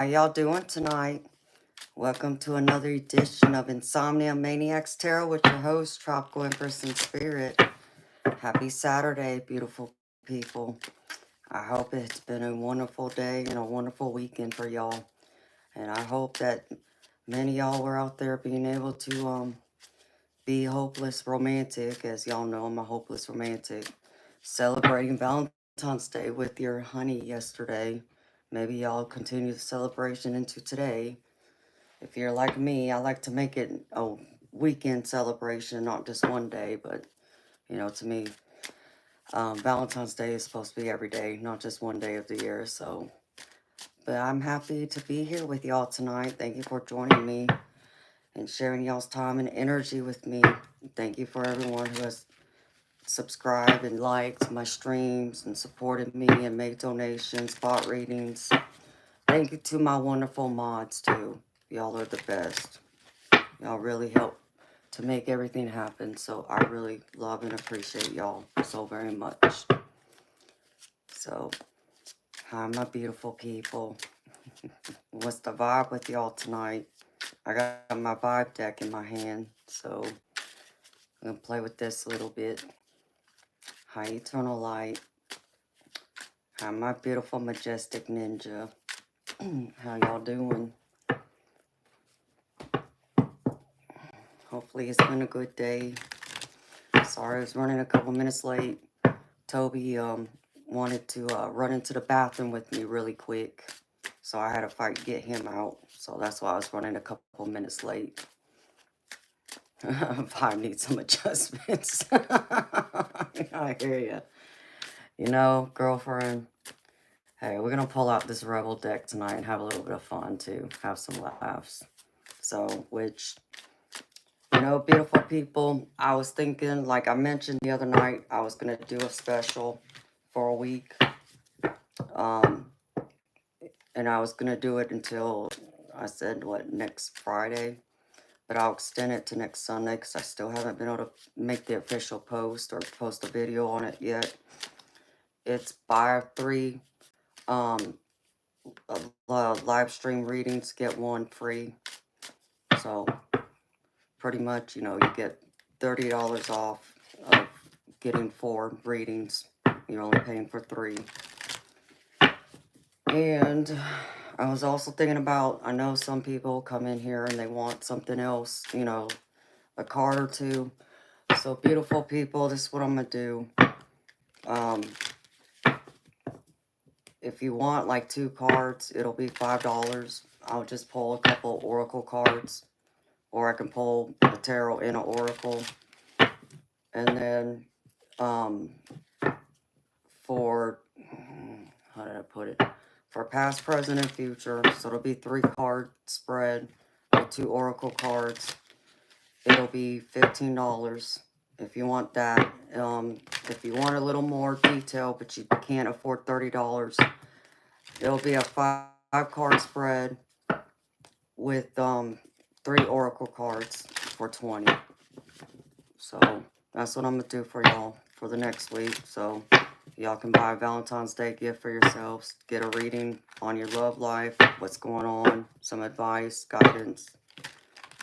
y'all doing tonight? Welcome to another edition of Insomnia, Maniacs Tarot with your host, Tropical Empress in Spirit. Happy Saturday, beautiful people. I hope it's been a wonderful day and a wonderful weekend for y'all. And I hope that many y'all were out there being able to be hopeless romantic. As y'all know, I'm a hopeless romantic. Celebrating Valentine's Day with your honey yesterday. Maybe y'all continue the celebration into today. If you're like me, I like to make it a weekend celebration, not just one day, but, to me, Valentine's Day is supposed to be every day, not just one day of the year, so. But I'm happy to be here with y'all tonight. Thank you for joining me and sharing y'all's time and energy with me. Thank you for everyone who has subscribed and liked my streams and supported me and made donations, bought readings. Thank you to my wonderful mods, too. Y'all are the best. Y'all really help to make everything happen. So I really love and appreciate y'all so very much. So, hi, my beautiful people. What's the vibe with y'all tonight? I got my vibe deck in my hand. So, I'm going to play with this a little bit. Hi, Eternal Light. Hi, my beautiful, majestic ninja. How y'all doing? Hopefully it's been a good day. Sorry, I was running a couple minutes late. Toby wanted to run into the bathroom with me really quick. So I had to fight to get him out. So that's why I was running a couple minutes late. I need some adjustments. I hear you. Girlfriend. Hey, we're going to pull out this Rebel deck tonight and have a little bit of fun too. Have some laughs. So, beautiful people, I was thinking, like I mentioned the other night, I was going to do a special for a week. And I was going to do it until, I said, next Friday. But I'll extend it to next Sunday because I still haven't been able to make the official post or post a video on it yet. It's buy 3 live stream readings, get 1 free. So pretty much, you get $30 off of getting 4 readings. You're only paying for 3. And I was also thinking about, I know some people come in here and they want something else, a card or 2. So beautiful people, this is what I'm going to do. If you want like 2 cards, it'll be $5. I'll just pull a couple oracle cards. Or I can pull the tarot in an oracle. And then for, how did I put it? For past, present, and future. So it'll be 3 card spread with 2 oracle cards. It'll be $15 if you want that. If you want a little more detail, but you can't afford $30, it'll be a 5 card spread with 3 oracle cards for $20. So that's what I'm gonna do for y'all for the next week. So y'all can buy a Valentine's Day gift for yourselves, get a reading on your love life, what's going on, some advice, guidance.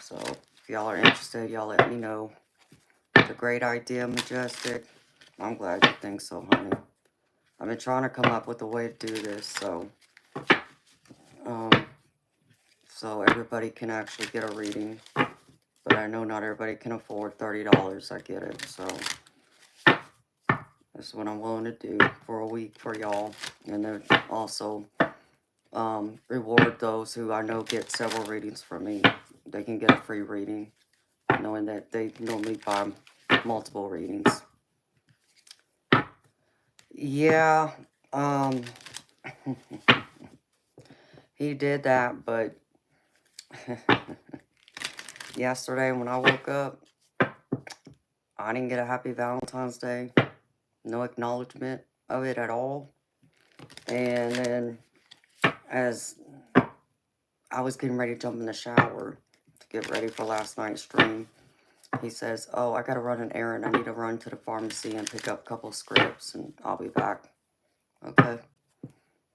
So if y'all are interested, y'all let me know. It's a great idea, Majestic. I'm glad you think so, honey. I've been trying to come up with a way to do this, so everybody can actually get a reading. But I know not everybody can afford $30. I get it, so that's what I'm willing to do for a week for y'all. And then also reward those who I know get several readings from me. They can get a free reading, knowing that they normally buy multiple readings. Yeah, he did that, but yesterday when I woke up, I didn't get a happy Valentine's Day. No acknowledgement of it at all. And then as I was getting ready to jump in the shower to get ready for last night's stream, he says, oh, I got to run an errand. I need to run to the pharmacy and pick up a couple scripts, and I'll be back. Okay.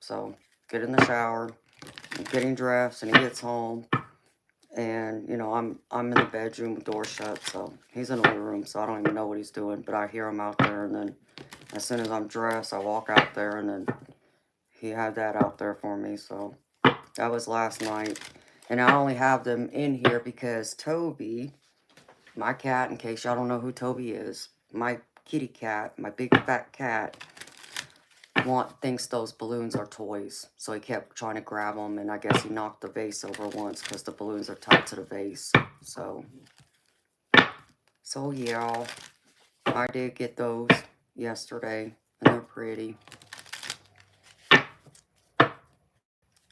So, get in the shower. getting dressed, and he gets home. And, you know, I'm in the bedroom with door shut, so he's in the living room, so I don't even know what he's doing. But I hear him out there, and then as soon as I'm dressed, I walk out there, and then he had that out there for me. So that was last night. And I only have them in here because Toby, my cat, in case y'all don't know who Toby is, my kitty cat, my big fat cat, thinks those balloons are toys. So he kept trying to grab them, and I guess he knocked the vase over once because the balloons are tied to the vase. So yeah, I did get those yesterday, and they're pretty.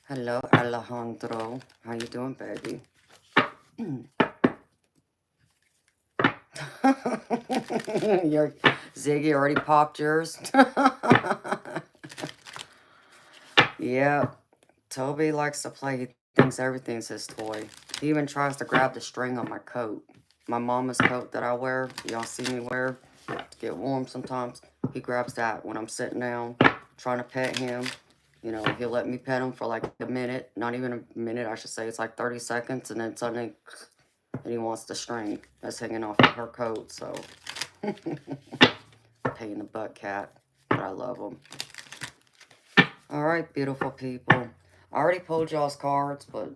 Hello, Alejandro. How you doing, baby? Your Ziggy already popped yours. Yeah, Toby likes to play. He thinks everything's his toy. He even tries to grab the string on my coat. My mama's coat that I wear, y'all see me wear to get warm sometimes. He grabs that when I'm sitting down trying to pet him. You know, he'll let me pet him for like a minute. Not even a minute, I should say. It's like 30 seconds. And then suddenly, and he wants the string that's hanging off of her coat. So, pain in the butt cat. But I love him. All right, beautiful people. I already pulled y'all's cards, but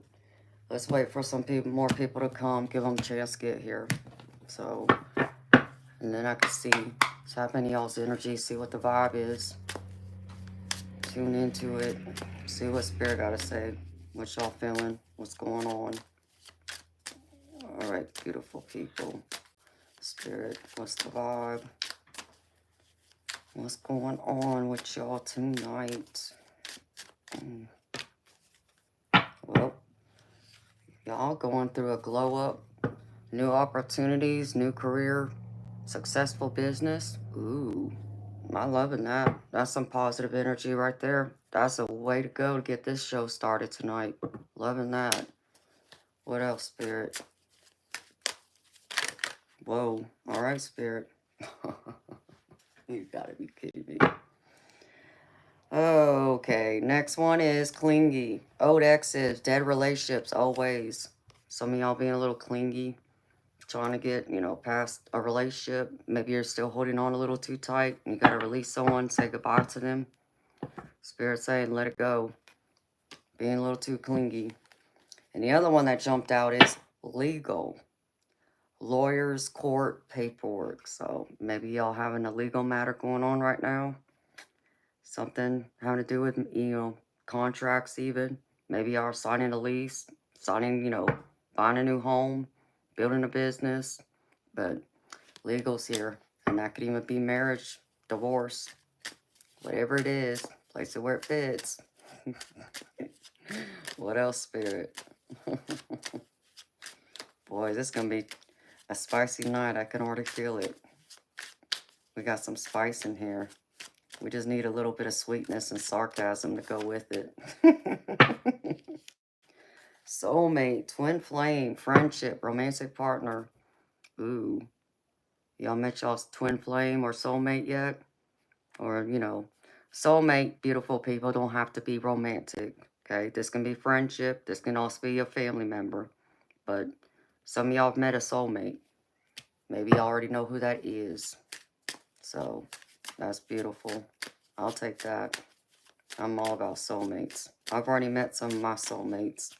let's wait for more people to come. Give them a chance to get here. So, and then I can see, tap into y'all's energy, see what the vibe is. Tune into it. See what Spirit got to say. What y'all feeling. What's going on. All right, beautiful people. Spirit, what's the vibe? What's going on with y'all tonight? Well, y'all going through a glow up. New opportunities, new career, successful business. Ooh, I'm loving that. That's some positive energy right there. That's a way to go to get this show started tonight. Loving that. What else, Spirit? Whoa. All right, Spirit. You gotta be kidding me. Okay, next one is clingy. Old exes, dead relationships, always. Some of y'all being a little clingy. Trying to get, you know, past a relationship. Maybe you're still holding on a little too tight. You got to release someone, say goodbye to them. Spirit saying, let it go. Being a little too clingy. And the other one that jumped out is legal. Lawyers, court, paperwork. So maybe y'all having a legal matter going on right now. Something having to do with, you know, contracts even. Maybe y'all are signing a lease, signing, you know, buying a new home, building a business. But legal's here, and that could even be marriage, divorce, whatever it is. Place it where it fits. What else, Spirit? Boy, this is going to be a spicy night. I can already feel it. We got some spice in here. We just need a little bit of sweetness and sarcasm to go with it. Soulmate, twin flame, friendship, romantic partner. Ooh. Y'all met y'all's twin flame or soulmate yet? Or, you know, soulmate, beautiful people, don't have to be romantic. Okay, this can be friendship. This can also be a family member. But some of y'all have met a soulmate. Maybe you already know who that is. So, that's beautiful. I'll take that. I'm all about soulmates. I've already met some of my soulmates.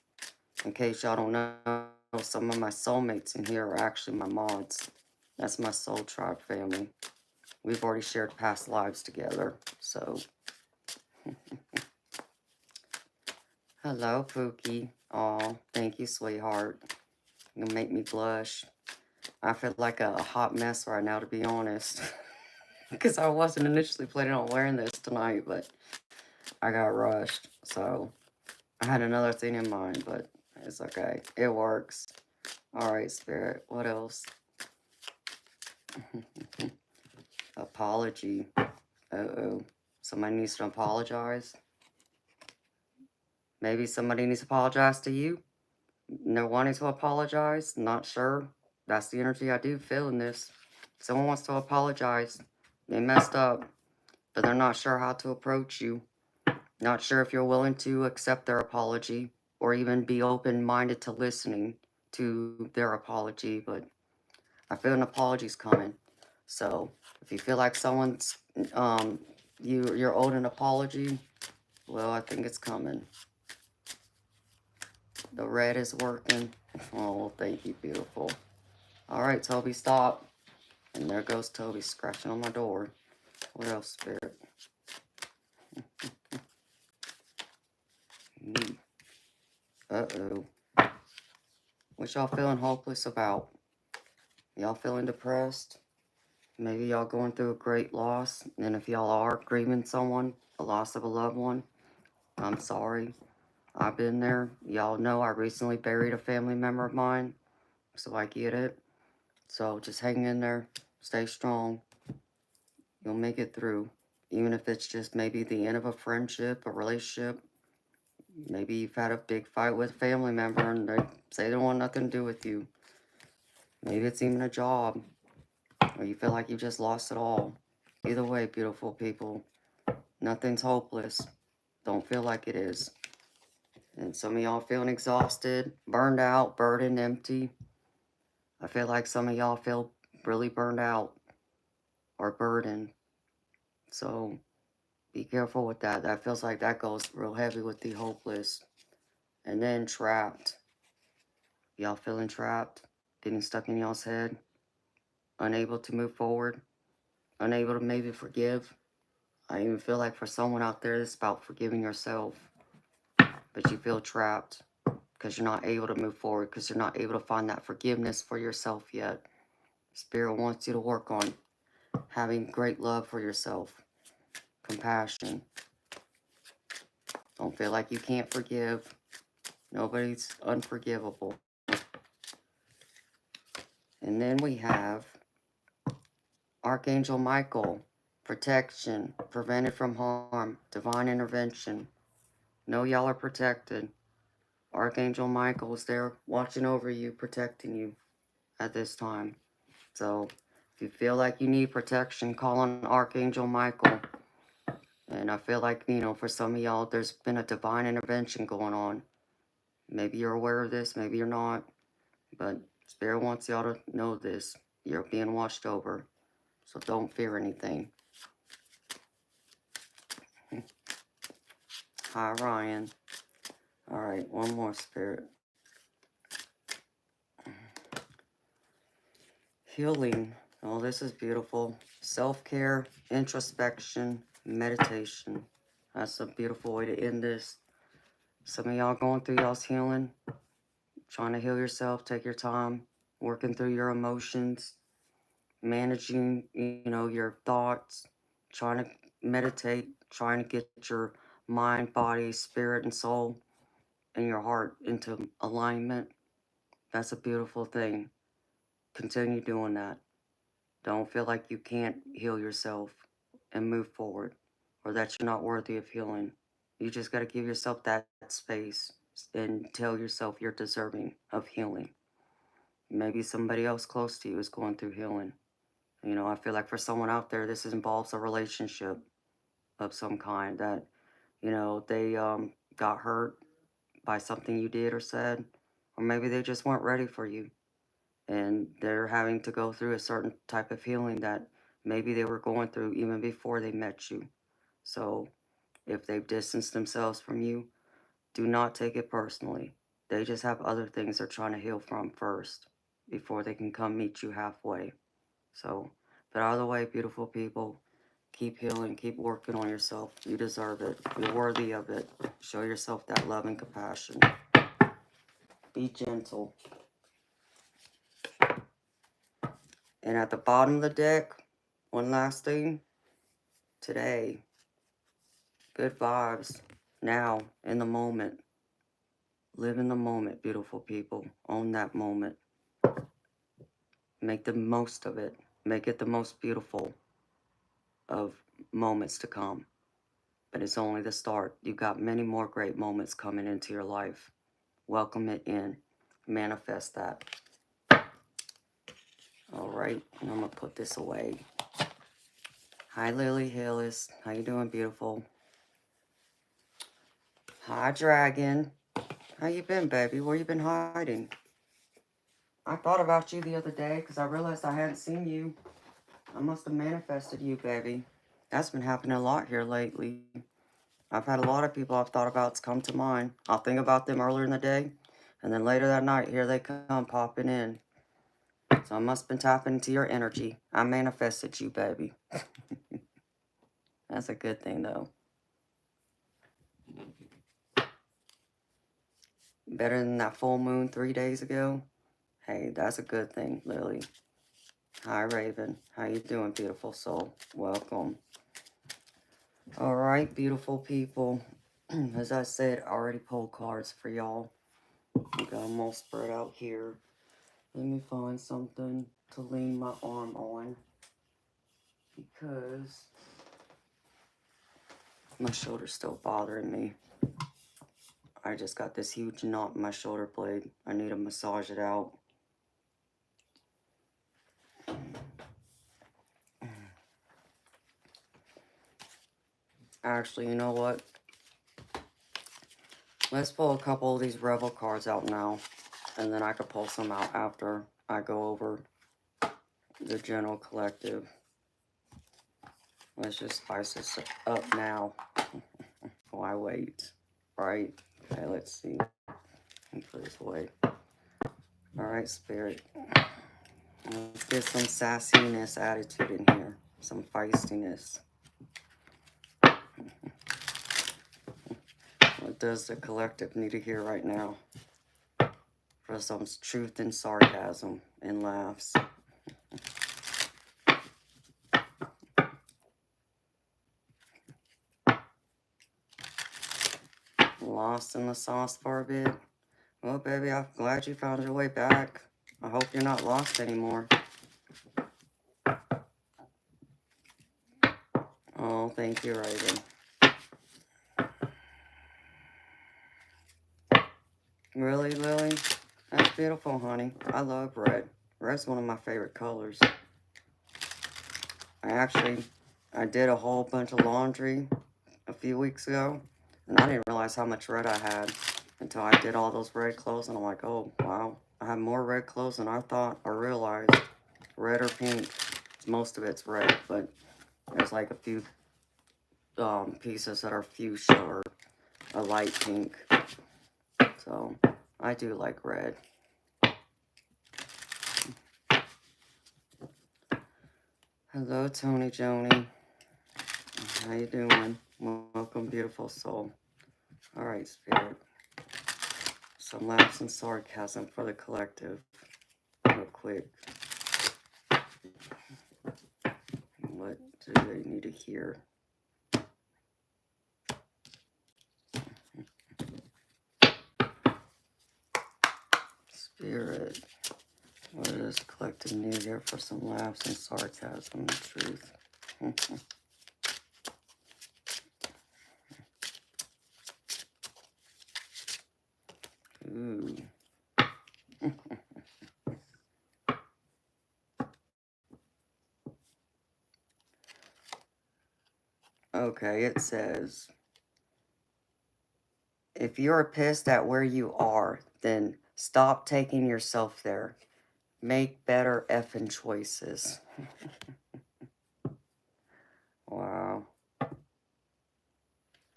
In case y'all don't know, some of my soulmates in here are actually my mods. That's my soul tribe family. We've already shared past lives together. So, hello, Pookie. Aw, thank you, sweetheart. You make me blush. I feel like a hot mess right now, to be honest. Because I wasn't initially planning on wearing this tonight, but I got rushed. So, I had another thing in mind, but it's okay. It works. All right, Spirit. What else? Apology. Uh-oh. Somebody needs to apologize. Maybe somebody needs to apologize to you. No wanting to apologize. Not sure. That's the energy I do feel in this. Someone wants to apologize. They messed up, but they're not sure how to approach you. Not sure if you're willing to accept their apology. or even be open-minded to listening to their apology, but I feel an apology's coming. So if you feel like someone's you're owed an apology, well, I think it's coming. The red is working. Oh, well, thank you, beautiful. All right, Toby, stop. And there goes Toby scratching on my door. What else, Spirit? Me. Uh-oh. What y'all feeling hopeless about? Y'all feeling depressed? Maybe y'all going through a great loss. And if y'all are grieving someone, a loss of a loved one, I'm sorry. I've been there. Y'all know I recently buried a family member of mine, so I get it. So just hang in there. Stay strong. You'll make it through. Even if it's just maybe the end of a friendship, a relationship. Maybe you've had a big fight with a family member and they say they don't want nothing to do with you. Maybe it's even a job. Or you feel like you just lost it all. Either way, beautiful people, nothing's hopeless. Don't feel like it is. And some of y'all feeling exhausted, burned out, burdened, empty. I feel like some of y'all feel really burned out or burdened. So be careful with that. That feels like that goes real heavy with the hopeless. And then trapped. Y'all feeling trapped? Getting stuck in y'all's head? Unable to move forward? Unable to maybe forgive? I even feel like for someone out there, it's about forgiving yourself. But you feel trapped because you're not able to move forward, because you're not able to find that forgiveness for yourself yet. Spirit wants you to work on having great love for yourself, compassion. Don't feel like you can't forgive. Nobody's unforgivable. And then we have Archangel Michael, protection, prevented from harm, divine intervention. Know y'all are protected. Archangel Michael is there watching over you, protecting you at this time. So if you feel like you need protection, call on Archangel Michael. And I feel like, for some of y'all, there's been a divine intervention going on. Maybe you're aware of this, maybe you're not. But Spirit wants y'all to know this. You're being watched over. So don't fear anything. Hi, Ryan. All right, one more, Spirit. Healing. Oh, this is beautiful. Self-care, introspection, meditation. That's a beautiful way to end this. Some of y'all going through y'all's healing, trying to heal yourself, take your time, working through your emotions, managing, your thoughts, trying to meditate, trying to get your mind, body, spirit, and soul, and your heart into alignment. That's a beautiful thing. Continue doing that. Don't feel like you can't heal yourself and move forward, or that you're not worthy of healing. You just got to give yourself that space and tell yourself you're deserving of healing. Maybe somebody else close to you is going through healing. I feel like for someone out there, this involves a relationship of some kind that, they got hurt by something you did or said, or maybe they just weren't ready for you. And they're having to go through a certain type of healing that maybe they were going through even before they met you. So if they've distanced themselves from you, do not take it personally. They just have other things they're trying to heal from first before they can come meet you halfway. So, but out of the way, beautiful people, keep healing, keep working on yourself. You deserve it. You're worthy of it. Show yourself that love and compassion. Be gentle. And at the bottom of the deck, one last thing. Today, good vibes. Now, in the moment. Live in the moment, beautiful people. Own that moment. Make the most of it. Make it the most beautiful of moments to come. But it's only the start. You've got many more great moments coming into your life. Welcome it in. Manifest that. All right, and I'm gonna put this away. Hi, Lily Hillis. How you doing, beautiful? Hi, Dragon. How you been, baby? Where you been hiding? I thought about you the other day because I realized I hadn't seen you. I must have manifested you, baby. That's been happening a lot here lately. I've had a lot of people I've thought about's come to mind. I'll think about them earlier in the day, and then later that night, here they come popping in. So I must have been tapping into your energy. I manifested you, baby. That's a good thing, though. Better than that full moon 3 days ago. Hey, that's a good thing, Lily. Hi, Raven. How you doing, beautiful soul? Welcome. All right, beautiful people. As I said, I already pulled cards for y'all. I got them all spread out here. Let me find something to lean my arm on because my shoulder's still bothering me. I just got this huge knot in my shoulder blade. I need to massage it out. Actually, you know what? Let's pull a couple of these Rebel cards out now, and then I could pull some out after I go over the general collective. Let's just spice this up now. Why wait? Right? Okay, let's see. Let me put this away. Alright, Spirit. Let's get some sassiness attitude in here. Some feistiness. What does the collective need to hear right now? For some truth and sarcasm and laughs. Lost in the sauce for a bit? Well, baby, I'm glad you found your way back. I hope you're not lost anymore. Oh, thank you, Raven. Really, Lily? That's beautiful, honey. I love red. Red's one of my favorite colors. I did a whole bunch of laundry a few weeks ago, and I didn't realize how much red I had until I did all those red clothes, and I'm like, oh, wow. I have more red clothes than I thought or realized. Red or pink. Most of it's red, but there's like a few pieces that are fuchsia or a light pink. So I do like red. Hello, Tony Joni. How you doing? Welcome, beautiful soul. All right, Spirit. Some laughs and sarcasm for the collective. Real quick. What do they need to hear? Spirit. What does the collective need here for some laughs and sarcasm and truth? Ooh. Okay, it says, if you're pissed at where you are, then stop taking yourself there. Make better effing choices. Wow.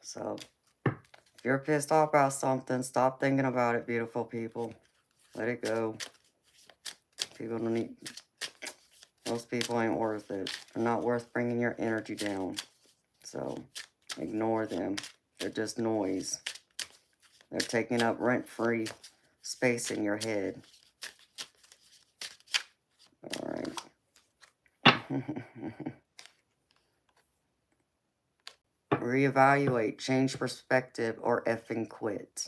So, if you're pissed off about something, stop thinking about it, beautiful people. Let it go. People don't need... Most people ain't worth it. They're not worth bringing your energy down. So, ignore them. They're just noise. They're taking up rent-free space in your head. All right. Reevaluate, change perspective, or effing quit.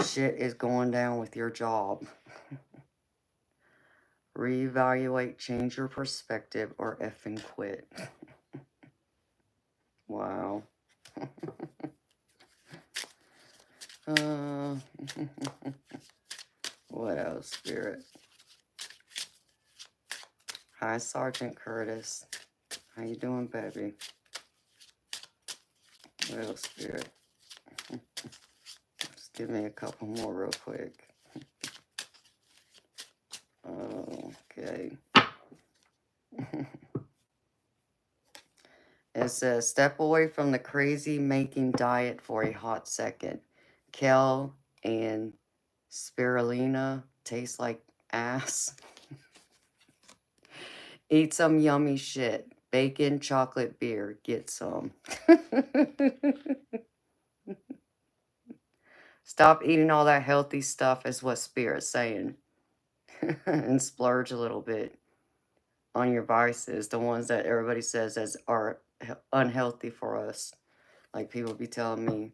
Shit is going down with your job. Reevaluate, change your perspective, or effing quit. Wow. What else, Spirit? Hi, Sergeant Curtis. How you doing, baby? What else, Spirit? Give me a couple more real quick. Okay. It says, step away from the crazy making diet for a hot second. Kale and spirulina taste like ass. Eat some yummy shit. Bacon, chocolate, beer. Get some. Stop eating all that healthy stuff is what Spirit's saying. And splurge a little bit on your vices, the ones that everybody says are unhealthy for us. Like people be telling me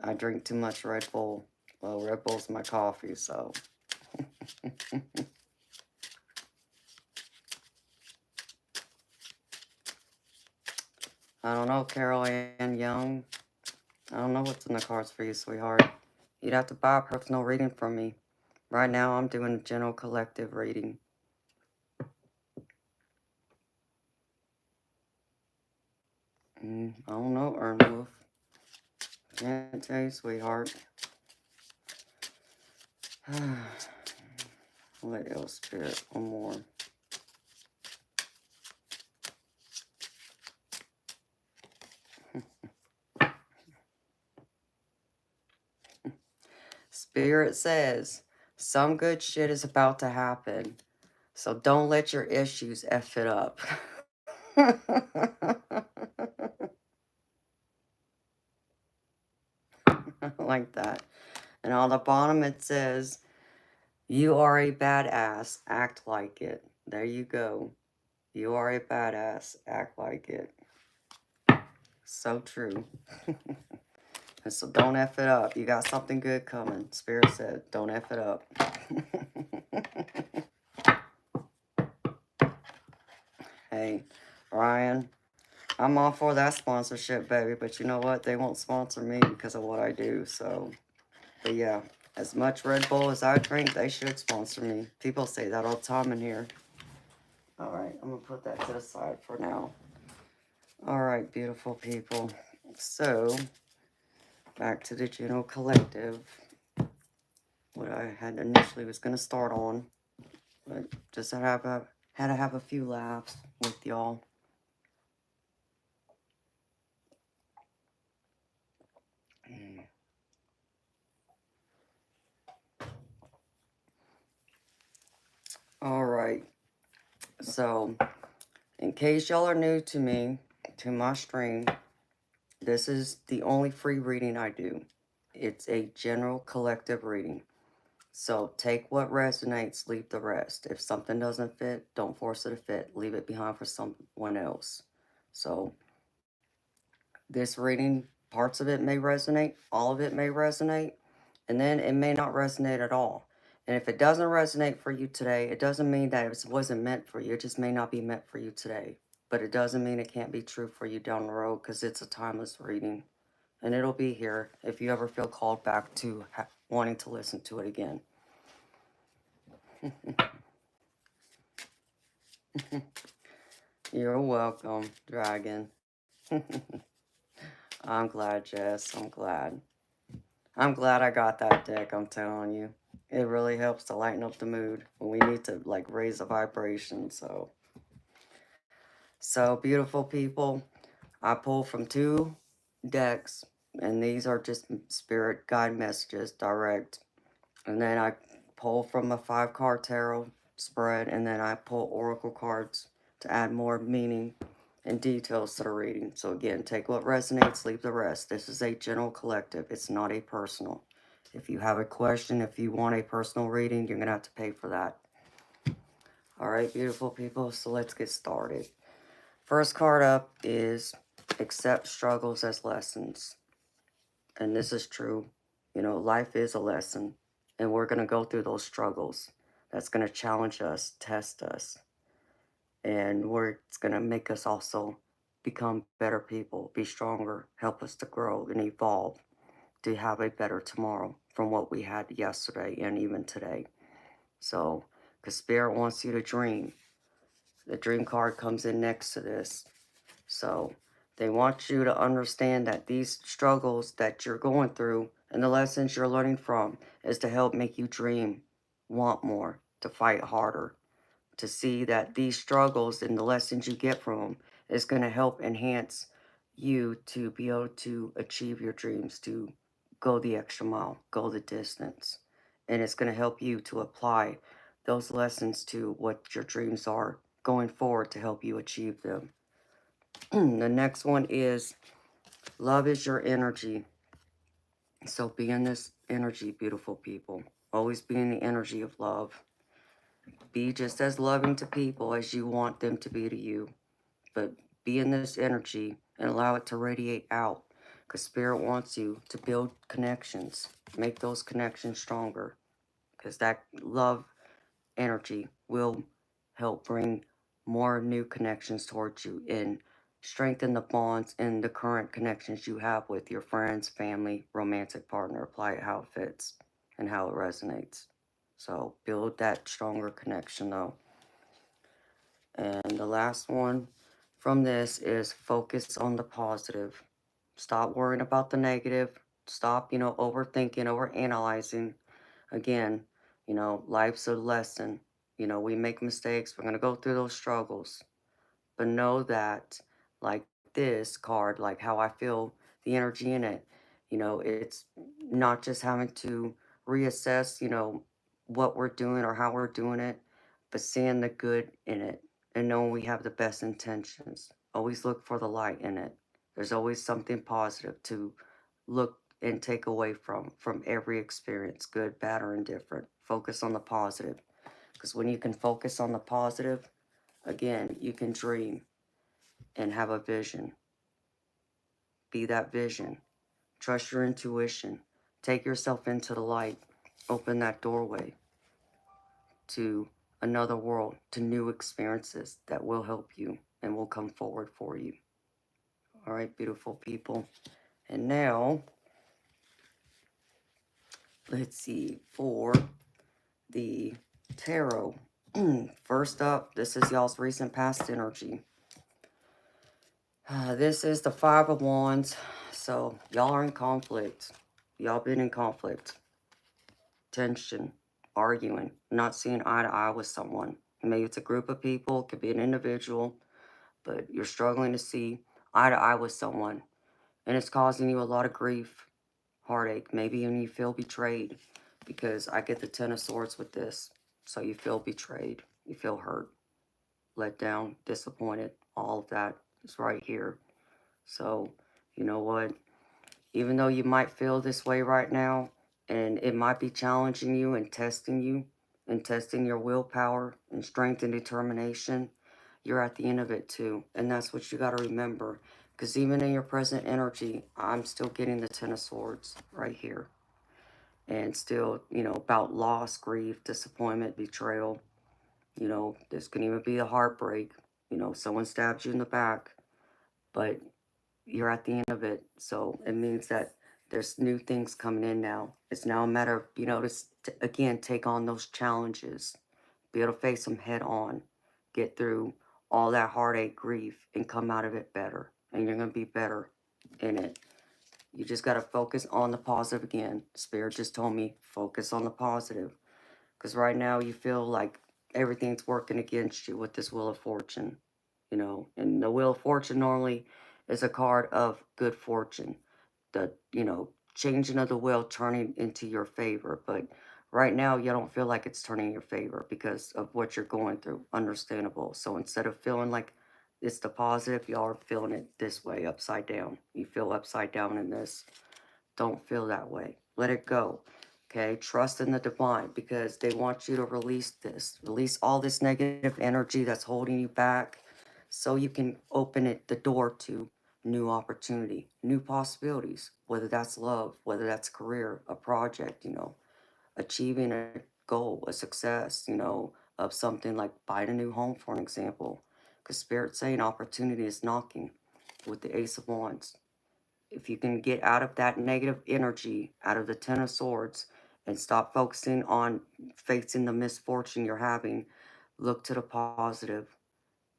I drink too much Red Bull. Well, Red Bull's my coffee, so. I don't know, Carol Ann Young. I don't know what's in the cards for you, sweetheart. You'd have to buy a personal reading from me. Right now, I'm doing a general collective reading. I don't know, Ernwolf. Can't tell you, sweetheart. What else, Spirit? One more. Spirit says, some good shit is about to happen. So don't let your issues F it up. Like that. And on the bottom it says, you are a badass, act like it. There you go. You are a badass, act like it. So true. And so don't F it up. You got something good coming. Spirit said, don't F it up. Hey, Ryan, I'm all for that sponsorship, baby. But you know what? They won't sponsor me because of what I do. So, but yeah, as much Red Bull as I drink, they should sponsor me. People say that all the time in here. All right, I'm going to put that to the side for now. All right, beautiful people. So, back to the general collective. What I had initially was going to start on. But just had to have a few laughs with y'all. All right. So, in case y'all are new to me, to my stream, this is the only free reading I do. It's a general collective reading. So take what resonates, leave the rest. If something doesn't fit, don't force it to fit. Leave it behind for someone else. So this reading, parts of it may resonate, all of it may resonate, and then it may not resonate at all. And if it doesn't resonate for you today, it doesn't mean that it wasn't meant for you. It just may not be meant for you today. But it doesn't mean it can't be true for you down the road because it's a timeless reading. And it'll be here if you ever feel called back to wanting to listen to it again. You're welcome, Dragon. I'm glad, Jess. I'm glad. I'm glad I got that deck, I'm telling you. It really helps to lighten up the mood when we need to, like, raise the vibration, so. So, beautiful people, I pull from 2 decks, and these are just spirit guide messages, direct. And then I pull from a 5-card tarot spread, and then I pull oracle cards to add more meaning and details to the reading. So again, take what resonates, leave the rest. This is a general collective. It's not a personal. If you have a question, if you want a personal reading, you're going to have to pay for that. All right, beautiful people, so let's get started. First card up is accept struggles as lessons. And this is true. You know, life is a lesson. And we're going to go through those struggles. That's going to challenge us, test us. And it's going to make us also become better people, be stronger, help us to grow and evolve, to have a better tomorrow from what we had yesterday and even today. So, because Spirit wants you to dream. The dream card comes in next to this. So, they want you to understand that these struggles that you're going through, And the lessons you're learning from is to help make you dream, want more, to fight harder, to see that these struggles and the lessons you get from them is going to help enhance you to be able to achieve your dreams, to go the extra mile, go the distance. And it's going to help you to apply those lessons to what your dreams are going forward to help you achieve them. The next one is love is your energy. So be in this energy, beautiful people. Always be in the energy of love. Be just as loving to people as you want them to be to you. But be in this energy and allow it to radiate out. Because Spirit wants you to build connections. Make those connections stronger. Because that love energy will help bring more new connections towards you and strengthen the bonds and the current connections you have with your friends, family, romantic partner. Apply it how it fits and how it resonates. So build that stronger connection though. And the last one from this is focus on the positive. Stop worrying about the negative. Stop, overthinking, overanalyzing. Again, life's a lesson. We make mistakes. We're going to go through those struggles. But know that, like this card, like how I feel the energy in it, it's not just having to reassess, what we're doing or how we're doing it, but seeing the good in it and knowing we have the best intentions. Always look for the light in it. There's always something positive to look and take away from every experience, good, bad, or indifferent. Focus on the positive. Because when you can focus on the positive, again, you can dream and have a vision. Be that vision. Trust your intuition. Take yourself into the light. Open that doorway to another world, to new experiences that will help you and will come forward for you. All right, beautiful people. And now, let's see, for the tarot. First up, this is y'all's recent past energy. This is the Five of Wands. So y'all are in conflict. Y'all been in conflict, tension, arguing, not seeing eye to eye with someone. Maybe it's a group of people, it could be an individual, but you're struggling to see eye to eye with someone. And it's causing you a lot of grief, heartache. Maybe even you feel betrayed, because I get the Ten of Swords with this. So you feel betrayed, you feel hurt, let down, disappointed. All of that is right here. So, you know what? Even though you might feel this way right now, and it might be challenging you and testing your willpower and strength and determination, you're at the end of it too. And that's what you got to remember. Because even in your present energy, I'm still getting the Ten of Swords right here. And still, about loss, grief, disappointment, betrayal. This can even be a heartbreak. Someone stabs you in the back. But you're at the end of it. So it means that there's new things coming in now. It's now a matter of, again, take on those challenges, be able to face them head on, get through all that heartache, grief, and come out of it better. And you're going to be better in it. You just got to focus on the positive again. Spirit just told me, focus on the positive. Because right now you feel like everything's working against you with this Wheel of Fortune. And the Wheel of Fortune normally is a card of good fortune. The, changing of the wheel turning into your favor. But right now you don't feel like it's turning in your favor because of what you're going through. Understandable. So instead of feeling like it's the positive, y'all are feeling it this way, upside down. You feel upside down in this. Don't feel that way. Let it go. Okay, trust in the divine, because they want you to release this. Release all this negative energy that's holding you back, so you can open the door to new opportunity, new possibilities, whether that's love, whether that's career, a project, achieving a goal, a success, of something like buying a new home, for an example. Because Spirit's saying opportunity is knocking with the Ace of Wands. If you can get out of that negative energy, out of the Ten of Swords, and stop focusing on facing the misfortune you're having, look to the positive,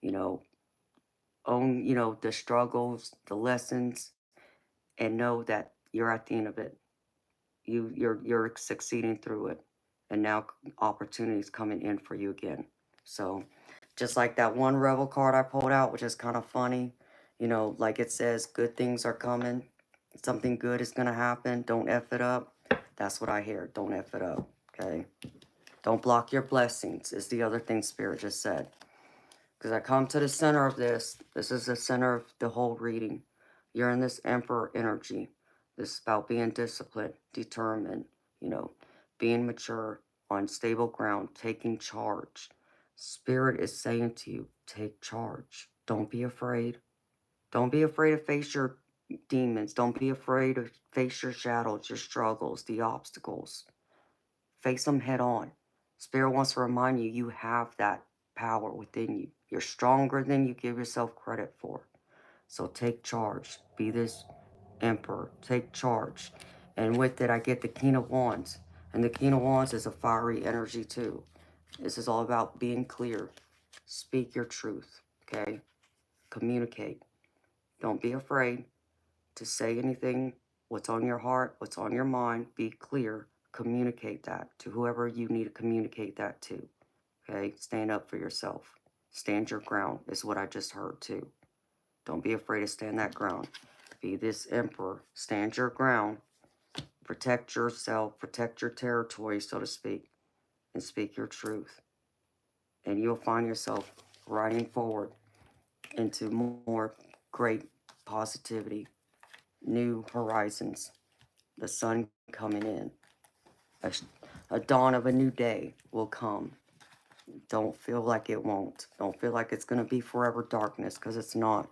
you know, own, the struggles, the lessons, and know that you're at the end of it. You're succeeding through it, and now opportunities coming in for you again. So, just like that one rebel card I pulled out, which is kind of funny, like it says, good things are coming, something good is gonna happen. Don't f it up. That's what I hear. Don't f it up. Okay. Don't block your blessings. Is the other thing Spirit just said. Because I come to the center of this. This is the center of the whole reading. You're in this Emperor energy. This is about being disciplined, determined, you know, being mature, on stable ground, taking charge. Spirit is saying to you, take charge. Don't be afraid. Don't be afraid to face your demons. Don't be afraid to face your shadows, your struggles, the obstacles. Face them head on. Spirit wants to remind you, you have that power within you. You're stronger than you give yourself credit for. So take charge. Be this emperor. Take charge. And with it, I get the King of Wands. And the King of Wands is a fiery energy too. This is all about being clear. Speak your truth, okay? Communicate. Don't be afraid to say anything, what's on your heart, what's on your mind. Be clear. Communicate that to whoever you need to communicate that to. Okay? Stand up for yourself. Stand your ground is what I just heard too. Don't be afraid to stand that ground. Be this emperor. Stand your ground. Protect yourself. Protect your territory, so to speak. And speak your truth. And you'll find yourself riding forward into more great positivity, new horizons, the sun coming in. A dawn of a new day will come. Don't feel like it won't. Don't feel like it's going to be forever darkness, because it's not.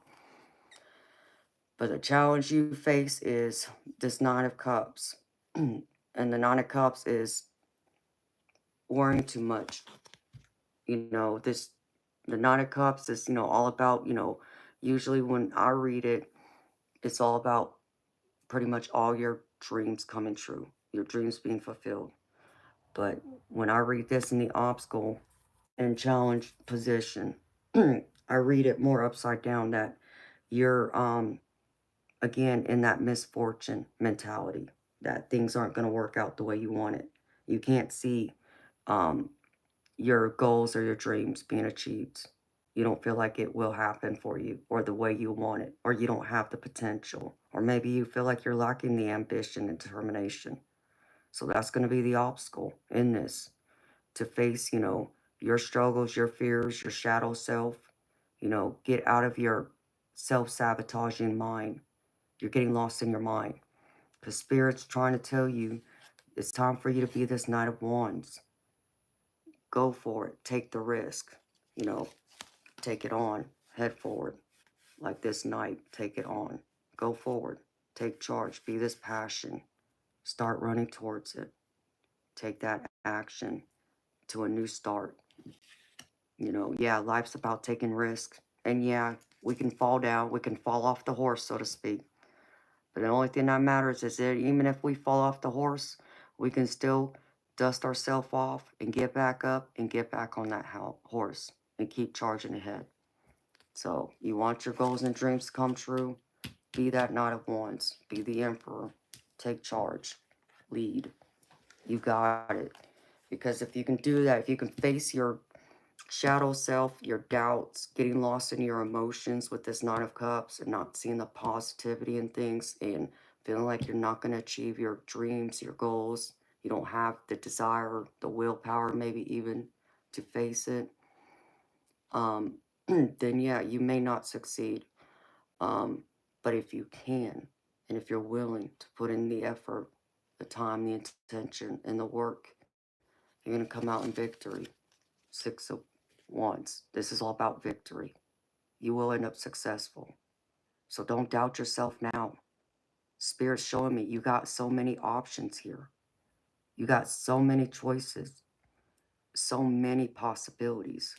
But the challenge you face is this Nine of Cups. And the Nine of Cups is worrying too much. The Nine of Cups is, all about, usually when I read it, it's all about pretty much all your dreams coming true, your dreams being fulfilled. But when I read this in the obstacle and challenge position, I read it more upside down, that you're, again, in that misfortune mentality, that things aren't going to work out the way you want it. You can't see um, your goals or your dreams being achieved. You don't feel like it will happen for you or the way you want it, or you don't have the potential, or maybe you feel like you're lacking the ambition and determination. So that's going to be the obstacle in this, to face, your struggles, your fears, your shadow self, get out of your self-sabotaging mind. You're getting lost in your mind, because Spirit's trying to tell you it's time for you to be this Knight of Wands. Go for it. Take the risk. Take it on. Head forward. Like this knight. Take it on. Go forward. Take charge. Be this passion. Start running towards it. Take that action to a new start. Yeah, life's about taking risks. And yeah, we can fall down. We can fall off the horse, so to speak. But the only thing that matters is that even if we fall off the horse, we can still dust ourselves off and get back up and get back on that horse and keep charging ahead. So you want your goals and dreams to come true? Be that Knight of Wands. Be the Emperor. Take charge. Lead. You got it. Because if you can do that, if you can face your shadow self, your doubts, getting lost in your emotions with this Nine of Cups and not seeing the positivity in things and feeling like you're not going to achieve your dreams, your goals, you don't have the desire, the willpower maybe even to face it, then yeah, you may not succeed. But if you can, and if you're willing to put in the effort, the time, the intention, and the work, you're going to come out in victory. Six of Wands. This is all about victory. You will end up successful. So don't doubt yourself now. Spirit's showing me you got so many options here. You got so many choices, so many possibilities.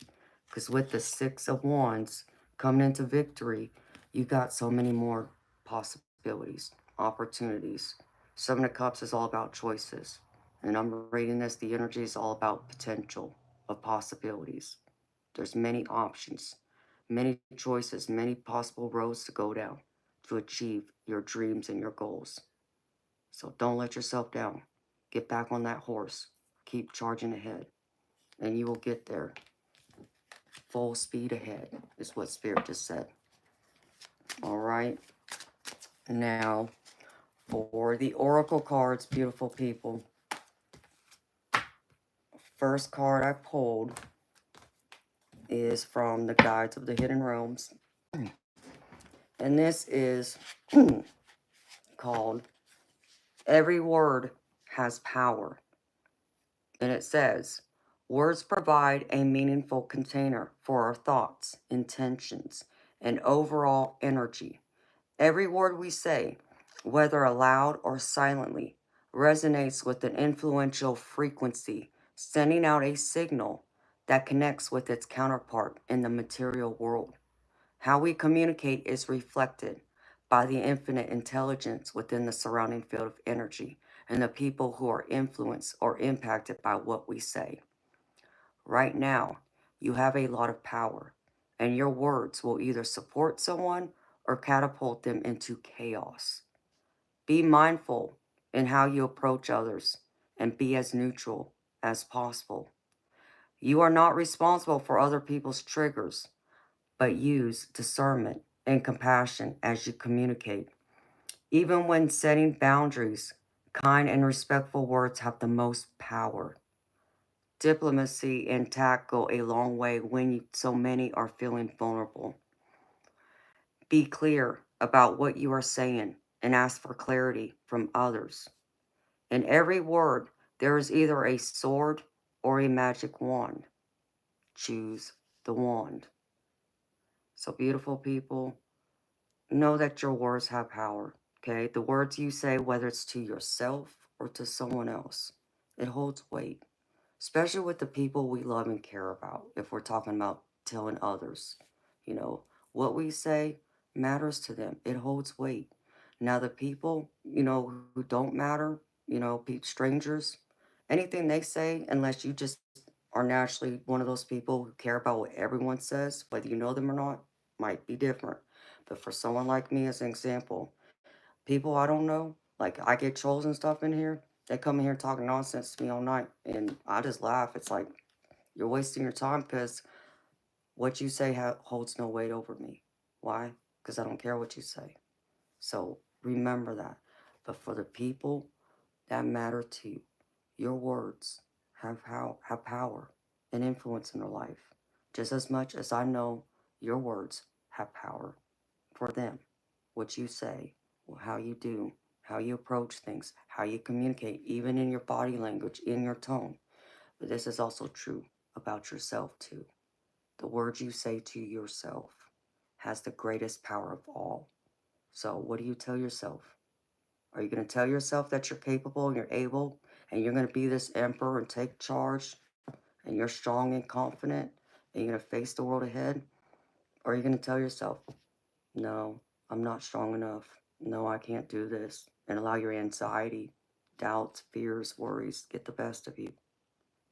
Because with the Six of Wands coming into victory, you got so many more possibilities, opportunities. Seven of Cups is all about choices. And I'm reading this, the energy is all about potential of possibilities. There's many options, many choices, many possible roads to go down to achieve your dreams and your goals. So don't let yourself down. Get back on that horse. Keep charging ahead. And you will get there. Full speed ahead is what Spirit just said. All right. Now, for the Oracle cards, beautiful people. First card I pulled is from the Guides of the Hidden Realms. And this is called Every Word Has Power. And it says, words provide a meaningful container for our thoughts, intentions, and overall energy. Every word we say, whether aloud or silently, resonates with an influential frequency, sending out a signal that connects with its counterpart in the material world. How we communicate is reflected by the infinite intelligence within the surrounding field of energy and the people who are influenced or impacted by what we say. Right now, you have a lot of power, and your words will either support someone or catapult them into chaos. Be mindful in how you approach others and be as neutral as possible. You are not responsible for other people's triggers, but use discernment and compassion as you communicate. Even when setting boundaries, kind and respectful words have the most power. Diplomacy and tact go a long way when so many are feeling vulnerable. Be clear about what you are saying and ask for clarity from others. In every word, there is either a sword or a magic wand. Choose the wand. So, beautiful people, know that your words have power, okay? The words you say, whether it's to yourself or to someone else, it holds weight, especially with the people we love and care about. If we're talking about telling others, you know, what we say matters to them, it holds weight. Now, the people, who don't matter, strangers, anything they say, unless you just are naturally one of those people who care about what everyone says, whether you know them or not, might be different. But for someone like me, as an example, people I don't know, like I get trolls and stuff in here, they come in here talking nonsense to me all night, and I just laugh. It's like, you're wasting your time because what you say holds no weight over me. Why? Because I don't care what you say. So remember that. But for the people that matter to you, your words have power and influence in their life. Just as much as I know your words have power for them. What you say, how you do, how you approach things, how you communicate, even in your body language, in your tone. But this is also true about yourself too. The words you say to yourself has the greatest power of all. So what do you tell yourself? Are you going to tell yourself that you're capable and you're able and you're going to be this emperor and take charge and you're strong and confident and you're going to face the world ahead? Or are you going to tell yourself, no, I'm not strong enough. No, I can't do this. And allow your anxiety, doubts, fears, worries get the best of you.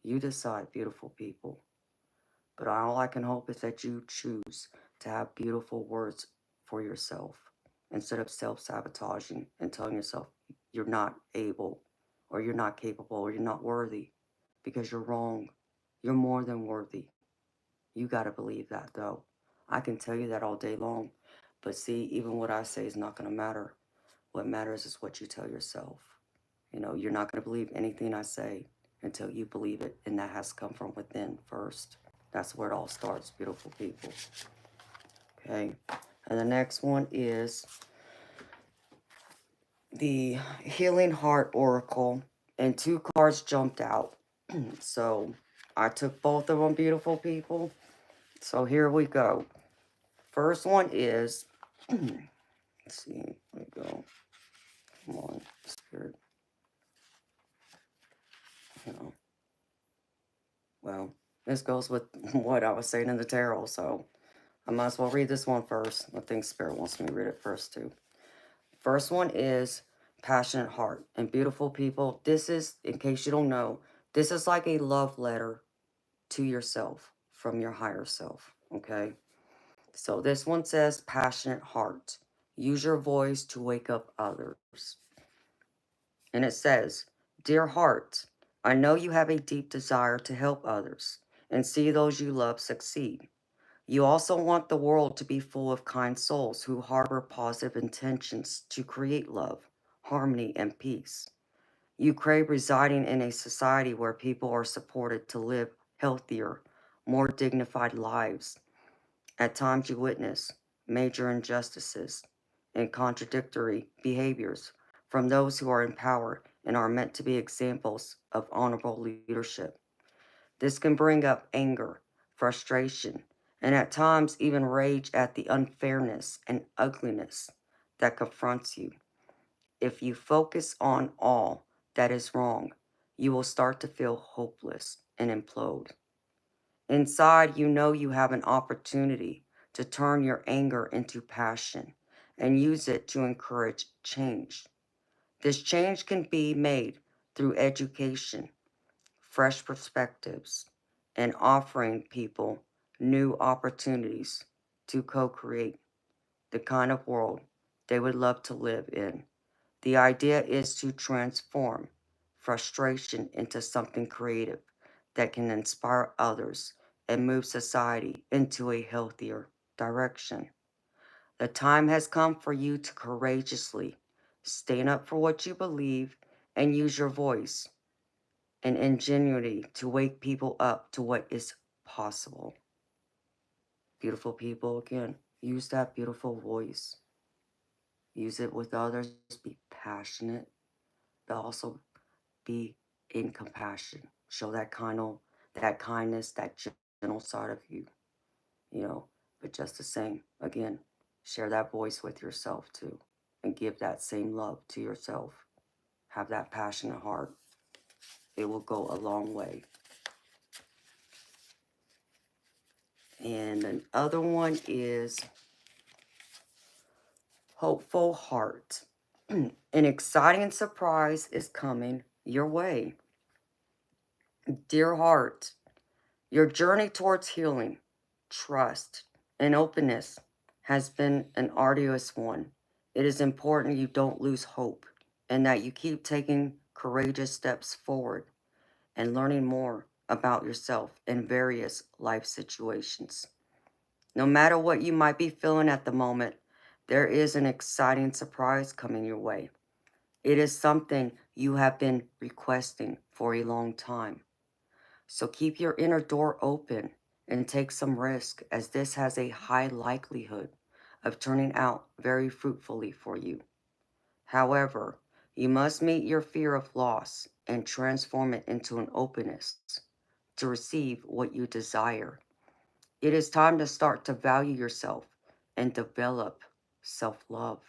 You decide, beautiful people. But all I can hope is that you choose to have beautiful words for yourself instead of self-sabotaging and telling yourself you're not able or you're not capable or you're not worthy, because you're wrong. You're more than worthy. You got to believe that, though. I can tell you that all day long. But see, even what I say is not going to matter. What matters is what you tell yourself. You're not going to believe anything I say until you believe it. And that has to come from within first. That's where it all starts, beautiful people. Okay. And the next one is the Healing Heart Oracle. And 2 cards jumped out. So I took both of them, beautiful people. So here we go. First one is, let's see, here we go. Come on, Spirit. Well, this goes with what I was saying in the tarot, so I might as well read this one first. I think Spirit wants me to read it first, too. First one is Passionate Heart. And beautiful people, this is, in case you don't know, this is like a love letter to yourself from your higher self, okay? So this one says, Passionate Heart. Use your voice to wake up others. And it says, "Dear heart, I know you have a deep desire to help others and see those you love succeed. You also want the world to be full of kind souls who harbor positive intentions to create love, harmony, and peace. You crave residing in a society where people are supported to live healthier, more dignified lives. At times you witness major injustices and contradictory behaviors from those who are in power and are meant to be examples of honorable leadership. This can bring up anger, frustration, and at times even rage at the unfairness and ugliness that confronts you. If you focus on all that is wrong, you will start to feel hopeless and implode. Inside, you know you have an opportunity to turn your anger into passion and use it to encourage change. This change can be made through education, fresh perspectives, and offering people new opportunities to co create the kind of world they would love to live in. The idea is to transform frustration into something creative that can inspire others and move society into a healthier direction. The time has come for you to courageously stand up for what you believe and use your voice and ingenuity to wake people up to what is possible. Beautiful people, again, use that beautiful voice. Use it with others. Be passionate, but also be in compassion. Show that kindness, that gentle side of you, you know. But just the same, again, share that voice with yourself too, and give that same love to yourself. Have that passionate heart. It will go a long way. And another one is hopeful heart. An exciting surprise is coming your way. Dear heart, your journey towards healing, trust, and openness has been an arduous one. It is important you don't lose hope and that you keep taking courageous steps forward and learning more about yourself in various life situations. No matter what you might be feeling at the moment, there is an exciting surprise coming your way. It is something you have been requesting for a long time. So keep your inner door open and take some risk, as this has a high likelihood of turning out very fruitfully for you. However, you must meet your fear of loss and transform it into an openness to receive what you desire. It is time to start to value yourself and develop self-love.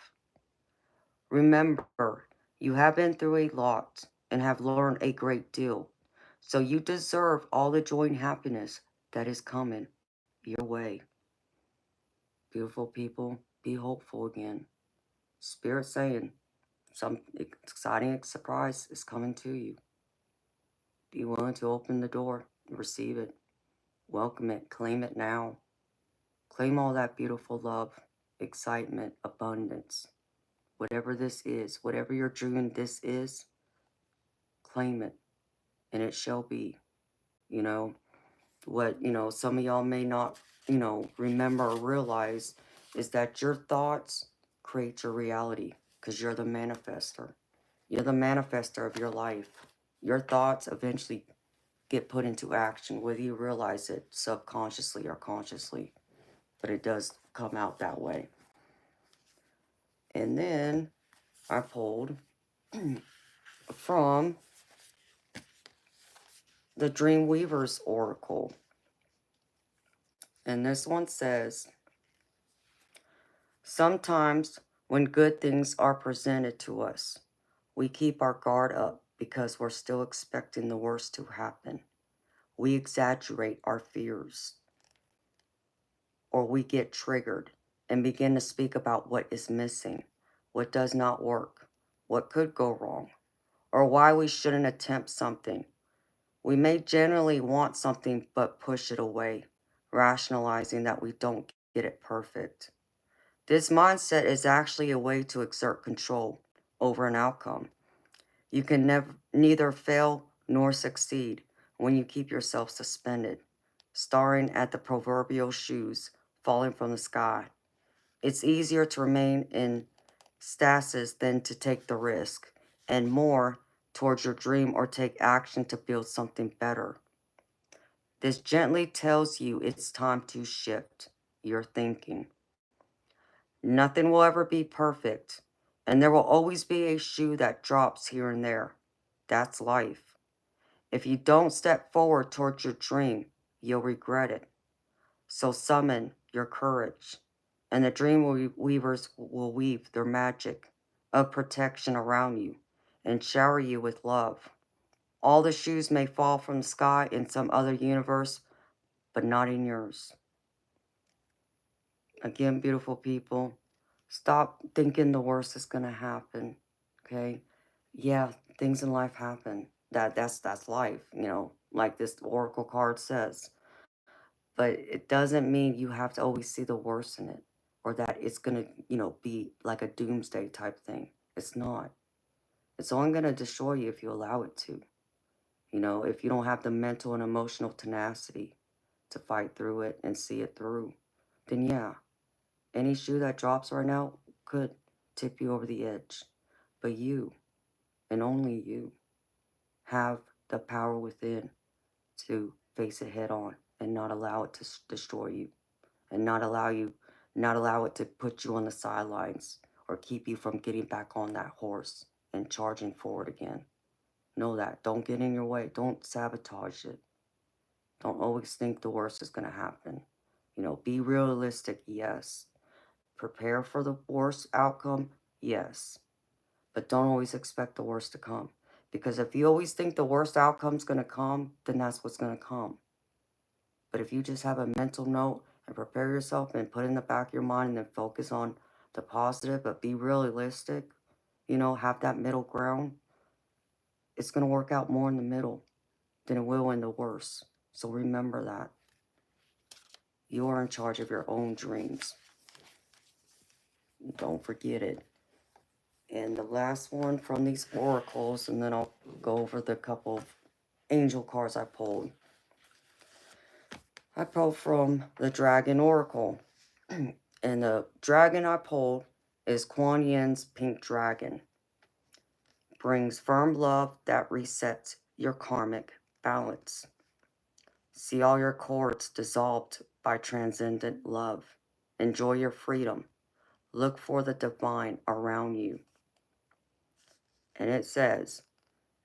Remember, you have been through a lot and have learned a great deal, so you deserve all the joy and happiness that is coming your way. Beautiful people, be hopeful again. Spirit saying some exciting surprise is coming to you. Be willing to open the door, receive it, welcome it, claim it now. Claim all that beautiful love, excitement, abundance. Whatever this is, whatever your dream this is, claim it, and it shall be. You know, some of y'all may not, remember or realize is that your thoughts create your reality because you're the manifester. You're the manifester of your life. Your thoughts eventually get put into action, whether you realize it subconsciously or consciously, but it does come out that way. And then I pulled from the Dreamweaver's Oracle. And this one says, sometimes when good things are presented to us, we keep our guard up because we're still expecting the worst to happen. We exaggerate our fears, or we get triggered and begin to speak about what is missing, what does not work, what could go wrong, or why we shouldn't attempt something. We may generally want something but push it away, rationalizing that we don't get it perfect. This mindset is actually a way to exert control over an outcome. You can neither fail nor succeed when you keep yourself suspended, staring at the proverbial shoes falling from the sky. It's easier to remain in stasis than to take the risk, and more towards your dream or take action to build something better. This gently tells you it's time to shift your thinking. Nothing will ever be perfect, and there will always be a shoe that drops here and there. That's life. If you don't step forward towards your dream, you'll regret it. So summon your courage, and the dream weavers will weave their magic of protection around you and shower you with love. All the shoes may fall from the sky in some other universe, but not in yours. Again, beautiful people, stop thinking the worst is going to happen, okay? Yeah, things in life happen. That's life, like this oracle card says. But it doesn't mean you have to always see the worst in it or that it's going to, be like a doomsday type thing. It's not. It's only going to destroy you if you allow it to. If you don't have the mental and emotional tenacity to fight through it and see it through, then yeah, any shoe that drops right now could tip you over the edge. But you, and only you, have the power within to face it head on and not allow it to destroy you, and not allow it to put you on the sidelines or keep you from getting back on that horse and charging forward again. Know that. Don't get in your way. Don't sabotage it. Don't always think the worst is going to happen. Be realistic, yes. Prepare for the worst outcome, yes. But don't always expect the worst to come. Because if you always think the worst outcome's going to come, then that's what's going to come. But if you just have a mental note and prepare yourself and put it in the back of your mind and then focus on the positive, but be realistic, have that middle ground, it's going to work out more in the middle than it will in the worst. So remember that. You are in charge of your own dreams. Don't forget it. And the last one from these oracles, and then I'll go over the couple of angel cards I pulled. I pulled from the Dragon Oracle. And the dragon I pulled is Kuan Yin's Pink Dragon. Brings firm love that resets your karmic balance. See all your cords dissolved by transcendent love. Enjoy your freedom. Look for the divine around you. And it says,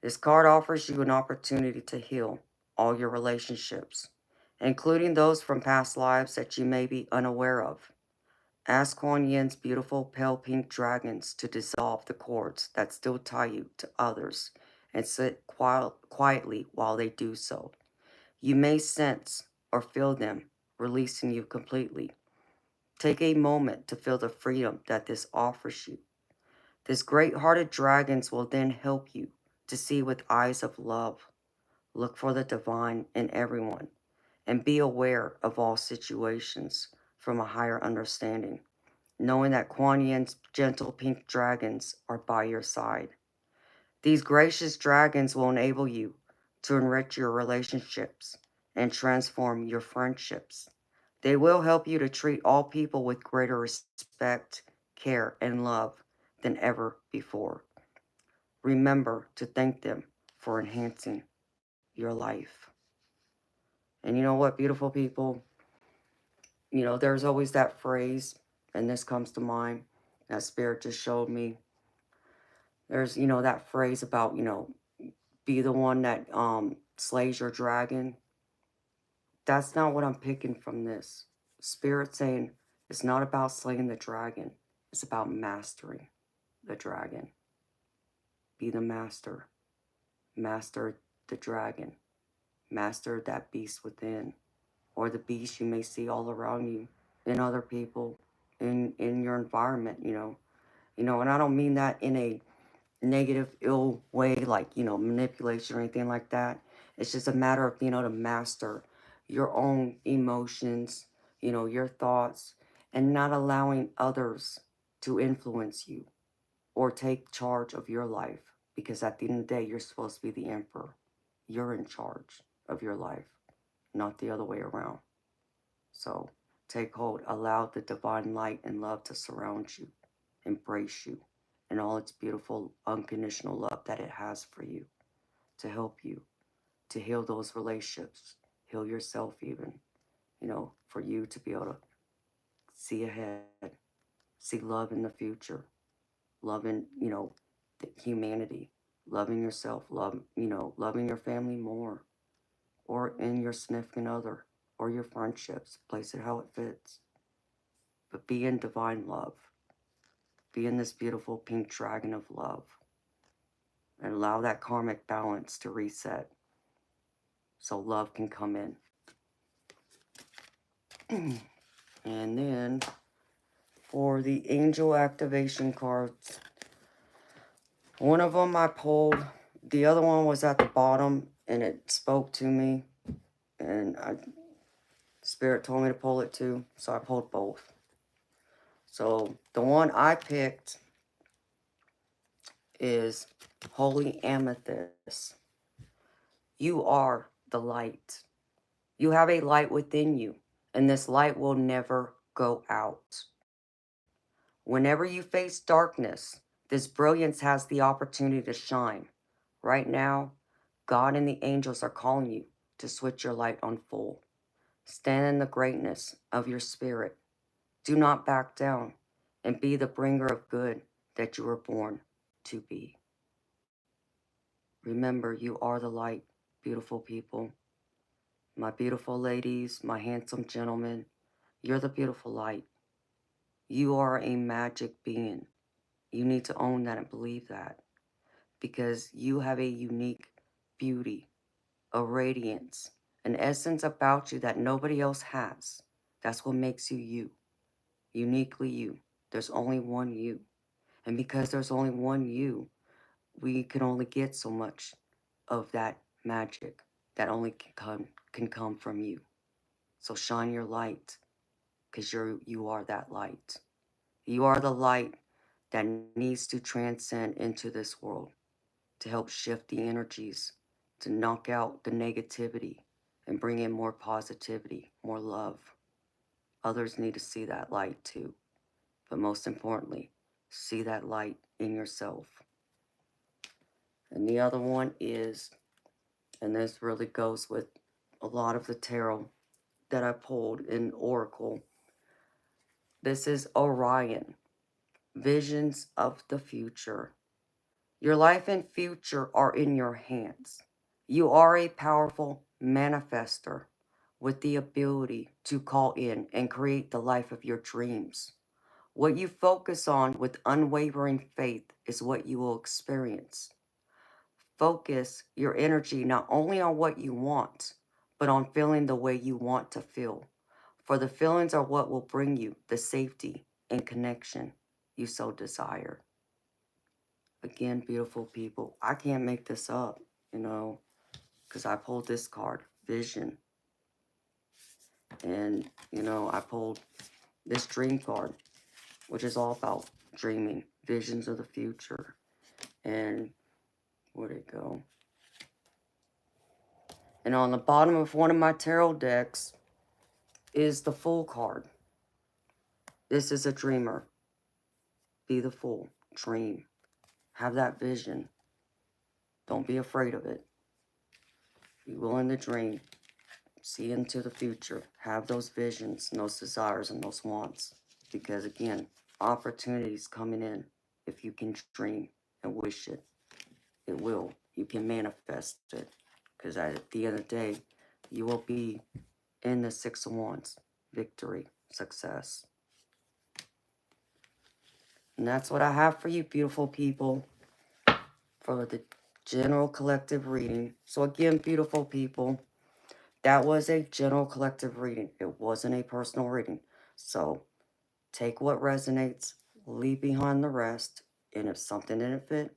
this card offers you an opportunity to heal all your relationships, including those from past lives that you may be unaware of. Ask Kuan Yin's beautiful pale pink dragons to dissolve the cords that still tie you to others and sit quietly while they do so. You may sense or feel them releasing you completely. Take a moment to feel the freedom that this offers you. These great-hearted dragons will then help you to see with eyes of love. Look for the divine in everyone and be aware of all situations from a higher understanding, knowing that Kuan Yin's gentle pink dragons are by your side. These gracious dragons will enable you to enrich your relationships and transform your friendships. They will help you to treat all people with greater respect, care, and love than ever before. Remember to thank them for enhancing your life. And you know what, beautiful people? There's always that phrase, and this comes to mind, that Spirit just showed me. There's, that phrase about, be the one that slays your dragon. That's not what I'm picking from this. Spirit saying it's not about slaying the dragon. It's about mastering the dragon. Be the master. Master the dragon. Master that beast within. Or the beast you may see all around you, in other people, in your environment, and I don't mean that in a negative, ill way, like, manipulation or anything like that. It's just a matter of being able to master your own emotions, your thoughts, and not allowing others to influence you or take charge of your life. Because at the end of the day, you're supposed to be the emperor. You're in charge of your life, not the other way around. So take hold, allow the divine light and love to surround you, embrace you, and all its beautiful, unconditional love that it has for you, to help you, to heal those relationships, heal yourself even, for you to be able to see ahead, see love in the future, love in, the humanity, loving yourself, loving your family more, or in your significant other, or your friendships, place it how it fits. But be in divine love. Be in this beautiful pink dragon of love. And allow that karmic balance to reset so love can come in. And then for the angel activation cards, one of them I pulled, the other one was at the bottom and it spoke to me. And Spirit told me to pull it too, so I pulled both. So the one I picked is Holy Amethyst. You are the light. You have a light within you, and this light will never go out. Whenever you face darkness, this brilliance has the opportunity to shine. Right now, God and the angels are calling you to switch your light on full. Stand in the greatness of your spirit. Do not back down, and be the bringer of good that you were born to be. Remember, you are the light, beautiful people. My beautiful ladies, my handsome gentlemen, you're the beautiful light. You are a magic being. You need to own that and believe that, because you have a unique beauty, a radiance, an essence about you that nobody else has. That's what makes you you, uniquely you. There's only one you. And because there's only one you, we can only get so much of that magic that only can come from you. So shine your light, because you are that light. You are the light that needs to transcend into this world to help shift the energies, to knock out the negativity and bring in more positivity, more love. Others need to see that light too. But most importantly, see that light in yourself. And the other one is, and this really goes with a lot of the tarot that I pulled in Oracle. This is Orion, visions of the future. Your life and future are in your hands. You are a powerful manifester with the ability to call in and create the life of your dreams. What you focus on with unwavering faith is what you will experience. Focus your energy not only on what you want, but on feeling the way you want to feel. For the feelings are what will bring you the safety and connection you so desire. Again, beautiful people, I can't make this up, because I pulled this card, Vision. And, I pulled this Dream card, which is all about dreaming, visions of the future. And where'd it go? And on the bottom of one of my tarot decks is the Fool card. This is a dreamer. Be the fool. Dream. Have that vision. Don't be afraid of it. Be willing to dream. See into the future. Have those visions and those desires and those wants. Because again, opportunities coming in. If you can dream and wish it, it will. You can manifest it. Because at the end of the day, you will be in the Six of Wands. Victory. Success. And that's what I have for you, beautiful people, for the general collective reading. So again, beautiful people, that was a general collective reading. It wasn't a personal reading. So take what resonates, leave behind the rest, and if something didn't fit,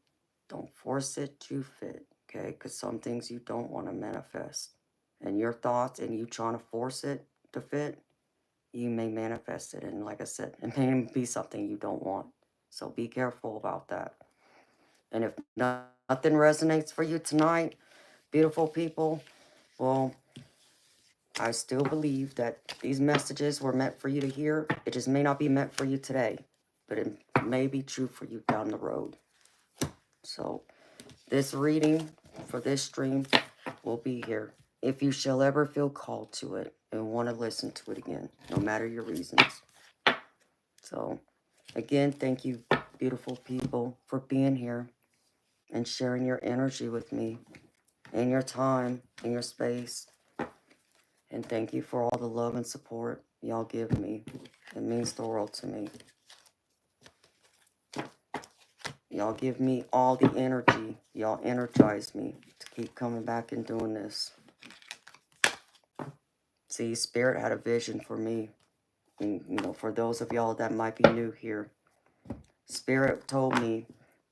don't force it to fit, okay? Because some things you don't want to manifest. And your thoughts and you trying to force it to fit, you may manifest it. And like I said, it may be something you don't want. So be careful about that. And if nothing resonates for you tonight, beautiful people, well, I still believe that these messages were meant for you to hear. It just may not be meant for you today, but it may be true for you down the road. So this reading for this stream will be here if you shall ever feel called to it and want to listen to it again, no matter your reasons. So again, thank you, beautiful people, for being here and sharing your energy with me and your time and your space. And thank you for all the love and support y'all give me. It means the world to me. Y'all give me all the energy. Y'all energize me to keep coming back and doing this. See, Spirit had a vision for me. And, you know, for those of y'all that might be new here, Spirit told me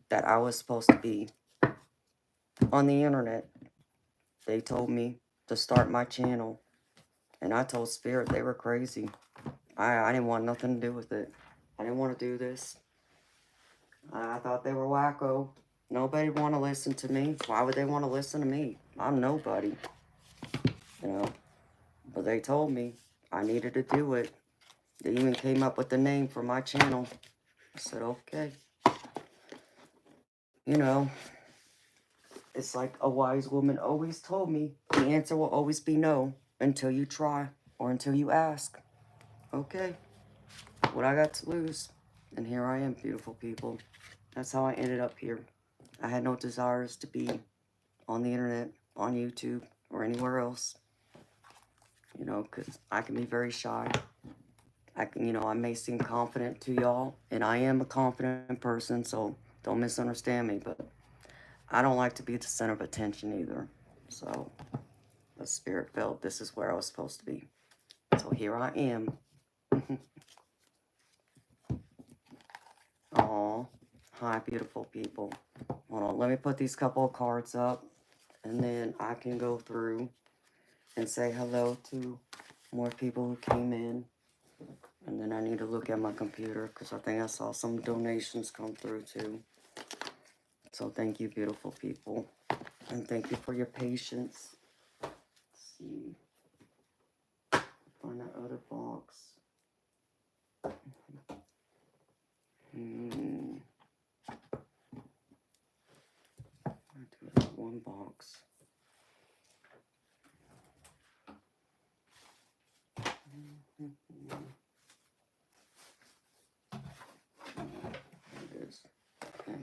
that I was supposed to be on the internet. They told me to start my channel. And I told Spirit they were crazy. I didn't want nothing to do with it. I didn't want to do this. I thought they were wacko. Nobody would want to listen to me. Why would they want to listen to me? I'm nobody. You know. But they told me I needed to do it. They even came up with the name for my channel. I said, okay. You know, it's like a wise woman always told me, the answer will always be no until you try or until you ask. Okay, what I got to lose? And here I am, beautiful people. That's how I ended up here. I had no desires to be on the internet, on YouTube, or anywhere else. You know, because I can be very shy. I can, you know, I may seem confident to y'all, and I am a confident person, so don't misunderstand me, but I don't like to be the center of attention either. So the Spirit felt this is where I was supposed to be. So here I am. Aw, hi, beautiful people. Hold on, let me put these couple of cards up, and then I can go through and say hello to more people who came in. And then I need to look at my computer because I think I saw some donations come through too. So thank you, beautiful people. And thank you for your patience. Let's see. Find that other box. I do that one box. There it is. Okay.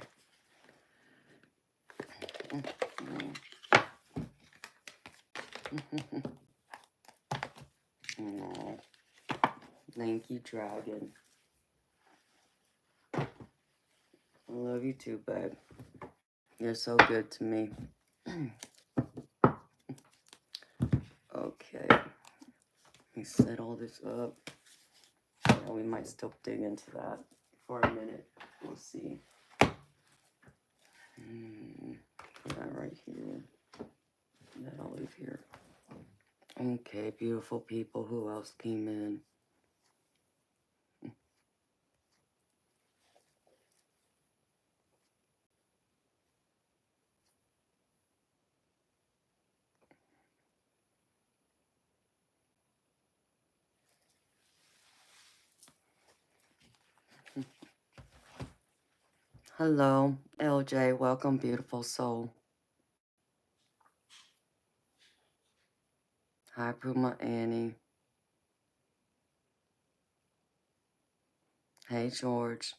Oh, thank you, Dragon. I love you too, babe. You're so good to me. Okay. Let me set all this up. Yeah, we might still dig into that for a minute. We'll see. Put that right here. That I'll leave here. Okay, beautiful people. Who else came in? Hello, LJ. Welcome, beautiful soul. Hi, Puma Annie. Hey, George.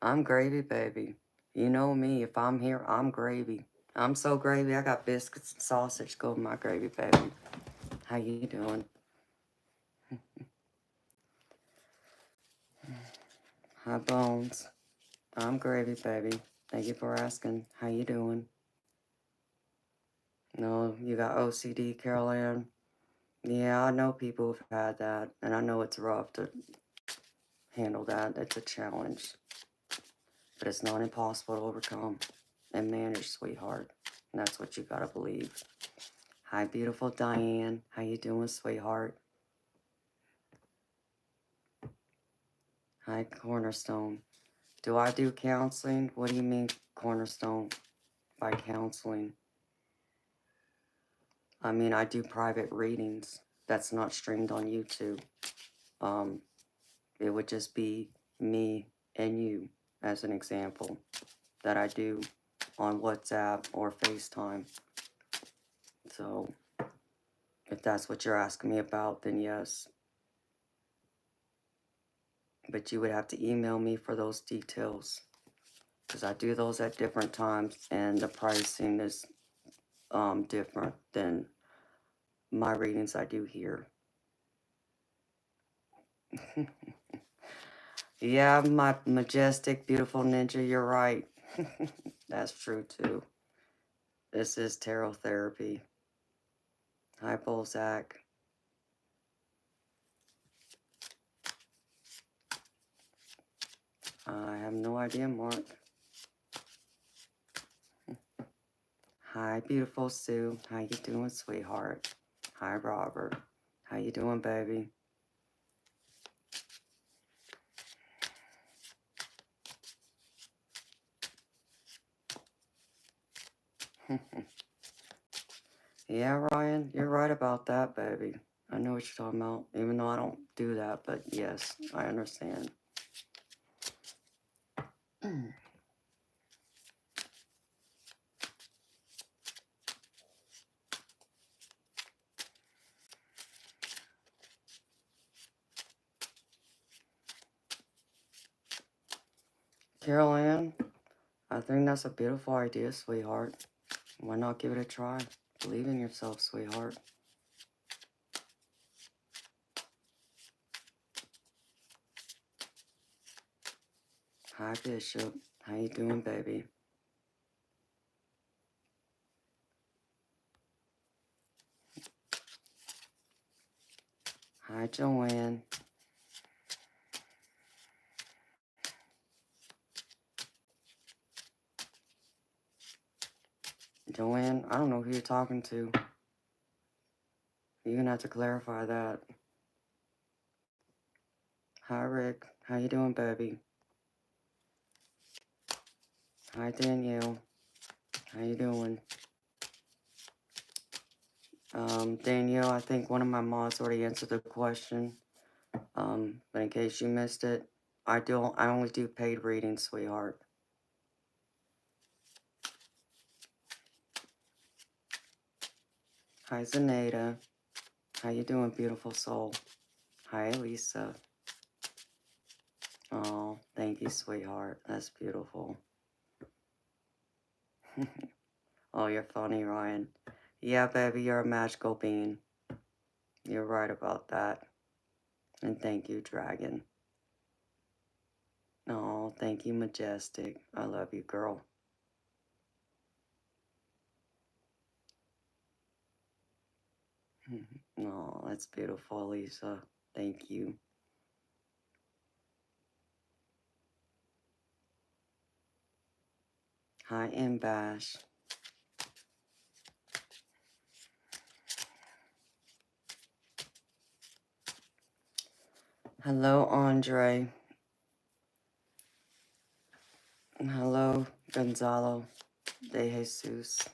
I'm gravy, baby. You know me. If I'm here, I'm gravy. I'm so gravy. I got biscuits and sausage. Go with my gravy, baby. How you doing? Hi, Bones. I'm gravy, baby. Thank you for asking. How you doing? No, you got OCD, Carol Ann? Yeah, I know people who've had that, and I know it's rough to handle that. It's a challenge, but it's not impossible to overcome and manage, sweetheart. And that's what you gotta believe. Hi, beautiful Diane. How you doing, sweetheart? Hi, Cornerstone. Do I do counseling? What do you mean, cornerstone by counseling. I mean, I do private readings. That's not streamed on YouTube. It would just be me and you as an example that I do on WhatsApp or FaceTime. So if that's what you're asking me about, then yes. But you would have to email me for those details, because I do those at different times and the pricing is different than my readings I do here. Yeah, my majestic, beautiful ninja, you're right. That's true too. This is tarot therapy. Hi, Bolzac. I have no idea, Mark. Hi, beautiful Sue. How you doing, sweetheart? Hi, Robert. How you doing, baby? Yeah, Ryan, you're right about that, baby. I know what you're talking about, even though I don't do that, but yes, I understand. Carol Ann, I think that's a beautiful idea, sweetheart. Why not give it a try? Believe in yourself, sweetheart. Hi, Bishop. How you doing, baby? Hi, Joanne. Joanne, I don't know who you're talking to. You're gonna have to clarify that. Hi, Rick. How you doing, baby? Hi, Danielle. How you doing? Danielle, I think one of my mods already answered the question. But in case you missed it, I only do paid readings, sweetheart. Hi, Zaneta. How you doing, beautiful soul? Hi, Lisa. Oh, thank you, sweetheart. That's beautiful. Oh, you're funny, Ryan. Yeah, baby, you're a magical being. You're right about that. And thank you, Dragon. Oh, thank you, Majestic. I love you, girl. Oh, that's beautiful, Lisa. Thank you. Hi, Bash. Hello, Andre. Hello, Gonzalo de Jesus.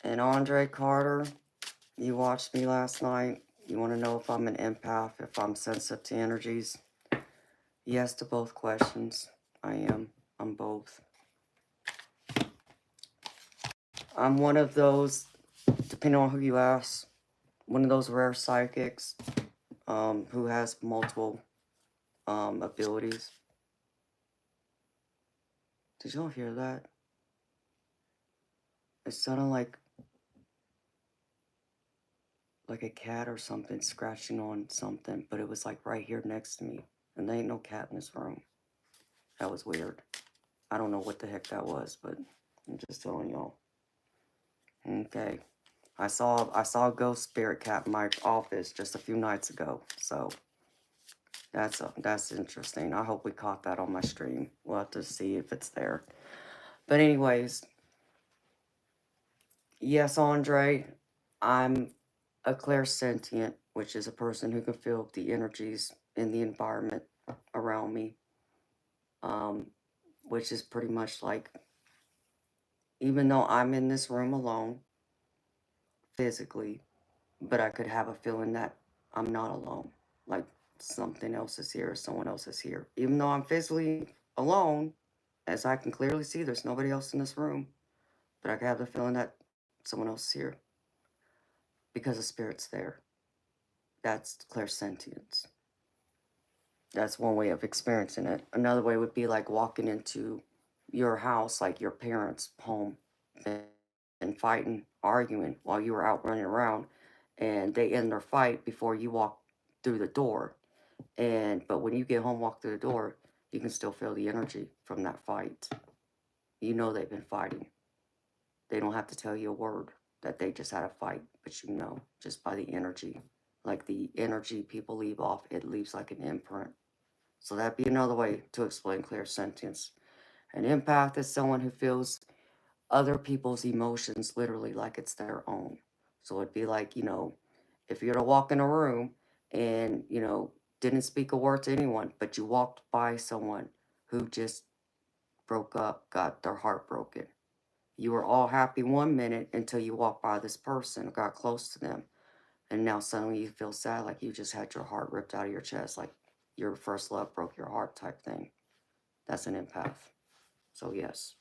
And Andre Carter, you watched me last night. You want to know if I'm an empath, if I'm sensitive to energies? Yes to both questions. I am. I'm both. I'm one of those, depending on who you ask, one of those rare psychics who has multiple abilities. Did y'all hear that? It sounded like a cat or something scratching on something, but it was like right here next to me. And there ain't no cat in this room. That was weird. I don't know what the heck that was, but I'm just telling y'all. Okay. I saw a ghost spirit cat in my office just a few nights ago. So that's interesting. I hope we caught that on my stream. We'll have to see if it's there. But anyways, yes, Andre, I'm a clairsentient, which is a person who can feel the energies in the environment around me. which is pretty much like, even though I'm in this room alone, physically, but I could have a feeling that I'm not alone. Like something else is here, someone else is here. Even though I'm physically alone, as I can clearly see, there's nobody else in this room, but I can have the feeling that someone else is here because the spirit's there. That's clairsentience. That's one way of experiencing it. Another way would be like walking into your house, like your parents' home, and fighting, arguing while you were out running around, and they end their fight before you walk through the door. But when you get home, walk through the door, you can still feel the energy from that fight. You know they've been fighting. They don't have to tell you a word that they just had a fight, but you know just by the energy. Like the energy people leave off, it leaves like an imprint. So that'd be another way to explain clairsentience. An empath is someone who feels other people's emotions literally like it's their own. So it'd be like, if you were to walk in a room and, didn't speak a word to anyone, but you walked by someone who just broke up, got their heart broken. You were all happy 1 minute until you walked by this person, got close to them, and now suddenly you feel sad, like you just had your heart ripped out of your chest, like your first love broke your heart type thing. That's an empath. So yes.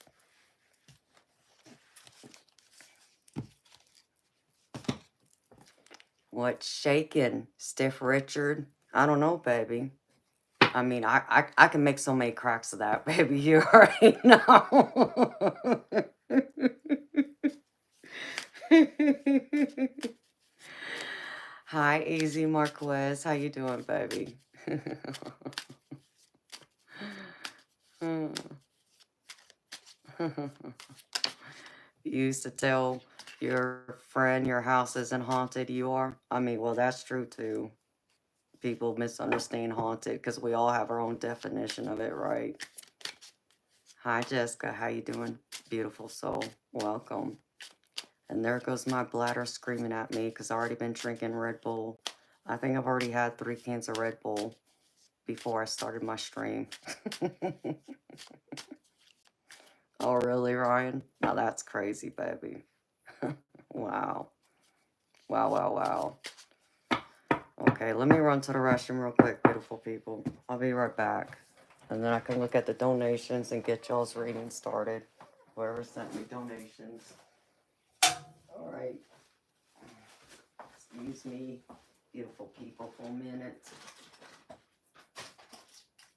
What's shaking? Stiff Richard? I don't know, baby. I mean, I can make so many cracks of that, baby. You already know. Hi, Easy Marquez. How you doing, baby? You used to tell your friend your house isn't haunted. You are? I mean, well, that's true, too. People misunderstand haunted because we all have our own definition of it, right? Hi, Jessica. How you doing? Beautiful soul. Welcome. And there goes my bladder screaming at me because I've already been drinking Red Bull. I think I've already had 3 cans of Red Bull before I started my stream. Oh, really, Ryan? Now that's crazy, baby. Wow. Wow, wow, wow. Okay, let me run to the restroom real quick, beautiful people. I'll be right back. And then I can look at the donations and get y'all's reading started. Whoever sent me donations. All right. Excuse me, beautiful people, for a minute.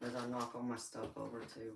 As I knock all my stuff over, too.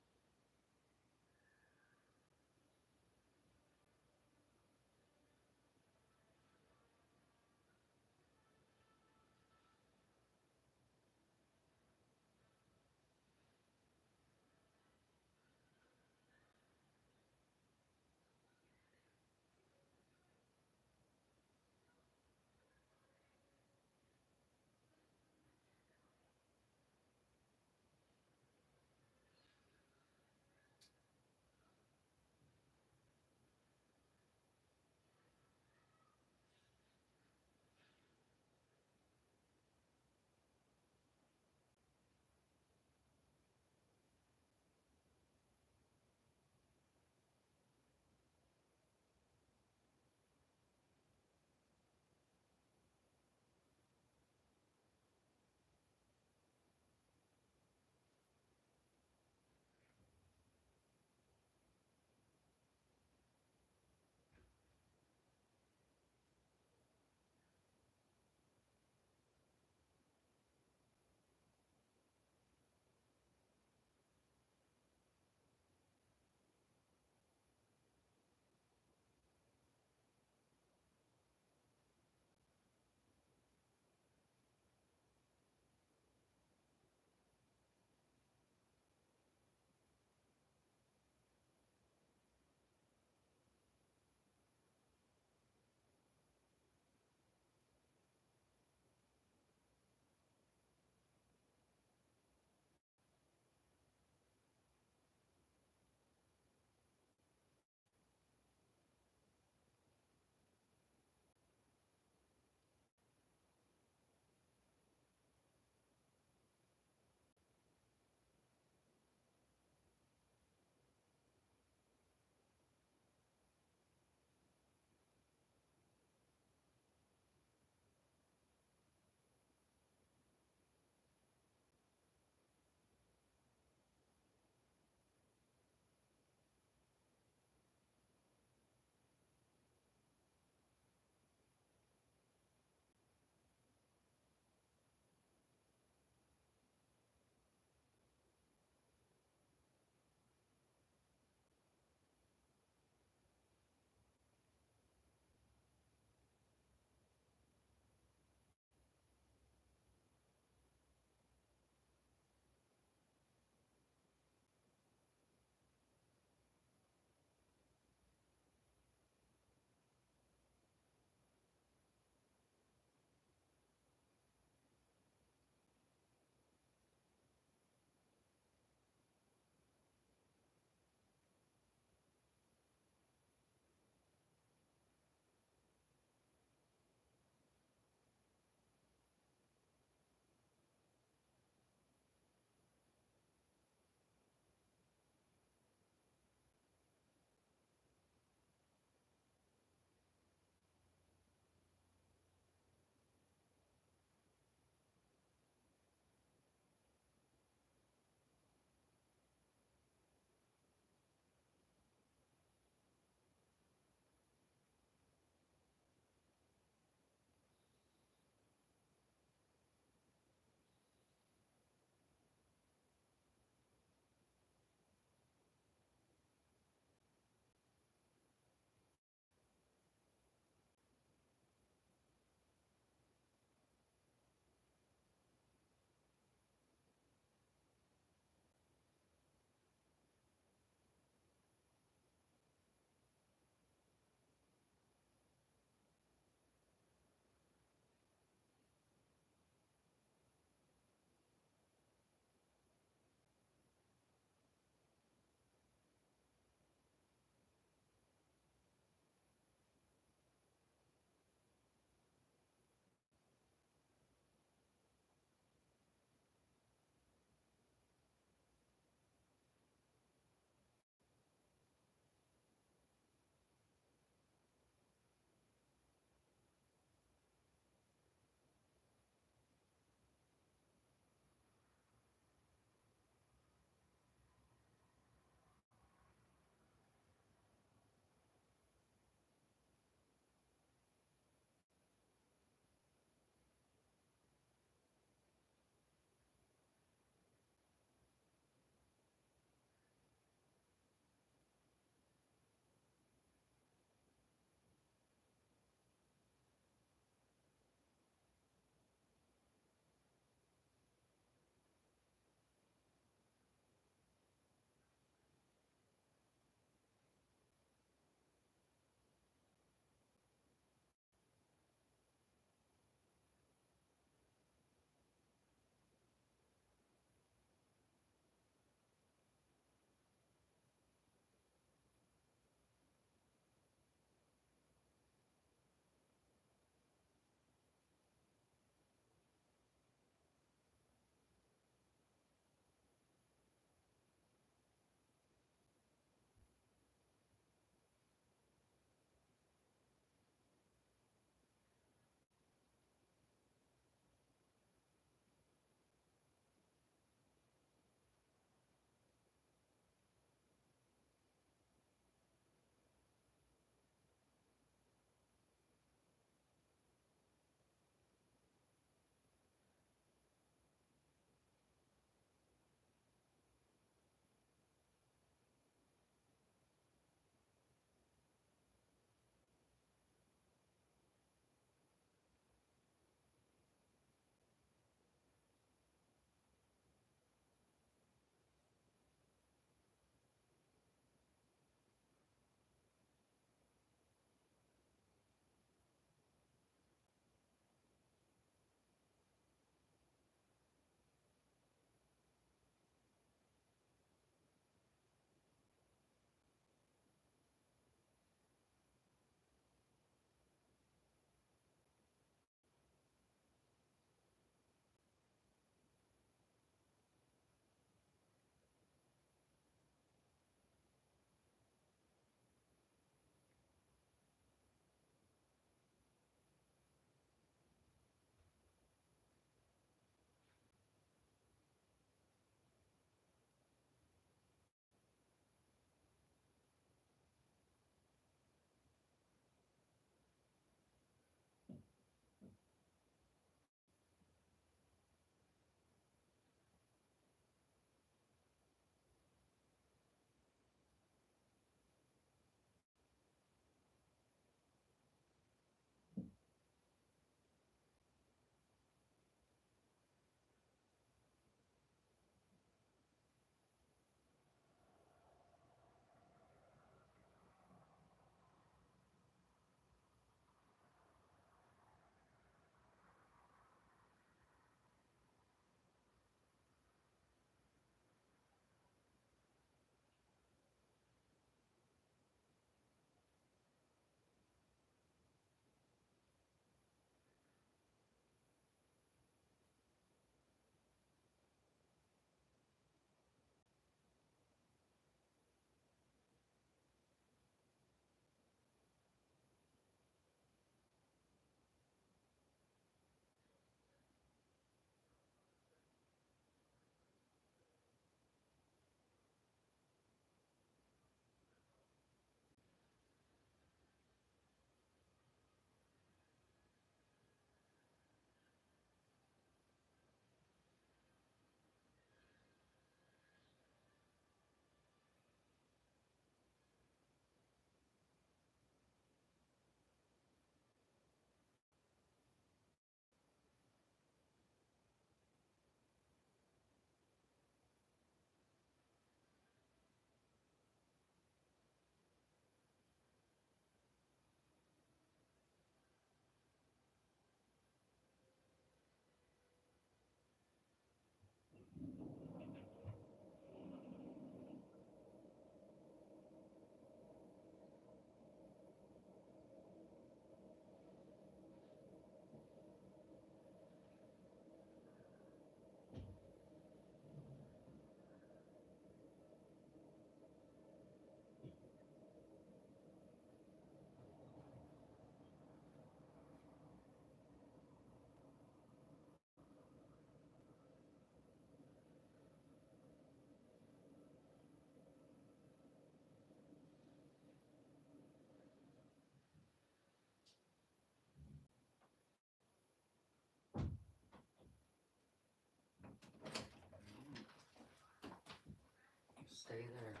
Stay there.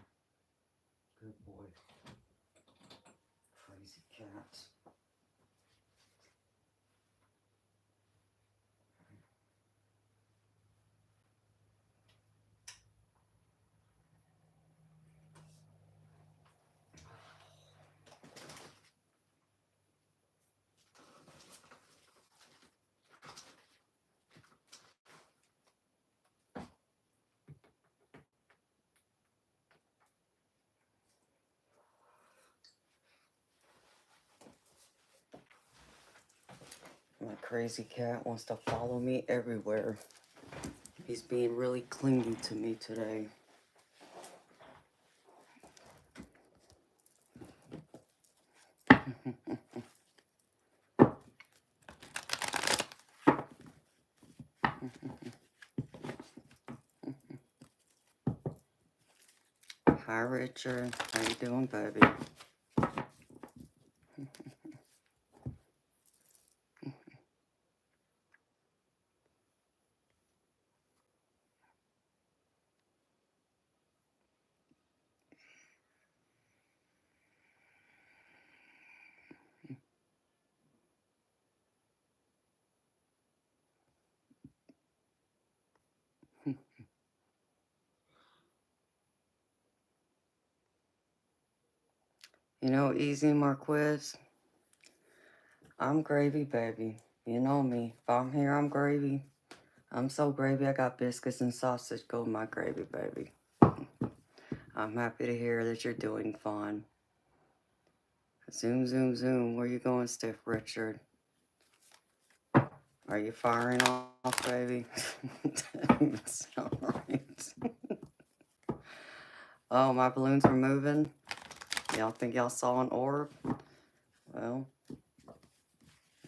Good boy. Crazy cat. My crazy cat wants to follow me everywhere. He's being really clingy to me today. Hi, Richard. How you doing, baby? You know, easy, Marquez. I'm gravy, baby. You know me. If I'm here, I'm gravy. I'm so gravy, I got biscuits and sausage. Go with my gravy, baby. I'm happy to hear that you're doing fine. Zoom, zoom, zoom. Where you going, Stiff Richard? Are you firing off, baby? That's all right. Oh, my balloons were moving. Y'all think y'all saw an orb? Well,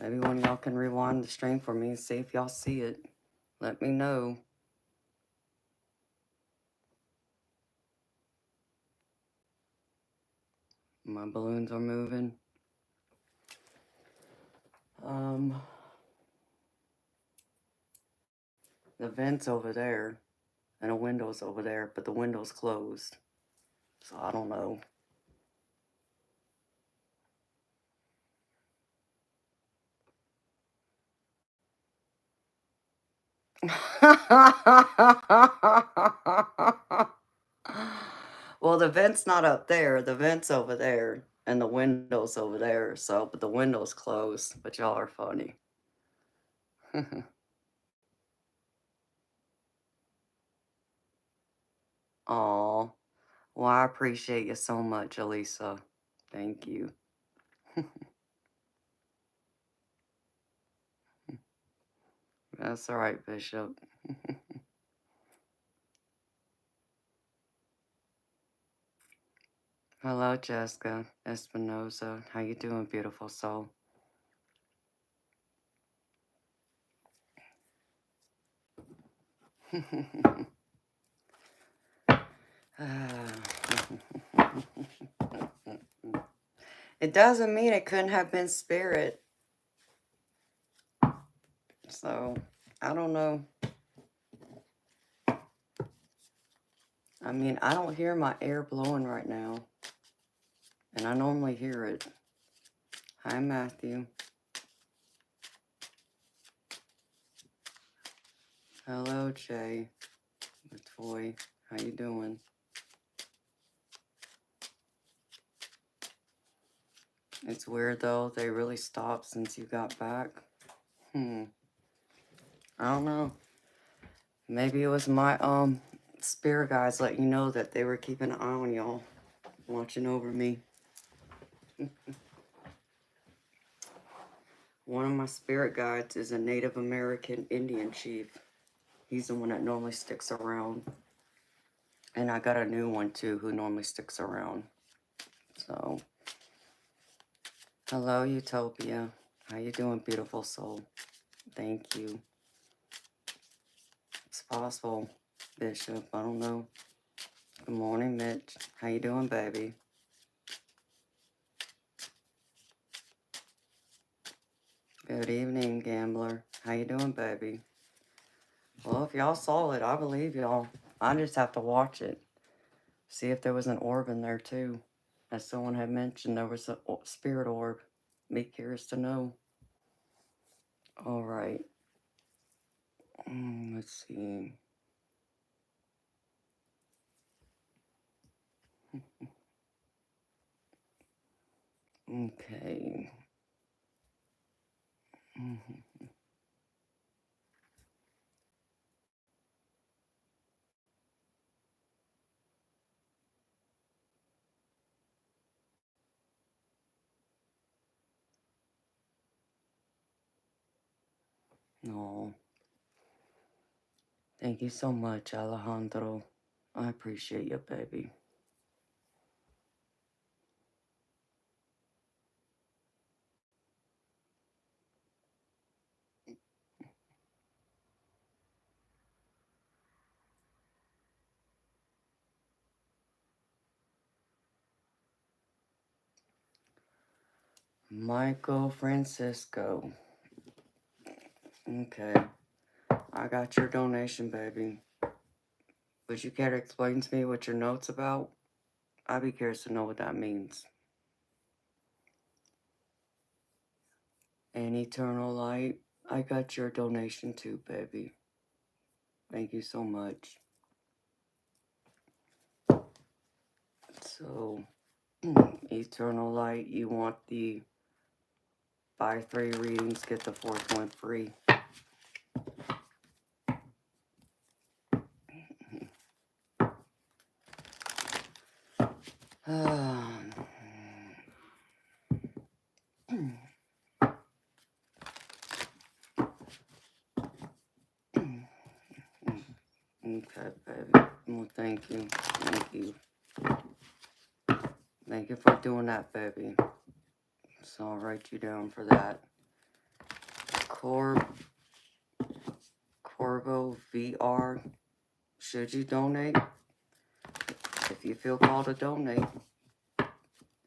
maybe one of y'all can rewind the stream for me and see if y'all see it. Let me know. My balloons are moving. The vent's over there, and a window's over there, but the window's closed. So I don't know. Well, the vent's not up there. The vent's over there, and the window's over there. So, but the window's closed. But y'all are funny. Aw. Well, I appreciate you so much, Elisa. Thank you. That's all right, Bishop. Hello, Jessica Espinoza. How you doing, beautiful soul? It doesn't mean it couldn't have been spirit. So, I don't know. I mean, I don't hear my air blowing right now. And I normally hear it. Hi, Matthew. Hello, Jay. Latoy. How you doing? It's weird, though. They really stopped since you got back. I don't know. Maybe it was my, spirit guides letting you know that they were keeping an eye on y'all. Watching over me. One of my spirit guides is a Native American Indian chief. He's the one that normally sticks around. And I got a new one, too, who normally sticks around. So, hello, Utopia. How you doing, beautiful soul? Thank you. It's possible, Bishop. I don't know. Good morning, Mitch. How you doing, baby? Good evening, Gambler. How you doing, baby? Well, if y'all saw it, I believe y'all. I just have to watch it. See if there was an orb in there too. As someone had mentioned, there was a spirit orb. Be curious to know. All right. Let's see. Okay. No. Thank you so much, Alejandro. I appreciate you, baby. Michael Francisco. Okay. I got your donation, baby. Would you care to explain to me what your note's about? I'd be curious to know what that means. And eternal light, I got your donation too, baby. Thank you so much. So, eternal light, you want the buy 3 readings, get the 4th one free. Okay, baby. Well, thank you. Thank you. Thank you for doing that, baby. So I'll write you down for that. Corvo VR. Should you donate? If you feel called to donate,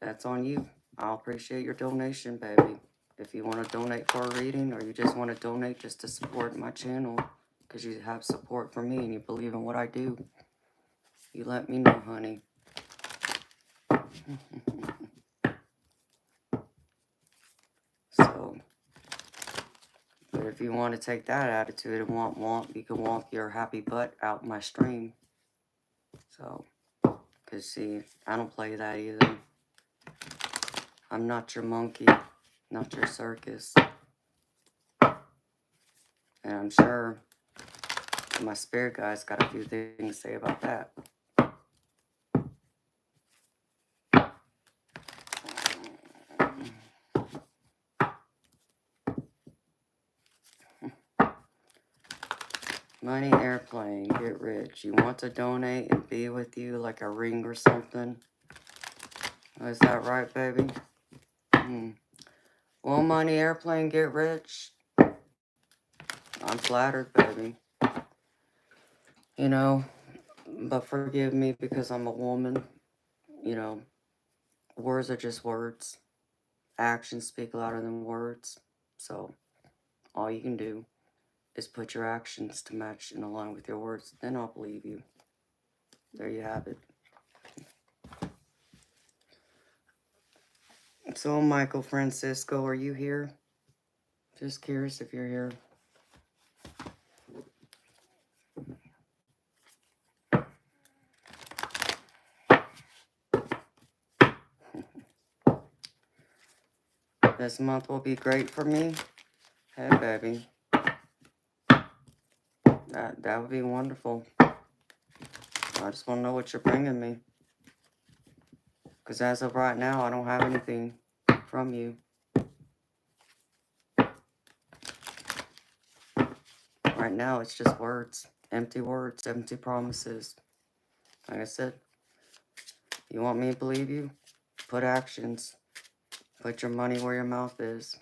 that's on you. I'll appreciate your donation, baby. If you want to donate for a reading, or you just want to donate just to support my channel, because you have support for me and you believe in what I do, you let me know, honey. So, but if you want to take that attitude and want, you can walk your happy butt out my stream. So, because see, I don't play that either. I'm not your monkey, not your circus. And I'm sure my spirit guide's got a few things to say about that. Money airplane, get rich. You want to donate and be with you like a ring or something? Is that right, baby? Well, money airplane, get rich. I'm flattered, baby. You know, but forgive me because I'm a woman. You know, words are just words. Actions speak louder than words. So, all you can do is put your actions to match and align with your words. Then I'll believe you. There you have it. So, Michael Francisco, are you here? Just curious if you're here. This month will be great for me. Hey, baby. That would be wonderful. I just want to know what you're bringing me. Because as of right now, I don't have anything from you. Right now, it's just words, empty promises. Like I said, you want me to believe you? Put actions. Put your money where your mouth is.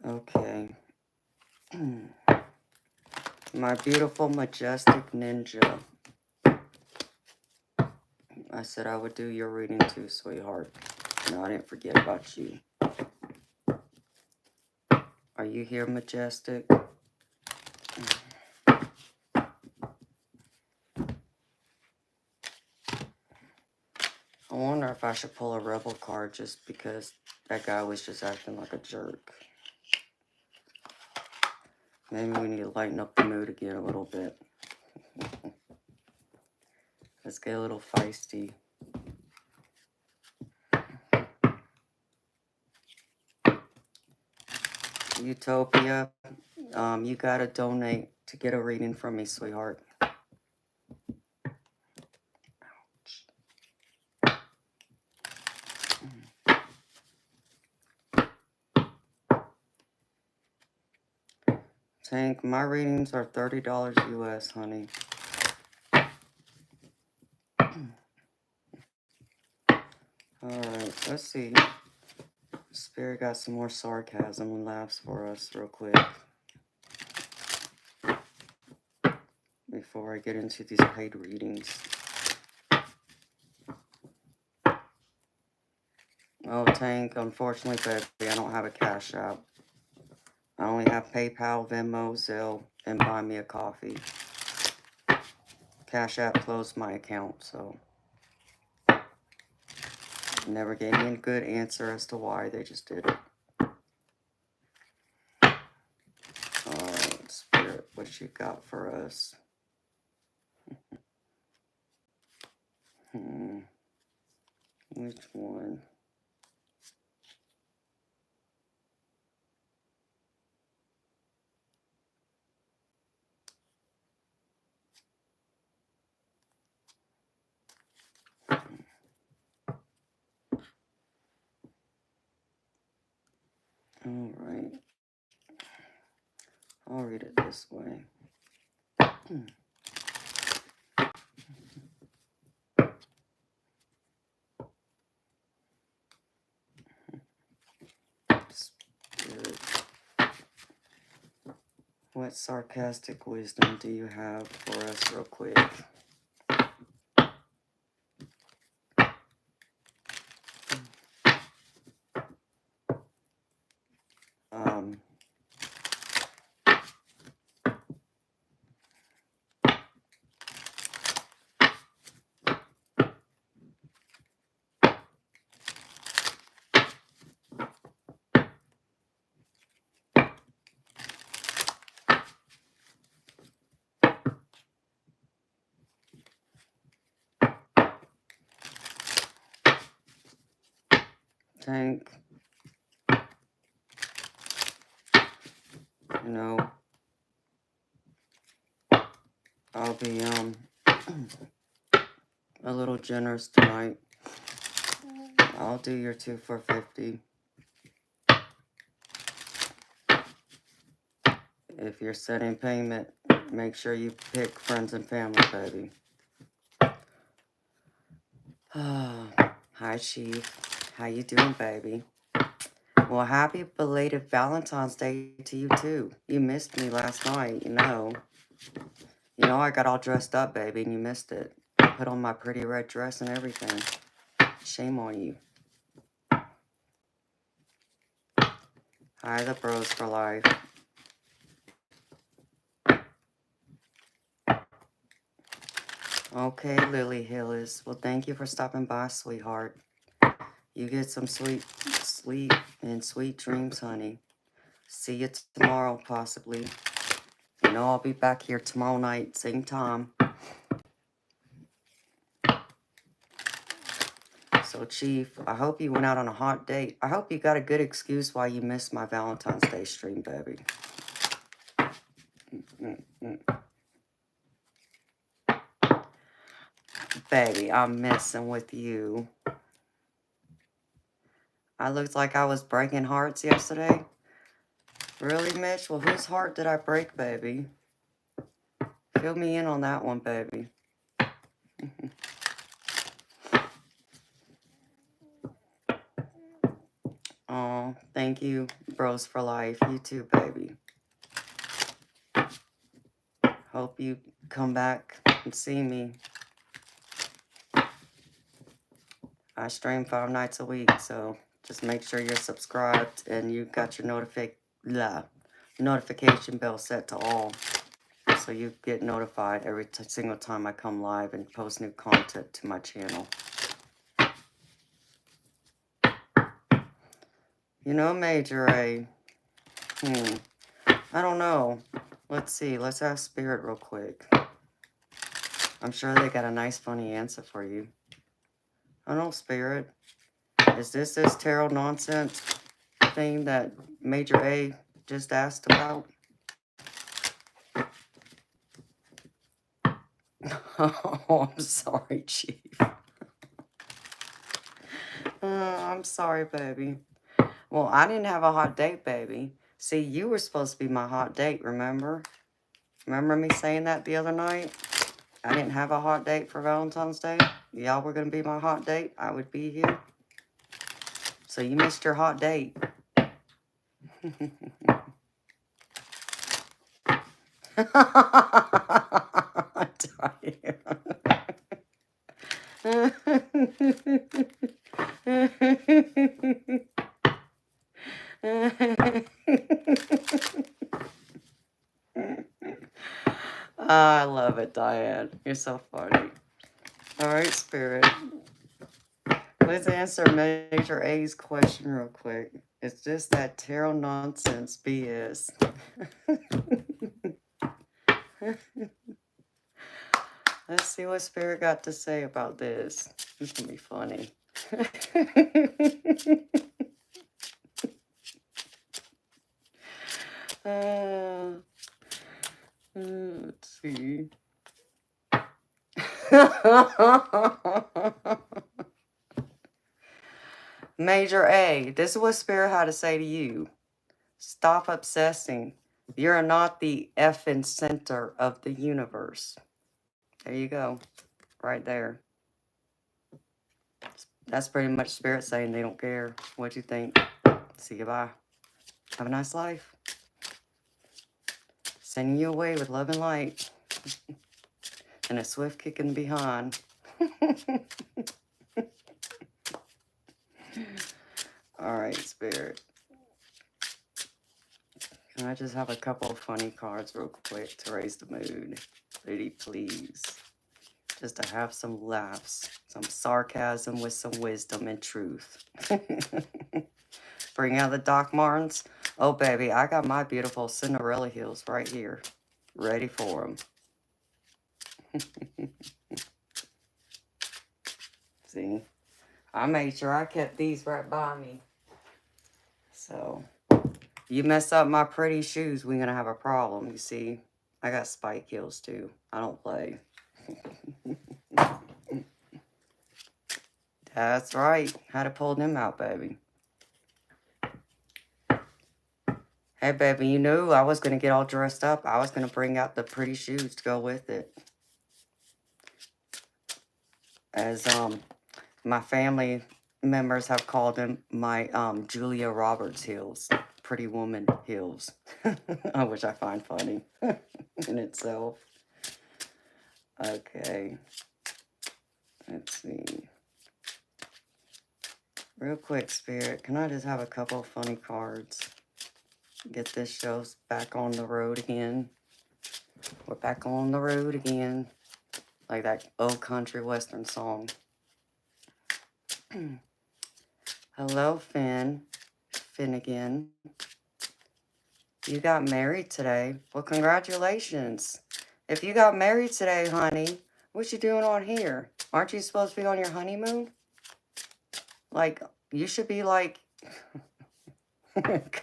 Okay. My beautiful, majestic ninja. I said I would do your reading too, sweetheart. No, I didn't forget about you. Are Are you here, Majestic? I wonder if I should pull a rebel card just because that guy was just acting like a jerk. Maybe we need to lighten up the mood again a little bit. Let's get a little feisty. Utopia, you gotta donate to get a reading from me, sweetheart. Tank, my readings are $30 US, honey. Alright, let's see. Spirit got some more sarcasm and laughs for us real quick. Before I get into these paid readings. Oh, Tank, unfortunately, baby, I don't have a Cash App. I only have PayPal, Venmo, Zelle, and Buy Me a Coffee. Cash App closed my account, so... Never gave me a good answer as to why, they just did it. Alright, Spirit, what you got for us? Which one? Alright. I'll read it this way. Spirit. What sarcastic wisdom do you have for us real quick? Tank. You know, I'll be a little generous tonight. I'll do your 2 for $50. If you're setting payment, make sure you pick friends and family, baby. Hi, Chief. How you doing, baby? Well, happy belated Valentine's Day to you, too. You missed me last night, you know. You know I got all dressed up, baby, and you missed it. I put on my pretty red dress and everything. Shame on you. Hi, the bros for life. Okay, Lily Hillis. Well, thank you for stopping by, sweetheart. You get some sweet sleep and sweet dreams, honey. See you tomorrow, possibly. You know I'll be back here tomorrow night, same time. So, Chief, I hope you went out on a hot date. I hope you got a good excuse why you missed my Valentine's Day stream, baby. Baby, I'm messing with you. I looked like I was breaking hearts yesterday. Really, Mitch? Well, whose heart did I break, baby? Fill me in on that one, baby. Oh, thank you, bros for life. You too, baby. Hope you come back and see me. I stream 5 nights a week, so just make sure you're subscribed and you got your notification bell set to all, so you get notified every single time I come live and post new content to my channel. You know, Major A. I don't know. Let's see. Let's ask Spirit real quick. I'm sure they got a nice, funny answer for you. I don't know, Spirit. Is this tarot nonsense thing that Major A just asked about? Oh, I'm sorry, Chief. I'm sorry, baby. Well, I didn't have a hot date, baby. See, you were supposed to be my hot date, remember? Remember me saying that the other night? I didn't have a hot date for Valentine's Day. Y'all were going to be my hot date. I would be here. So you missed your hot date. I tell you. I love it, Diane. You're so funny. All right, Spirit. Let's answer Major A's question real quick. It's just that tarot nonsense BS. Let's see what Spirit got to say about this. This is going to be funny. Let's see. Major A, this is what Spirit had to say to you. Stop obsessing. You're not the effing center of the universe. There you go. Right there. That's pretty much Spirit saying they don't care what you think. See you, bye. Have a nice life. Sending you away with love and light. And a swift kick in the behind. All right, Spirit. Can I just have a couple of funny cards real quick to raise the mood? Pretty please. Just to have some laughs, some sarcasm with some wisdom and truth. Bring out the Doc Martens. Oh, baby, I got my beautiful Cinderella heels right here. Ready for them. See? I made sure I kept these right by me. So, you mess up my pretty shoes, we're going to have a problem, you see? I got spike heels, too. I don't play. That's right. Had to pull them out, baby. Hey, baby, you knew I was going to get all dressed up. I was going to bring out the pretty shoes to go with it. As my family members have called them my Julia Roberts heels. Pretty woman heels. Which I find funny in itself. Okay. Let's see. Real quick, Spirit, can I just have a couple of funny cards? Get this show back on the road again. We're back on the road again. Like that old country western song. Hello, Finnegan. You got married today. Well, congratulations. If you got married today, honey, what you doing on here? Aren't you supposed to be on your honeymoon? Like, you should be like...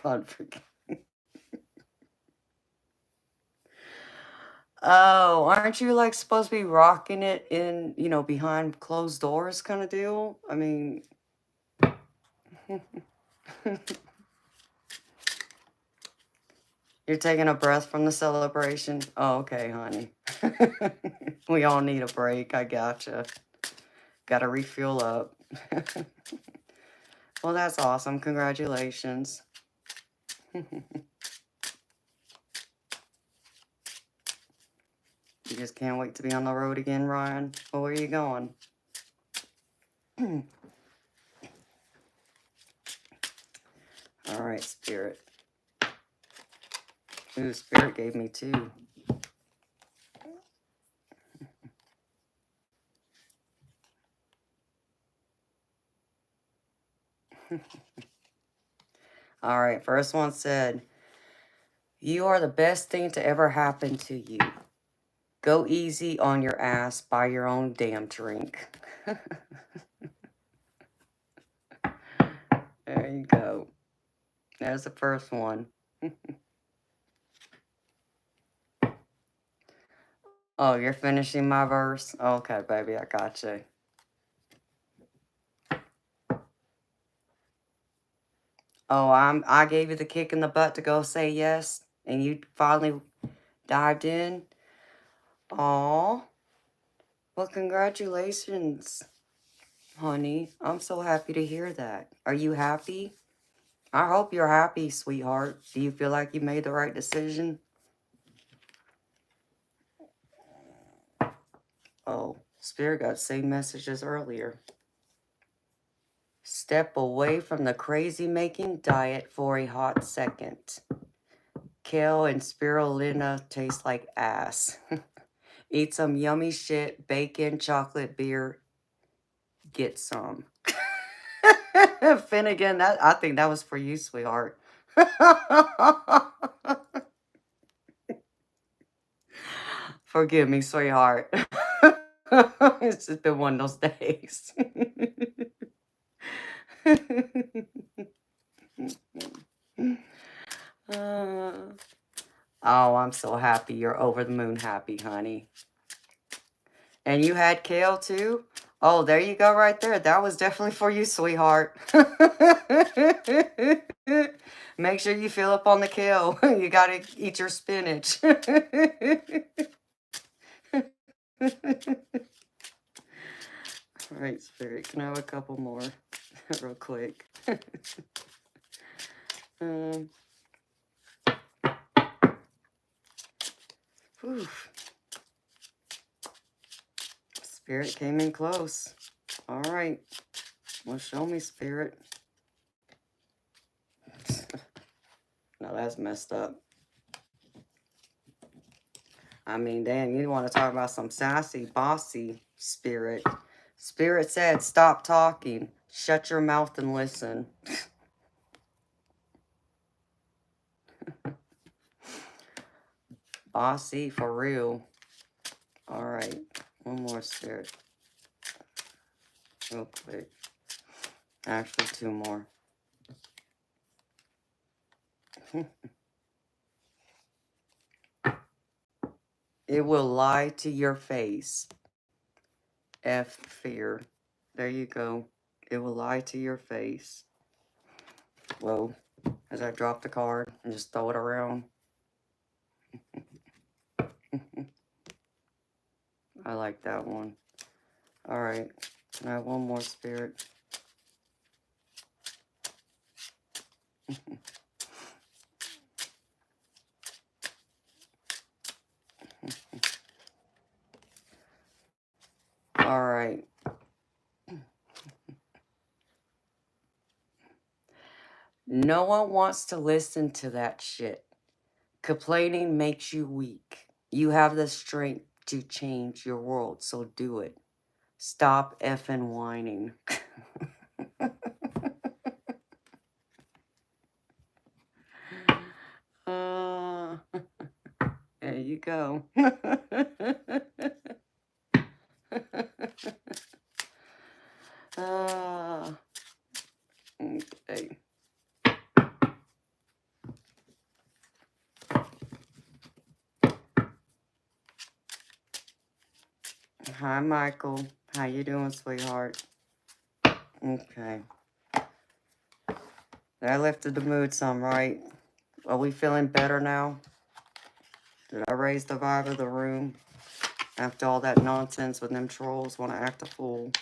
God forgive me. Oh, aren't you like supposed to be rocking it in, you know, behind closed doors kind of deal? I mean... You're taking a breath from the celebration? Oh, okay, honey. We all need a break. I gotcha. Gotta refuel up. Well, that's awesome. Congratulations. You just can't wait to be on the road again, Ryan? Well, where are you going? All right, Spirit. Ooh, Spirit gave me 2. All right, first one said, you are the best thing to ever happen to you. Go easy on your ass. Buy your own damn drink. There you go. There's the first one. Oh, you're finishing my verse? Okay, baby, I got you. Oh, I gave you the kick in the butt to go say yes, and you finally dived in. Aw. Well, congratulations, honey. I'm so happy to hear that. Are you happy? I hope you're happy, sweetheart. Do you feel like you made the right decision? Oh, Spirit got the same messages earlier. Step away from the crazy-making diet for a hot second. Kale and spirulina taste like ass. Eat some yummy shit, bacon, chocolate, beer. Get some. Finnegan, I think that was for you, sweetheart. Forgive me, sweetheart. It's just been one of those days. Oh, I'm so happy. You're over the moon happy, honey. And you had kale too? Oh, there you go right there. That was definitely for you, sweetheart. Make sure you fill up on the kale. You got to eat your spinach. All right, Spirit. Can I have a couple more real quick? Whew. Spirit came in close. All right. Well, show me, Spirit. No, that's messed up. I mean, Dan, you want to talk about some sassy, bossy Spirit. Spirit said, stop talking. Shut your mouth and listen. Bossy for real. All right. One more, Spirit. Real quick. Actually, 2 more. It will lie to your face. F fear. There you go. It will lie to your face. Whoa. As I drop the card and just throw it around. I like that one. All right. Can I have one more, Spirit? All right. No one wants to listen to that shit. Complaining makes you weak. You have the strength to change your world, so do it. Stop effing whining. There you go. Okay. Hi, Michael. How you doing, sweetheart? Okay. That lifted the mood some, right? Are we feeling better now? Did I raise the vibe of the room? After all that nonsense with them trolls want to act a fool.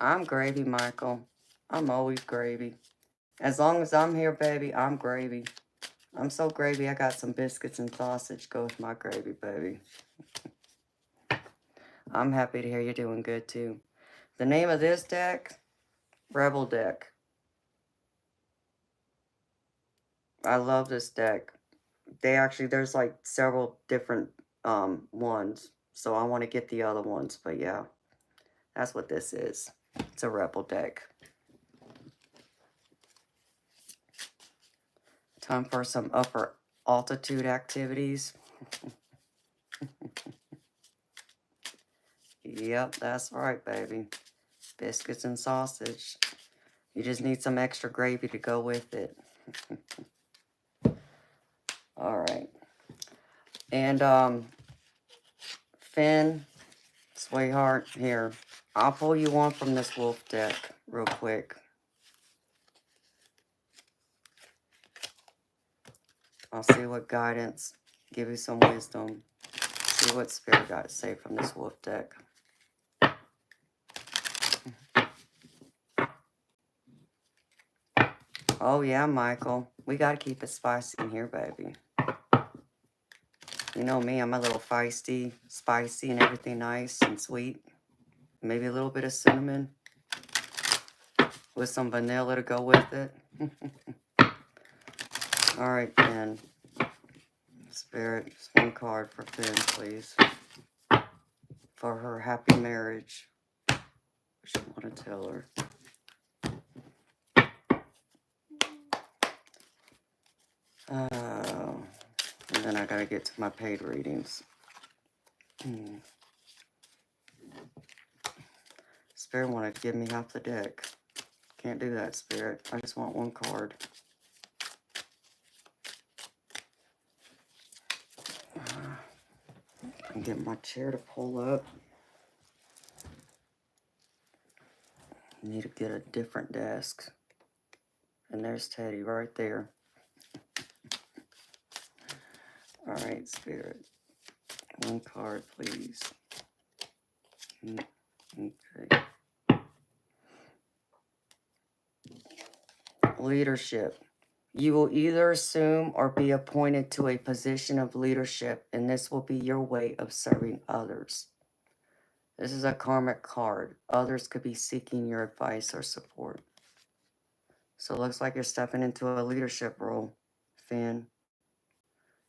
I'm gravy, Michael. I'm always gravy. As long as I'm here, baby, I'm gravy. I'm so gravy, I got some biscuits and sausage. Go with my gravy, baby. I'm happy to hear you're doing good too. The name of this deck, Rebel Deck. I love this deck. There's like several different ones. So I want to get the other ones. But yeah, that's what this is. It's a Rebel Deck. Time for some upper altitude activities. Yep, that's right, baby. Biscuits and sausage. You just need some extra gravy to go with it. All right. And Finn, sweetheart, here. I'll pull you one from this wolf deck real quick. I'll see what guidance, give you some wisdom. See what spirit got to say from this wolf deck. Oh yeah, Michael. We got to keep it spicy in here, baby. You know me, I'm a little feisty, spicy, and everything nice and sweet. Maybe a little bit of cinnamon with some vanilla to go with it. All right, then. Spirit, just one card for Finn, please. For her happy marriage. What she want to tell her. And then I gotta get to my paid readings. Spirit wanted to give me half the deck. Can't do that, Spirit. I just want one card. I'm getting my chair to pull up. Need to get a different desk. And there's Teddy right there. All right, Spirit. One card, please. Okay. Leadership. You will either assume or be appointed to a position of leadership, and this will be your way of serving others. This is a karmic card. Others could be seeking your advice or support. So it looks like you're stepping into a leadership role, Finn.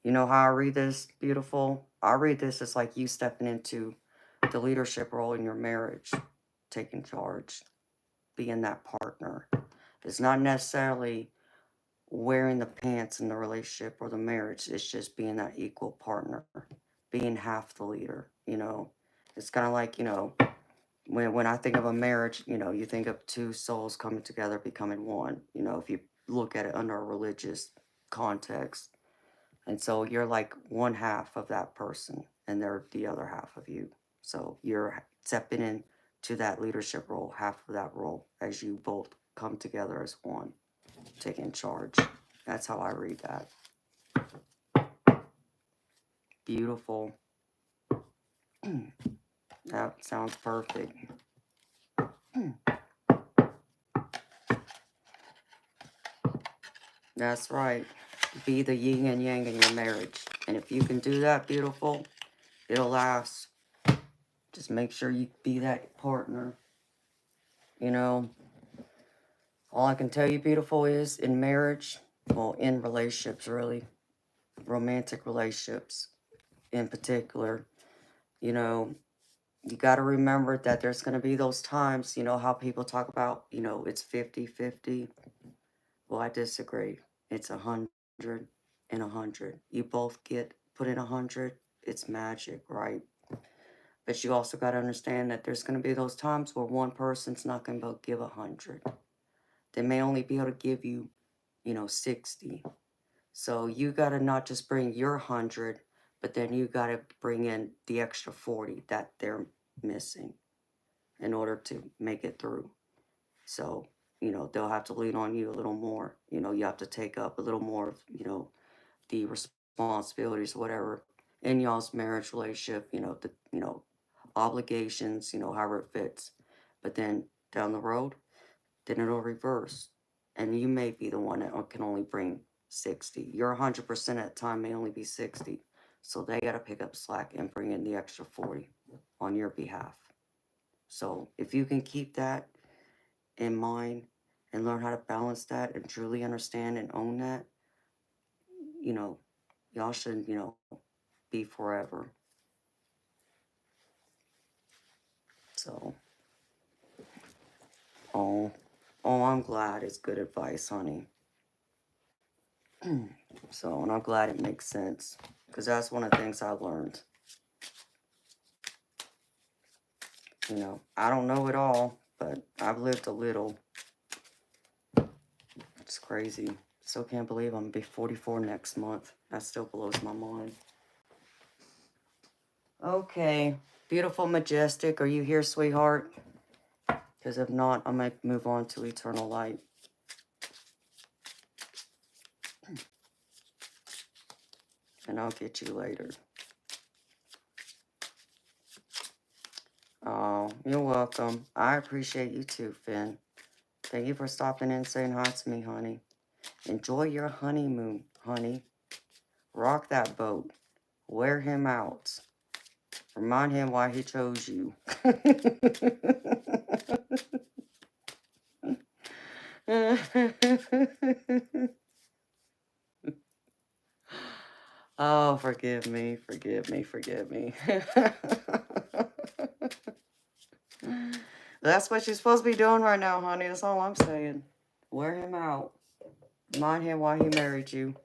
You know how I read this, beautiful? I read this as like you stepping into the leadership role in your marriage, taking charge, being that partner. It's not necessarily wearing the pants in the relationship or the marriage. It's just being that equal partner, being half the leader, you know. It's kind of like, you know, when I think of a marriage, you know, you think of two souls coming together, becoming one, you know, if you look at it under a religious context. And so you're like one half of that person and they're the other half of you. So you're stepping into that leadership role, half of that role, as you both come together as one, taking charge. That's how I read that. Beautiful. That sounds perfect. That's right. Be the yin and yang in your marriage. And if you can do that, beautiful, it'll last. Just make sure you be that partner. You know, all I can tell you, beautiful, is in marriage, well, in relationships, really, romantic relationships in particular, you know, you got to remember that there's going to be those times, you know, how people talk about, you know, it's 50-50. Well, I disagree. It's 100 and 100. You both get put in 100. It's magic, right? But you also got to understand that there's going to be those times where one person's not going to give 100. They may only be able to give you, you know, 60. So you got to not just bring your 100, but then you got to bring in the extra 40 that they're missing in order to make it through. So, you know, they'll have to lean on you a little more. You know, you have to take up a little more of, you know, the responsibilities, whatever, in y'all's marriage relationship, you know, the, you know, obligations, you know, however it fits. But then down the road, then it'll reverse. And you may be the one that can only bring 60. Your 100% at the time may only be 60. So they got to pick up slack and bring in the extra 40 on your behalf. So if you can keep that in mind and learn how to balance that and truly understand and own that, you know, y'all should, you know, be forever. So, oh, I'm glad it's good advice, honey. So, and I'm glad it makes sense, because that's one of the things I learned. You know, I don't know it all, but I've lived a little. It's crazy. Still can't believe I'm gonna be 44 next month. That still blows my mind. Okay, beautiful, majestic. Are you here, sweetheart? Because if not, I might move on to eternal light. And I'll get you later. Oh, you're welcome. I appreciate you too, Finn. Thank you for stopping in and saying hi to me, honey. Enjoy your honeymoon, honey. Rock that boat. Wear him out. Remind him why he chose you. Oh, forgive me, forgive me, forgive me. That's what you're supposed to be doing right now, honey. That's all I'm saying. Wear him out. Remind him why he married you.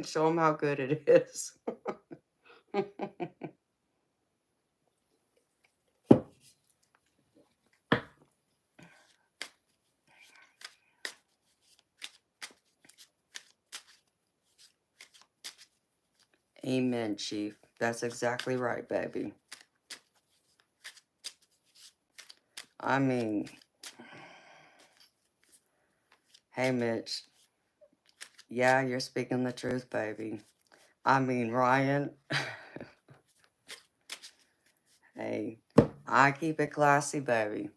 Show him how good it is. Amen, Chief. That's exactly right, baby. I mean, hey, Mitch. Yeah, you're speaking the truth, baby. I mean, Ryan. Hey, I keep it classy, baby.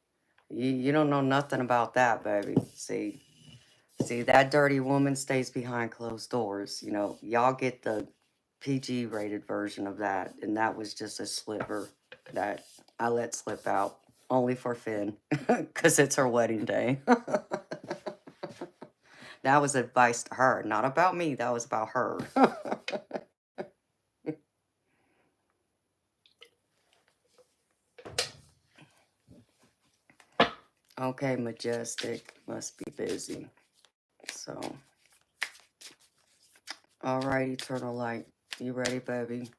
You don't know nothing about that, baby. See, that dirty woman stays behind closed doors. You know, y'all get the PG rated version of that, and that was just a sliver that I let slip out, only for Finn, because it's her wedding day. That was advice to her, not about me. That was about her. Okay, majestic. Must be busy. So, all right, eternal light. You ready, baby?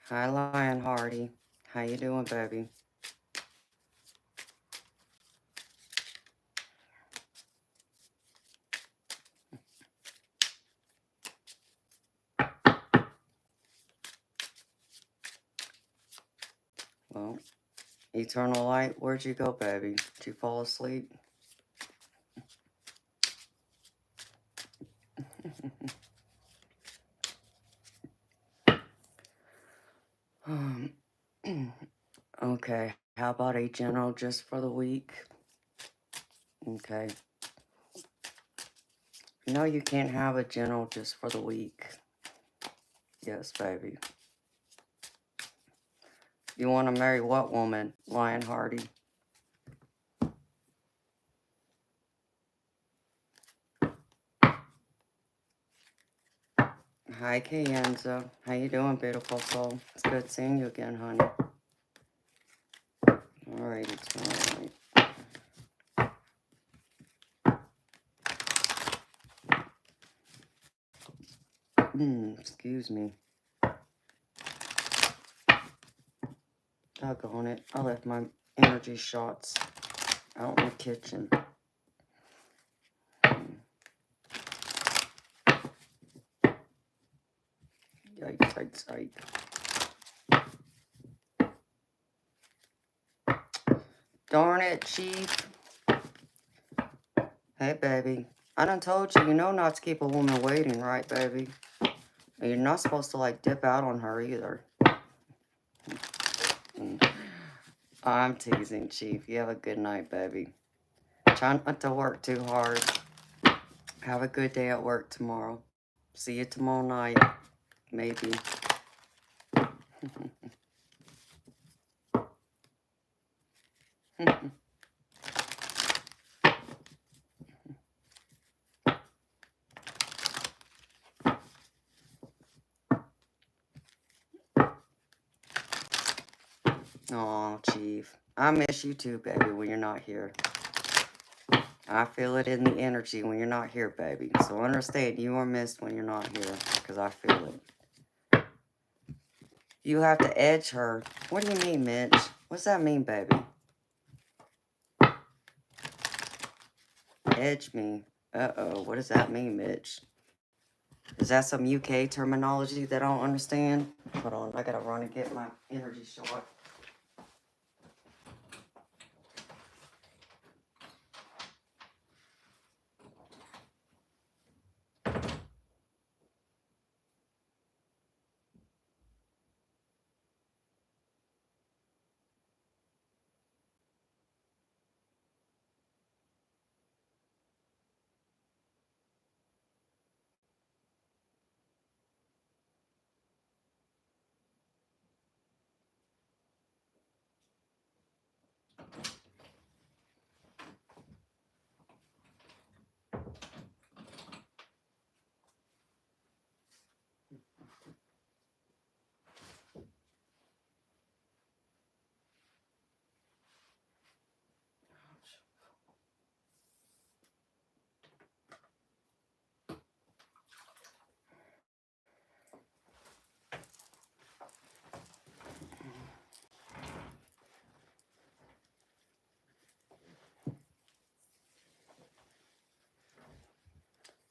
Hi, Lion Hardy. How you doing, baby? Well, eternal light, where'd you go, baby? Did you fall asleep? Okay, how about a general just for the week? Okay. No, you can't have a general just for the week. Yes, baby. You want to marry what woman, Lion Hardy? Hi, Kayenza. How you doing, beautiful soul? It's good seeing you again, honey. All right, it's all right. Excuse me. Doggone it. I left my energy shots out in the kitchen. Yikes, yikes, yikes. Darn it, Chief. Hey, baby. I done told you, you know not to keep a woman waiting, right, baby? And you're not supposed to, like, dip out on her either. I'm teasing, Chief. You have a good night, baby. Try not to work too hard. Have a good day at work tomorrow. See you tomorrow night. maybe. Oh, Chief. I miss you too, baby, when you're not here. I feel it in the energy when you're not here, baby. So understand, you are missed when you're not here, because I feel it. You have to edge her. What do you mean, Mitch? What's that mean, baby? Edge me. Uh-oh, what does that mean, Mitch? Is that some UK terminology that I don't understand? Hold on, I gotta run and get my energy shot.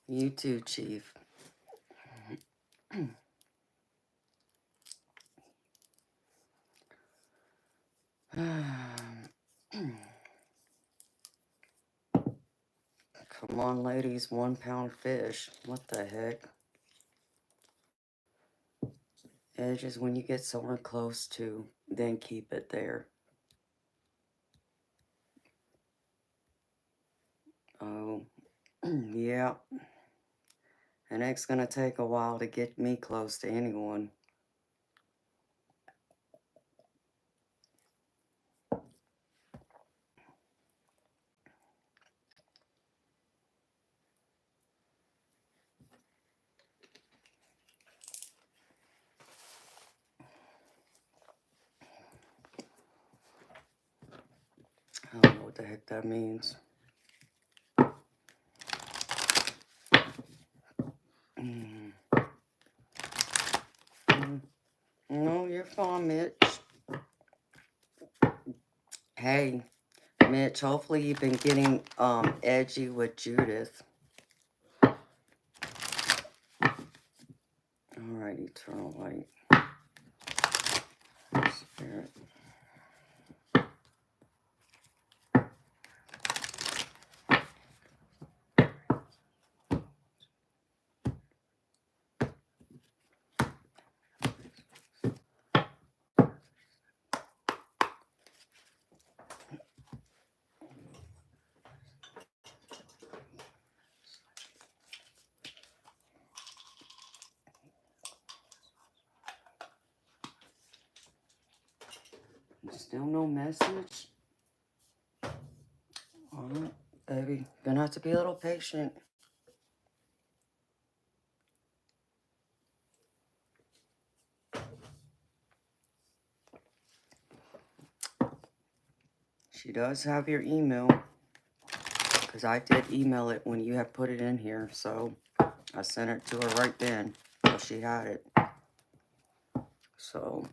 You too, Chief. Come on, ladies, 1 pound fish. What the heck? Edge is when you get someone close to, then keep it there. Oh, yeah. And it's gonna take a while to get me close to anyone. I don't know what the heck that means. No, you're fine, Mitch. Hey, Mitch, hopefully you've been getting edgy with Judith. Alright, eternal light. Spirit. Still no message? Alright, baby. Gonna have to be a little patient. She does have your email. Because I did email it when you had put it in here. So I sent it to her right then. So she had it. So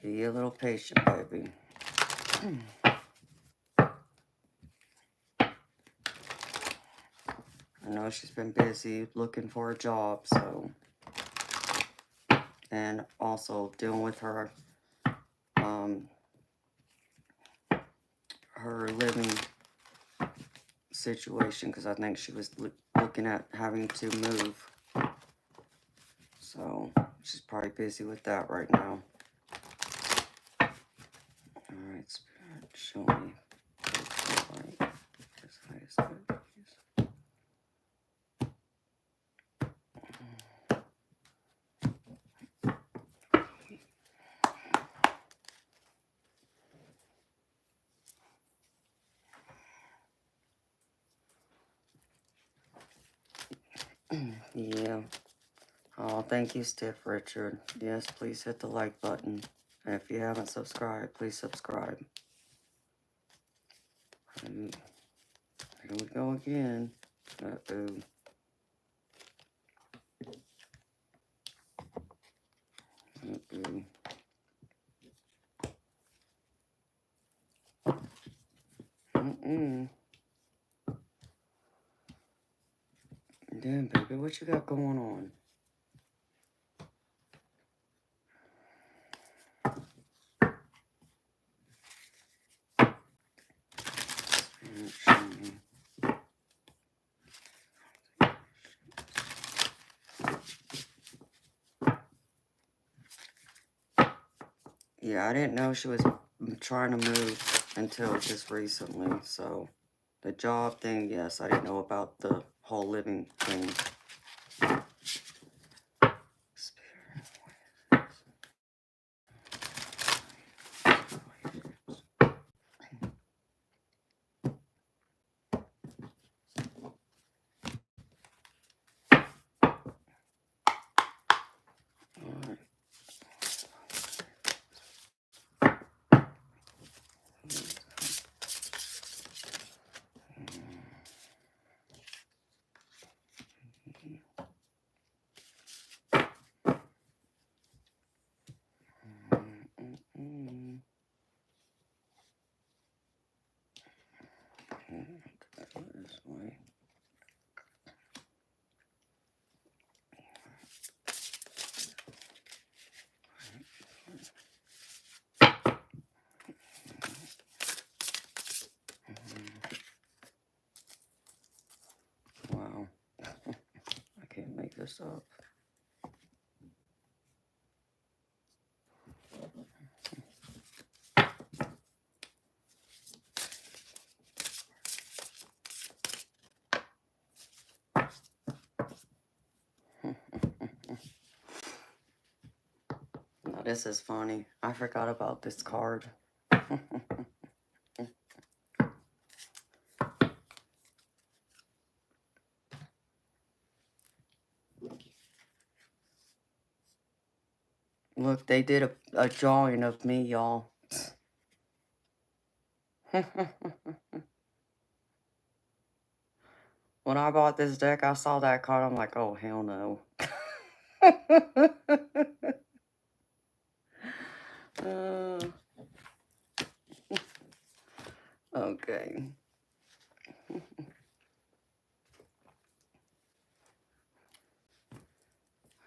be a little patient, baby. I know she's been busy looking for a job, so, and also dealing with her, her living situation, because I think she was looking at having to move. So she's probably busy with that right now. Alright, Spirit, show me. Yeah. Oh, thank you, Stiff Richard. Yes, please hit the like button. And if you haven't subscribed, please subscribe. And here we go again. Uh-oh. Uh-oh. Mm-mm. Damn, baby, what you got going on? Yeah, I didn't know she was trying to move until just recently. So the job thing, yes, I didn't know about the whole living thing. This way. Wow. I can't make this up. Now this is funny. I forgot about this card. Look, they did a drawing of me, y'all. When I bought this deck, I saw that card. I'm like, oh, hell no. Okay.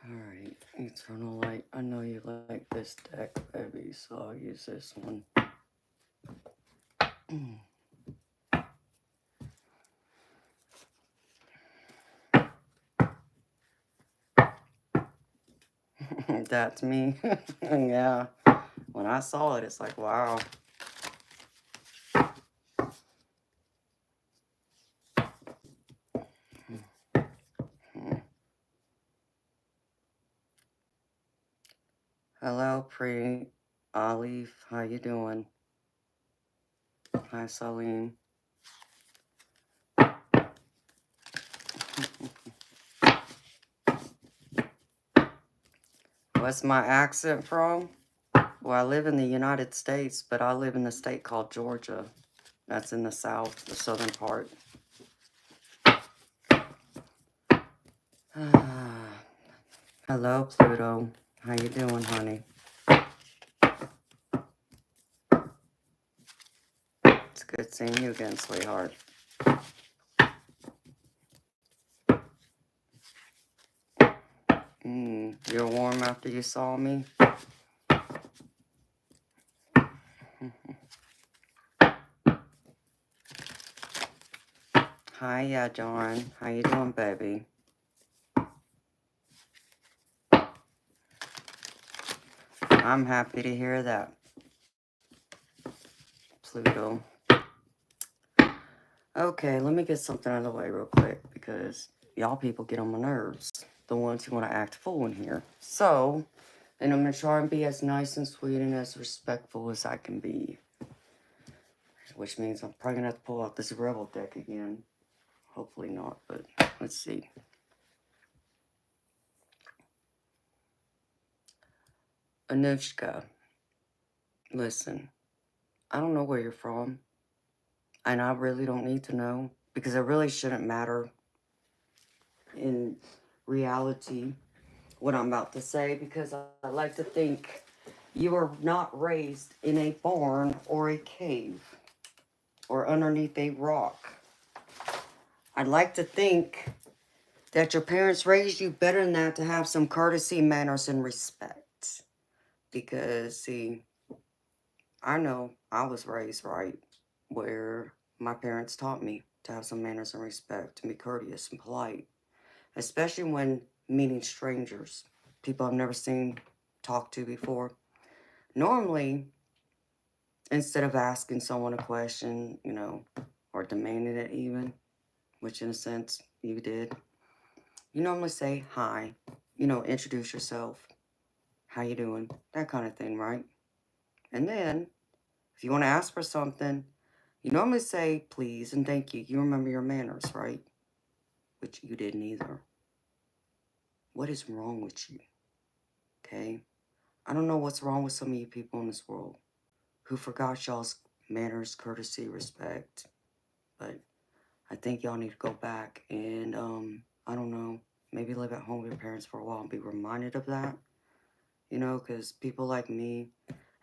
Alright, Eternal Light. I know you like this deck, baby, so I'll use this one. That's me. Yeah. When I saw it, it's like, wow. Hello, Pre Olive. How you doing? Hi, Celine. What's my accent from? Well, I live in the United States, but I live in a state called Georgia. That's in the south, the southern part. Hello, Pluto. How you doing, honey? It's good seeing you again, sweetheart. You're warm after you saw me? Hi, John. How you doing, baby? I'm happy to hear that, Pluto. Okay, let me get something out of the way real quick because y'all people get on my nerves. The ones who want to act fool in here. So, and I'm going to try and be as nice and sweet and as respectful as I can be. Which means I'm probably going to have to pull out this Rebel deck again. Hopefully not, but let's see. Anushka, listen, I don't know where you're from, and I really don't need to know, because it really shouldn't matter in reality what I'm about to say, because I like to think you were not raised in a barn or a cave or underneath a rock. I'd like to think that your parents raised you better than that, to have some courtesy, manners, and respect. Because, see, I know I was raised right, where my parents taught me to have some manners and respect, to be courteous and polite, especially when meeting strangers, people I've never seen, talked to before. Normally, instead of asking someone a question, or demanding it even, which in a sense you did, you normally say hi, introduce yourself, how you doing, that kind of thing, right? And then, if you want to ask for something, you normally say please and thank you. You remember your manners, right? Which you didn't either. What is wrong with you? Okay? I don't know what's wrong with some of you people in this world who forgot y'all's manners, courtesy, respect. But I think y'all need to go back and, I don't know, maybe live at home with your parents for a while and be reminded of that. Because people like me,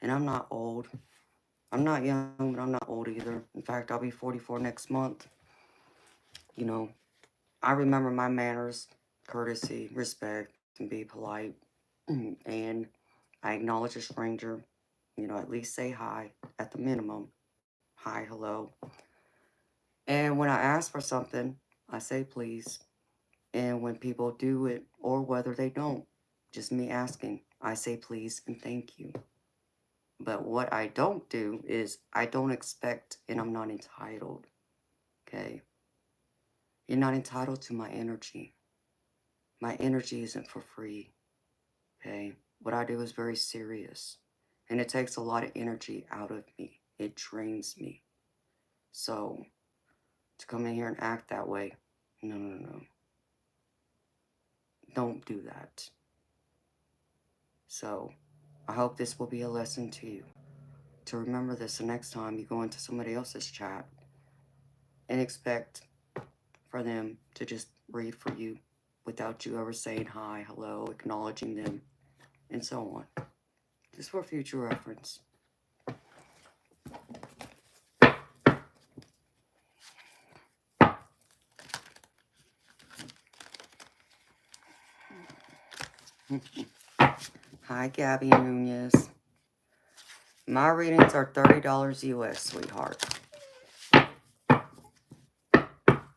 and I'm not old. I'm not young, but I'm not old either. In fact, I'll be 44 next month. I remember my manners, courtesy, respect, and be polite. And I acknowledge a stranger, at least say hi at the minimum. Hi, hello. And when I ask for something, I say please. And when people do it, or whether they don't, just me asking, I say please and thank you. But what I don't do is I don't expect, and I'm not entitled. Okay? You're not entitled to my energy. My energy isn't for free. Okay? What I do is very serious. And it takes a lot of energy out of me. It drains me. So, to come in here and act that way, no, no, no. Don't do that. So, I hope this will be a lesson to you. To remember this the next time you go into somebody else's chat and expect for them to just read for you without you ever saying hi, hello, acknowledging them, and so on. Just for future reference. Hi, Gabby Nunez. My readings are $30 US, sweetheart.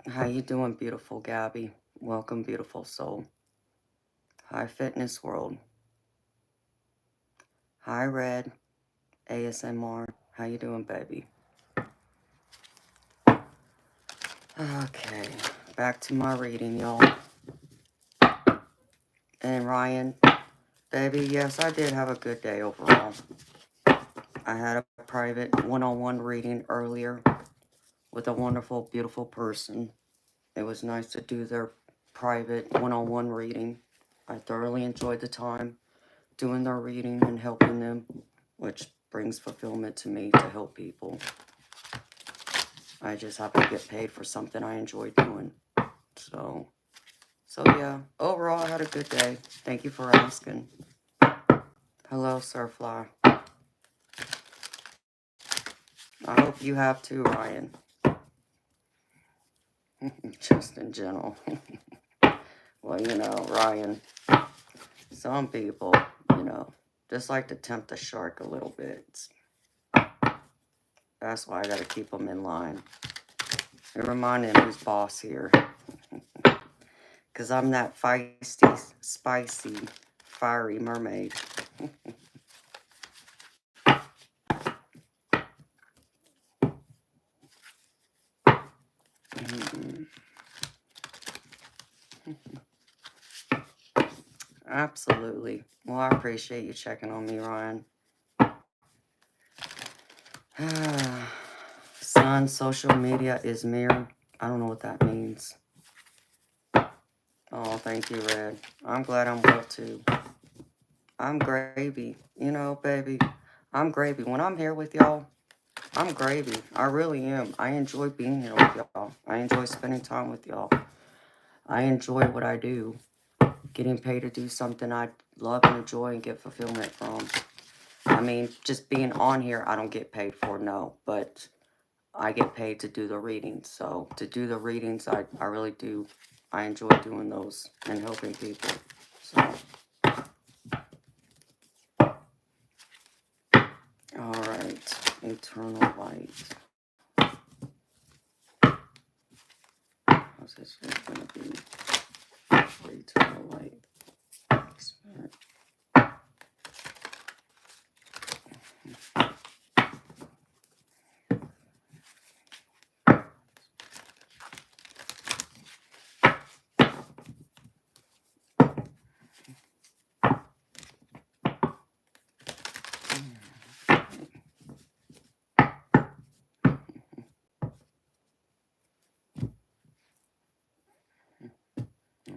How you doing, beautiful Gabby? Welcome, beautiful soul. Hi, Fitness World. Hi, Red. ASMR. How you doing, baby? Okay, back to my reading, y'all. And Ryan, baby, yes, I did have a good day overall. I had a private one-on-one reading earlier with a wonderful, beautiful person. It was nice to do their private one-on-one reading. I thoroughly enjoyed the time doing their reading and helping them, which brings fulfillment to me to help people. I just happen to get paid for something I enjoy doing. So yeah, overall I had a good day. Thank you for asking. Hello, Surfly. I hope you have too, Ryan. Just in general. Well, Ryan, some people, just like to tempt the shark a little bit. That's why I gotta keep them in line. And remind him who's boss here. Because I'm that feisty, spicy, fiery mermaid. Absolutely. Well, I appreciate you checking on me, Ryan. Son, social media is mirror. I don't know what that means. Oh, thank you, Red. I'm glad I'm well, too. I'm gravy. You know, baby, I'm gravy. When I'm here with y'all, I'm gravy. I really am. I enjoy being here with y'all. I enjoy spending time with y'all. I enjoy what I do. Getting paid to do something I love and enjoy and get fulfillment from. I mean, just being on here, I don't get paid for, no. But I get paid to do the readings. So to do the readings, I really do. I enjoy doing those and helping people. So, all right. Eternal light. How's this one going to be? For eternal light. Spirit.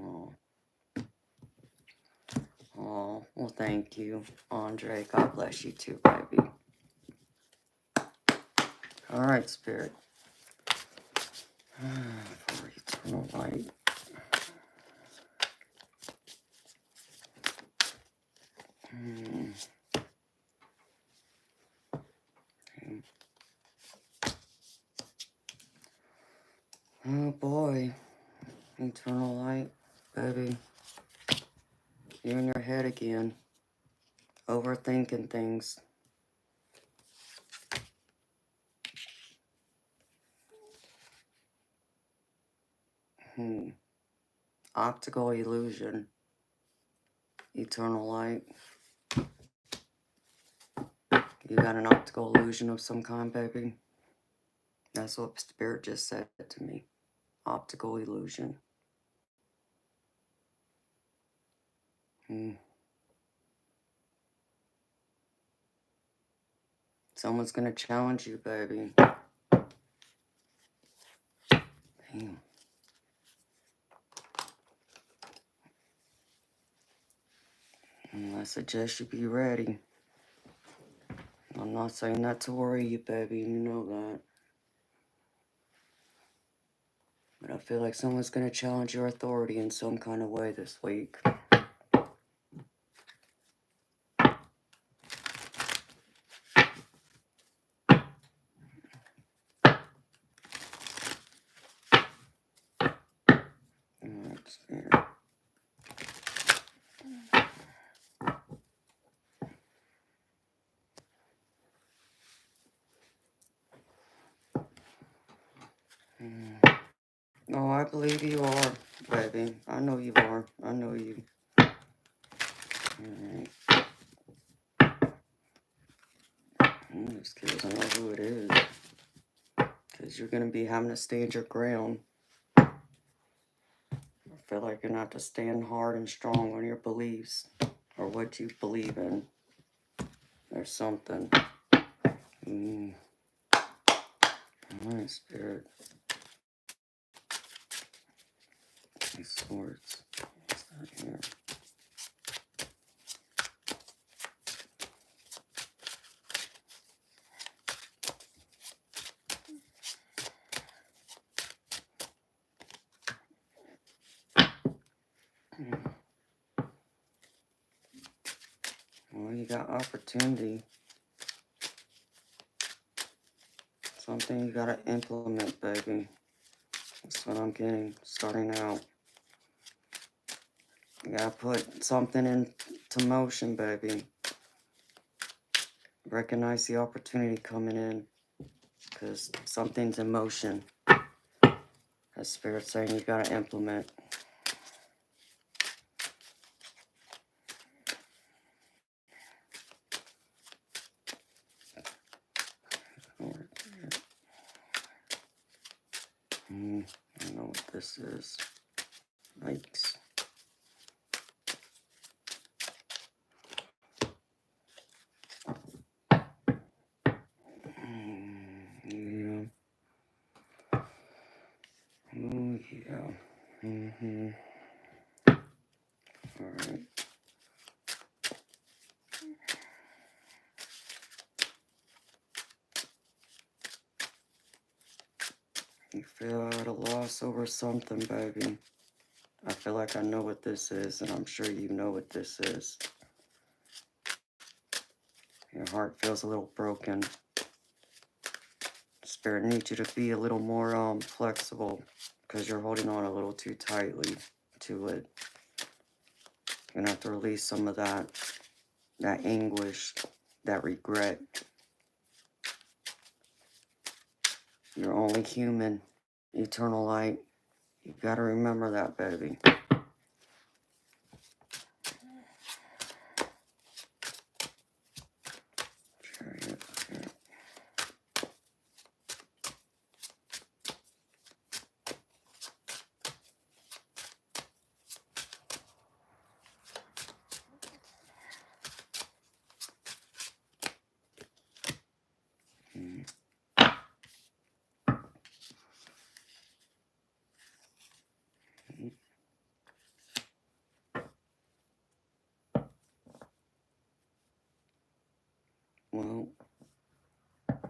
Oh, oh, well, thank you, Andre. God bless you too, baby. All right, Spirit. For eternal light. Oh boy, eternal light, baby. You're in your head again, overthinking things. Optical illusion, eternal light. You got an optical illusion of some kind, baby. That's what Spirit just said to me. Optical illusion. Someone's gonna challenge you, baby. Damn. And I suggest you be ready. I'm not saying that to worry you, baby. You know that. But I feel like someone's gonna challenge your authority in some kind of way this week. Alright, Spirit. Oh, I believe you are, baby. I know you are. I know you. Alright. I'm just curious to know who it is. Because you're going to be having to stand your ground. I feel like you're going to have to stand hard and strong on your beliefs. Or what you believe in. There's something. Alright, Spirit. These swords. What's that here? Well, you got opportunity. Something you gotta implement, baby. That's what I'm getting, starting out. You gotta put something into motion, baby. Recognize the opportunity coming in. Because something's in motion. As Spirit's saying, you gotta implement. I don't know what this is. Yikes. Yeah. Oh, yeah. Alright. You feel at a loss over something, baby. I feel like I know what this is, and I'm sure you know what this is. Your heart feels a little broken. Spirit needs you to be a little more flexible, because you're holding on a little too tightly to it. You're gonna have to release some of that anguish, that regret. You're only human, eternal light. You gotta remember that, baby. Chariot. Well,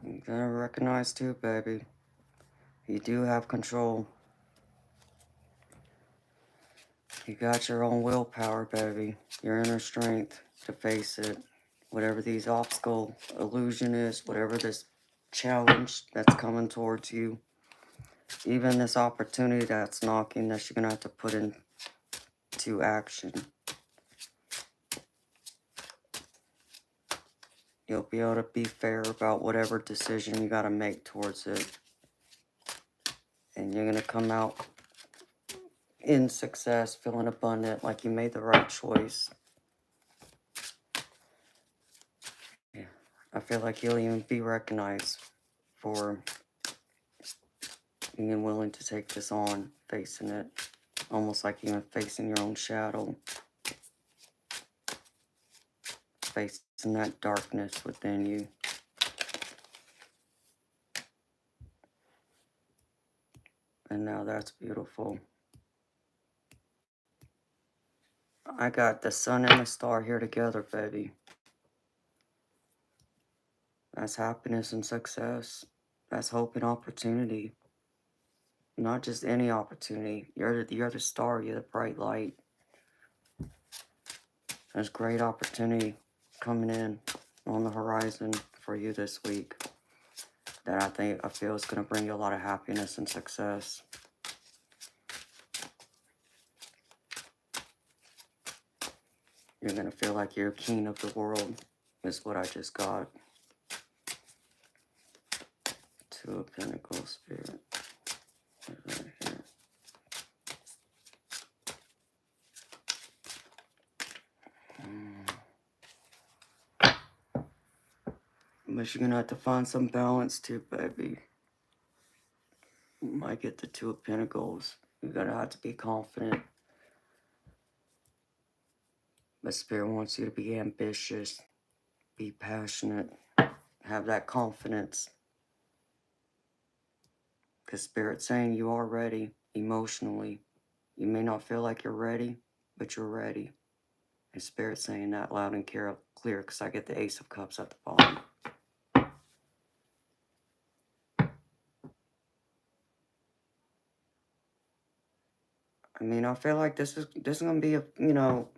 you gotta recognize too, baby. You do have control. You got your own willpower, baby. Your inner strength to face it. Whatever these obstacle, illusion is, whatever this challenge that's coming towards you, even this opportunity that's knocking that you're gonna have to put into action. You'll be able to be fair about whatever decision you gotta make towards it. And you're gonna come out in success, feeling abundant, like you made the right choice. Yeah. I feel like you'll even be recognized for being willing to take this on, facing it. Almost like even facing your own shadow. Facing that darkness within you. And now that's beautiful. I got the sun and the star here together, baby. That's happiness and success. That's hope and opportunity. Not just any opportunity. You're the star. You're the bright light. There's great opportunity coming in on the horizon for you this week that I feel is going to bring you a lot of happiness and success. You're going to feel like you're king of the world, is what I just got. Two of Pentacles, Spirit. Right here. But you're going to have to find some balance too, baby. You might get the Two of Pentacles. You're going to have to be confident. But Spirit wants you to be ambitious, be passionate, have that confidence. Because Spirit's saying you are ready emotionally. You may not feel like you're ready, but you're ready. And Spirit's saying that loud and clear because I get the Ace of Cups at the bottom. I mean, I feel like this is going to be a, you know,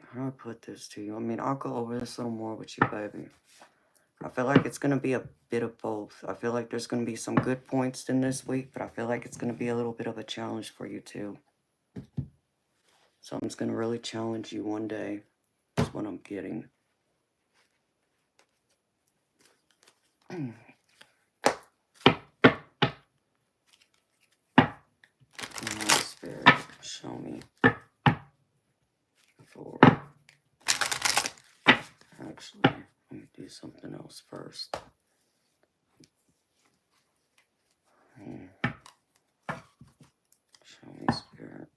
how do I put this to you? I mean, I'll go over this a little more with you, baby. I feel like it's going to be a bit of both. I feel like there's going to be some good points in this week, but I feel like it's going to be a little bit of a challenge for you too. Something's going to really challenge you one day. That's what I'm getting. Spirit, show me. For actually, let me do something else first. Show me, Spirit.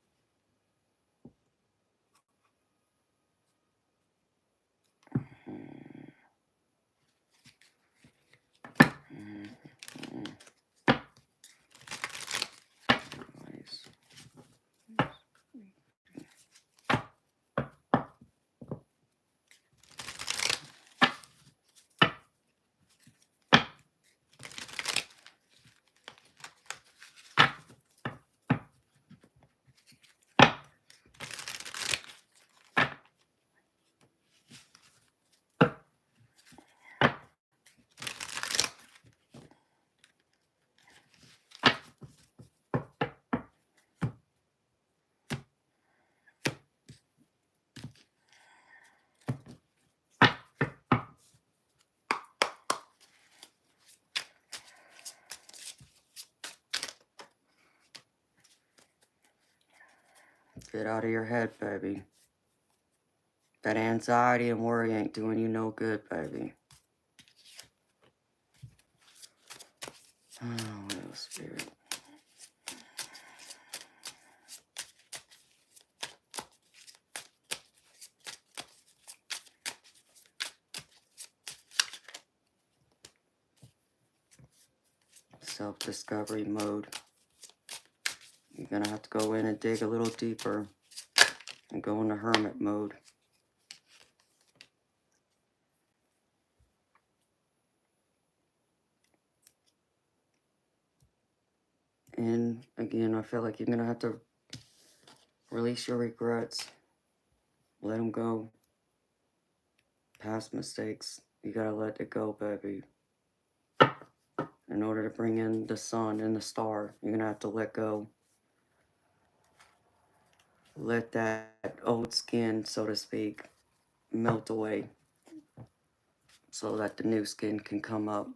Nice. Get out of your head, baby. That anxiety and worry ain't doing you no good, baby. Oh, little spirit. Self-discovery mode. You're gonna have to go in and dig a little deeper and go into hermit mode. And again, I feel like you're gonna have to release your regrets. Let them go. Past mistakes, you gotta let it go, baby. In order to bring in the sun and the star, you're gonna have to let go. Let that old skin, so to speak, melt away so that the new skin can come up.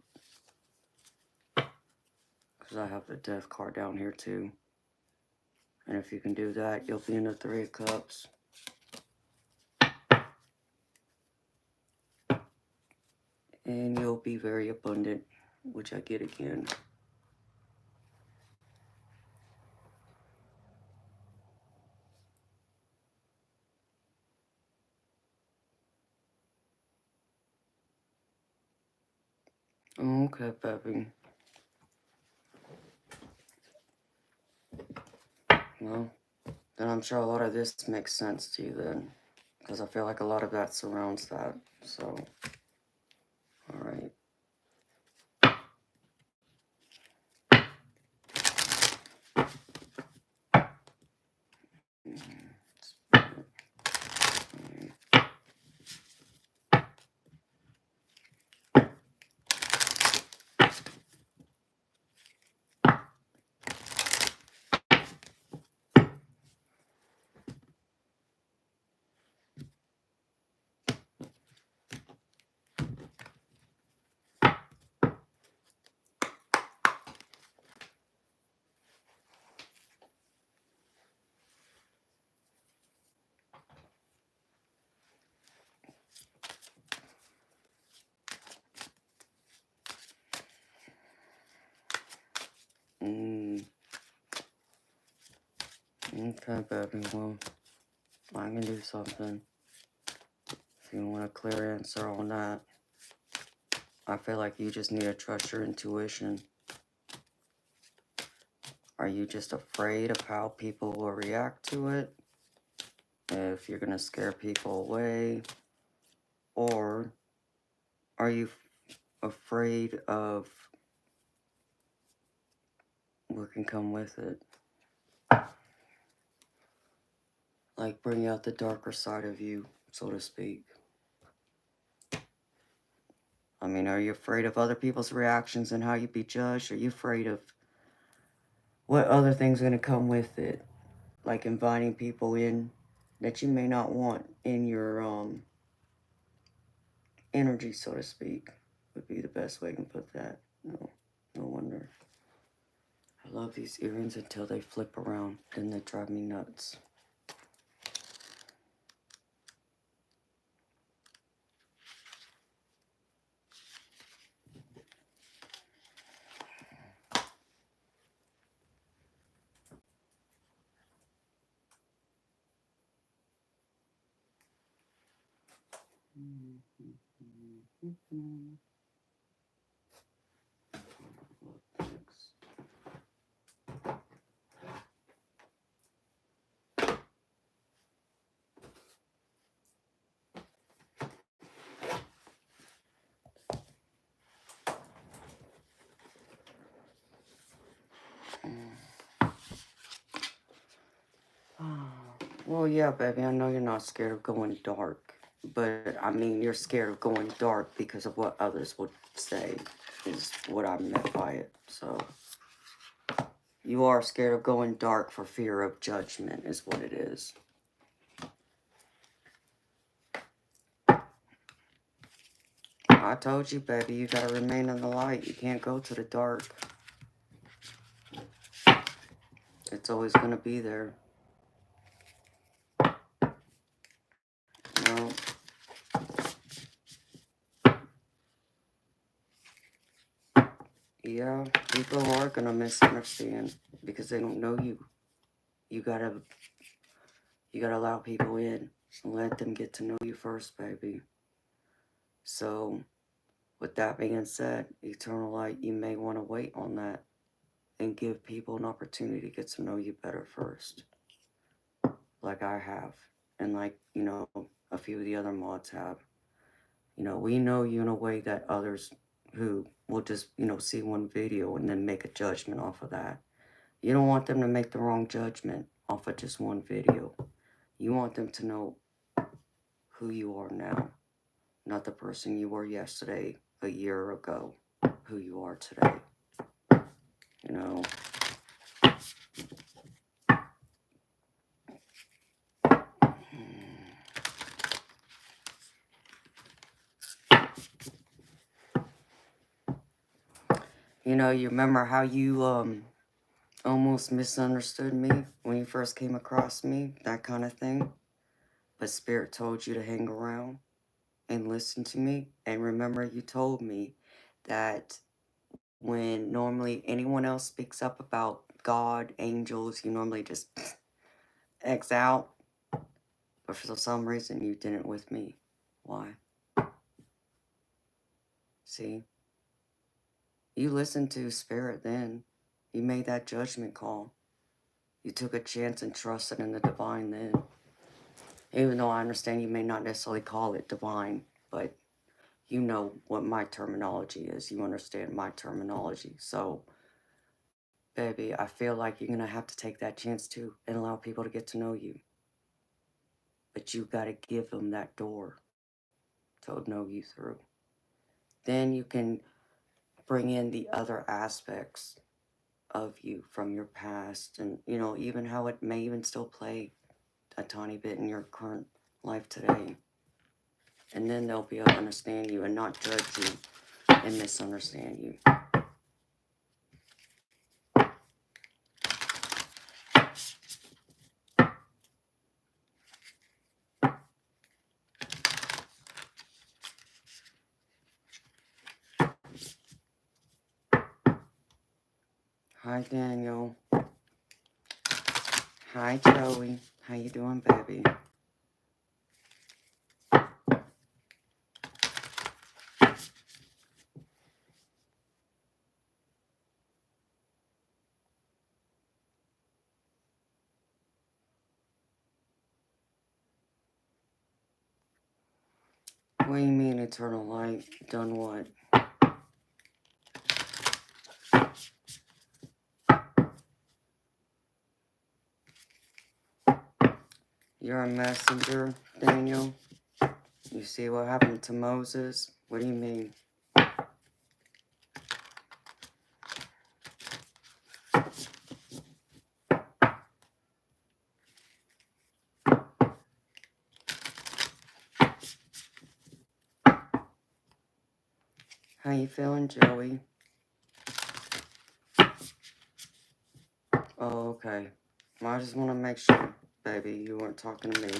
Because I have the death card down here too. And if you can do that, you'll be in the Three of Cups. And you'll be very abundant, which I get again. Okay, baby. Well, then I'm sure a lot of this makes sense to you then. Because I feel like a lot of that surrounds that. So, alright. Okay, baby, well, I can do something. If you want a clear answer on that, I feel like you just need to trust your intuition. Are you just afraid of how people will react to it? If you're going to scare people away? Or are you afraid of what can come with it? Like bring out the darker side of you, so to speak. I mean, are you afraid of other people's reactions and how you'd be judged? Are you afraid of what other things are going to come with it? Like inviting people in that you may not want in your energy, so to speak, would be the best way I can put that. No wonder. I love these earrings until they flip around, then they drive me nuts. Well, yeah, baby, I know you're not scared of going dark. But, I mean, you're scared of going dark because of what others would say, is what I meant by it. So, you are scared of going dark for fear of judgment, is what it is. I told you, baby, you gotta remain in the light. You can't go to the dark. It's always gonna be there. Yeah, people are going to misunderstand because they don't know you. You gotta allow people in and let them get to know you first, baby. So, with that being said, eternal light, you may want to wait on that and give people an opportunity to get to know you better first, like I have, and like, a few of the other mods have. We know you in a way that others who will just, see one video and then make a judgment off of that. You don't want them to make the wrong judgment off of just one video. You want them to know who you are now, not the person you were yesterday, a year ago, who you are today. You know, you remember how you almost misunderstood me when you first came across me, that kind of thing. But Spirit told you to hang around and listen to me. And remember, you told me that when normally anyone else speaks up about God, angels, you normally just X out. But for some reason, you didn't with me. Why? See? You listened to Spirit then. You made that judgment call. You took a chance and trusted in the divine then. Even though I understand you may not necessarily call it divine, but you know what my terminology is. You understand my terminology. So, baby, I feel like you're going to have to take that chance too and allow people to get to know you. But you got to give them that door to know you through. Then you can bring in the other aspects of you from your past and, even how it may even still play a tiny bit in your current life today. And then they'll be able to understand you and not judge you and misunderstand you. Hi, Daniel. Hi, Joey. How you doing, baby? What do you mean, eternal light? Done what? You're a messenger, Daniel? You see what happened to Moses? What do you mean? How you feeling, Joey? Oh, okay. Well, I just want to make sure, baby, you weren't talking to me.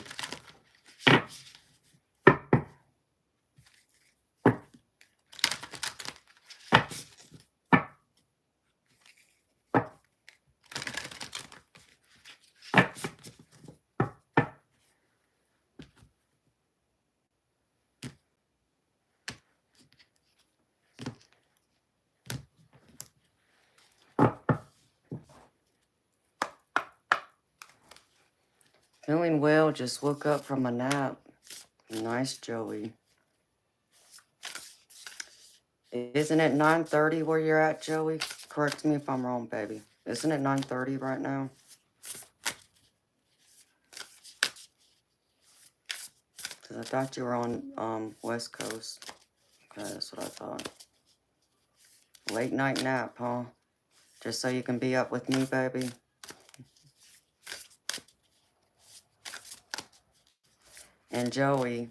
Feeling well, just woke up from a nap. Nice, Joey. Isn't it 9:30 where you're at, Joey? Correct me if I'm wrong, baby. Isn't it 9:30 right now? Because I thought you were on West Coast. Okay, that's what I thought. Late night nap, huh? Just so you can be up with me, baby? And Joey,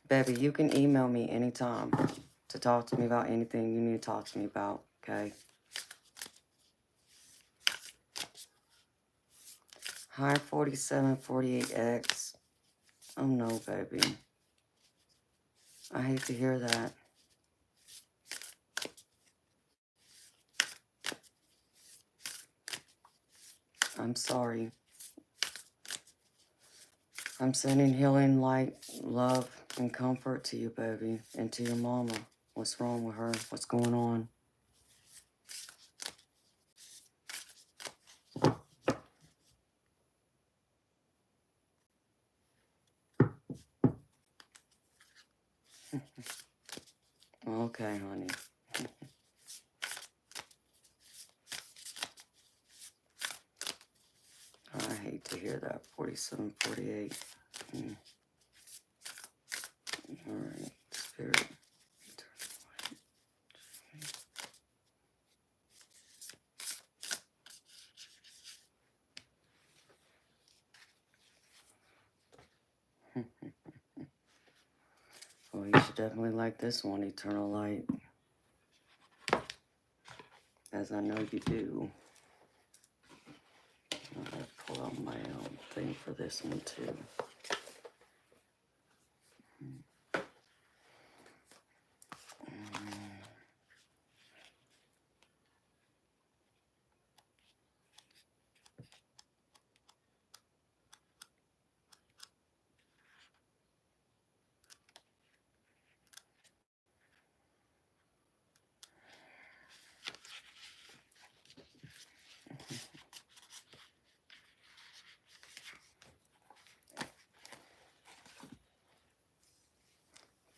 baby, you can email me anytime to talk to me about anything you need to talk to me about, okay? Hi, 4748X. Oh, no, baby. I hate to hear that. I'm sorry. I'm sending healing, light, love, and comfort to you, baby, and to your mama. What's wrong with her? What's going on? Okay, honey. I hate to hear that. 47, 48. All right, spirit. Well, you should definitely like this one, Eternal Light. As I know you do. I'm going to pull out my own thing for this one, too.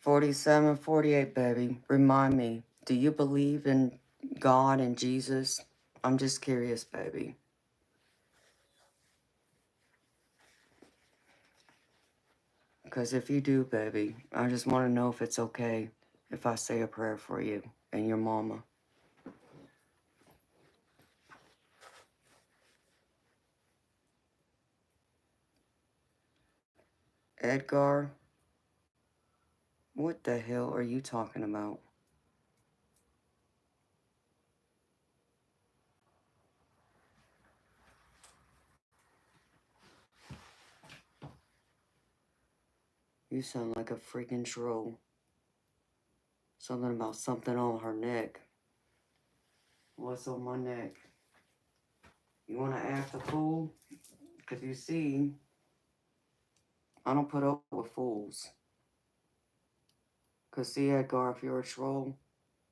47, 48, baby. Remind me, do you believe in God and Jesus? I'm just curious, baby. Because if you do, baby, I just want to know if it's okay if I say a prayer for you and your mama. Edgar, what the hell are you talking about? You sound like a freaking troll. Something about something on her neck. What's on my neck? You want to act a fool? Because you see, I don't put up with fools. Because see, Edgar, if you're a troll,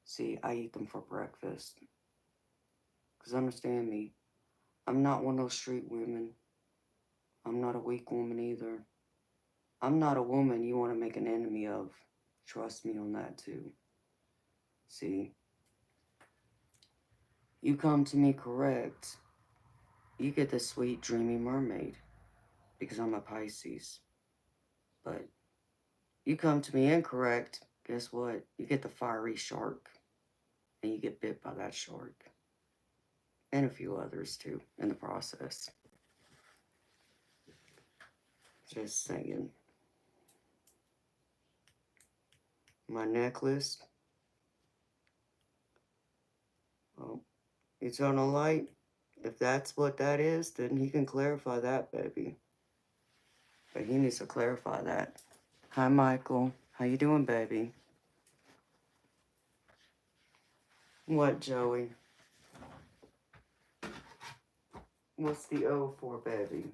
see, I eat them for breakfast. Because understand me, I'm not one of those street women. I'm not a weak woman either. I'm not a woman you want to make an enemy of. Trust me on that too. See, you come to me correct, you get the sweet, dreamy mermaid. Because I'm a Pisces. But you come to me incorrect, guess what? You get the fiery shark. And you get bit by that shark. And a few others too in the process. Just saying. My necklace. Well, eternal light. If that's what that is, then he can clarify that, baby. But he needs to clarify that. Hi, Michael. How you doing, baby? What, Joey? What's the O for, baby?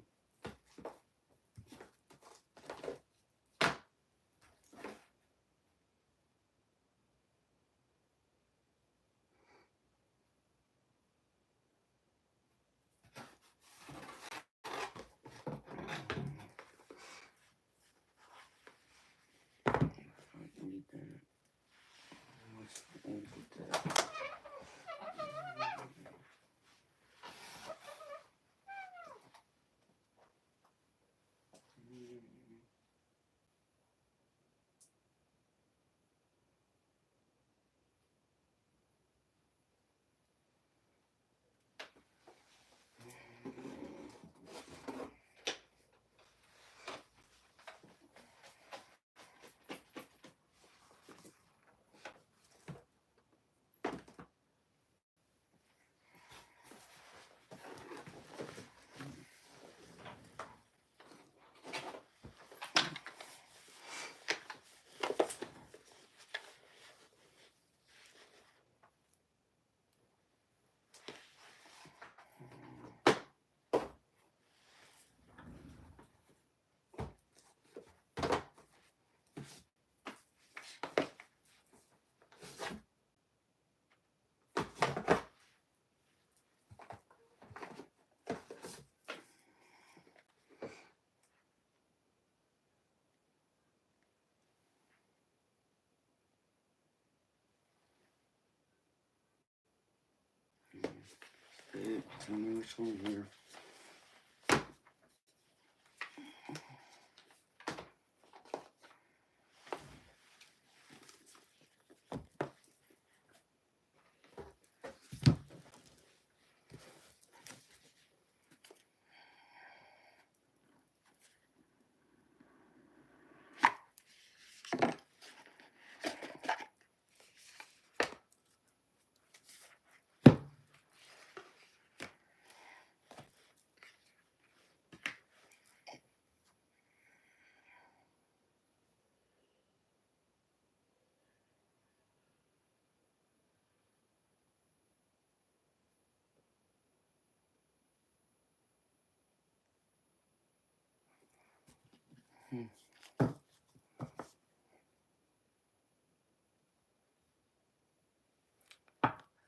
Okay, tell me which one here.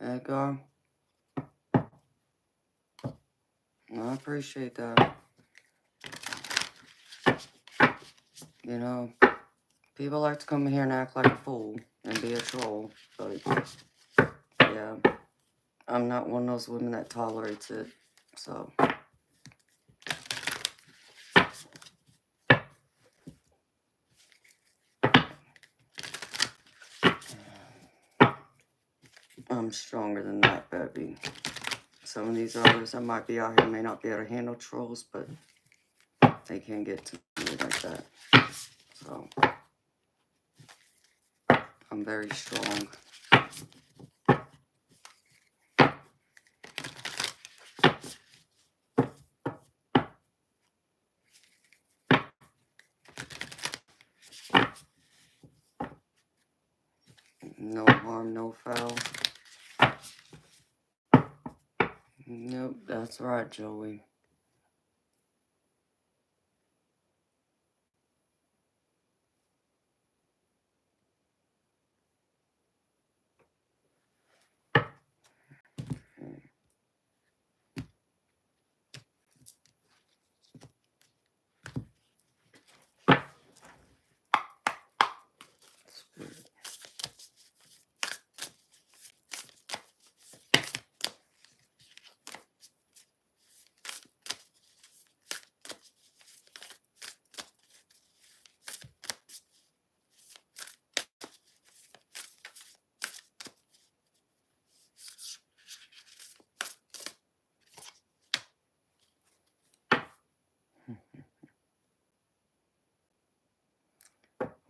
Edgar, I appreciate that. You know, people like to come here and act like a fool and be a troll, but yeah, I'm not one of those women that tolerates it, so. I'm stronger than that, baby. Some of these others that might be out here may not be able to handle trolls, but they can't get to me like that. So, I'm very strong. No harm, no foul. Nope, that's right, Joey. Spirit.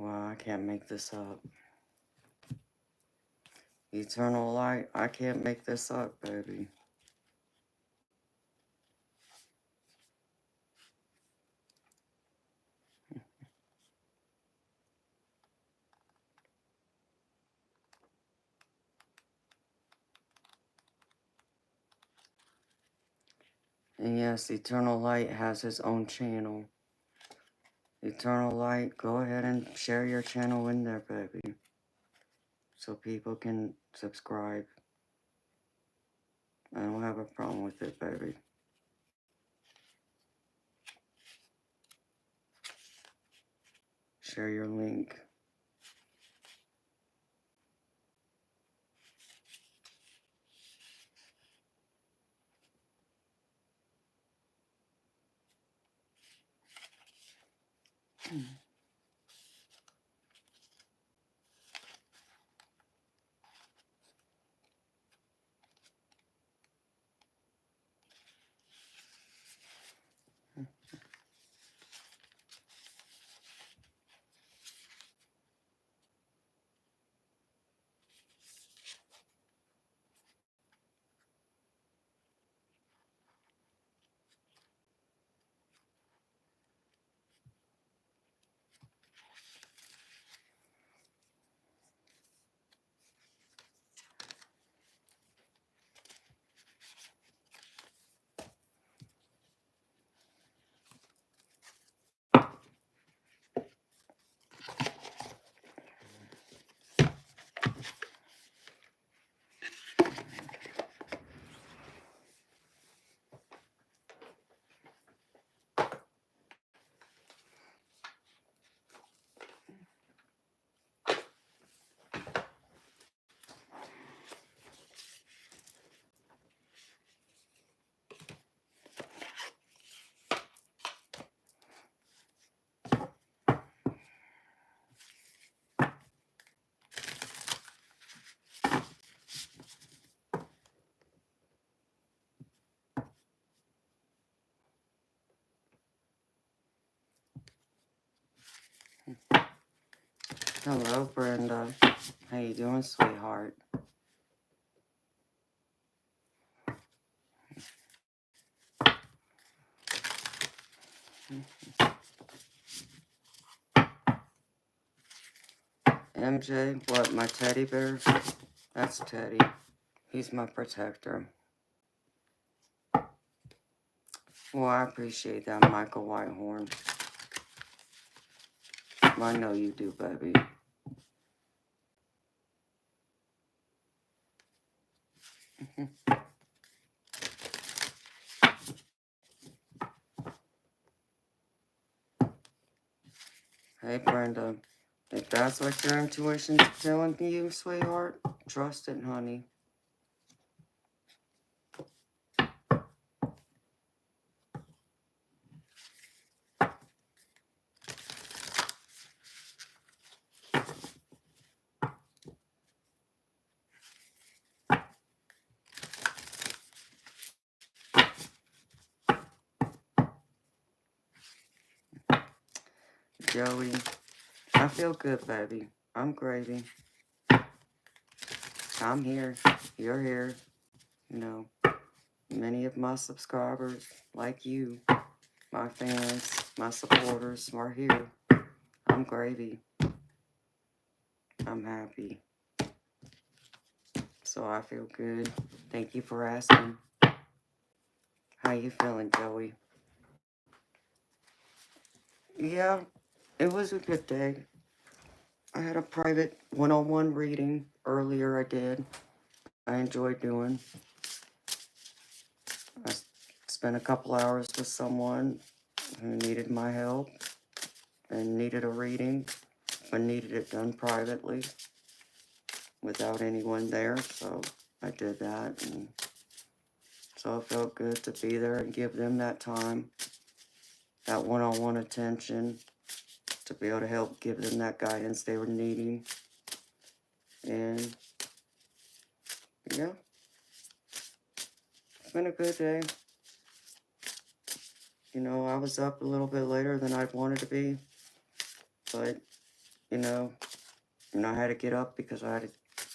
Wow, I can't make this up. Eternal light, I can't make this up, baby. And yes, Eternal Light has his own channel. Eternal Light, go ahead and share your channel in there, baby. So people can subscribe. I don't have a problem with it, baby. Share your link. Hello, Brenda. How you doing, sweetheart? MJ, what, my teddy bear? That's Teddy. He's my protector. Well, I appreciate that, Michael Whitehorn. I know you do, baby. Hey, Brenda. If that's what your intuition's telling you, sweetheart, trust it, honey. Joey, I feel good, baby. I'm gravy. I'm here. You're here. You know, many of my subscribers, like you, my fans, my supporters, are here. I'm gravy. I'm happy. So I feel good. Thank you for asking. How you feeling, Joey? Yeah, it was a good day. I had a private one-on-one reading earlier. I did. I enjoyed doing. I spent a couple hours with someone who needed my help and needed a reading, but needed it done privately without anyone there. So I did that, and so it felt good to be there and give them that time, that one-on-one attention, to be able to help give them that guidance they were needing. And yeah, it's been a good day. You know, I was up a little bit later than I'd wanted to be, but you know, I had to get up because I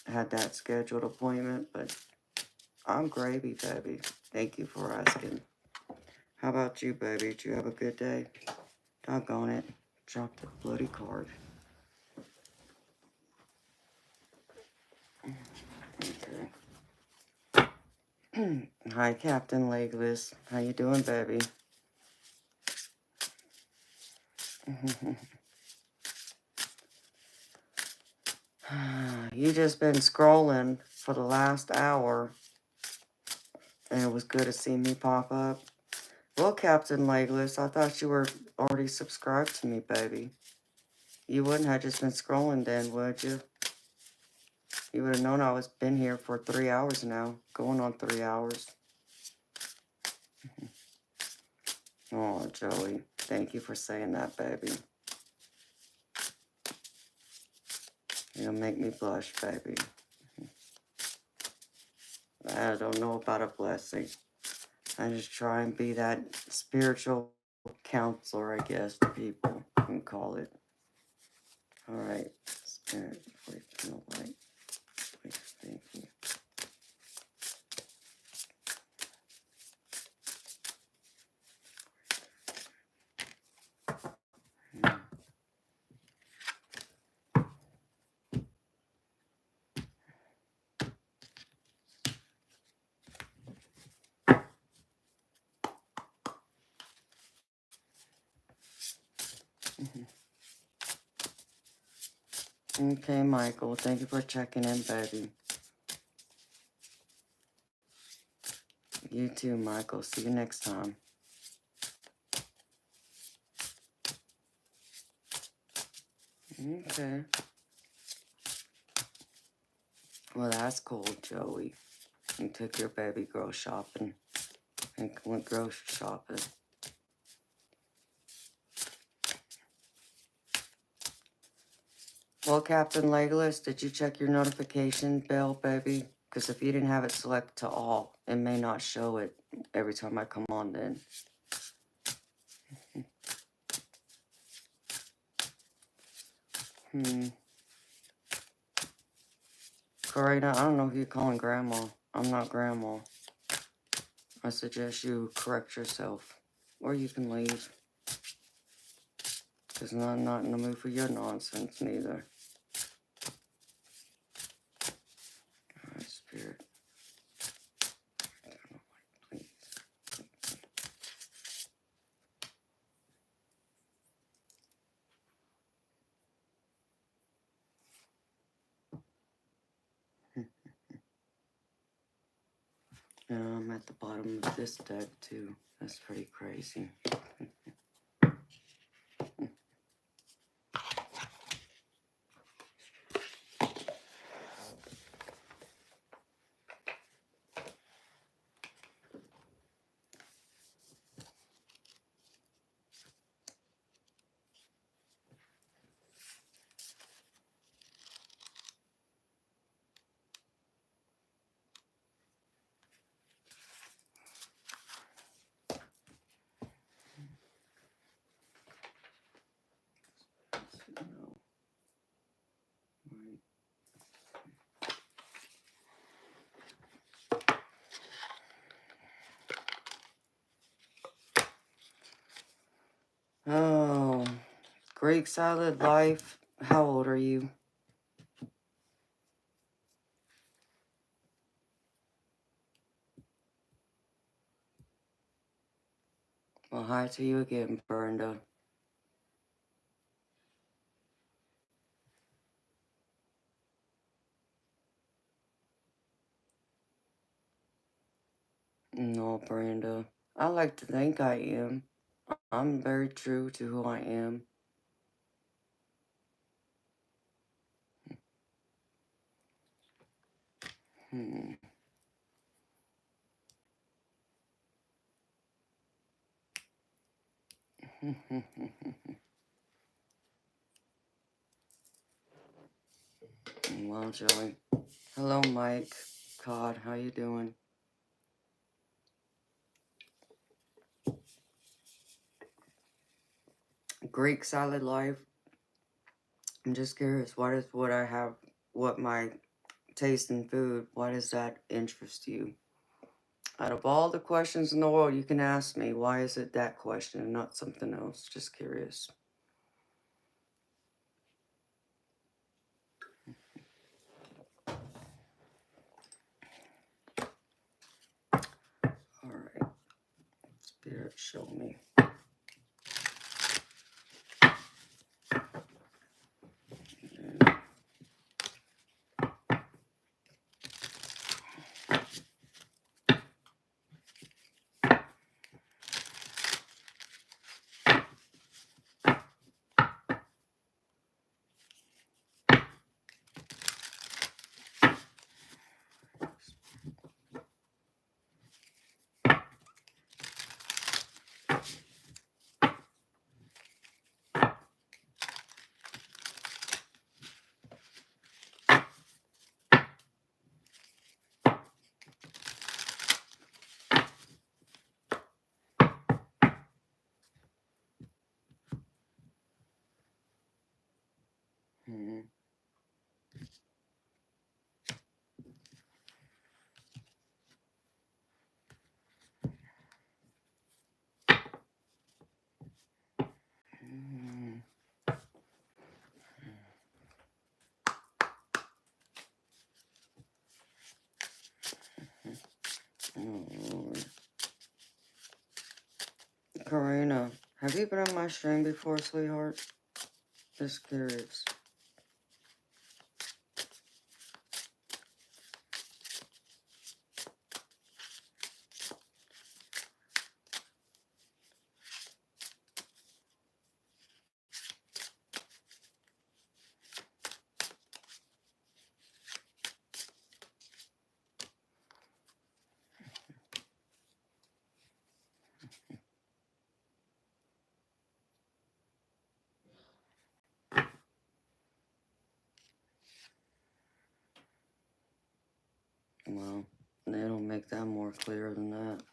had that scheduled appointment. But I'm gravy, baby. Thank you for asking. How about you, baby? Did you have a good day? Doggone it. Dropped the bloody card. Okay. Hi, Captain Legless. How you doing, baby? You just been scrolling for the last hour, and it was good to see me pop up. Well, Captain Legless, I thought you were already subscribed to me, baby. You wouldn't have just been scrolling then, would you? You would have known I was been here for 3 hours now, going on 3 hours. Oh, Joey, thank you for saying that, baby. You'll make me blush, baby. I don't know about a blessing. I just try and be that spiritual counselor, I guess, to people, you can call it. All right, spirit, please feel light. Please, thank you. Okay, Michael, thank you for checking in, baby. You too, Michael. See you next time. Okay. Well, that's cool, Joey. You took your baby girl shopping and went grocery shopping. Well, Captain Legolas, did you check your notification bell, baby? Because if you didn't have it select to all, it may not show it every time I come on then. Karina, I don't know who you're calling grandma. I'm not grandma. I suggest you correct yourself. Or you can leave. Because I'm not in the mood for your nonsense, neither. God, Spirit. Please. I'm at the bottom of this deck, too. That's pretty crazy. Oh, Greek salad life. How old are you? Well, hi to you again, Brenda. No, Brenda. I like to think I am. I'm very true to who I am. Well, Joey. Hello, Mike. Cod, how you doing? Greek salad life. I'm just curious. What my taste in food? Why does that interest you? Out of all the questions in the world you can ask me, why is it that question and not something else? Just curious. All right. Spirit, show me. Hmm. Oh, Lord. Karina, have you been on my stream before, sweetheart? Just curious. Well, they don't make that more clear than that.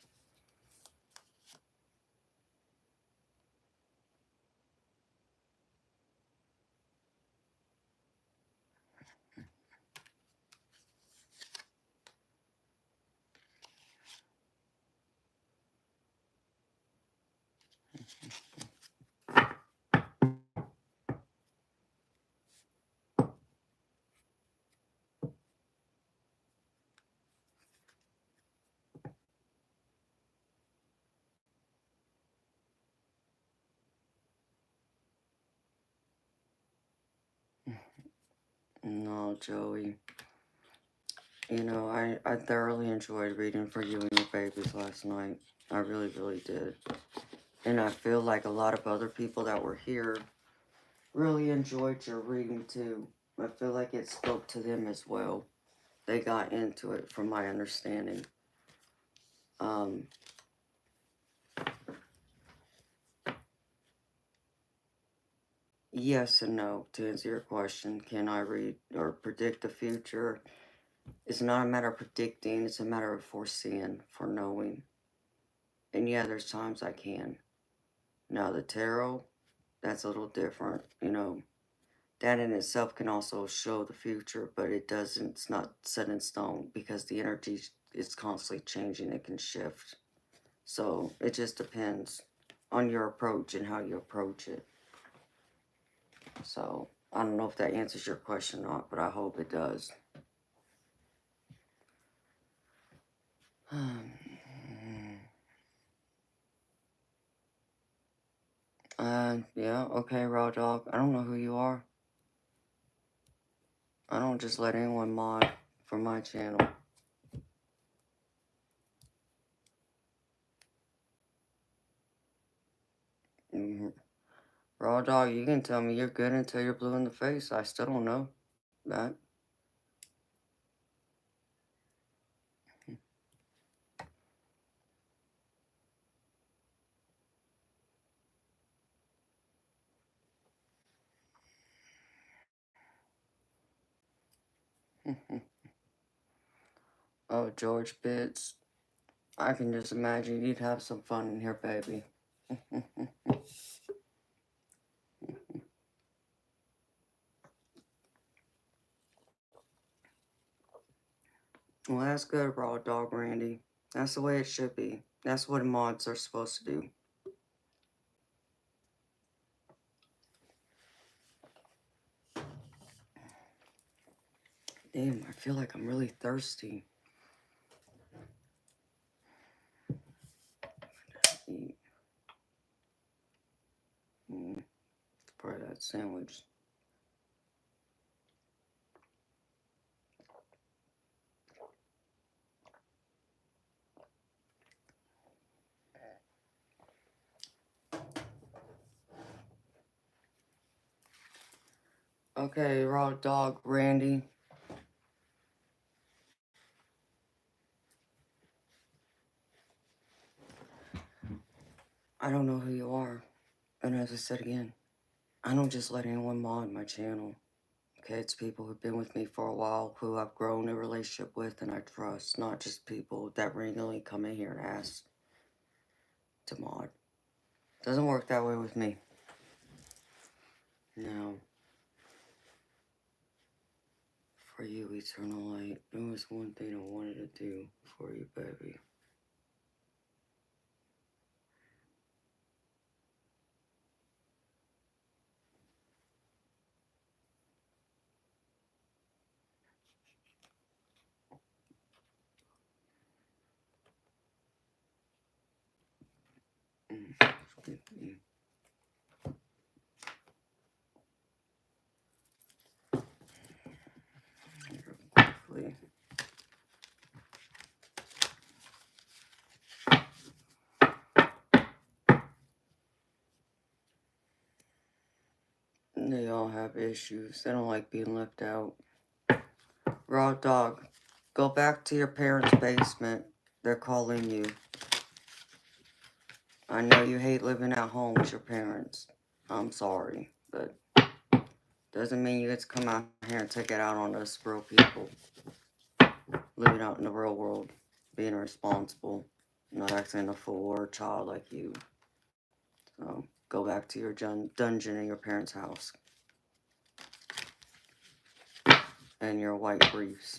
No, Joey. You know, I thoroughly enjoyed reading for you and your babies last night. I really, really did. And I feel like a lot of other people that were here really enjoyed your reading too. I feel like it spoke to them as well. They got into it from my understanding. Yes and no, to answer your question. Can I read or predict the future? It's not a matter of predicting, it's a matter of foreseeing, foreknowing. And yeah, there's times I can. Now, the tarot, that's a little different. You know, that in itself can also show the future, but it's not set in stone because the energy is constantly changing. It can shift. So it just depends on your approach and how you approach it. So I don't know if that answers your question or not, but I hope it does. Yeah, okay, Raw Dog. I don't know who you are. I don't just let anyone mod for my channel. Raw Dog, you can tell me you're good until you're blue in the face. I still don't know that. Oh, George Bits. I can just imagine you'd have some fun in here, baby. Well, that's good, Raw Dog Randy. That's the way it should be. That's what mods are supposed to do. Damn, I feel like I'm really thirsty. Eat. Probably that sandwich. Okay, Raw Dog Randy. I don't know who you are. And as I said again, I don't just let anyone mod my channel. Okay, it's people who've been with me for a while, who I've grown a relationship with and I trust, not just people that randomly come in here and ask to mod. Doesn't work that way with me. Now, for you, Eternal Light, there was one thing I wanted to do for you, baby. Quickly. They all have issues. They don't like being left out. Raw Dog, go back to your parents' basement. They're calling you. I know you hate living at home with your parents. I'm sorry, but doesn't mean you get to come out here and take it out on us real people. Living out in the real world. Being responsible. Not acting a fool or a child like you. So, go back to your dungeon in your parents' house. And your white briefs.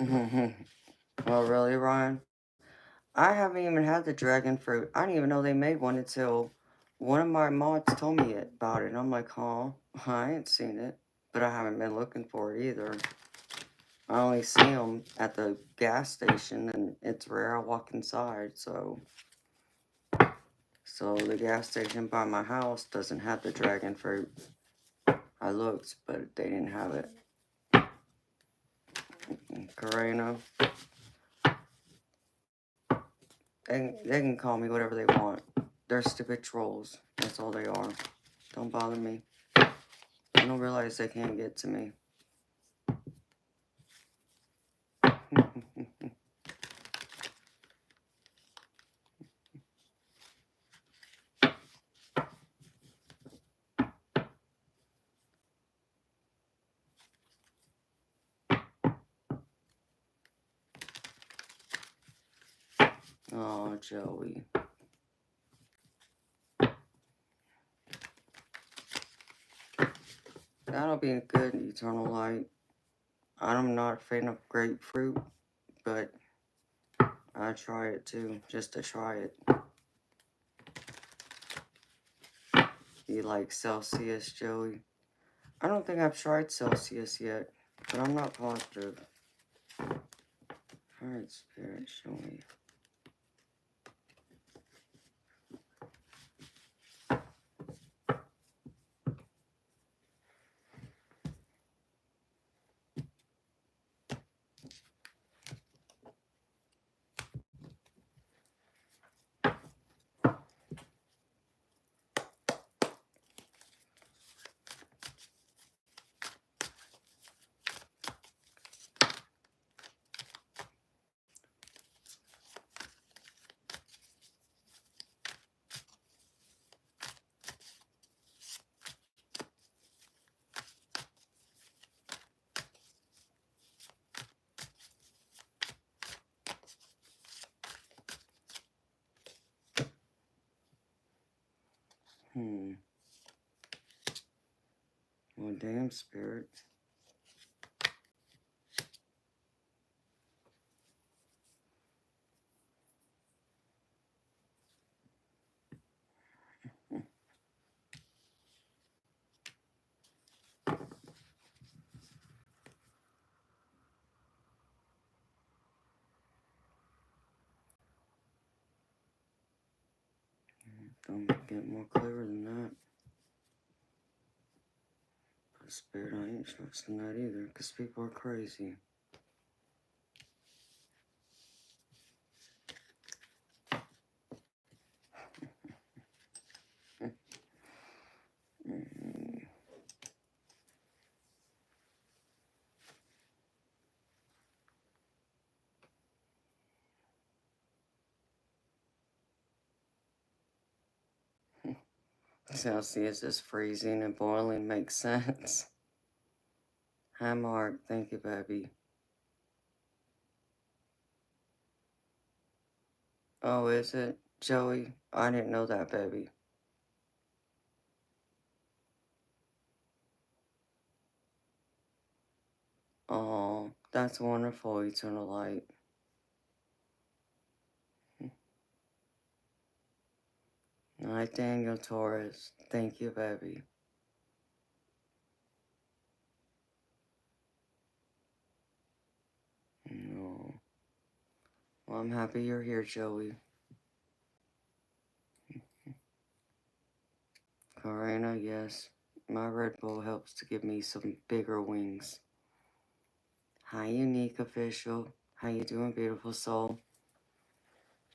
Oh, really, Ryan? I haven't even had the dragon fruit. I didn't even know they made one until one of my mods told me about it. I'm like, huh? I ain't seen it. But I haven't been looking for it either. I only see them at the gas station, and it's rare I walk inside, so the gas station by my house doesn't have the dragon fruit. I looked, but they didn't have it. Karina, they can call me whatever they want. They're stupid trolls. That's all they are. Don't bother me. I don't realize they can't get to me. Oh, Joey. That'll be good, eternal light. I'm not a fan of grapefruit, but I try it too, just to try it. You like Celsius, Joey? I don't think I've tried Celsius yet, but I'm not positive. Alright, Spirit, show me. Well, damn, Spirit. Don't get more clearer than that. But Spirit, I ain't trusting that either, because people are crazy. Celsius is freezing and boiling makes sense. Hi, Mark. Thank you, baby. Oh, is it? Joey? I didn't know that, baby. Oh, that's wonderful, eternal light. Hi, Daniel Torres. Thank you, baby. No. Well, I'm happy you're here, Joey. Karina, yes. My Red Bull helps to give me some bigger wings. Hi, Unique Official. How you doing, beautiful soul?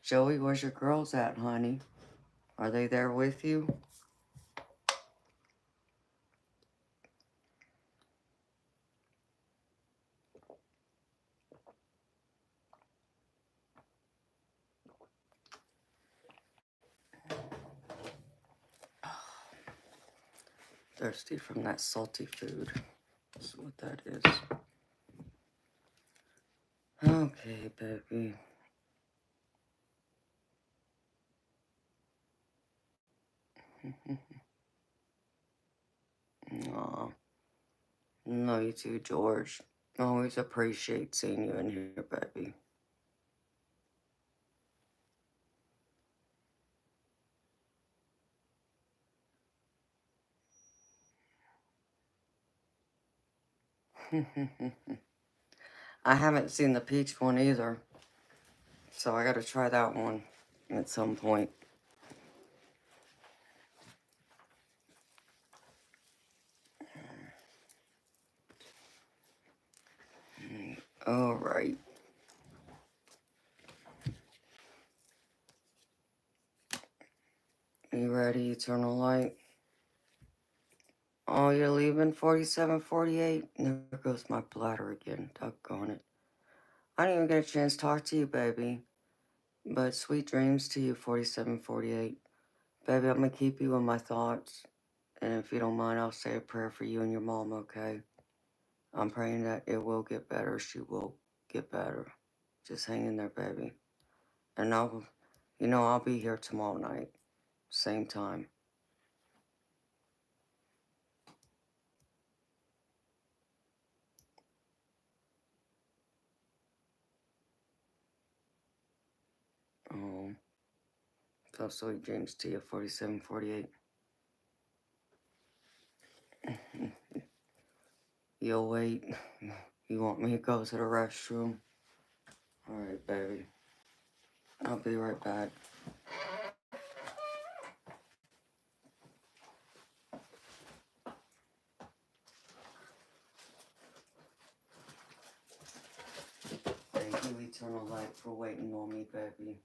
Joey, where's your girls at, honey? Are they there with you? Thirsty from that salty food. That's what that is. Okay, baby. Aw. No, you too, George. Always appreciate seeing you in here, baby. I haven't seen the peach one either, so I gotta try that one at some point. Alright. You ready, Eternal Light? Oh, you're leaving 4748? There goes my bladder again. Doggone it. I didn't even get a chance to talk to you, baby. But sweet dreams to you, 4748. Baby, I'm gonna keep you in my thoughts. And if you don't mind, I'll say a prayer for you and your mom, okay? I'm praying that it will get better. She will get better. Just hang in there, baby. And I'll be here tomorrow night. Same time. Oh, so sweet dreams to you, 4748. You'll wait. You want me to go to the restroom? Alright, baby. I'll be right back. Thank you, Eternal Light, for waiting on me, baby.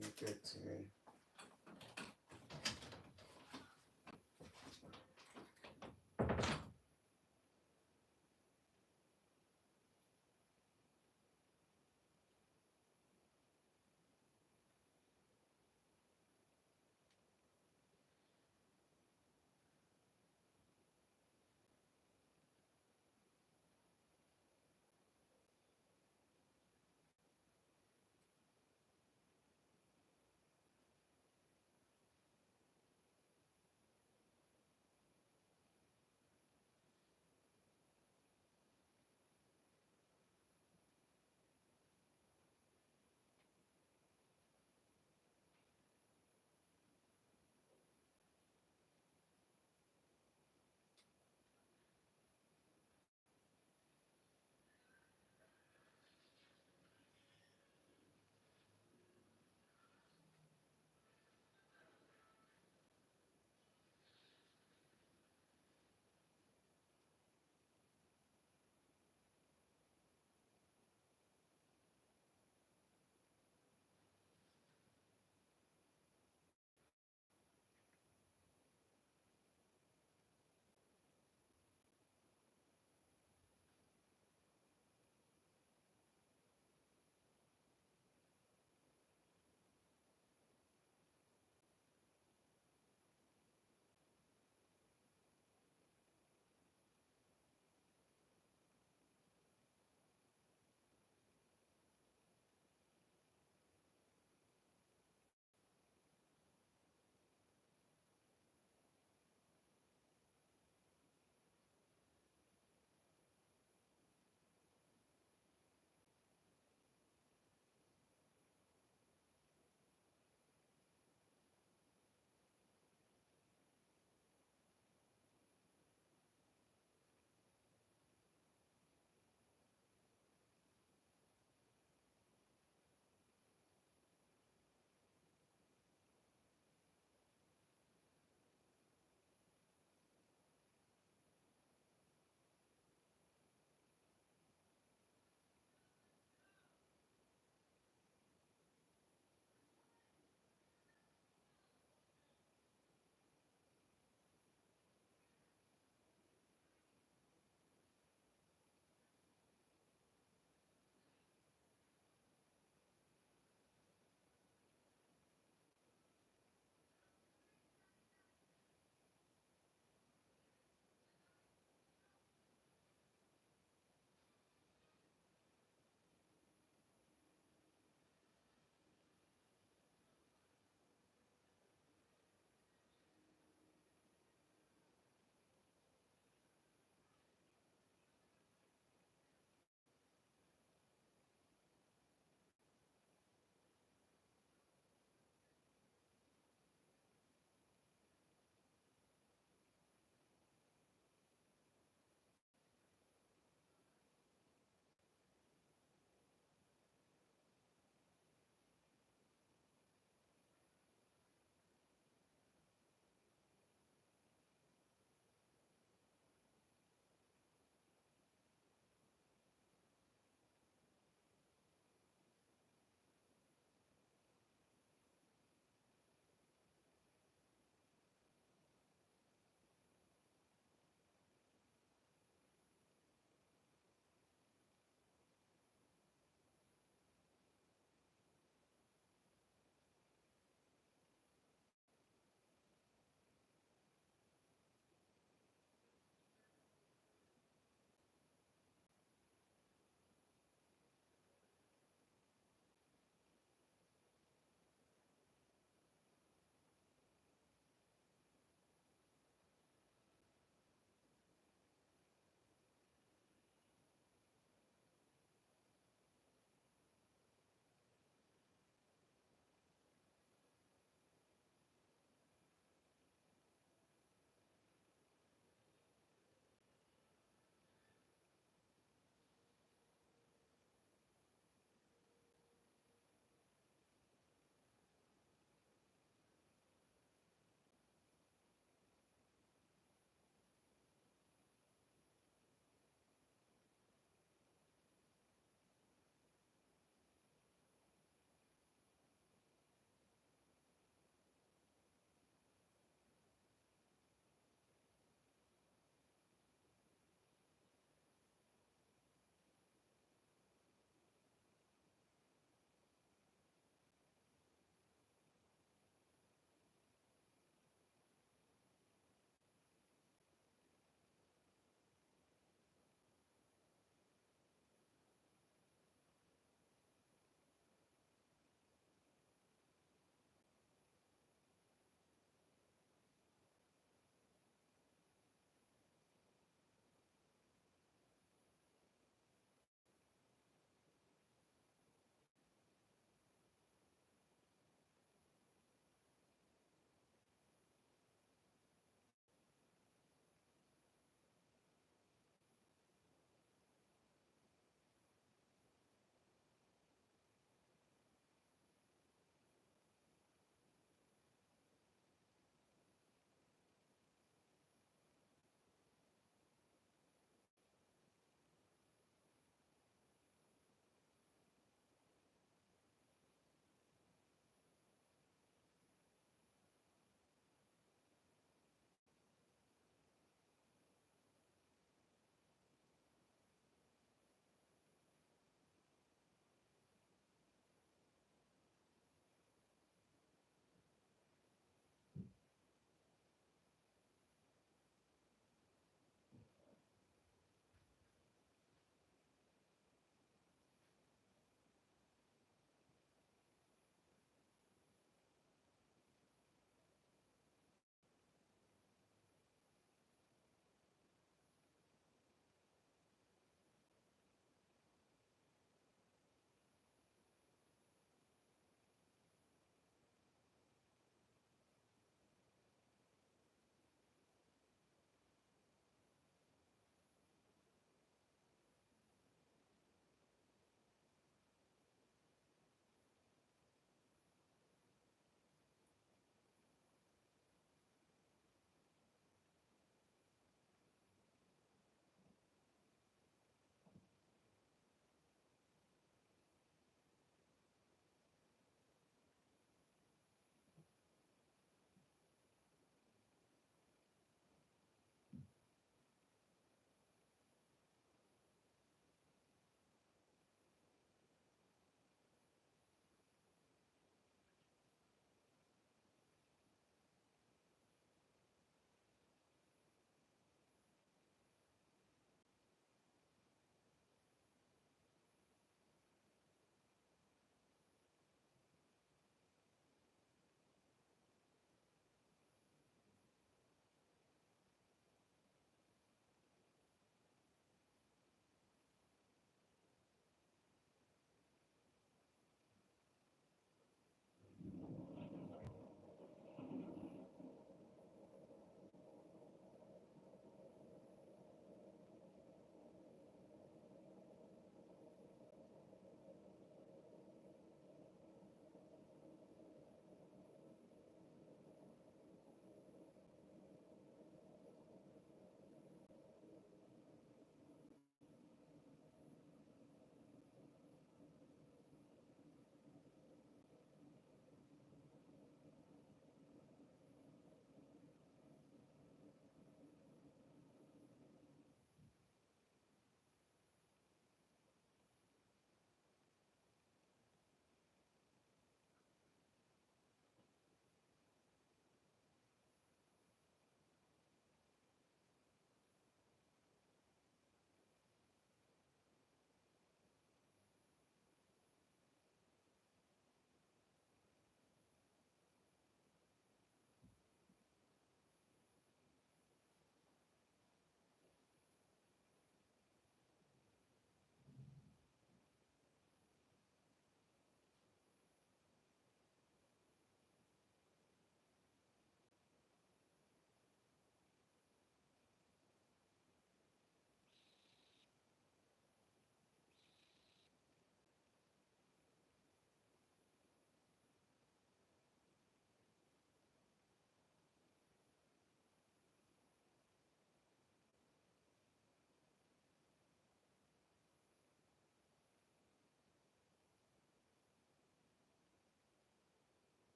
You're good to me.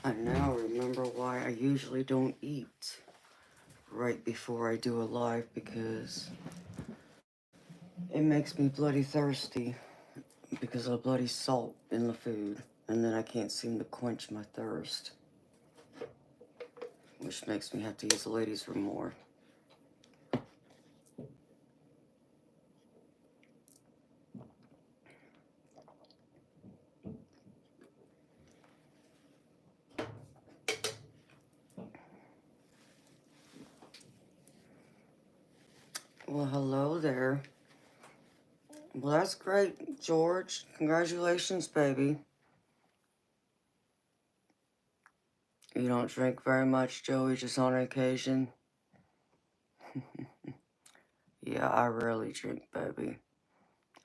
I now remember why I usually don't eat right before I do a live, because it makes me bloody thirsty because of bloody salt in the food, and then I can't seem to quench my thirst, which makes me have to use the ladies' room more. Well, hello there. Well, that's great, George. Congratulations, baby. You don't drink very much, Joey, just on occasion? Yeah, I rarely drink, baby.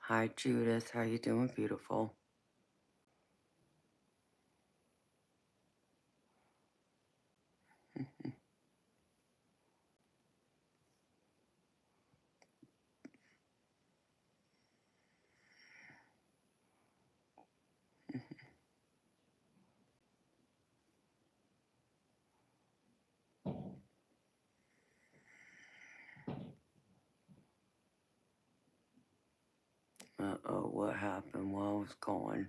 Hi, Judith. How you doing, beautiful? Uh-oh, what happened? Well, I was going.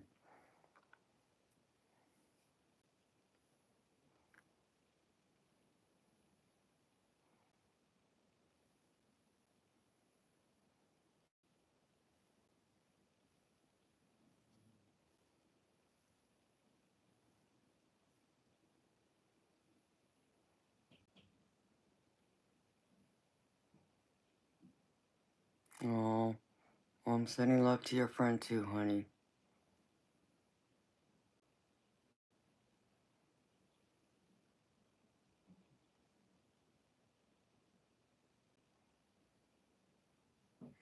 Oh, well, I'm sending love to your friend too, honey.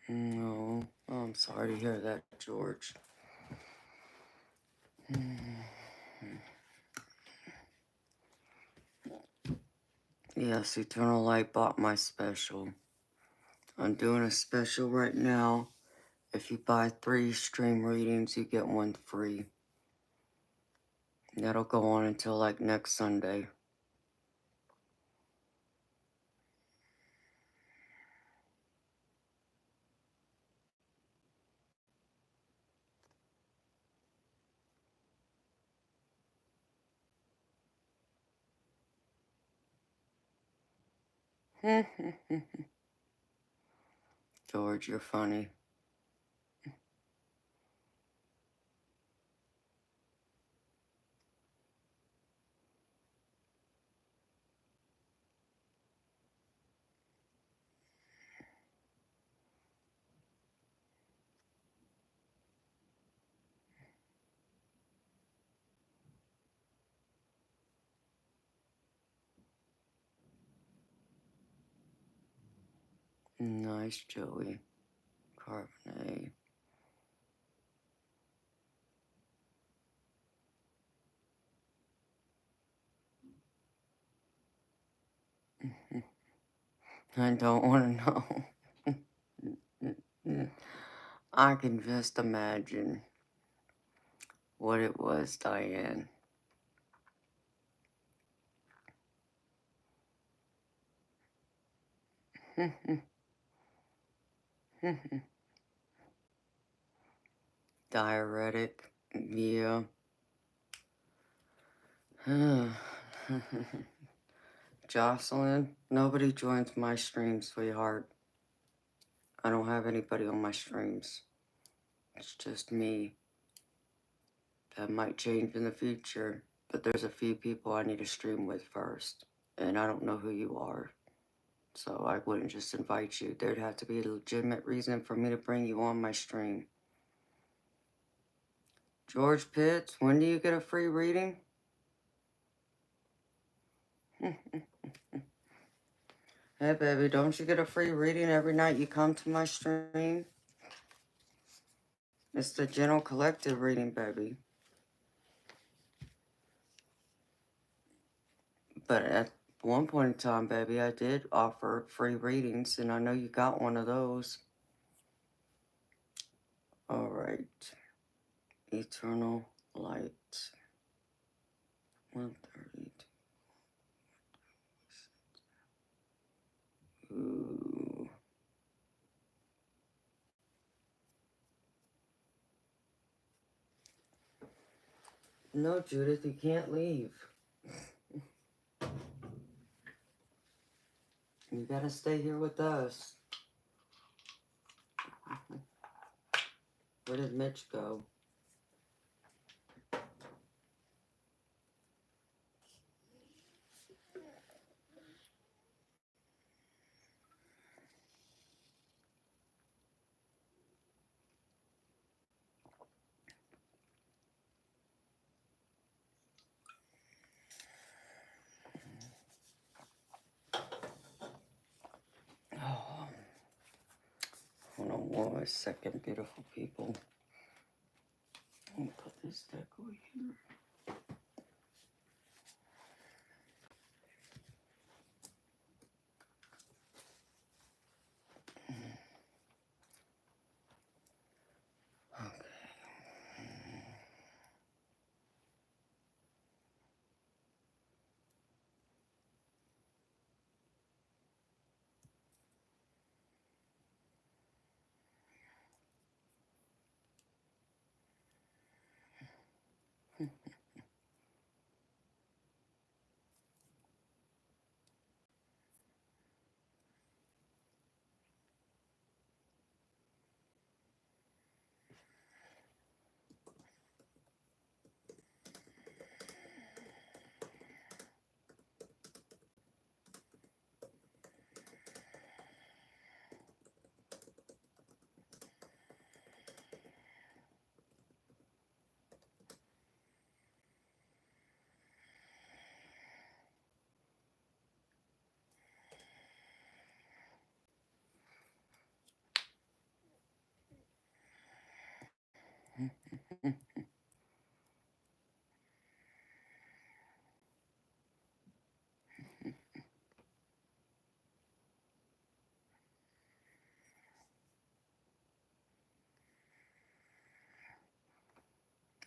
No, oh, I'm sorry to hear that, George. Yes, Eternal Light bought my special. I'm doing a special right now. If you buy 3 stream readings, you get 1 free. That'll go on until like next Sunday. George, you're funny. Nice, Joey. Carbonate. I don't want to know. I can just imagine what it was, Diane. Diuretic, yeah. Jocelyn, nobody joins my streams, sweetheart. I don't have anybody on my streams. It's just me. That might change in the future, but there's a few people I need to stream with first, and I don't know who you are. So I wouldn't just invite you. There'd have to be a legitimate reason for me to bring you on my stream. George Pitts, when do you get a free reading? Hey, baby, don't you get a free reading every night you come to my stream? It's the general collective reading, baby. But at one point in time, baby, I did offer free readings, and I know you got one of those. All right. Eternal Light. 132. Ooh. No, Judith, you can't leave. You gotta stay here with us. Where did Mitch go? Oh, hold on one second, beautiful people. Let me put this deck over here. Okay.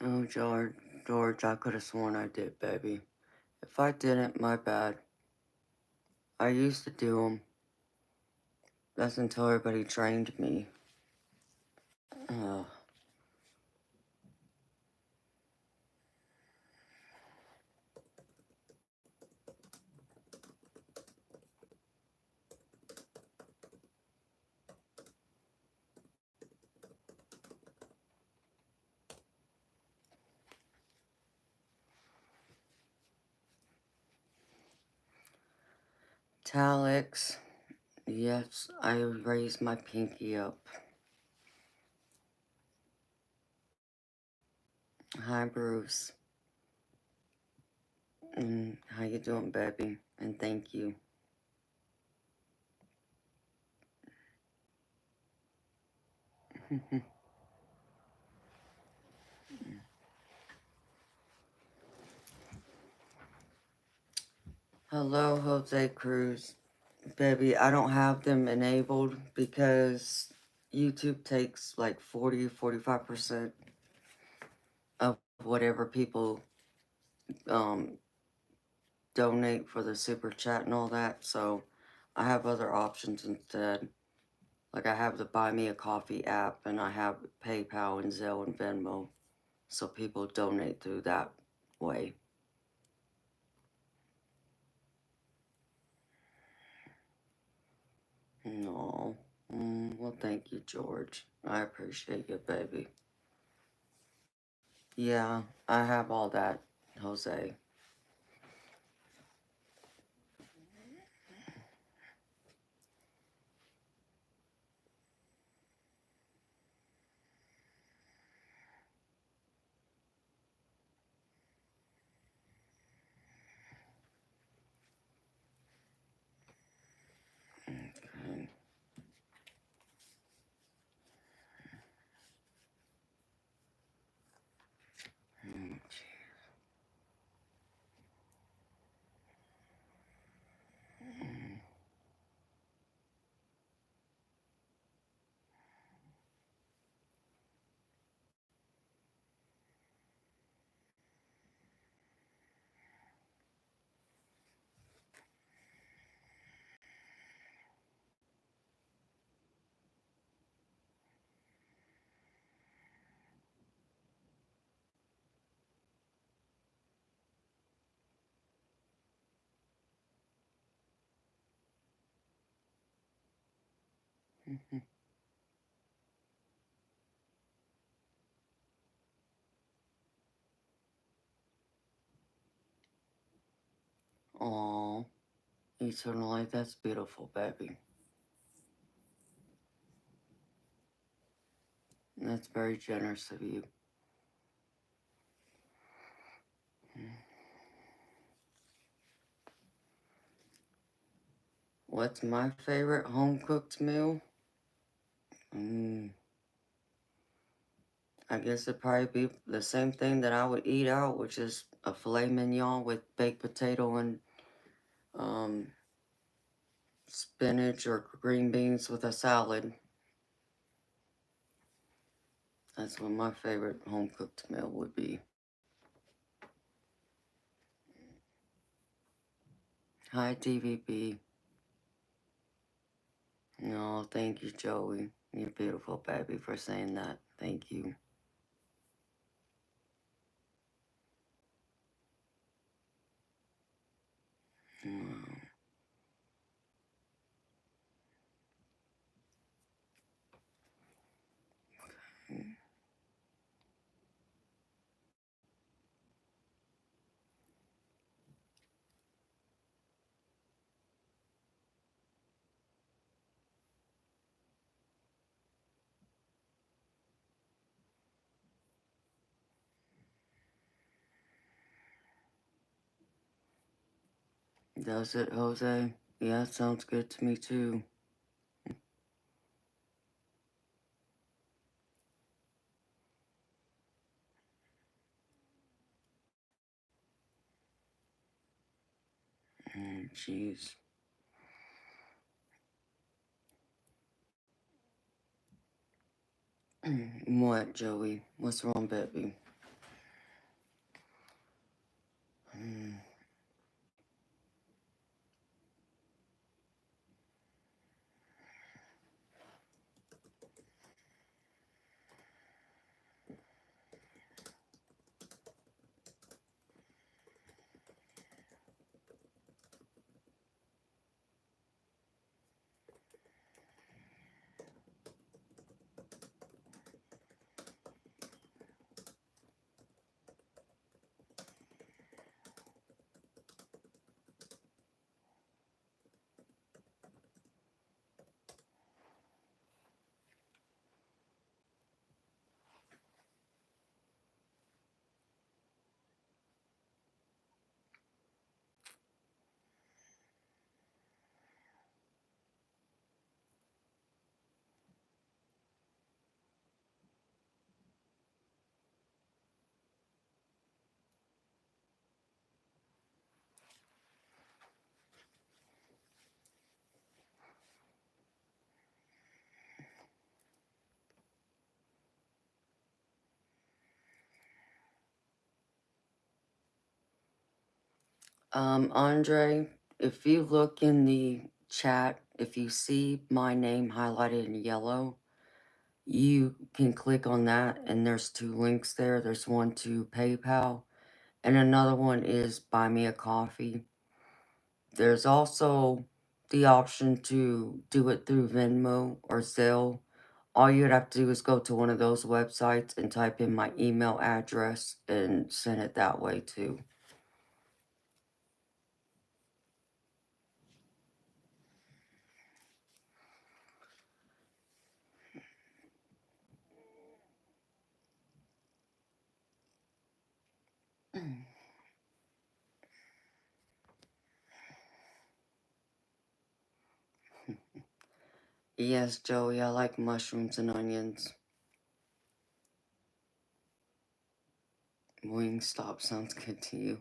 Oh, George, I could have sworn I did, baby. If I didn't, my bad. I used to do them. That's until everybody trained me. Talix, yes, I raised my pinky up. Hi, Bruce. How you doing, baby? And thank you. Hello, Jose Cruz. Baby, I don't have them enabled because YouTube takes like 40-45% of whatever people donate for the super chat and all that. So I have other options instead. Like I have the Buy Me a Coffee app and I have PayPal and Zelle and Venmo. So people donate through that way. No. Well, thank you, George. I appreciate you, baby. Yeah, I have all that, Jose. Okay. Aw, eternal light, that's beautiful, baby. That's very generous of you. What's my favorite home-cooked meal? I guess it'd probably be the same thing that I would eat out, which is a filet mignon with baked potato and spinach or green beans with a salad. That's what my favorite home-cooked meal would be. Hi, TVP. No, thank you, Joey. You're beautiful, baby, for saying that. Thank you. Does it, Jose? Yeah, sounds good to me, too. Jeez. What, Joey? What's wrong, baby? Andre, if you look in the chat, if you see my name highlighted in yellow, you can click on that, and there's 2 links there. There's one to PayPal, and another one is Buy Me a Coffee. There's also the option to do it through Venmo or Zelle. All you'd have to do is go to one of those websites and type in my email address and send it that way, too. Yes, Joey, I like mushrooms and onions. Wingstop sounds good to you.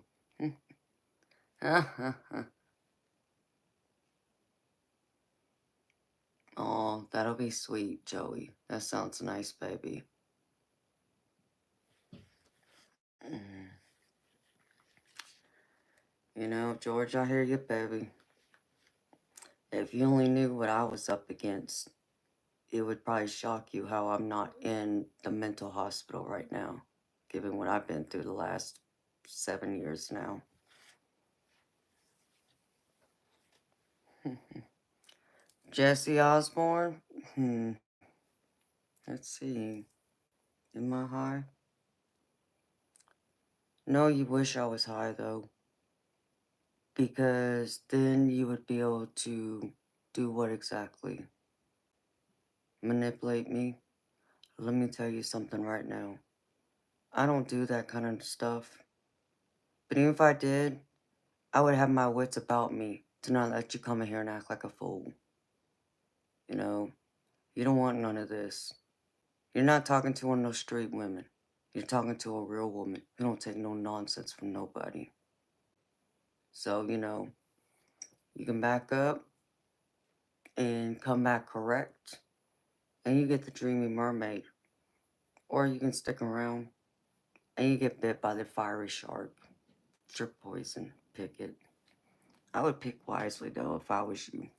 Oh, that'll be sweet, Joey. That sounds nice, baby. You know, George, I hear you, baby. If you only knew what I was up against, it would probably shock you how I'm not in the mental hospital right now, given what I've been through the last 7 years now. Jesse Osborne? Let's see. Am I high? No, you wish I was high, though. Because then you would be able to do what exactly? Manipulate me? Let me tell you something right now. I don't do that kind of stuff. But even if I did, I would have my wits about me to not let you come in here and act like a fool. You know, you don't want none of this. You're not talking to one of those street women. You're talking to a real woman. You don't take no nonsense from nobody. So, you can back up and come back correct, and you get the dreamy mermaid. Or you can stick around and you get bit by the fiery shark. It's your poison. Pick it. I would pick wisely, though, if I was you.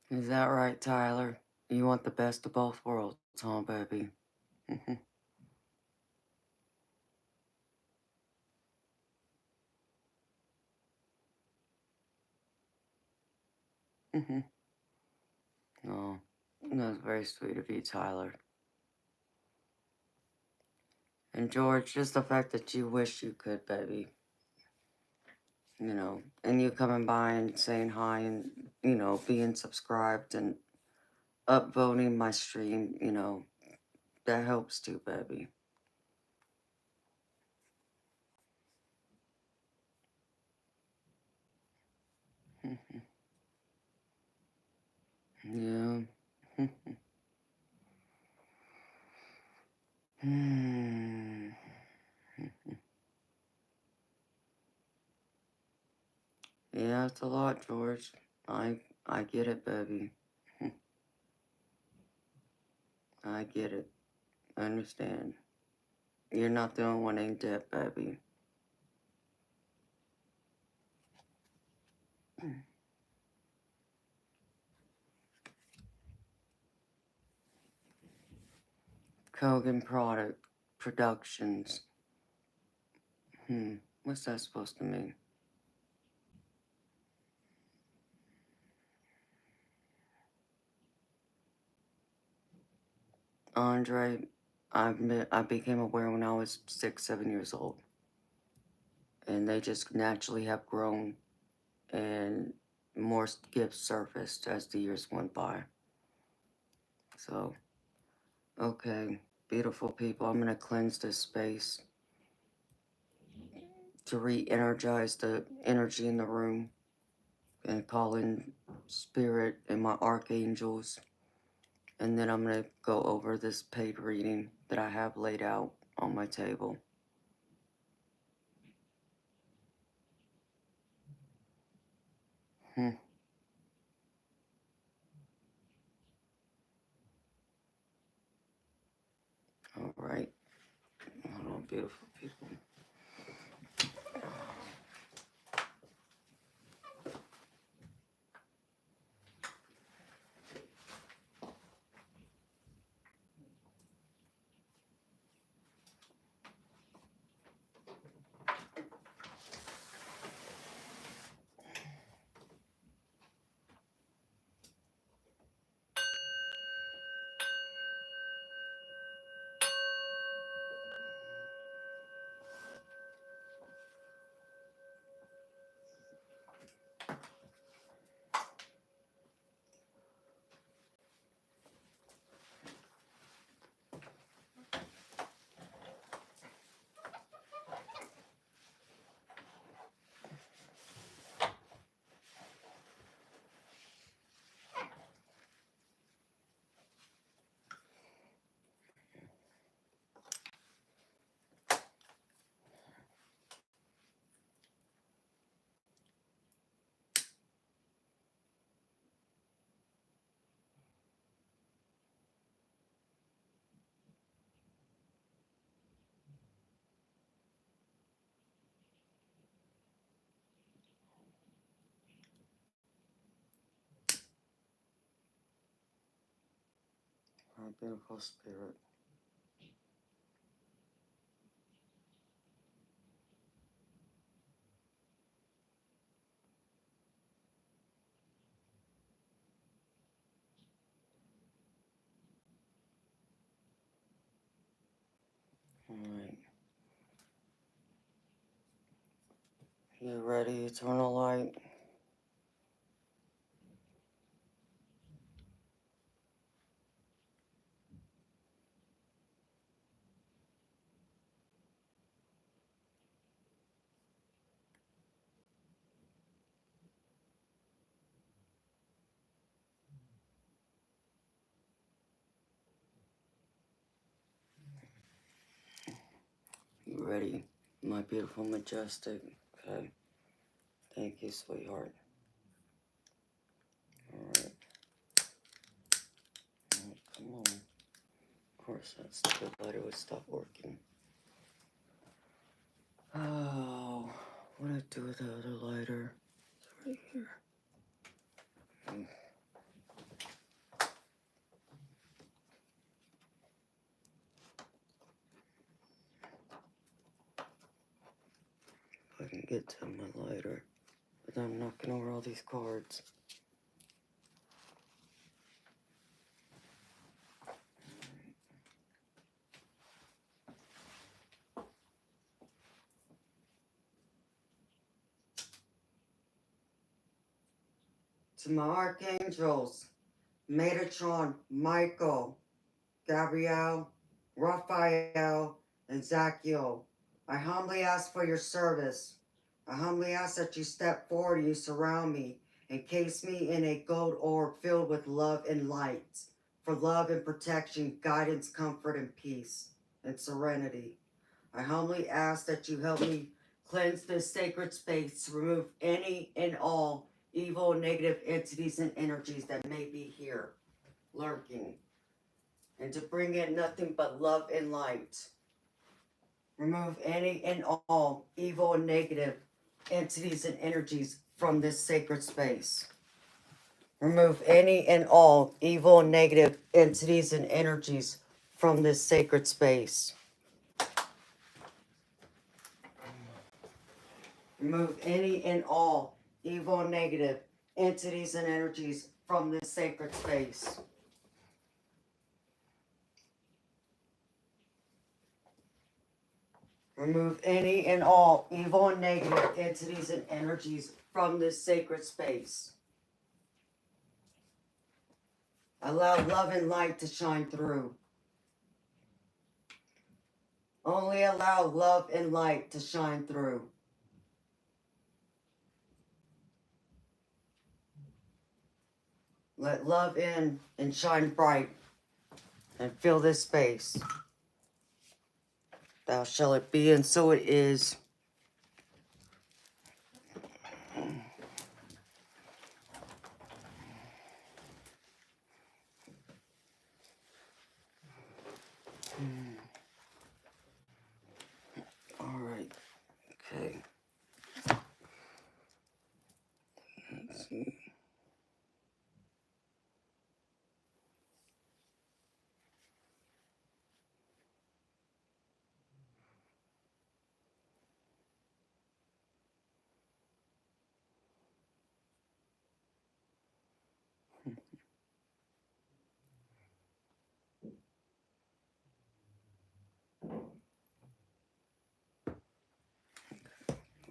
Is that right, Tyler? You want the best of both worlds, huh, baby? Oh, that's very sweet of you, Tyler. And George, just the fact that you wish you could, baby. And you coming by and saying hi and, being subscribed and upvoting my stream, that helps too, baby. Yeah. Yeah, it's a lot, George. I get it, baby. I get it. I understand. You're not the only one ain't dead, baby. Kogan Product Productions. What's that supposed to mean? Andre, I became aware when I was 6, 7 years old. And they just naturally have grown and more gifts surfaced as the years went by. So, okay, beautiful people, I'm going to cleanse this space to re-energize the energy in the room and call in spirit and my archangels. And then I'm going to go over this paid reading that I have laid out on my table. All right. Hold on, beautiful people. Our beautiful spirit. Alright. You ready, eternal light? You ready, my beautiful majestic? Okay. Thank you, sweetheart. Alright. Oh, come on. Of course, that stupid lighter would stop working. Oh, what do I do with the other lighter? It's right here. If I can get to my lighter. But then I'm knocking over all these cards. To my archangels, Metatron, Michael, Gabriel, Raphael, and Zachiel, I humbly ask for your service. I humbly ask that you step forward and you surround me, encase me in a gold orb filled with love and light, for love and protection, guidance, comfort, and peace, and serenity. I humbly ask that you help me cleanse this sacred space to remove any and all evil and negative entities and energies that may be here, lurking, and to bring in nothing but love and light. Remove any and all evil and negative entities and energies from this sacred space. Remove any and all evil and negative entities and energies from this sacred space. Remove any and all evil and negative entities and energies from this sacred space. Remove any and all evil and negative entities and energies from this sacred space. Allow love and light to shine through. Only allow love and light to shine through. Let love in and shine bright and fill this space. Thou shall it be, and so it is. All right. Okay. Let's see.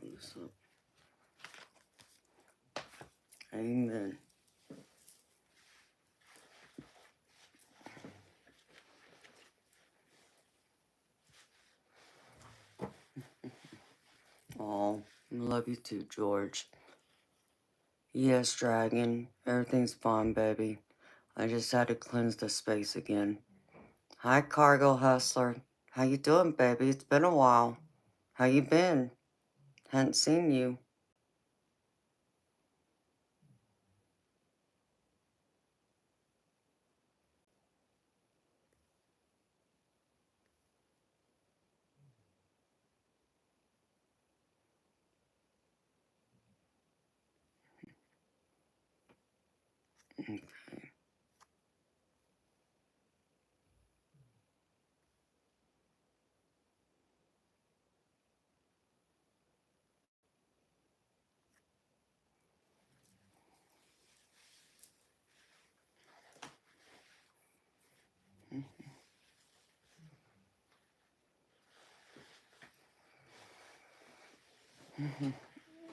Pull this up. Amen. Oh, I love you too, George. Yes, Dragon. Everything's fine, baby. I just had to cleanse the space again. Hi, Cargo Hustler. How you doing, baby? It's been a while. How you been? Hadn't seen you.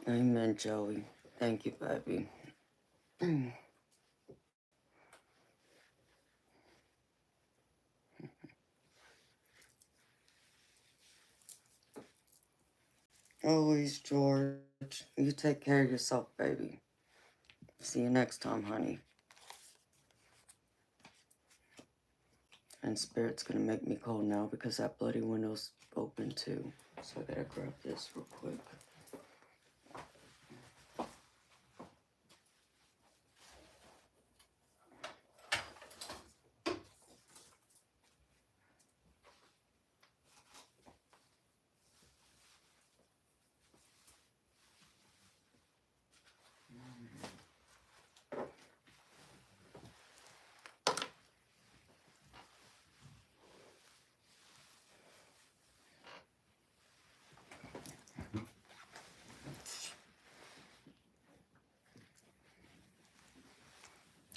Amen, Joey. Thank you, baby. Always, George. You take care of yourself, baby. See you next time, honey. And Spirit's gonna make me cold now because that bloody window's open too. So I gotta grab this real quick.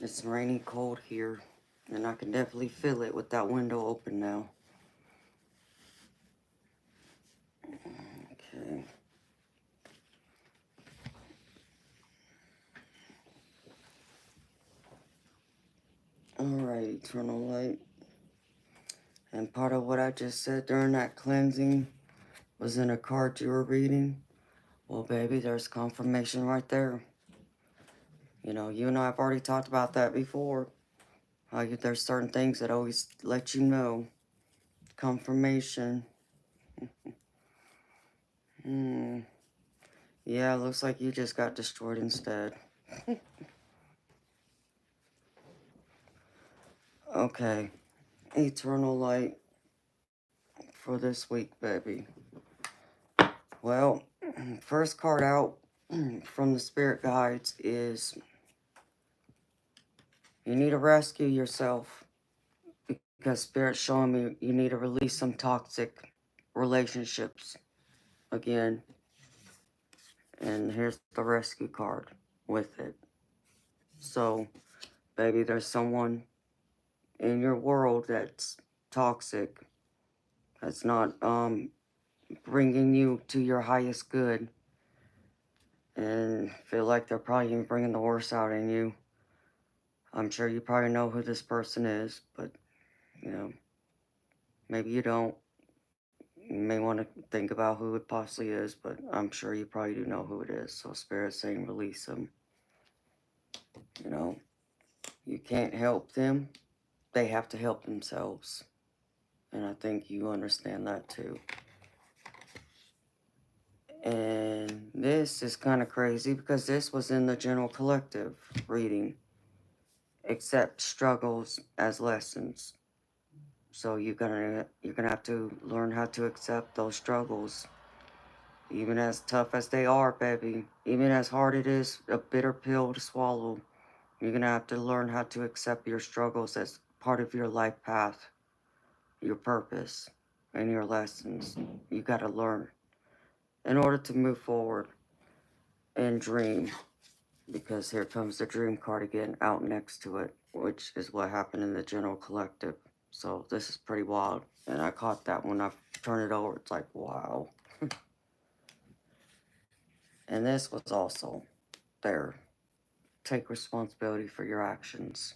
It's rainy cold here, and I can definitely feel it with that window open now. Okay. Alright, eternal light. And part of what I just said during that cleansing was in a card you were reading. Well, baby, there's confirmation right there. You know, you and I have already talked about that before. How there's certain things that always let you know. Confirmation. Yeah, looks like you just got destroyed instead. Okay. Eternal light for this week, baby. Well, first card out from the spirit guides is you need to rescue yourself because Spirit's showing me you need to release some toxic relationships again. And here's the rescue card with it. So, baby, there's someone in your world that's toxic, that's not bringing you to your highest good, and feel like they're probably even bringing the worst out in you. I'm sure you probably know who this person is, but, you know, maybe you don't. You may want to think about who it possibly is, but I'm sure you probably do know who it is. So Spirit's saying release them. You know, you can't help them. They have to help themselves. And I think you understand that too. And this is kind of crazy because this was in the general collective reading. Accept struggles as lessons. So you're gonna have to learn how to accept those struggles, even as tough as they are, baby. Even as hard it is, a bitter pill to swallow. You're gonna have to learn how to accept your struggles as part of your life path, your purpose, and your lessons. You gotta learn in order to move forward and dream. Because here comes the dream card again out next to it, which is what happened in the general collective. So this is pretty wild. And I caught that when I turned it over. It's like, wow. And this was also there. Take responsibility for your actions.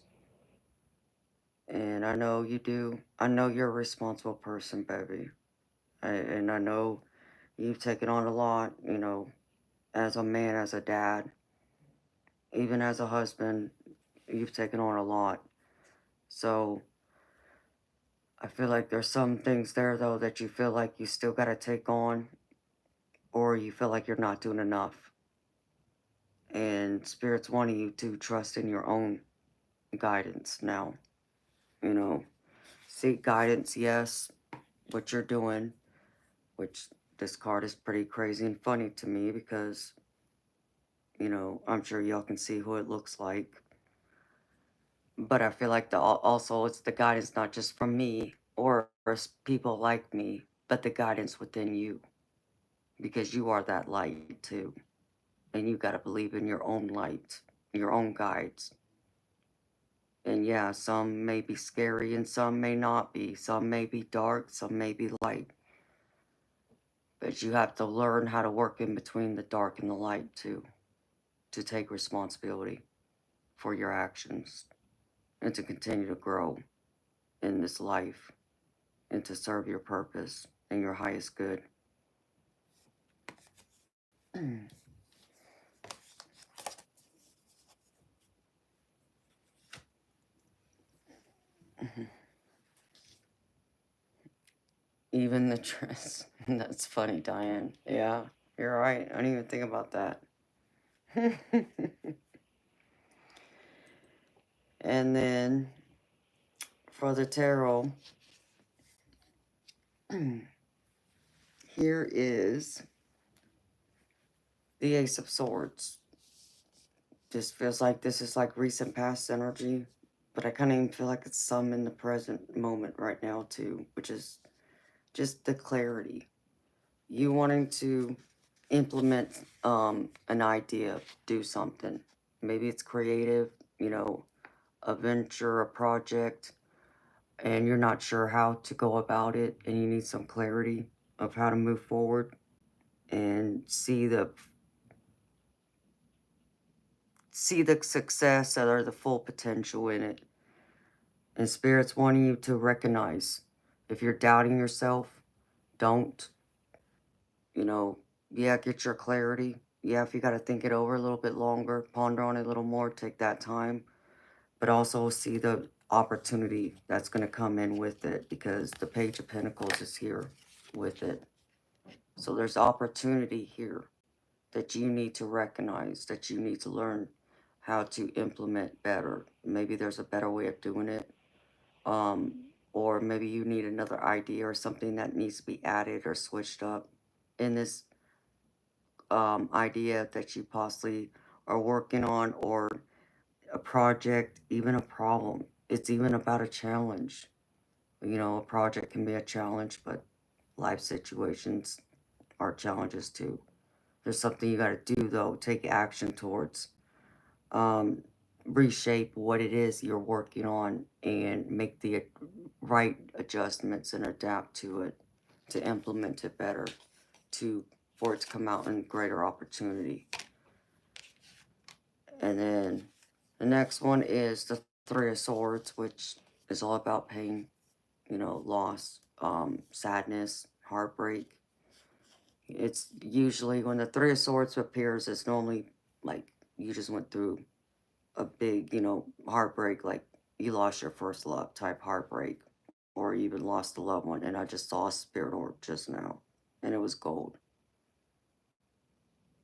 And I know you do. I know you're a responsible person, baby. And I know you've taken on a lot, you know, as a man, as a dad, even as a husband, you've taken on a lot. So I feel like there's some things there, though, that you feel like you still got to take on, or you feel like you're not doing enough. And Spirit's wanting you to trust in your own guidance now. You know, seek guidance, yes, what you're doing, which this card is pretty crazy and funny to me because, you know, I'm sure y'all can see who it looks like. But I feel like also it's the guidance not just from me or people like me, but the guidance within you. Because you are that light too. And you got to believe in your own light, your own guides. And yeah, some may be scary and some may not be. Some may be dark, some may be light. But you have to learn how to work in between the dark and the light too, to take responsibility for your actions and to continue to grow in this life and to serve your purpose and your highest good. Even the dress. That's funny, Diane. Yeah, you're right. I didn't even think about that. And then for the tarot, here is the Ace of Swords. This feels like this is like recent past energy, but I kind of even feel like it's some in the present moment right now too, which is just the clarity. You wanting to implement an idea, do something. Maybe it's creative, you know, a venture, a project, and you're not sure how to go about it, and you need some clarity of how to move forward and see the success or the full potential in it. And Spirit's wanting you to recognize if you're doubting yourself, don't, you know, yeah, get your clarity. Yeah, if you got to think it over a little bit longer, ponder on it a little more, take that time. But also see the opportunity that's going to come in with it, because the Page of Pentacles is here with it. So there's opportunity here that you need to recognize, that you need to learn how to implement better. Maybe there's a better way of doing it. Or maybe you need another idea or something that needs to be added or switched up in this idea that you possibly are working on, or a project, even a problem. It's even about a challenge. You know, a project can be a challenge, but life situations are challenges too. There's something you got to do, though, take action towards. Reshape what it is you're working on and make the right adjustments and adapt to it to implement it better, for it to come out in greater opportunity. And then the next one is the Three of Swords, which is all about pain, you know, loss, sadness, heartbreak. It's usually when the Three of Swords appears, it's normally like you just went through a big, you know, heartbreak, like you lost your first love type heartbreak, or you even lost a loved one. And I just saw a spirit orb just now, and it was gold,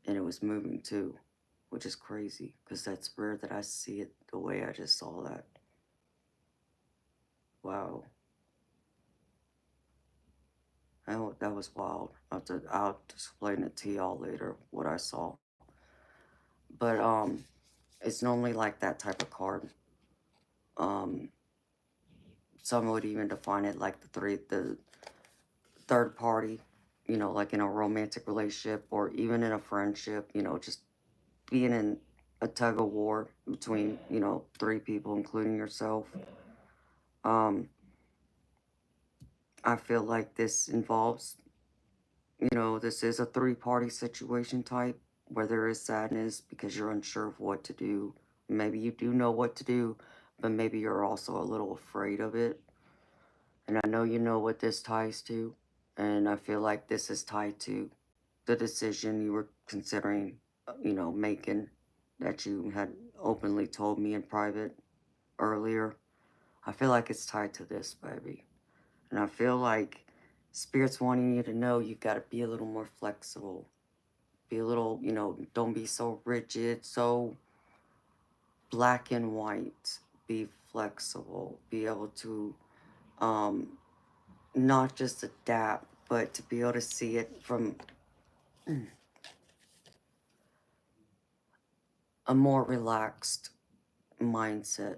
and it was moving too, which is crazy because that's rare that I see it the way I just saw that. Wow. That was wild. I'll explain it to y'all later what I saw. But it's normally like that type of card. Um, some would even define it like the third party, you know, like in a romantic relationship or even in a friendship, you know, just being in a tug of war between, you know, three people, including yourself. I feel like this involves, you know, this is a three-party situation type where there is sadness because you're unsure of what to do. Maybe you do know what to do, but maybe you're also a little afraid of it. And I know you know what this ties to, and I feel like this is tied to the decision you were considering, you know, making, that you had openly told me in private earlier. I feel like it's tied to this, baby. And I feel like Spirit's wanting you to know you got to be a little more flexible. Be a little, you know, don't be so rigid, so black and white. Be flexible. Be able to not just adapt, but to be able to see it from a more relaxed mindset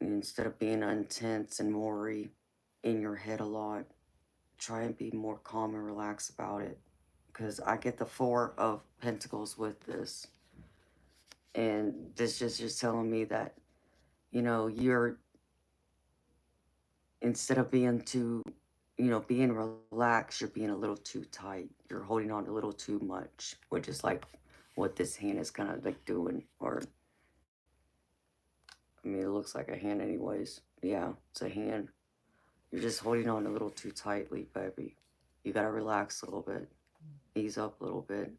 instead of being intense and worry in your head a lot. Try and be more calm and relaxed about it, because I get the Four of Pentacles with this, and this is just telling me that, you know, you're, instead of being too being relaxed, you're being a little too tight. You're holding on a little too much, which is like what this hand is kind of like doing. Or, I mean, it looks like a hand anyways. Yeah, it's a hand. You're just holding on a little too tightly, baby. You gotta relax a little bit, ease up a little bit.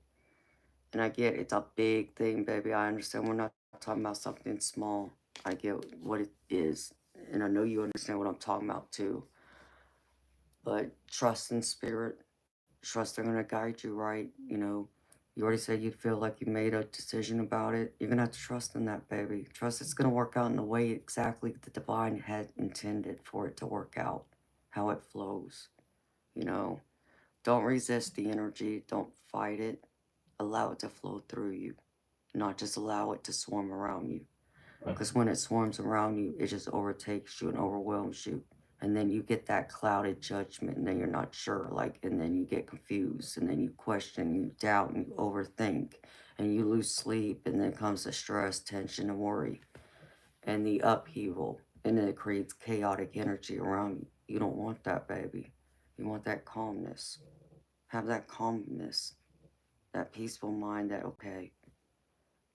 And I get it's a big thing, baby. I understand we're not talking about something small. I get what it is. And I know you understand what I'm talking about too. But trust in spirit. Trust they're gonna guide you right. You already said you feel like you made a decision about it. You're gonna have to trust in that, baby. Trust it's gonna work out in the way exactly the divine had intended for it to work out, how it flows. You know, don't resist the energy. Don't fight it. Allow it to flow through you, not just allow it to swarm around you. Because when it swarms around you, it just overtakes you and overwhelms you. And then you get that clouded judgment, and then you're not sure, and then you get confused, and then you question, you doubt, and you overthink, and you lose sleep, and then comes the stress, tension, and worry, and the upheaval, and then it creates chaotic energy around you. You don't want that, baby. You want that calmness. Have that calmness, that peaceful mind that, okay,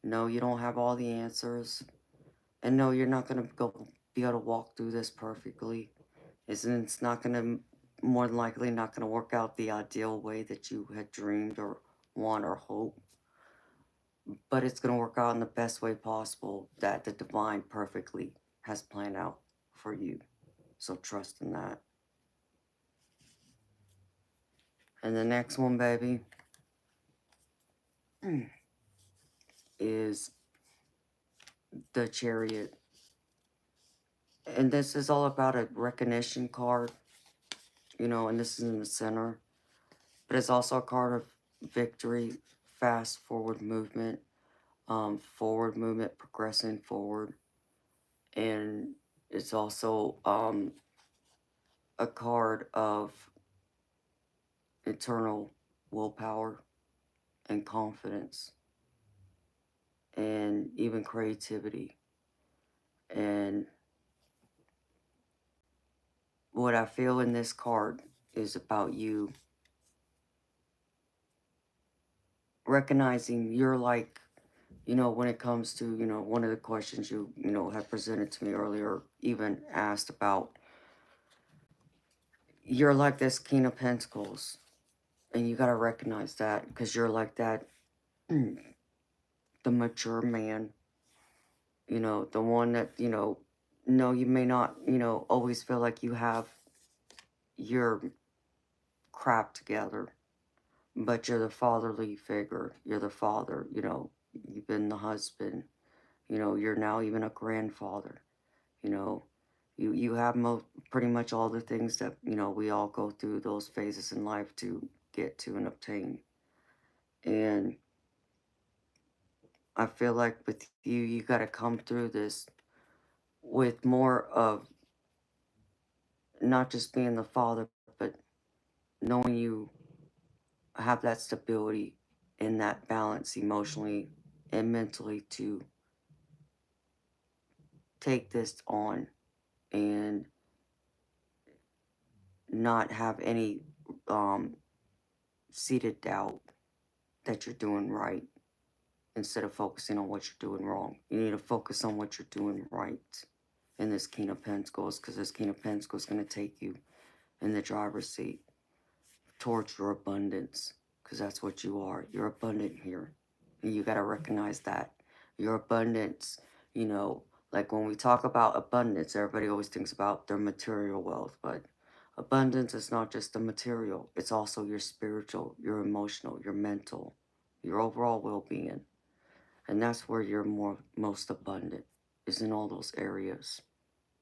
no, you don't have all the answers. And no, you're not going to go be able to walk through this perfectly. It's not going to, more than likely, not going to work out the ideal way that you had dreamed or want or hope. But it's going to work out in the best way possible that the divine perfectly has planned out for you. So trust in that. And the next one, baby, is the Chariot. And this is all about a recognition card, and this is in the center. But it's also a card of victory, fast forward movement, progressing forward. And it's also a card of eternal willpower and confidence and even creativity. And what I feel in this card is about you recognizing you're like, when it comes to, one of the questions you have presented to me earlier, even asked about, you're like this King of Pentacles, and you got to recognize that, because you're like that, the mature man, the one that, no, you may not, always feel like you have your crap together, but you're the fatherly figure. You're the father, you've been the husband, you're now even a grandfather, you know, you have pretty much all the things that, we all go through those phases in life to get to and obtain. And I feel like with you, you got to come through this with more of not just being the father, but knowing you have that stability and that balance emotionally and mentally to take this on and not have any seated doubt that you're doing right instead of focusing on what you're doing wrong. You need to focus on what you're doing right in this King of Pentacles, because this King of Pentacles is going to take you in the driver's seat towards your abundance, because that's what you are. You're abundant here. And you got to recognize that. Your abundance, like when we talk about abundance, everybody always thinks about their material wealth, but abundance is not just the material. It's also your spiritual, your emotional, your mental, your overall well-being. And that's where you're most abundant, is in all those areas.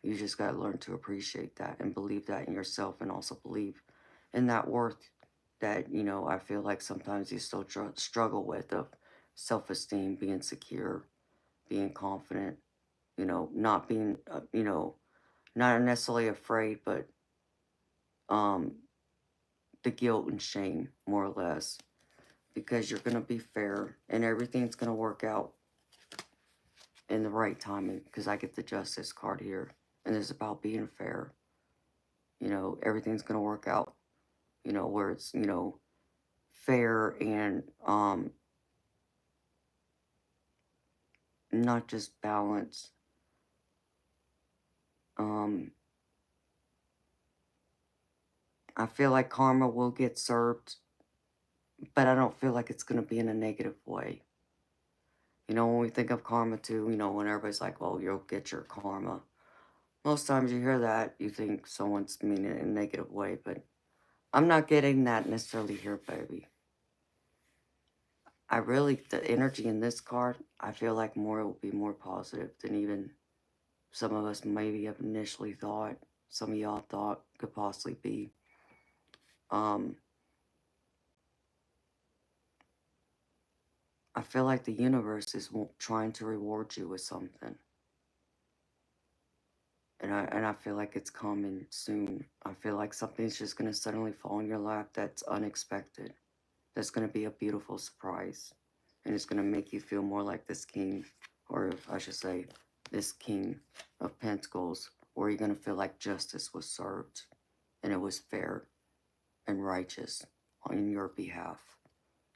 You just got to learn to appreciate that and believe that in yourself, and also believe in that worth that, I feel like sometimes you still struggle with, of self-esteem, being secure, being confident, not being, not necessarily afraid, but the guilt and shame, more or less, because you're going to be fair and everything's going to work out in the right timing, because I get the Justice card here, and it's about being fair. everything's going to work out, where it's, fair and not just balance. Um, I feel like karma will get served, but I don't feel like it's going to be in a negative way. When we think of karma too, when everybody's like, well, you'll get your karma. Most times you hear that, you think someone's meaning it in a negative way, but I'm not getting that necessarily here, baby. The energy in this card, I feel like more will be more positive than even some of us maybe have initially thought, some of y'all thought could possibly be. I feel like the universe is trying to reward you with something. And I feel like it's coming soon. I feel like something's just going to suddenly fall in your lap that's unexpected. That's going to be a beautiful surprise. And it's going to make you feel more like this king, or I should say, this king of pentacles, where you're going to feel like justice was served and it was fair and righteous on your behalf.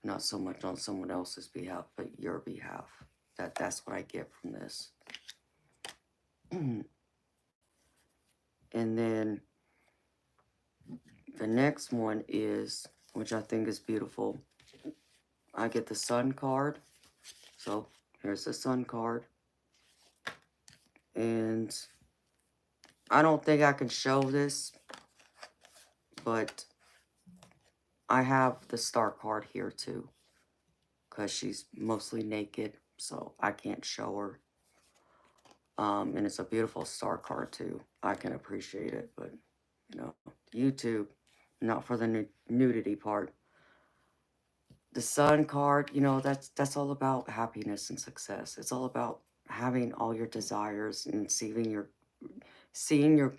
Not so much on someone else's behalf, but your behalf. That's what I get from this. And then the next one is, which I think is beautiful, I get the Sun card. So here's the Sun card. And I don't think I can show this, but I have the Star card here too, because she's mostly naked, so I can't show her. And it's a beautiful Star card too. I can appreciate it, but YouTube, not for the nudity part. The Sun card, that's all about happiness and success. It's all about having all your desires and seeing your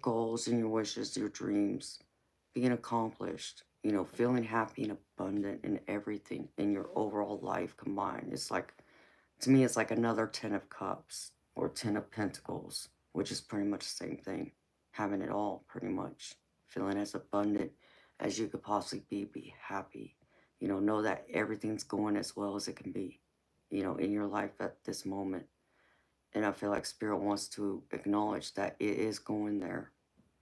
goals and your wishes, your dreams being accomplished, feeling happy and abundant in everything in your overall life combined. It's like, to me, it's like another 10 of cups or 10 of pentacles, which is pretty much the same thing. Having it all, pretty much. Feeling as abundant as you could possibly be happy. Know that everything's going as well as it can be, in your life at this moment. And I feel like Spirit wants to acknowledge that it is going there.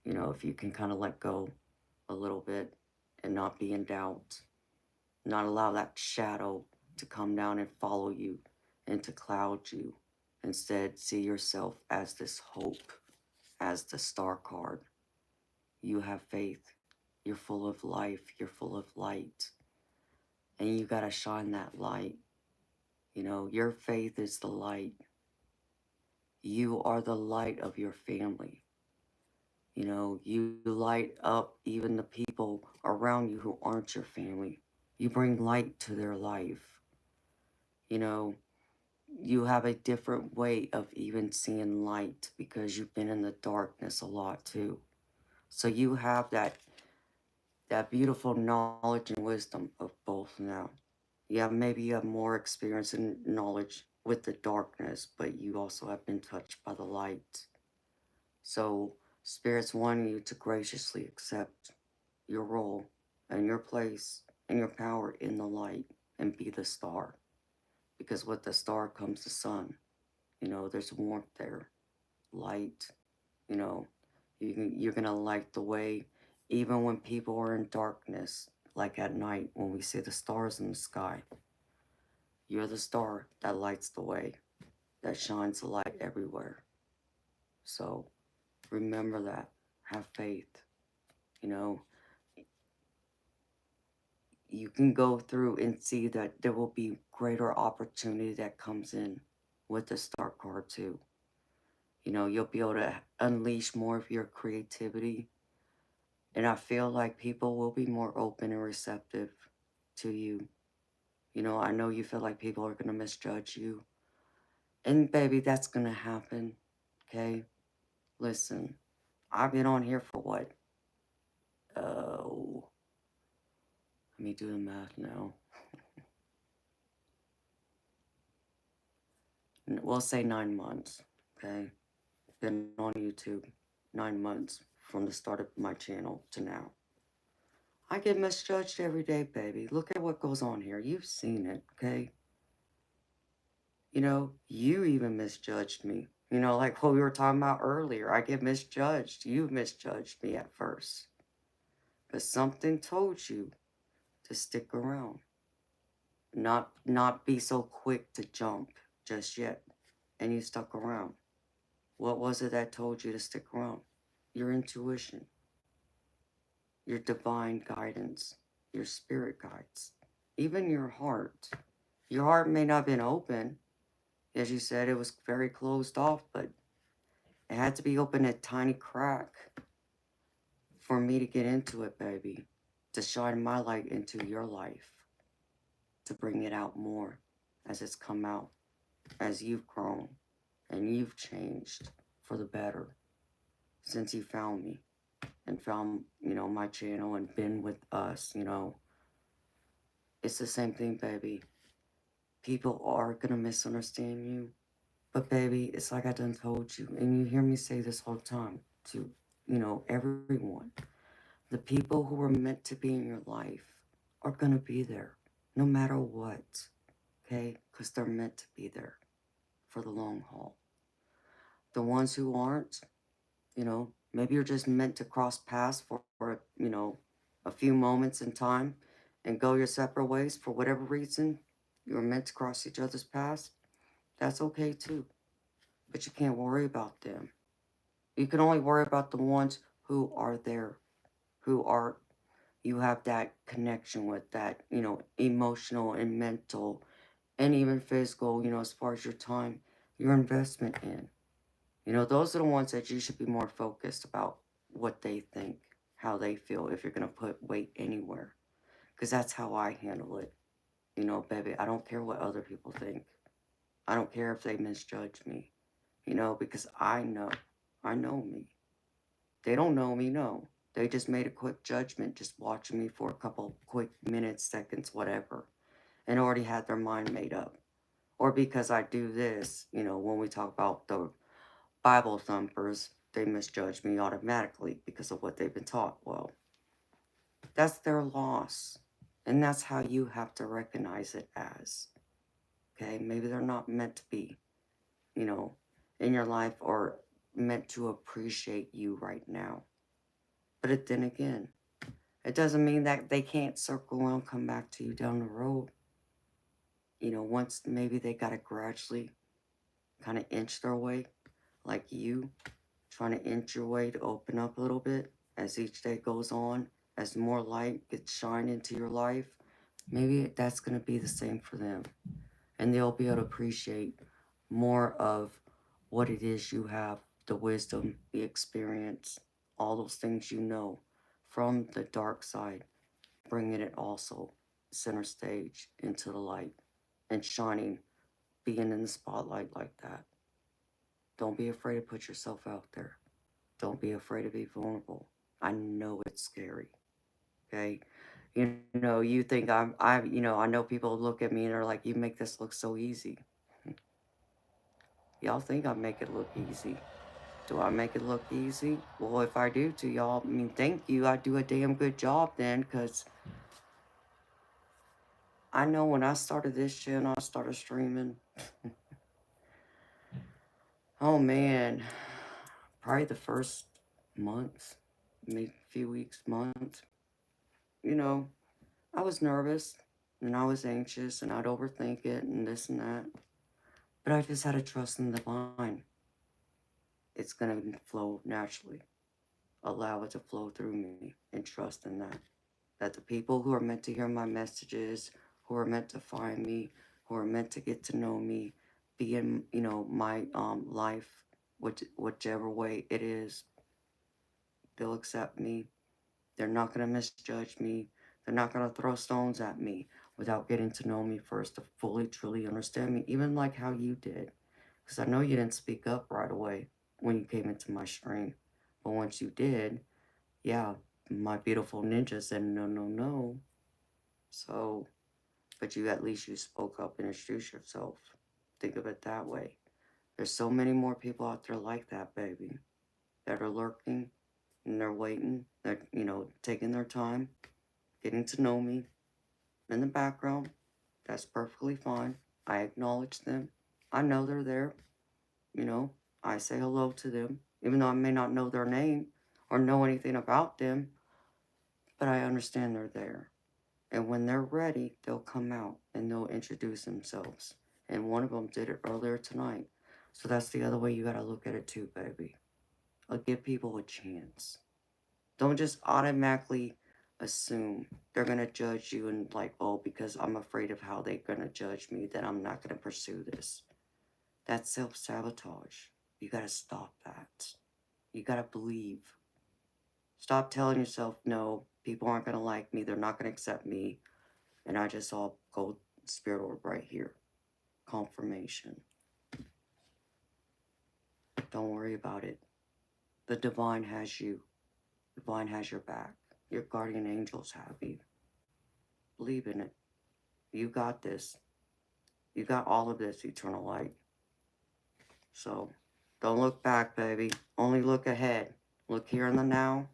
If you can kind of let go a little bit and not be in doubt, not allow that shadow to come down and follow you and to cloud you. Instead, see yourself as this hope, as the Star card. You have faith. You're full of life. You're full of light. And you got to shine that light. Your faith is the light. You are the light of your family. You light up even the people around you who aren't your family. You bring light to their life. You have a different way of even seeing light because you've been in the darkness a lot too. So you have that beautiful knowledge and wisdom of both now. Maybe you have more experience and knowledge with the darkness, but you also have been touched by the light. So Spirit's wanting you to graciously accept your role and your place and your power in the light and be the star. Because with the star comes the sun. There's warmth there, light. You're going to light the way even when people are in darkness, like at night when we see the stars in the sky. You're the star that lights the way, that shines the light everywhere. So remember that. Have faith. You can go through and see that there will be greater opportunity that comes in with the Star card too. You'll be able to unleash more of your creativity. And I feel like people will be more open and receptive to you. I know you feel like people are going to misjudge you. And baby, that's going to happen. Okay? Listen, I've been on here for what? Oh, let me do the math now. We'll say 9 months. Okay? Been on YouTube 9 months. from the start of my channel to now. I get misjudged every day, baby. Look at what goes on here. You've seen it, okay? You know, you even misjudged me. You know, like what we were talking about earlier. I get misjudged. You misjudged me at first. But something told you to stick around. Not be so quick to jump just yet. And you stuck around. What was it that told you to stick around? Your intuition, your divine guidance, your spirit guides, even your heart. Your heart may not have been open. As you said, it was very closed off, but it had to be open a tiny crack for me to get into it, baby. To shine my light into your life. To bring it out more as it's come out. As you've grown and you've changed for the better since you found me and found, my channel and been with us, It's the same thing, baby. People are gonna misunderstand you. But baby, it's like I done told you, and you hear me say this all the time to, everyone. The people who are meant to be in your life are gonna be there, no matter what, okay? Because they're meant to be there for the long haul. The ones who aren't, maybe you're just meant to cross paths for, a few moments in time and go your separate ways for whatever reason. You were meant to cross each other's paths. That's okay too. But you can't worry about them. You can only worry about the ones who are there, you have that connection with, that, emotional and mental and even physical, as far as your time, your investment in. Those are the ones that you should be more focused about what they think, how they feel, if you're going to put weight anywhere. Because that's how I handle it. Baby, I don't care what other people think. I don't care if they misjudge me, because I know me. They don't know me, no. They just made a quick judgment just watching me for a couple quick minutes, seconds, whatever, and already had their mind made up. Or because I do this, when we talk about the Bible thumpers, they misjudge me automatically because of what they've been taught. Well, that's their loss. And that's how you have to recognize it as. Okay? Maybe they're not meant to be, in your life or meant to appreciate you right now. But then again, it doesn't mean that they can't circle around, come back to you down the road. Once maybe they got to gradually kind of inch their way, like you, trying to inch your way to open up a little bit as each day goes on, as more light gets shined into your life. Maybe that's going to be the same for them. And they'll be able to appreciate more of what it is you have, the wisdom, the experience, all those things from the dark side, bringing it also center stage into the light and shining, being in the spotlight like that. Don't be afraid to put yourself out there. Don't be afraid to be vulnerable. I know it's scary, okay? You think I know people look at me and are like, you make this look so easy. Y'all think I make it look easy. Do I make it look easy? Well, if I do to y'all, thank you. I do a damn good job then, because I know when I started this channel, I started streaming. Oh, man. Probably the first month, maybe a few weeks, month. I was nervous, and I was anxious, and I'd overthink it, and this and that. But I just had to trust in the divine. It's going to flow naturally. Allow it to flow through me, and trust in that. That the people who are meant to hear my messages, who are meant to find me, who are meant to get to know me, be in, my life, whichever way it is, they'll accept me. They're not going to misjudge me. They're not going to throw stones at me without getting to know me first, to fully, truly understand me, even like how you did. Because I know you didn't speak up right away when you came into my stream. But once you did, yeah, my beautiful ninja said no, no, no. So, but at least you spoke up and introduced yourself. Think of it that way. There's so many more people out there like that, baby, that are lurking, and they're waiting. They're, taking their time, getting to know me in the background. That's perfectly fine. I acknowledge them. I know they're there. You know, I say hello to them, even though I may not know their name or know anything about them, but I understand they're there. And when they're ready, they'll come out and they'll introduce themselves. And one of them did it earlier tonight. So that's the other way you gotta look at it too, baby. I'll give people a chance. Don't just automatically assume they're gonna judge you and like, oh, because I'm afraid of how they're gonna judge me, that I'm not gonna pursue this. That's self-sabotage. You gotta stop that. You gotta believe. Stop telling yourself, no, people aren't gonna like me, they're not gonna accept me, and I just saw gold spirit orb right here. Confirmation. Don't worry about it. The divine has you. The divine has your back. Your guardian angels have you. Believe in it. You got this. You got all of this, eternal light. So, don't look back, baby. Only look ahead. Look here in the now.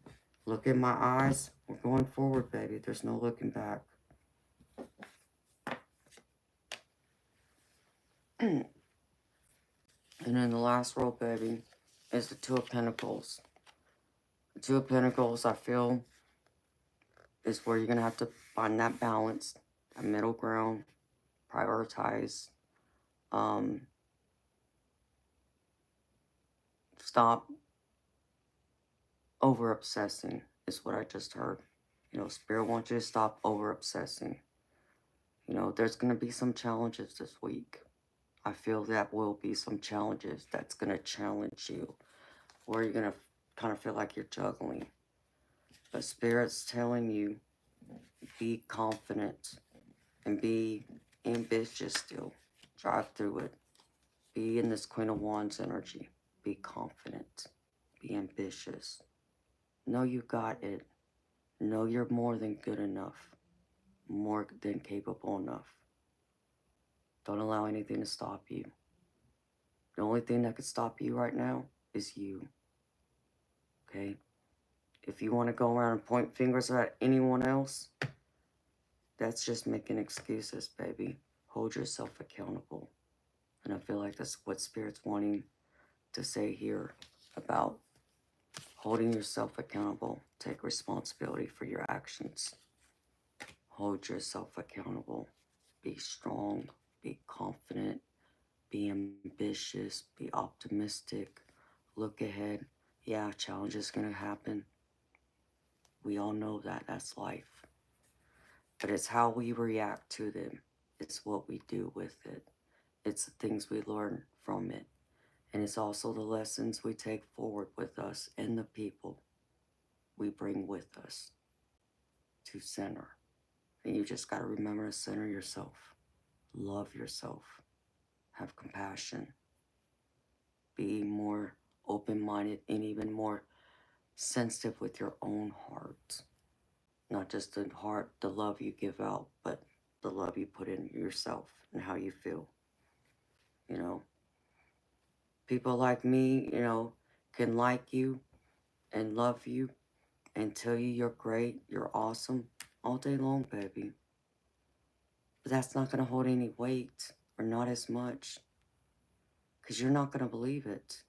Look in my eyes. We're going forward, baby. There's no looking back. And then the last roll, baby, is the Two of Pentacles. The Two of Pentacles, I feel, is where you're going to have to find that balance, that middle ground, prioritize, stop over-obsessing, is what I just heard. Spirit wants you to stop over-obsessing. There's going to be some challenges this week. I feel that will be some challenges that's going to challenge you, where you're going to kind of feel like you're juggling. But Spirit's telling you, be confident and be ambitious still. Drive through it. Be in this Queen of Wands energy. Be confident. Be ambitious. Know you got it. Know you're more than good enough. More than capable enough. Don't allow anything to stop you. The only thing that could stop you right now is you. Okay? If you want to go around and point fingers at anyone else, that's just making excuses, baby. Hold yourself accountable. And I feel like that's what Spirit's wanting to say here about holding yourself accountable. Take responsibility for your actions. Hold yourself accountable. Be strong. Be confident. Be ambitious. Be optimistic. Look ahead. Yeah, challenge is going to happen. We all know that. That's life. But it's how we react to them. It's what we do with it. It's the things we learn from it. And it's also the lessons we take forward with us and the people we bring with us to center. And you just got to remember to center yourself. Love yourself. Have compassion. Be more open-minded and even more sensitive with your own heart. Not just the heart, the love you give out, but the love you put in yourself and how you feel. People like me, can like you and love you and tell you you're great, you're awesome all day long, baby. But that's not going to hold any weight, or not as much, because you're not going to believe it.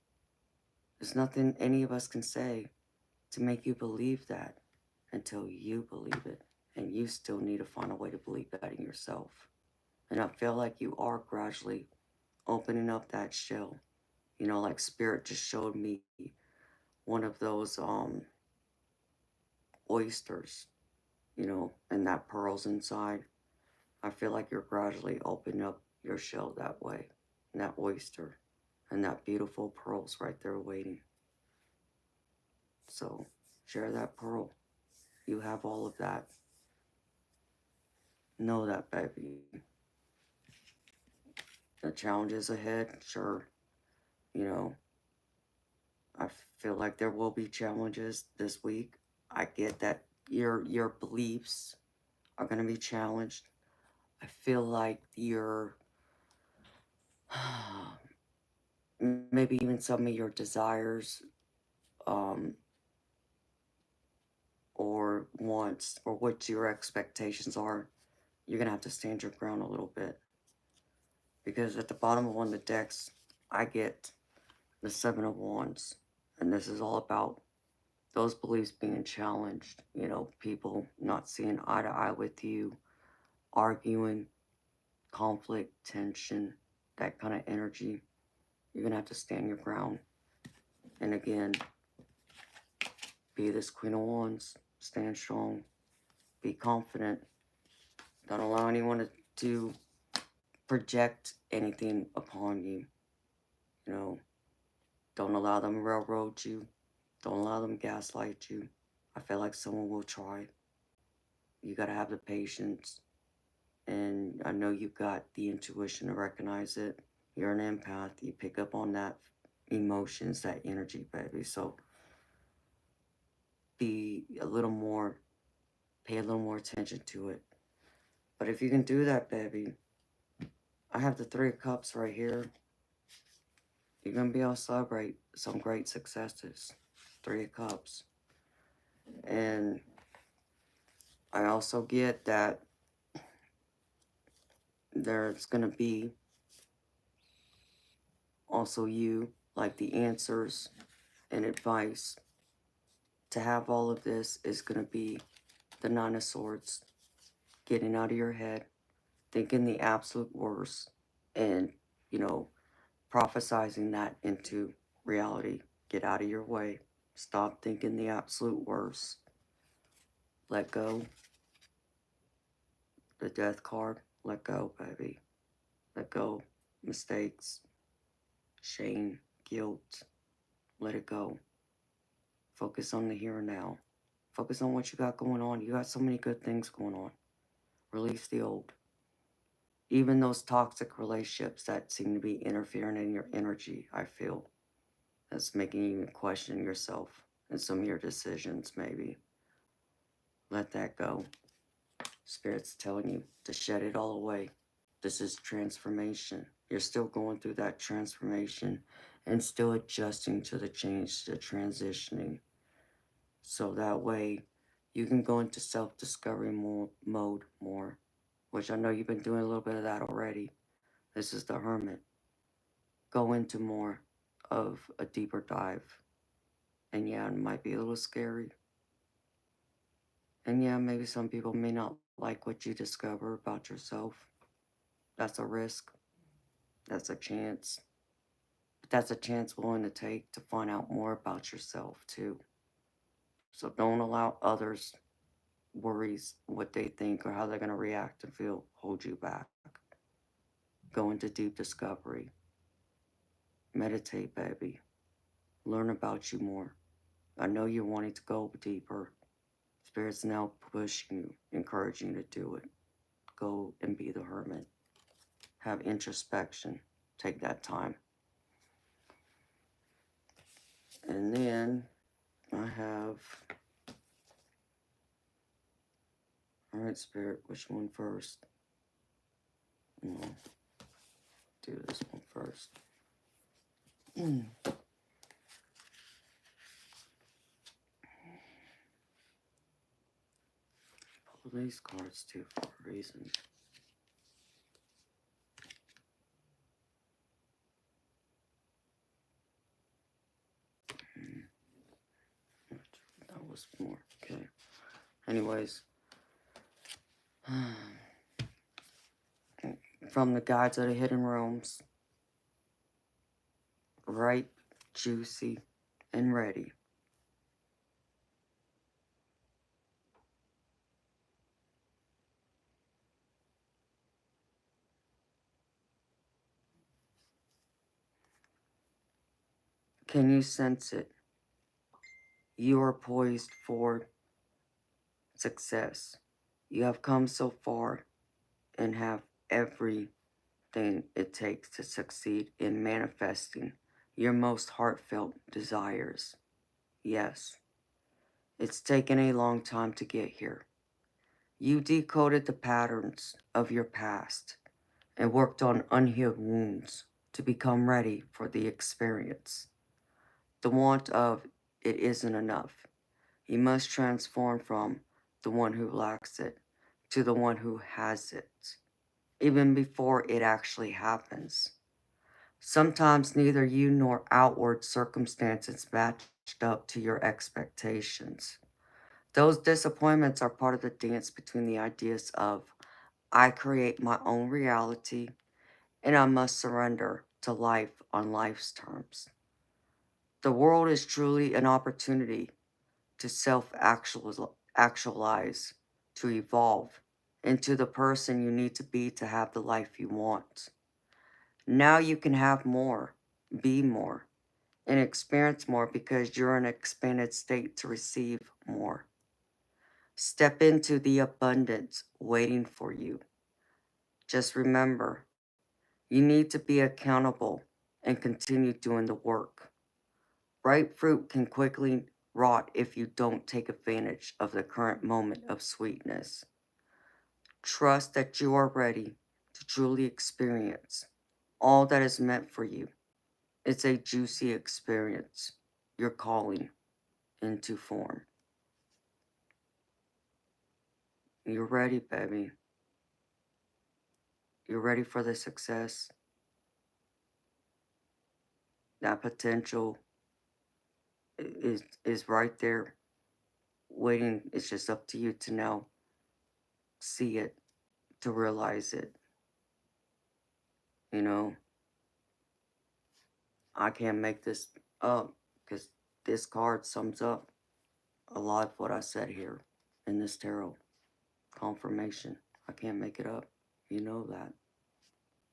There's nothing any of us can say to make you believe that until you believe it. And you still need to find a way to believe that in yourself. And I feel like you are gradually opening up that shell. Like Spirit just showed me one of those oysters, and that pearl's inside. I feel like you're gradually opening up your shell that way, and that oyster, and that beautiful pearl's right there waiting. So, share that pearl. You have all of that. Know that, baby. The challenges ahead, sure. I feel like there will be challenges this week. I get that your beliefs are going to be challenged. I feel like your maybe even some of your desires or wants or what your expectations are, you're going to have to stand your ground a little bit. Because at the bottom of one of the decks, I get the Seven of Wands. And this is all about those beliefs being challenged. You know, people not seeing eye to eye with you, arguing, conflict, tension, that kind of energy. You're going to have to stand your ground. And again, be this Queen of Wands. Stand strong. Be confident. Don't allow anyone to project anything upon you. You know, don't allow them to railroad you. Don't allow them to gaslight you. I feel like someone will try. You got to have the patience. And I know you've got the intuition to recognize it. You're an empath. You pick up on that emotions, that energy, baby. So be a little more, pay a little more attention to it. But if you can do that, baby, I have the Three of Cups right here. You're going to be able to celebrate some great successes. Three of Cups. And I also get that there's going to be also you, like the answers and advice. To have all of this is going to be the Nine of Swords. Getting out of your head. Thinking the absolute worst. And, you know, prophesizing that into reality. Get out of your way. Stop thinking the absolute worst. Let go. The Death card. Let go, baby. Let go. Mistakes. Shame. Guilt. Let it go. Focus on the here and now. Focus on what you got going on. You got so many good things going on. Release the old. Even those toxic relationships that seem to be interfering in your energy, I feel. That's making you question yourself and some of your decisions, maybe. Let that go. Spirit's telling you to shed it all away. This is transformation. You're still going through that transformation and still adjusting to the change, to transitioning. So that way you can go into self-discovery mode more, which I know you've been doing a little bit of that already. This is the Hermit. Go into more of a deeper dive. And yeah, it might be a little scary. And yeah, maybe some people may not like what you discover about yourself. That's a risk. That's a chance. But that's a chance willing to take to find out more about yourself too. So don't allow others' worries, what they think or how they're going to react and feel, hold you back. Go into deep discovery. Meditate, baby. Learn about you more. I know you're wanting to go deeper. Spirit's now pushing you, encouraging you to do it. Go and be the Hermit. Have introspection. Take that time. And then I have... Alright, Spirit, which one first? No. Do this one first. Pull these cards too for a reason. That was more. Okay. Anyways. From the Guides of the Hidden Realms. Ripe, juicy, and ready. Can you sense it? You are poised for success. You have come so far and have everything it takes to succeed in manifesting your most heartfelt desires. Yes, it's taken a long time to get here. You decoded the patterns of your past and worked on unhealed wounds to become ready for the experience. The want of it isn't enough. You must transform from the one who lacks it to the one who has it, even before it actually happens. Sometimes neither you nor outward circumstances matched up to your expectations. Those disappointments are part of the dance between the ideas of, I create my own reality and I must surrender to life on life's terms. The world is truly an opportunity to self-actualize, to evolve into the person you need to be to have the life you want. Now you can have more, be more, and experience more because you're in an expanded state to receive more. Step into the abundance waiting for you. Just remember, you need to be accountable and continue doing the work. Ripe fruit can quickly rot if you don't take advantage of the current moment of sweetness. Trust that you are ready to truly experience all that is meant for you. It's a juicy experience you're calling into form. You're ready, baby. You're ready for the success. That potential is right there waiting. It's just up to you to now see it, to realize it. You know, I can't make this up because this card sums up a lot of what I said here in this tarot. Confirmation. I can't make it up. You know that.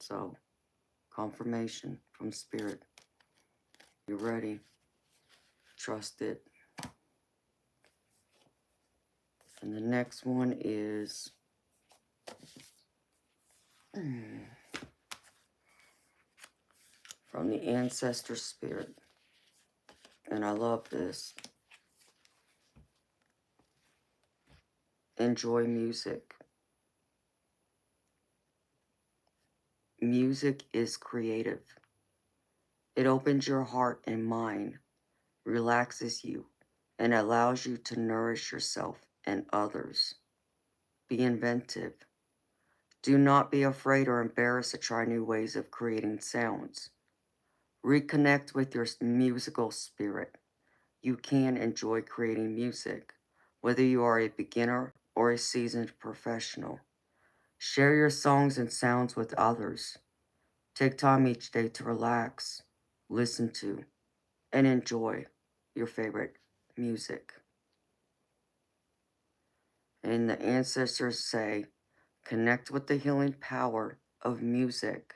So, confirmation from Spirit. You're ready. Trust it. And the next one is from the Ancestor Spirit. And I love this. Enjoy music. Music is creative. It opens your heart and mind, relaxes you, and allows you to nourish yourself and others. Be inventive. Do not be afraid or embarrassed to try new ways of creating sounds. Reconnect with your musical spirit. You can enjoy creating music, whether you are a beginner or a seasoned professional. Share your songs and sounds with others. Take time each day to relax, listen to, and enjoy your favorite music. And the ancestors say, connect with the healing power of music.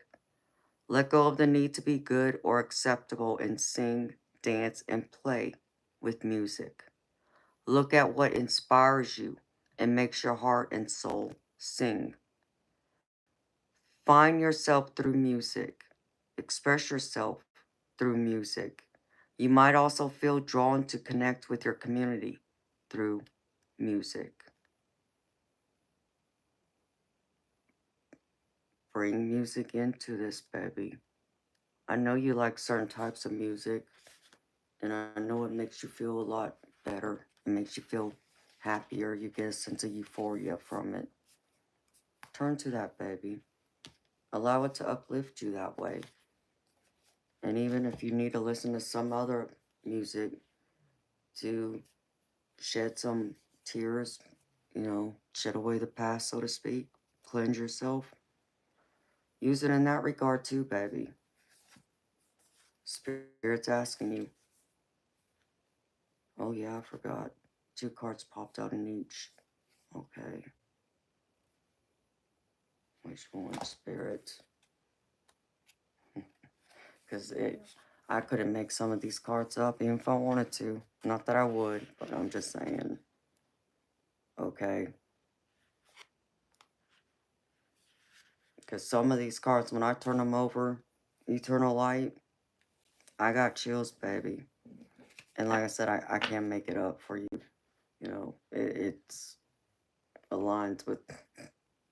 Let go of the need to be good or acceptable and sing, dance, and play with music. Look at what inspires you and makes your heart and soul sing. Find yourself through music. Express yourself through music. You might also feel drawn to connect with your community through music. Bring music into this, baby. I know you like certain types of music, and I know it makes you feel a lot better. It makes you feel happier. You get a sense of euphoria from it. Turn to that, baby. Allow it to uplift you that way. And even if you need to listen to some other music to shed some tears, shed away the past, so to speak, cleanse yourself, use it in that regard too, baby. Spirit's asking you. Oh yeah, I forgot. 2 cards popped out in each. Okay. Which one? Spirit. Because I couldn't make some of these cards up even if I wanted to. Not that I would, but I'm just saying. Okay. Because some of these cards, when I turn them over, Eternal Light, I got chills, baby. And like I said, I can't make it up for you. It's aligned with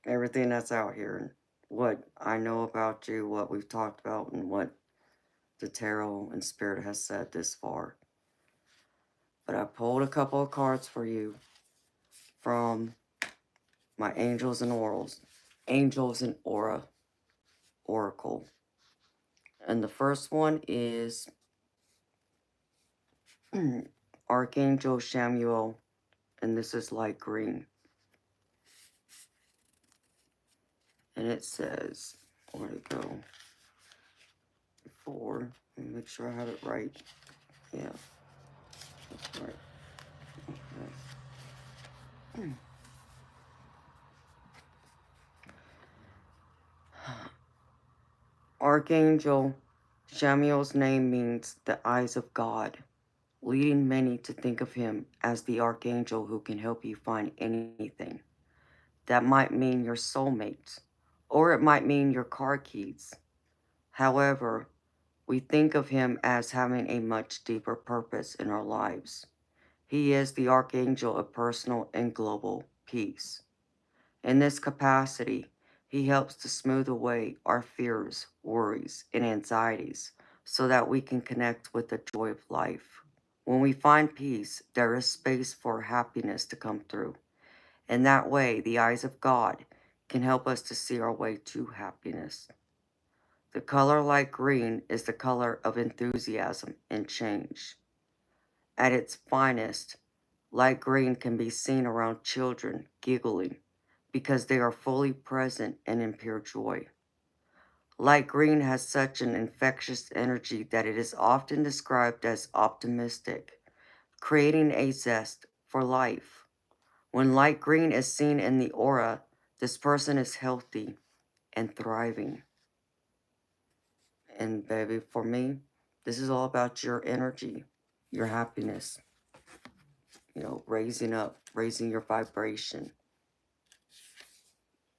everything that's out here and what I know about you, what we've talked about, and what the tarot and spirit has said this far. But I pulled a couple of cards for you from my Angels and Aura Oracle. And the first one is Archangel Samuel, and this is light green. And it says, where'd it go? Before, let me make sure I have it right. Yeah, that's right. Okay. Archangel Samuel's name means the eyes of God, leading many to think of him as the archangel who can help you find anything. That might mean your soulmates, or it might mean your car keys. However, we think of him as having a much deeper purpose in our lives. He is the archangel of personal and global peace. In this capacity, he helps to smooth away our fears, worries, and anxieties so that we can connect with the joy of life. When we find peace, there is space for happiness to come through. And that way, the eyes of God can help us to see our way to happiness. The color light green is the color of enthusiasm and change. At its finest, light green can be seen around children giggling because they are fully present and in pure joy. Light green has such an infectious energy that it is often described as optimistic, creating a zest for life. When light green is seen in the aura, this person is healthy and thriving. And baby, for me, this is all about your energy, your happiness, raising your vibration,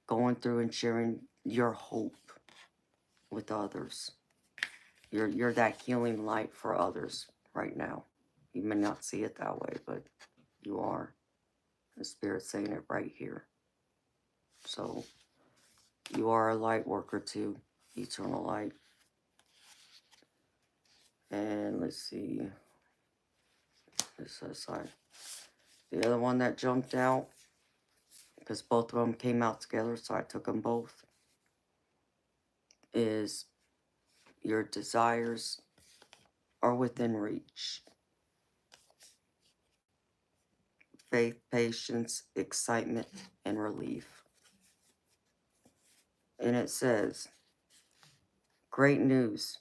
going through and sharing your hope with others. You're that healing light for others right now. You may not see it that way, but you are. The Spirit's saying it right here. So you are a light worker too, eternal light. And let's see. This side. The other one that jumped out, because both of them came out together, so I took them both, is your desires are within reach. Faith, patience, excitement, and relief. And it says, great news.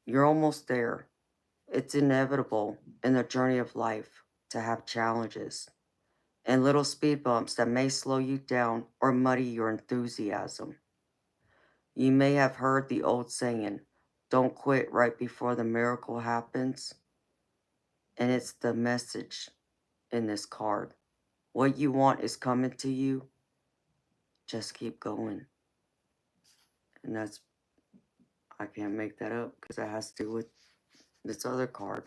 You're almost there. It's inevitable in the journey of life to have challenges and little speed bumps that may slow you down or muddy your enthusiasm. You may have heard the old saying, don't quit right before the miracle happens. And it's the message in this card. What you want is coming to you. Just keep going. And that's, I can't make that up because it has to do with this other card.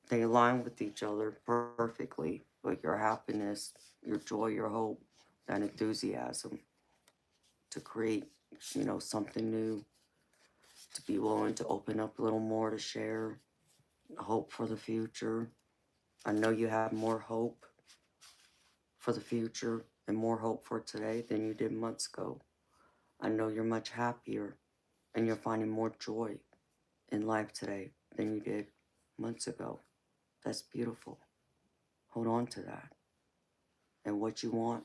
They align with each other perfectly, but your happiness, your joy, your hope, that enthusiasm to create, something new, to be willing to open up a little more, to share, hope for the future. I know you have more hope for the future and more hope for today than you did months ago. I know you're much happier and you're finding more joy in life today than you did months ago. That's beautiful. Hold on to that. And what you want,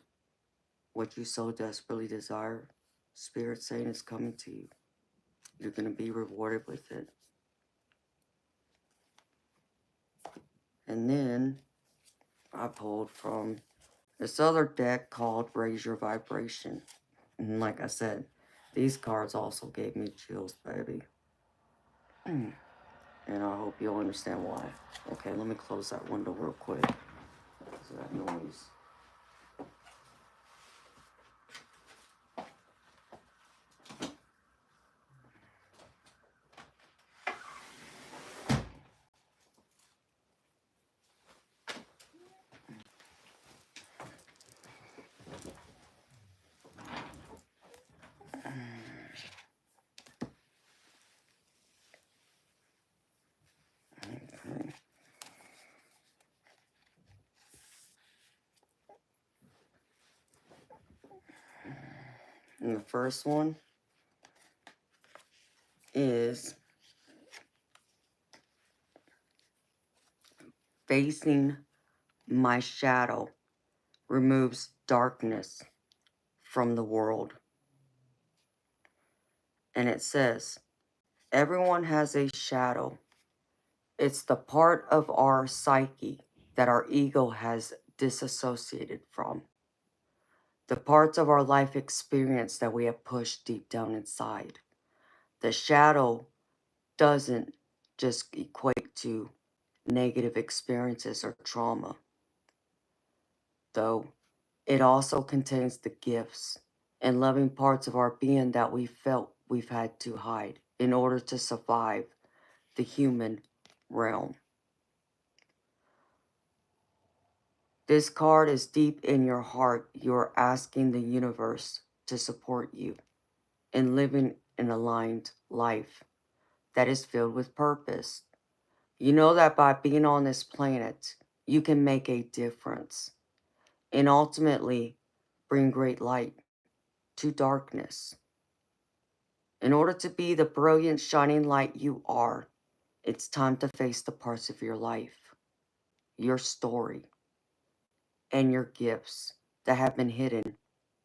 what you so desperately desire, Spirit saying is coming to you. You're going to be rewarded with it. And then I pulled from this other deck called Raise Your Vibration. And like I said, these cards also gave me chills, baby. And I hope you'll understand why. Okay, let me close that window real quick. So that noise. Okay. And the first one is facing my shadow removes darkness from the world. And it says, everyone has a shadow. It's the part of our psyche that our ego has disassociated from. The parts of our life experience that we have pushed deep down inside. The shadow doesn't just equate to negative experiences or trauma, though it also contains the gifts and loving parts of our being that we felt we've had to hide in order to survive the human realm. This card is deep in your heart. You're asking the universe to support you in living an aligned life that is filled with purpose. You know that by being on this planet, you can make a difference and ultimately bring great light to darkness. In order to be the brilliant, shining light you are, it's time to face the parts of your life, your story, and your gifts that have been hidden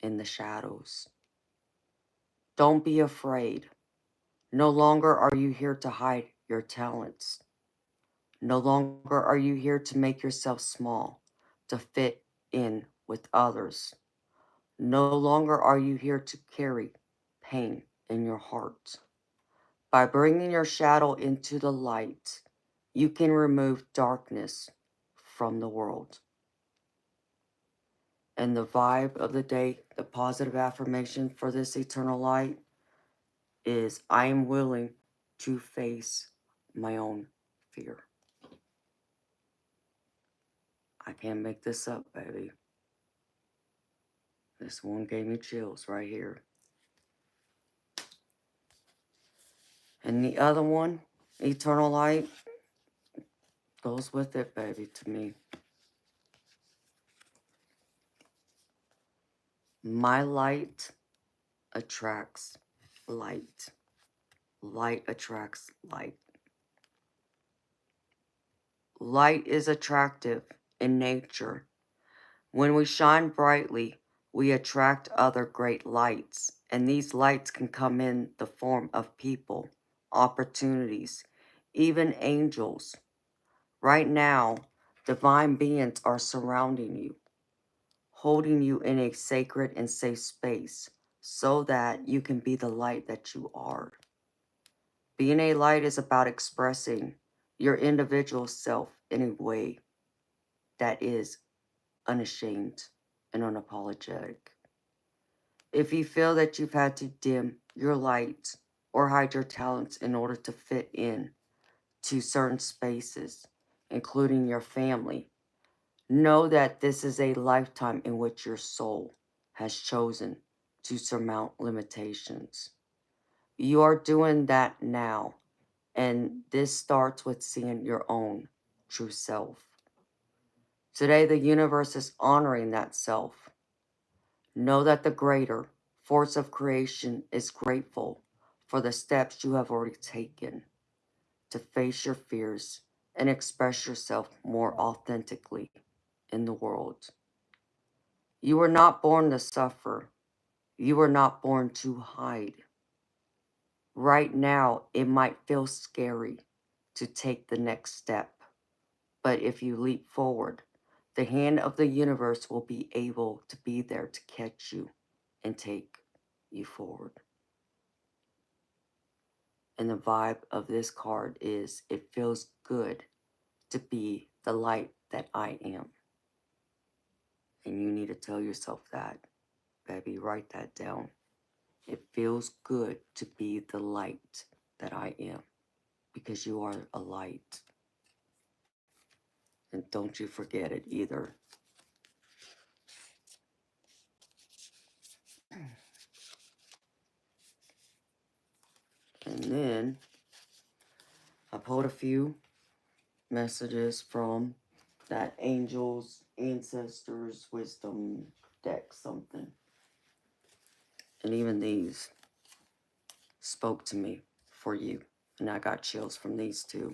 in the shadows. Don't be afraid. No longer are you here to hide your talents. No longer are you here to make yourself small, to fit in with others. No longer are you here to carry pain in your heart. By bringing your shadow into the light, you can remove darkness from the world. And the vibe of the day, the positive affirmation for this eternal light is, I am willing to face my own fear. I can't make this up, baby. This one gave me chills right here. And the other one, eternal light, goes with it, baby, to me. My light attracts light. Light attracts light. Light is attractive in nature. When we shine brightly, we attract other great lights, and these lights can come in the form of people, opportunities, even angels. Right now, divine beings are surrounding you, holding you in a sacred and safe space so that you can be the light that you are. Being a light is about expressing your individual self in a way that is unashamed and unapologetic. If you feel that you've had to dim your light or hide your talents in order to fit in to certain spaces, including your family, know that this is a lifetime in which your soul has chosen to surmount limitations. You are doing that now, and this starts with seeing your own true self. Today, the universe is honoring that self. Know that the greater force of creation is grateful for the steps you have already taken to face your fears and express yourself more authentically in the world. You were not born to suffer. You were not born to hide. Right now, it might feel scary to take the next step, but if you leap forward, the hand of the universe will be able to be there to catch you and take you forward. And the vibe of this card is, it feels good to be the light that I am. And you need to tell yourself that, baby, write that down. It feels good to be the light that I am, because you are a light. And don't you forget it either. And then I pulled a few messages from that Angels, Ancestors, Wisdom deck something. And even these spoke to me for you. And I got chills from these two.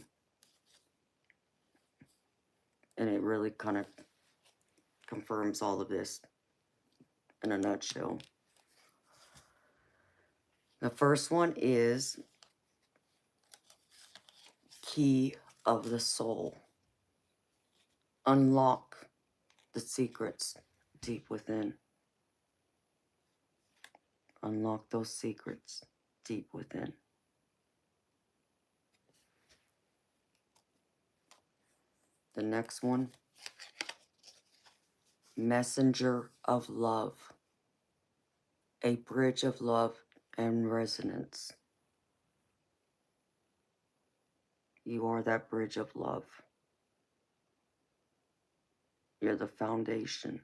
And it really kind of confirms all of this in a nutshell. The first one is Key of the Soul. Unlock the secrets deep within. Unlock those secrets deep within. The next one, Messenger of Love. A bridge of love and resonance. You are that bridge of love. You're the foundation.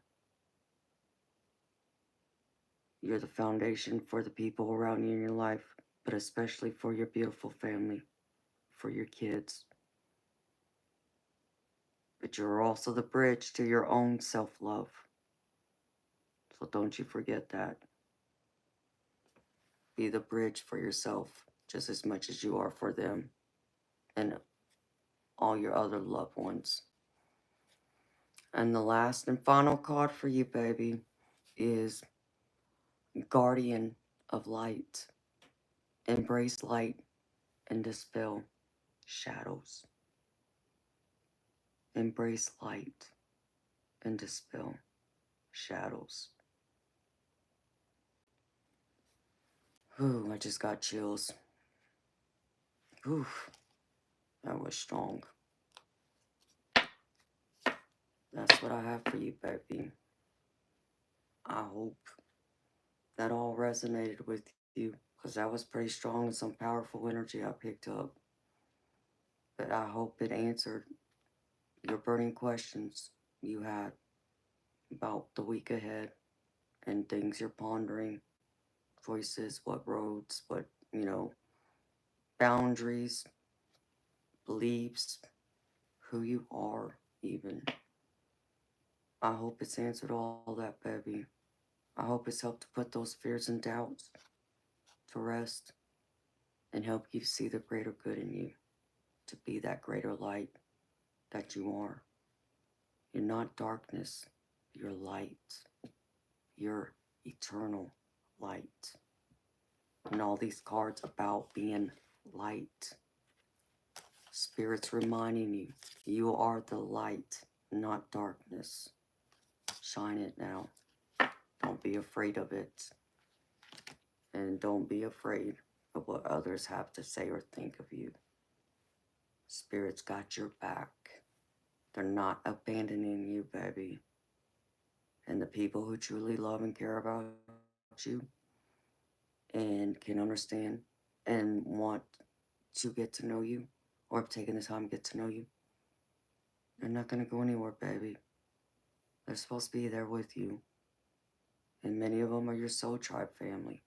You're the foundation for the people around you in your life, but especially for your beautiful family, for your kids. But you're also the bridge to your own self-love. So don't you forget that. Be the bridge for yourself just as much as you are for them and all your other loved ones. And the last and final card for you, baby, is Guardian of Light. Embrace light and dispel shadows. Embrace light and dispel shadows. Ooh, I just got chills. Ooh, that was strong. That's what I have for you, baby. I hope that all resonated with you, because that was pretty strong and some powerful energy I picked up. But I hope it answered your burning questions you had about the week ahead and things you're pondering, choices, what roads, what, boundaries, beliefs, who you are, even. I hope it's answered all that, baby. I hope it's helped to put those fears and doubts to rest and help you see the greater good in you, to be that greater light that you are. You're not darkness, you're light. You're eternal light. And all these cards about being light. Spirit's reminding you, you are the light, not darkness. Shine it now. Don't be afraid of it. And don't be afraid of what others have to say or think of you. Spirit's got your back. They're not abandoning you, baby. And the people who truly love and care about you and can understand and want to get to know you, or have taken the time to get to know you, they're not going to go anywhere, baby. They're supposed to be there with you. And many of them are your soul tribe family.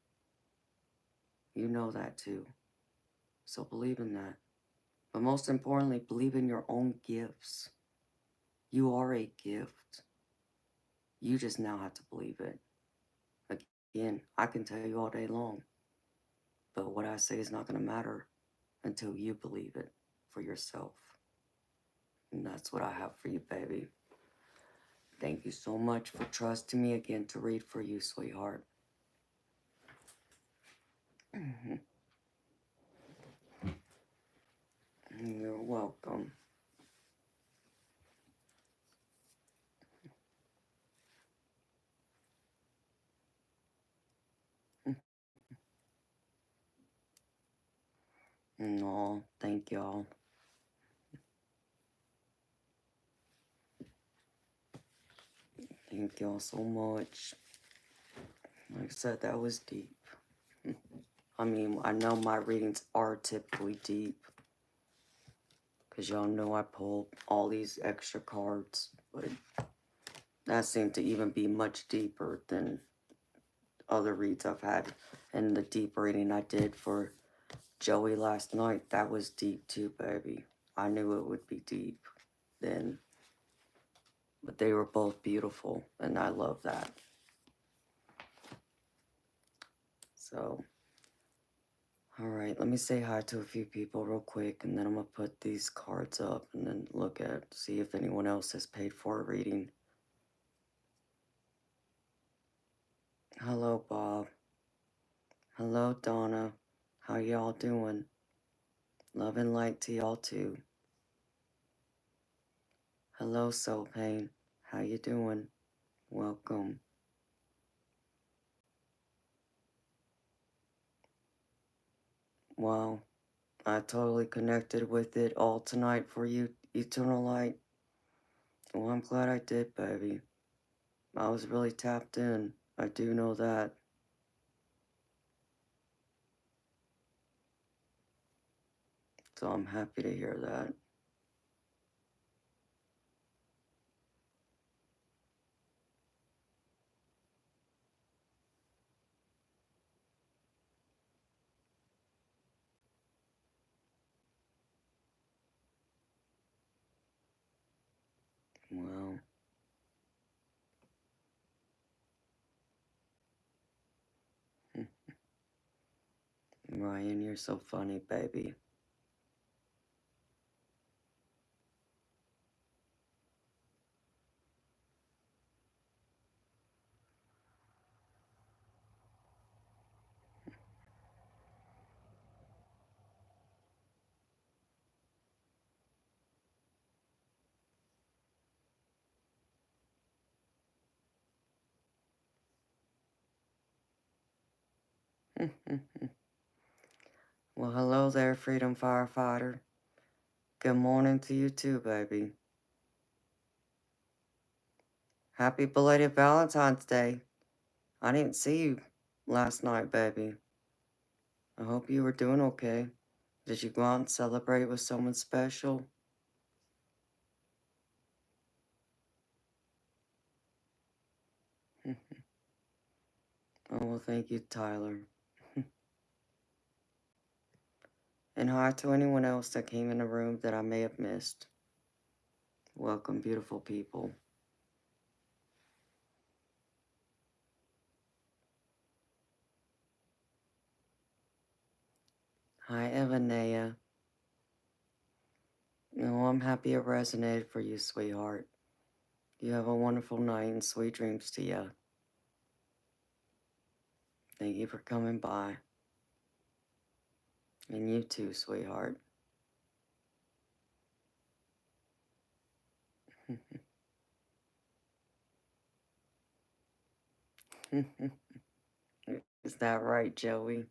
You know that too. So believe in that. But most importantly, believe in your own gifts. You are a gift. You just now have to believe it. Again, I can tell you all day long, but what I say is not going to matter until you believe it for yourself. And that's what I have for you, baby. Thank you so much for trusting me again to read for you, sweetheart. You're welcome. No, thank y'all. Thank y'all so much. Like I said, that was deep. I mean, I know my readings are typically deep, because y'all know I pull all these extra cards, but that seemed to even be much deeper than other reads I've had. And the deep reading I did for Joey last night, that was deep too, baby. I knew it would be deep then. But they were both beautiful, and I love that. So, all right, let me say hi to a few people real quick, and then I'm going to put these cards up and then see if anyone else has paid for a reading. Hello, Bob. Hello, Donna. How y'all doing? Love and light to y'all too. Hello, Soul Pain. How you doing? Welcome. Wow, I totally connected with it all tonight for you, Eternal Light. Well, I'm glad I did, baby. I was really tapped in. I do know that. So I'm happy to hear that. Well, Ryan, you're so funny, baby. Well, hello there, Freedom Firefighter. Good morning to you too, baby. Happy belated Valentine's Day. I didn't see you last night, baby. I hope you were doing okay. Did you go out and celebrate with someone special? Oh, well, thank you, Tyler. And hi to anyone else that came in the room that I may have missed. Welcome, beautiful people. Hi, Evanea. No, I'm happy it resonated for you, sweetheart. You have a wonderful night and sweet dreams to you. Thank you for coming by. And you too, sweetheart. Is that right, Joey?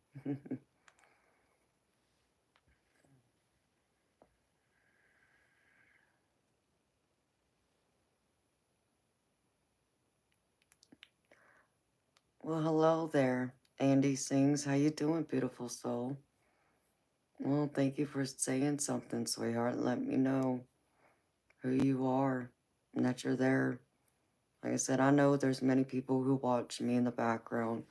Well, hello there. Andy Sings, how you doing, beautiful soul? Well, thank you for saying something, sweetheart. Let me know who you are and that you're there. Like I said, I know there's many people who watch me in the background.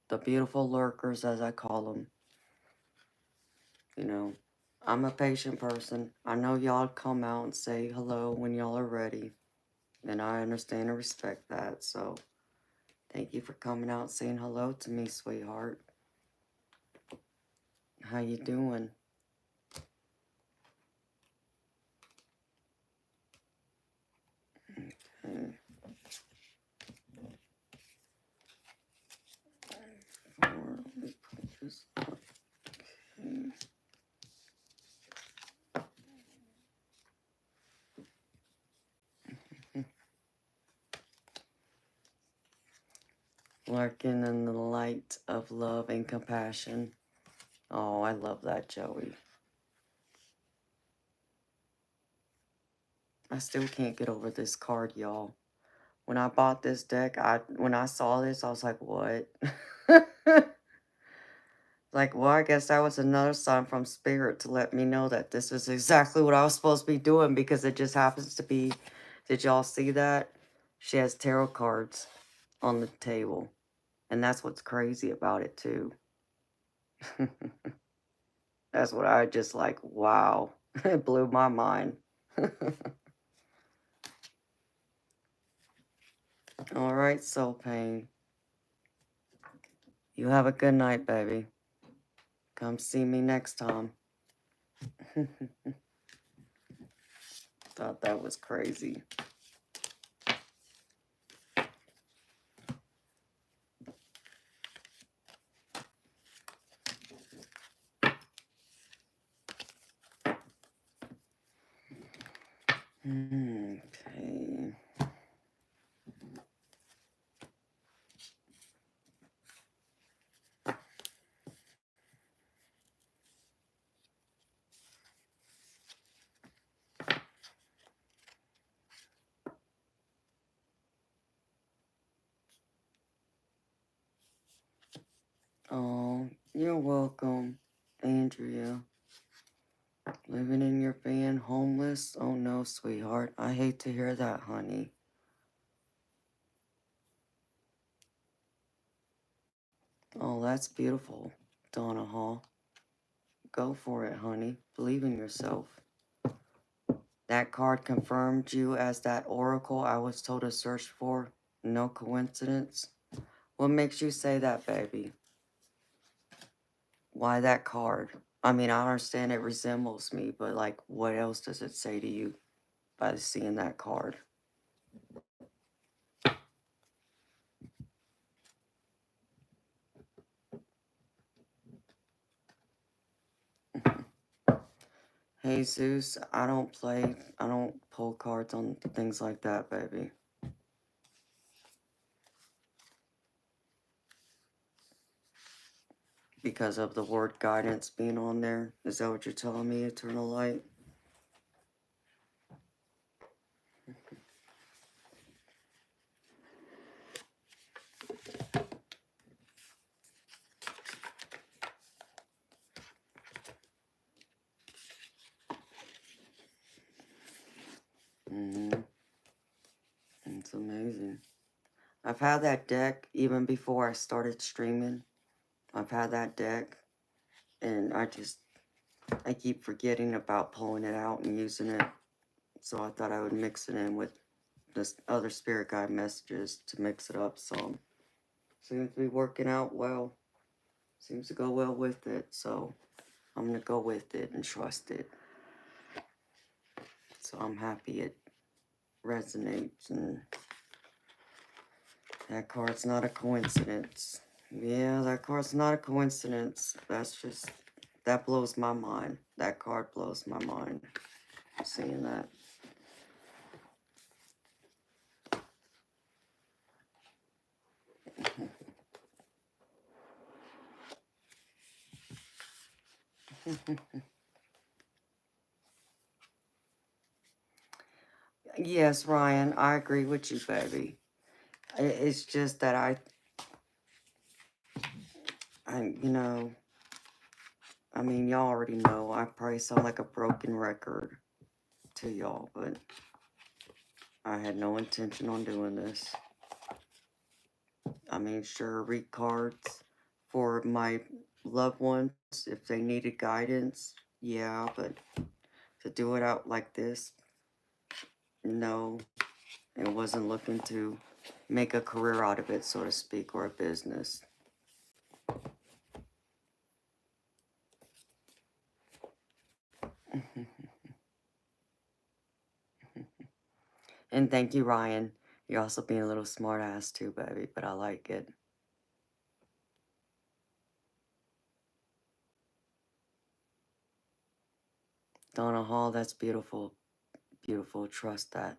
The beautiful lurkers, as I call them. You know, I'm a patient person. I know y'all come out and say hello when y'all are ready. And I understand and respect that. So, thank you for coming out and saying hello to me, sweetheart. How you doing? Okay. Let me put this up. Okay. Lurking in the light of love and compassion. Oh, I love that, Joey. I still can't get over this card, y'all. When I bought this deck, when I saw this, I was like, what? Like, well, I guess that was another sign from Spirit to let me know that this is exactly what I was supposed to be doing, because it just happens to be, did y'all see that? She has tarot cards on the table. And that's what's crazy about it, too. That's what I just like, wow. It blew my mind. All right, Soul Pain. You have a good night, baby. Come see me next time. Thought that was crazy. Okay. Oh, you're welcome, Andrea. Living in your van, homeless? Oh no, sweetheart. I hate to hear that, honey. Oh, that's beautiful, Donna Hall. Go for it, honey. Believe in yourself. That card confirmed you as that oracle I was told to search for. No coincidence. What makes you say that, baby? Why that card? I mean, I understand it resembles me, but like, what else does it say to you by seeing that card? Hey, Zeus, I don't pull cards on things like that, baby. Because of the word guidance being on there? Is that what you're telling me, Eternal Light? Mm-hmm. It's amazing. I've had that deck even before I started streaming. I've had that deck, and I keep forgetting about pulling it out and using it. So I thought I would mix it in with this other spirit guide messages to mix it up some. Seems to be working out well. Seems to go well with it, so I'm gonna go with it and trust it. So I'm happy it resonates, and that card's not a coincidence. Yeah, that card's not a coincidence. That blows my mind. That card blows my mind. Seeing that. Yes, Ryan, I agree with you, baby. It's just that I mean, y'all already know. I probably sound like a broken record to y'all, but I had no intention on doing this. I mean, sure, read cards for my loved ones if they needed guidance, yeah, but to do it out like this, no. It wasn't looking to make a career out of it, so to speak, or a business. And thank you, Ryan. You're also being a little smart ass too, baby, but I like it. Donna Hall, that's beautiful. Beautiful. Trust that.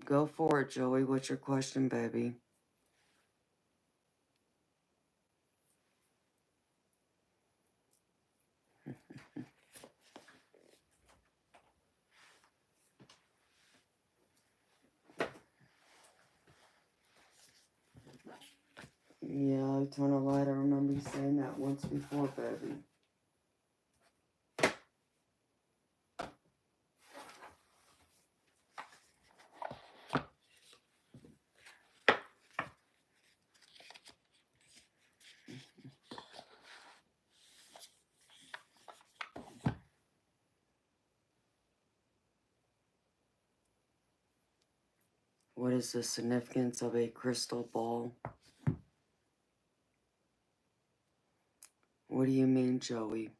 Go for it, Joey. What's your question, baby? Yeah, Eternal Light, I remember you saying that once before, baby. What is the significance of a crystal ball? What do you mean, Joey?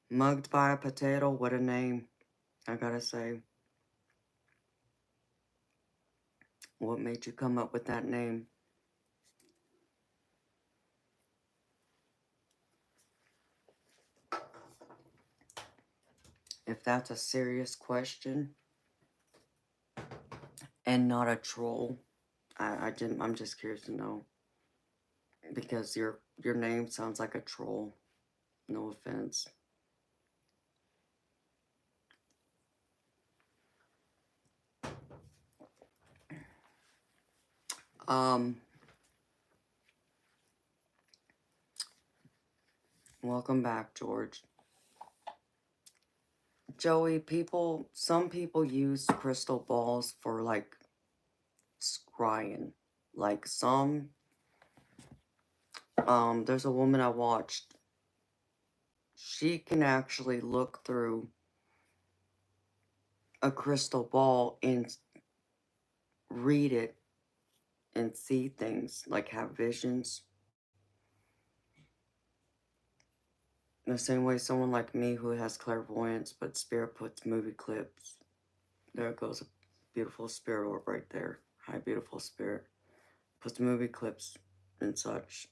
Mugged by a potato, what a name. I gotta say. What made you come up with that name? If that's a serious question and not a troll, I'm just curious to know. Because your name sounds like a troll. No offense. Welcome back, George. Joey, some people use crystal balls for like scrying. Like there's a woman I watched. She can actually look through a crystal ball and read it and see things, like have visions. The same way someone like me who has clairvoyance, but spirit puts movie clips. There goes a beautiful spirit orb right there. Hi, beautiful spirit. Puts movie clips and such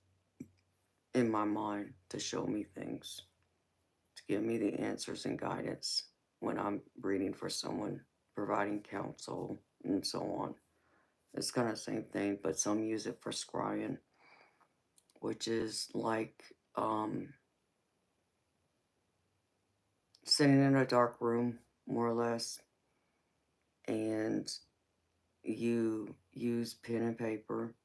in my mind to show me things, to give me the answers and guidance when I'm reading for someone, providing counsel, and so on. It's kind of the same thing, but some use it for scrying, which is like sitting in a dark room, more or less, and you use pen and paper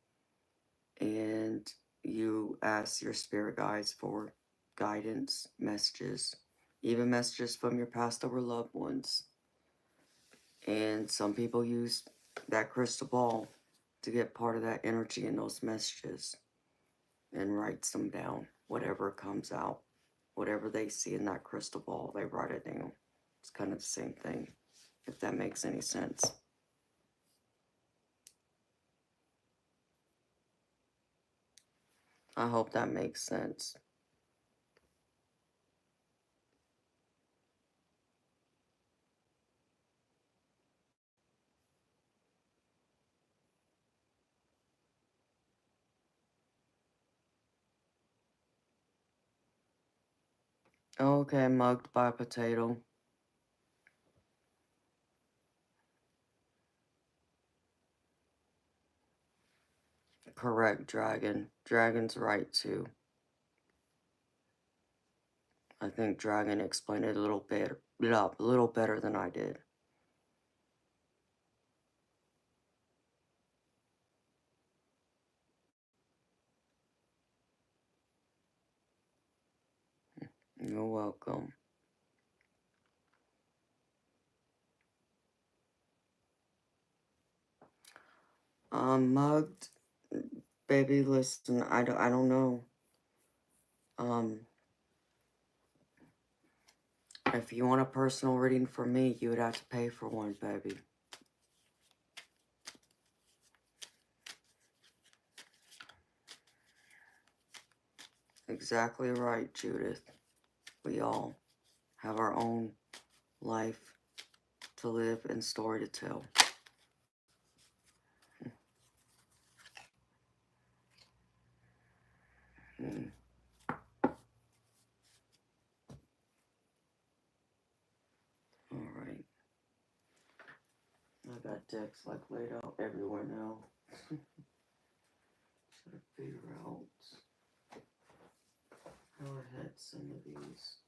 and you ask your spirit guides for guidance, messages, even messages from your passed over loved ones. And some people use that crystal ball to get part of that energy in those messages and writes them down, whatever comes out. Whatever they see in that crystal ball, they write it down. It's kind of the same thing, if that makes any sense. I hope that makes sense. Okay, mugged by a potato. Correct, Dragon. Dragon's right, too. I think Dragon explained it a little better than I did. You're welcome. Mugged, baby. Listen, I don't know. If you want a personal reading from me, you would have to pay for one, baby. Exactly right, Judith. We all have our own life to live and story to tell. Alright. I got decks like laid out everywhere now. Should figure out how I had some of these.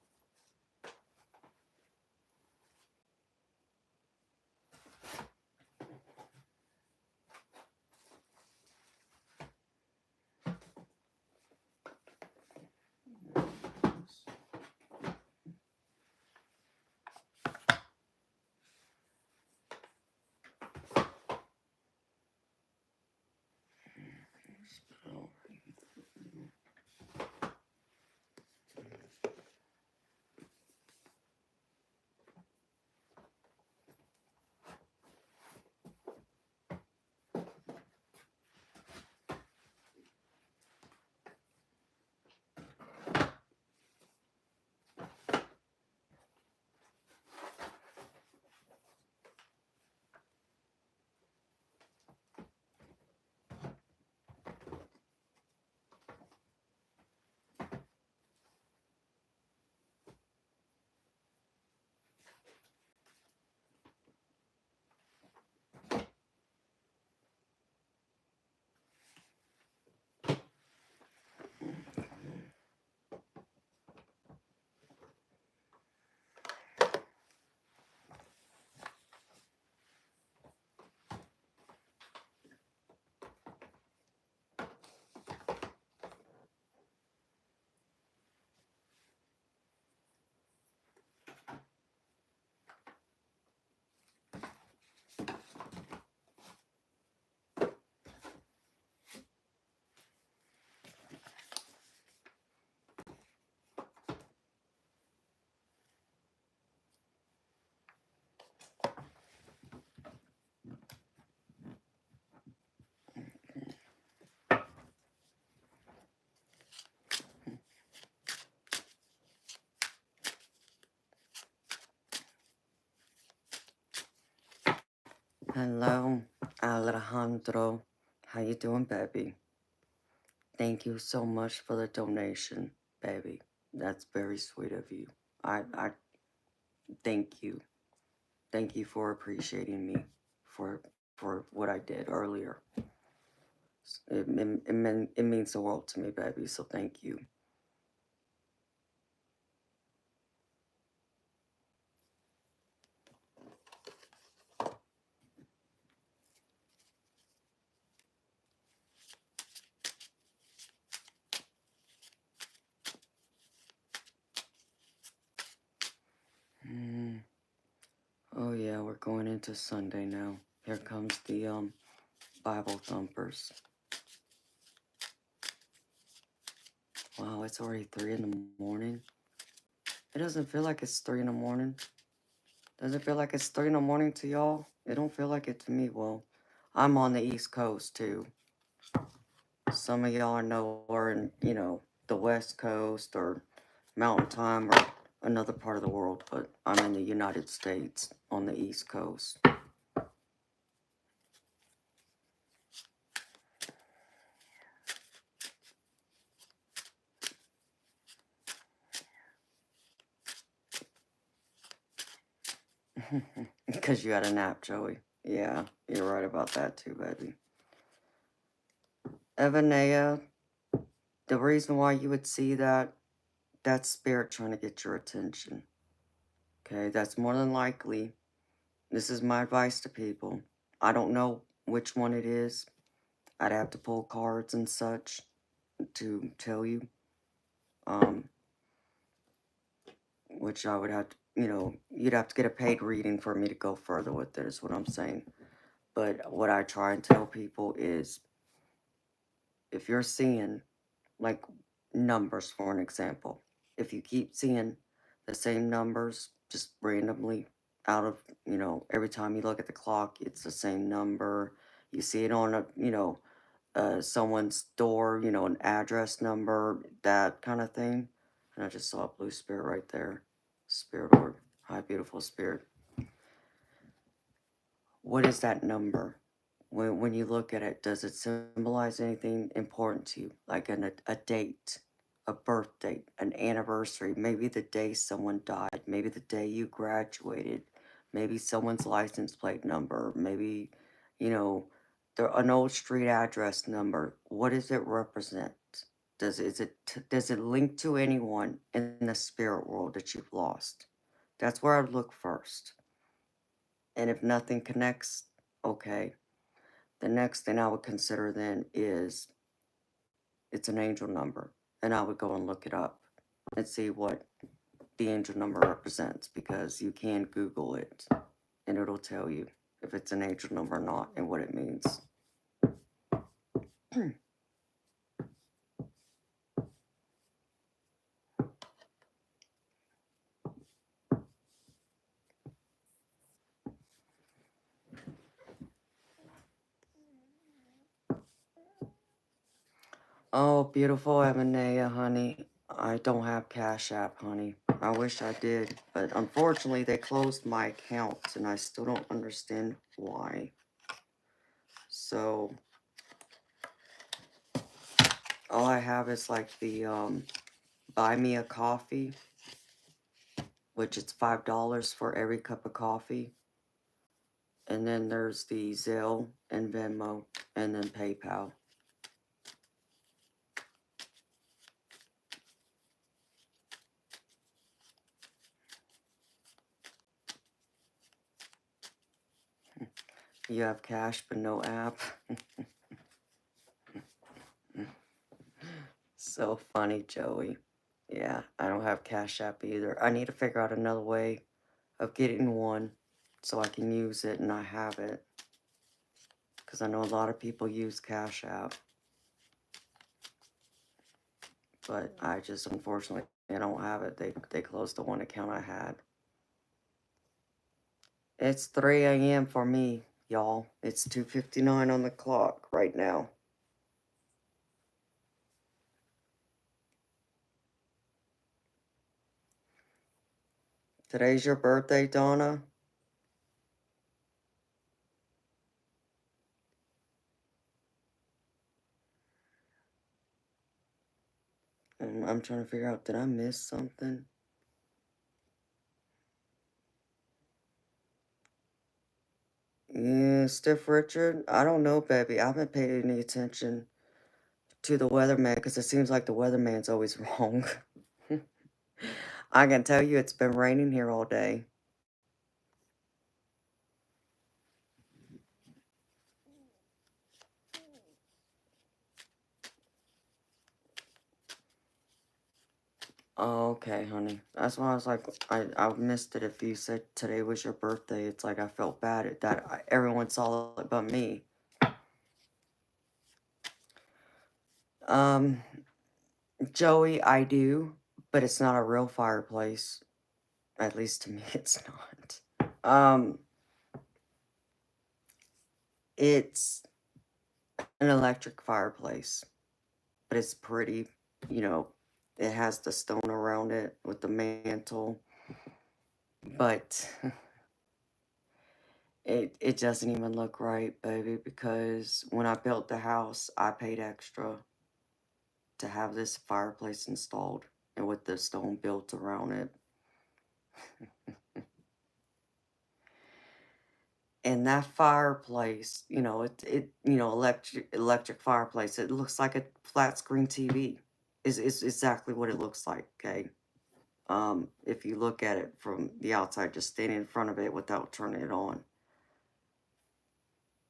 Hello, Alejandro. How you doing, baby? Thank you so much for the donation, baby. That's very sweet of you. I thank you. Thank you for appreciating me for what I did earlier. It means the world to me, baby. So thank you. Mm. Oh yeah, we're going into Sunday now. Here comes the Bible thumpers. Wow, it's already 3 in the morning. It doesn't feel like it's 3 in the morning. Does it feel like it's 3 in the morning to y'all? It don't feel like it to me. Well, I'm on the East Coast too. Some of y'all I know are in, the West Coast or Mountain Time or another part of the world, but I'm in the United States on the East Coast. Because you had a nap, Joey. Yeah, you're right about that too, baby. Evanea, the reason why you would see that's spirit trying to get your attention. Okay, that's more than likely. This is my advice to people. I don't know which one it is. I'd have to pull cards and such to tell you. Which I would have to, you'd have to get a paid reading for me to go further with it, is what I'm saying. But what I try and tell people is if you're seeing, like, numbers, for an example, if you keep seeing the same numbers just randomly out of, every time you look at the clock, it's the same number. You see it on someone's door, an address number, that kind of thing. And I just saw a blue spirit right there. Spirit orb. Hi, beautiful spirit. What is that number? When you look at it, does it symbolize anything important to you? Like a date, a birth date, an anniversary, maybe the day someone died, maybe the day you graduated, maybe someone's license plate number, maybe, an old street address number. What does it represent? Does it link to anyone in the spirit world that you've lost? That's where I'd look first. And if nothing connects, okay. The next thing I would consider then is it's an angel number. And I would go and look it up and see what the angel number represents, because you can Google it and it'll tell you if it's an angel number or not and what it means. Oh, beautiful Emanea, honey. I don't have Cash App, honey. I wish I did, but unfortunately they closed my account and I still don't understand why. So all I have is like the buy me a coffee, which it's $5 for every cup of coffee. And then there's the Zelle and Venmo and then PayPal. You have cash but no app. So funny, Joey. Yeah, I don't have Cash App either. I need to figure out another way of getting one so I can use it and I have it. Because I know a lot of people use Cash App. But I just, unfortunately, I don't have it. They closed the one account I had. It's 3 a.m. for me, y'all. It's 2:59 on the clock right now. Today's your birthday, Donna? I'm trying to figure out, did I miss something? Yeah, Stiff Richard? I don't know, baby. I haven't paid any attention to the weatherman because it seems like the weatherman's always wrong. I can tell you it's been raining here all day. Oh, okay, honey. That's why I was like, I missed it if you said today was your birthday. It's like I felt bad at that everyone saw it but me. Um, Joey, I do, but it's not a real fireplace. At least to me, it's not. It's an electric fireplace, but it's pretty, you know, it has the stone around it with the mantle, but it doesn't even look right, baby, because when I built the house, I paid extra to have this fireplace installed and with the stone built around it. And that fireplace, you know, electric fireplace, it looks like a flat screen TV. Is exactly what it looks like, okay? If you look at it from the outside, just standing in front of it without turning it on.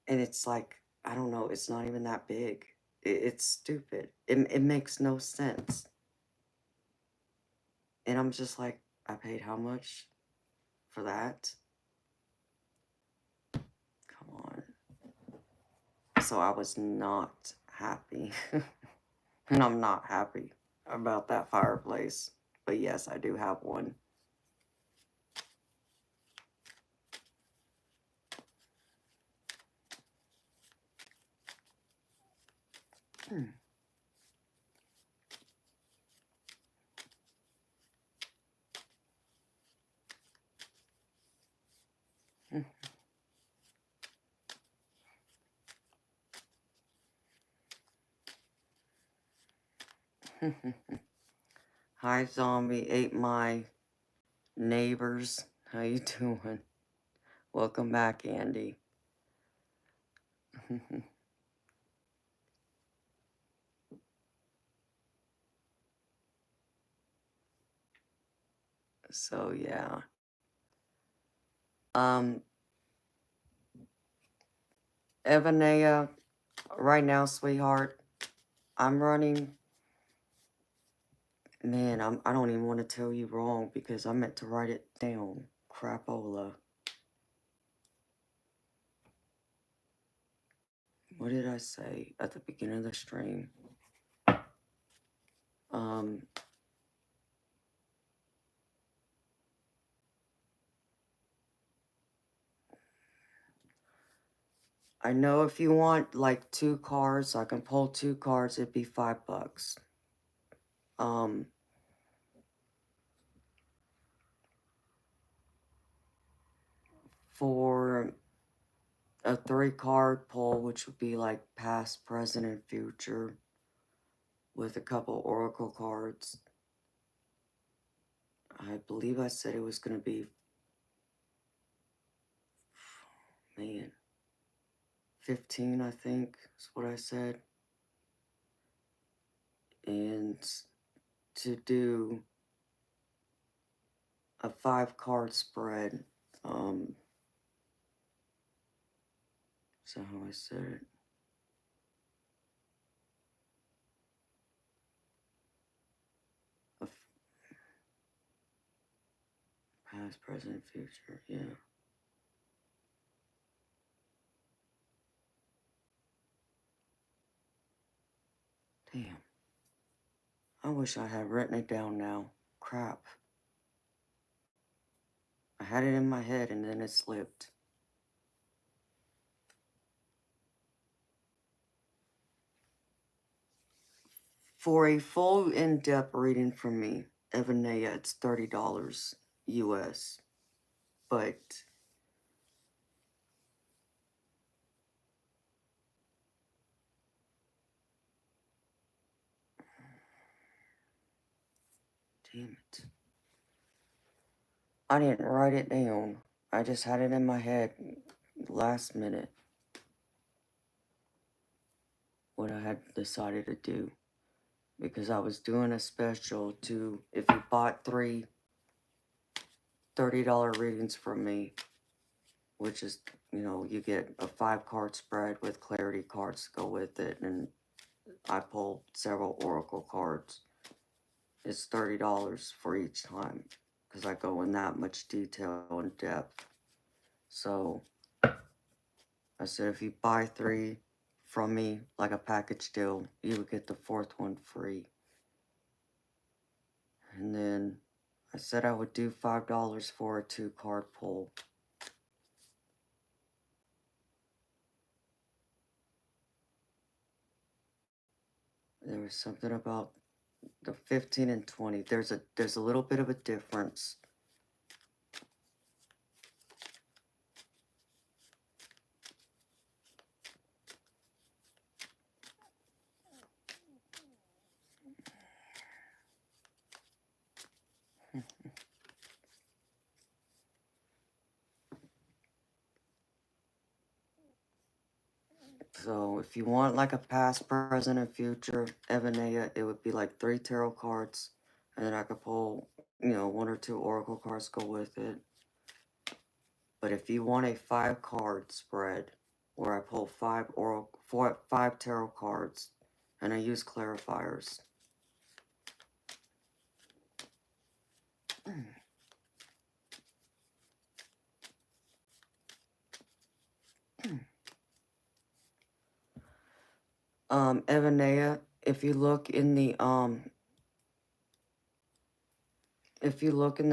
And it's like, I don't know, it's not even that big. It's stupid. It makes no sense. And I'm just like, I paid how much for that? Come on. So I was not happy. And I'm not happy about that fireplace. But yes, I do have one. Hi, Zombie. Ate my neighbors. How you doing? Welcome back, Andy. So, yeah. Evanea, right now, sweetheart, I'm running. Man, I don't even want to tell you wrong because I meant to write it down. Crapola. What did I say at the beginning of the stream? I know if you want like 2 cards, I can pull 2 cards, it'd be $5. For a 3-card pull, which would be like past, present, and future, with a couple oracle cards. I believe I said it was going to be, man, 15, I think, is what I said. And to do a 5-card spread, is that how I said it? Past, present, future, yeah. Damn. I wish I had written it down now. Crap. I had it in my head and then it slipped. For a full in-depth reading from me, Evanea, it's $30 US. But Damn it. I didn't write it down. I just had it in my head last minute what I had decided to do. Because I was doing a special to, if you bought three $30 readings from me, which is, you get a 5-card spread with clarity cards to go with it, and I pulled several oracle cards. It's $30 for each time, because I go in that much detail and depth. So, I said if you buy 3 from me, like a package deal, you would get the 4th one free. And then I said I would do $5 for a 2-card pull. There was something about the 15 and 20. There's a little bit of a difference. So if you want like a past, present, and future Evanea, it would be like 3 tarot cards, and then I could pull, 1 or 2 oracle cards go with it. But if you want a 5-card spread, where I pull 5 tarot cards, and I use clarifiers. Evanea, if you look in the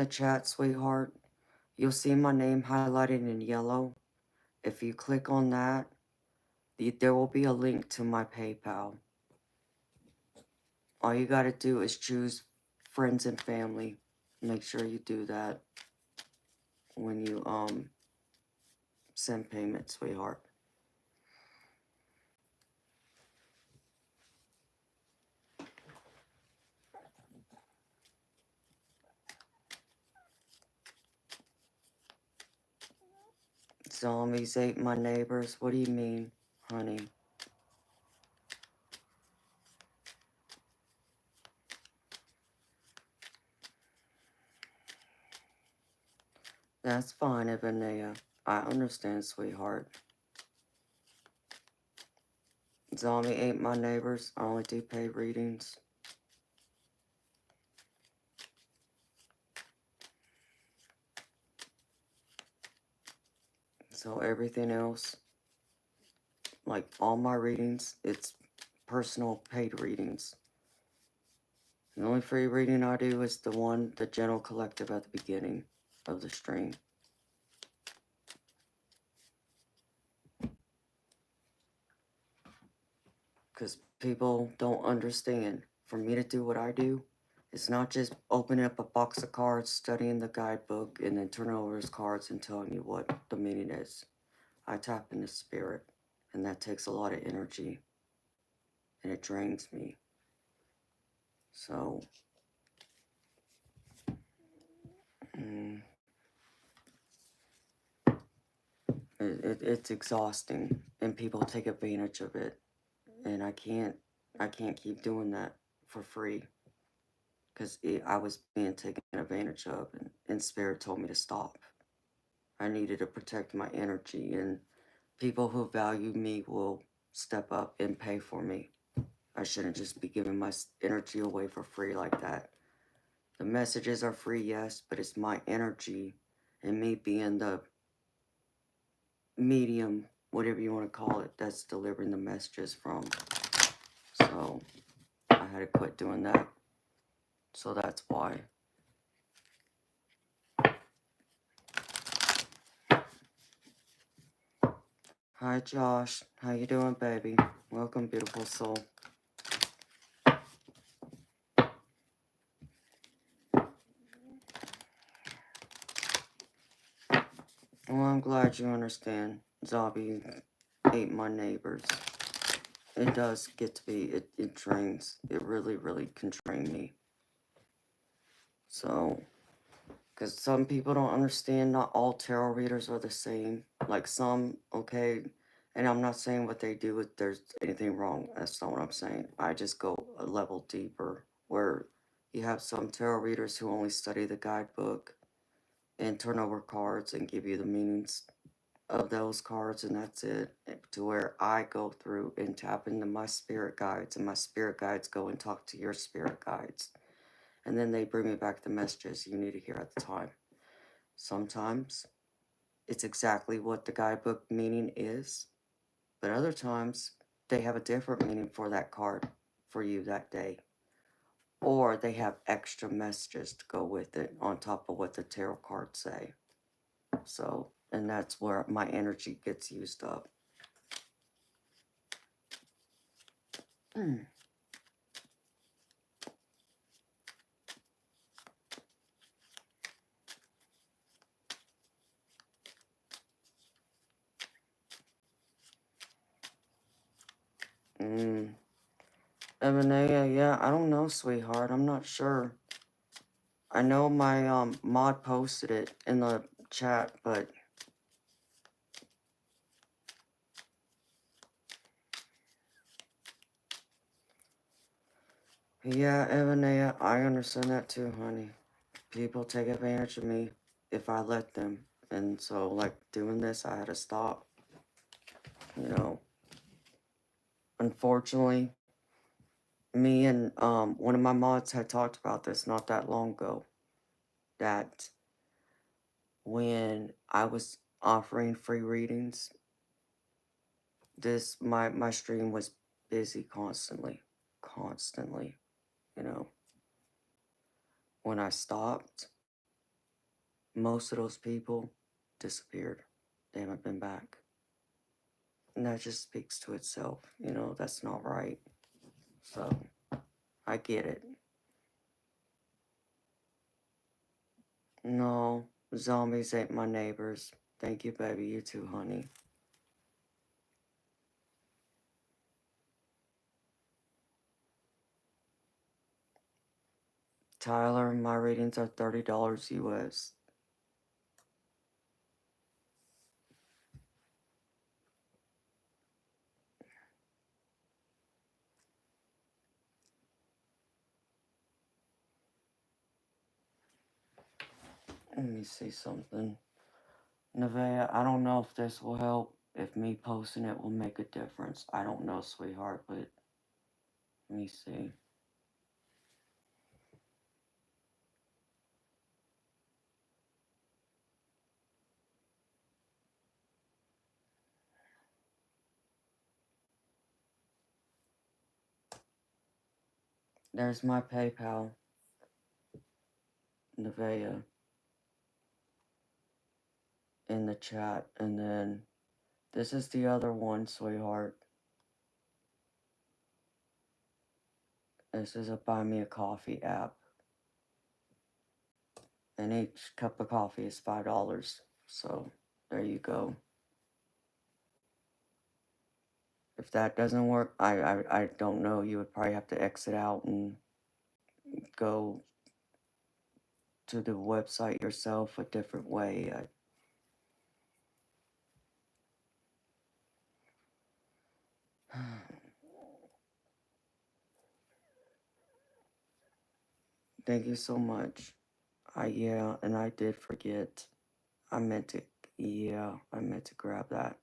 chat, sweetheart, you'll see my name highlighted in yellow. If you click on that, there will be a link to my PayPal. All you gotta do is choose friends and family. Make sure you do that when you send payment, sweetheart. Zombies ate my neighbors. What do you mean, honey? That's fine, Evanea. I understand, sweetheart. Zombie ate my neighbors. I only do pay readings. So everything else, like all my readings, it's personal paid readings. The only free reading I do is the general collective at the beginning of the stream. Because people don't understand. For me to do what I do, it's not just opening up a box of cards, studying the guidebook, and then turning over his cards and telling you what the meaning is. I tap into spirit, and that takes a lot of energy, and it drains me. So, it's exhausting, and people take advantage of it, and I can't keep doing that for free. Because I was being taken advantage of, and Spirit told me to stop. I needed to protect my energy, and people who value me will step up and pay for me. I shouldn't just be giving my energy away for free like that. The messages are free, yes, but it's my energy and me being the medium, whatever you want to call it, that's delivering the messages from. So I had to quit doing that. So that's why. Hi, Josh. How you doing, baby? Welcome, beautiful soul. Well, I'm glad you understand. Zombie ate my neighbors. It does get to be, it drains. It really, really can drain me. So, because some people don't understand, not all tarot readers are the same. Like some, okay, and I'm not saying what they do, if there's anything wrong. That's not what I'm saying. I just go a level deeper, where you have some tarot readers who only study the guidebook and turn over cards and give you the meanings of those cards, and that's it. To where I go through and tap into my spirit guides, and my spirit guides go and talk to your spirit guides, and then they bring me back the messages you need to hear at the time. Sometimes it's exactly what the guidebook meaning is, but other times they have a different meaning for that card for you that day, or they have extra messages to go with it on top of what the tarot cards say. So, and that's where my energy gets used up. Evanea, yeah, I don't know, sweetheart. I'm not sure. I know my mod posted it in the chat, but yeah, Evanea, I understand that too, honey. People take advantage of me if I let them. And so, like, doing this, I had to stop. You know, unfortunately, me and one of my mods had talked about this not that long ago. That when I was offering free readings, my stream was busy constantly. You know, when I stopped, most of those people disappeared. They haven't been back. And that just speaks to itself. You know, that's not right. So, I get it. No, zombies ain't my neighbors. Thank you, baby. You too, honey. Tyler, my readings are $30 US. Let me see something. Nevaeh, I don't know if this will help. If me posting it will make a difference. I don't know, sweetheart, but let me see. There's my PayPal, Nevaeh, in the chat. And then this is the other one, sweetheart. This is a Buy Me a Coffee app. And each cup of coffee is $5. So, there you go. If that doesn't work, I don't know. You would probably have to exit out and go to the website yourself a different way. Thank you so much. Yeah, and I did forget. I meant to, yeah, I meant to grab that.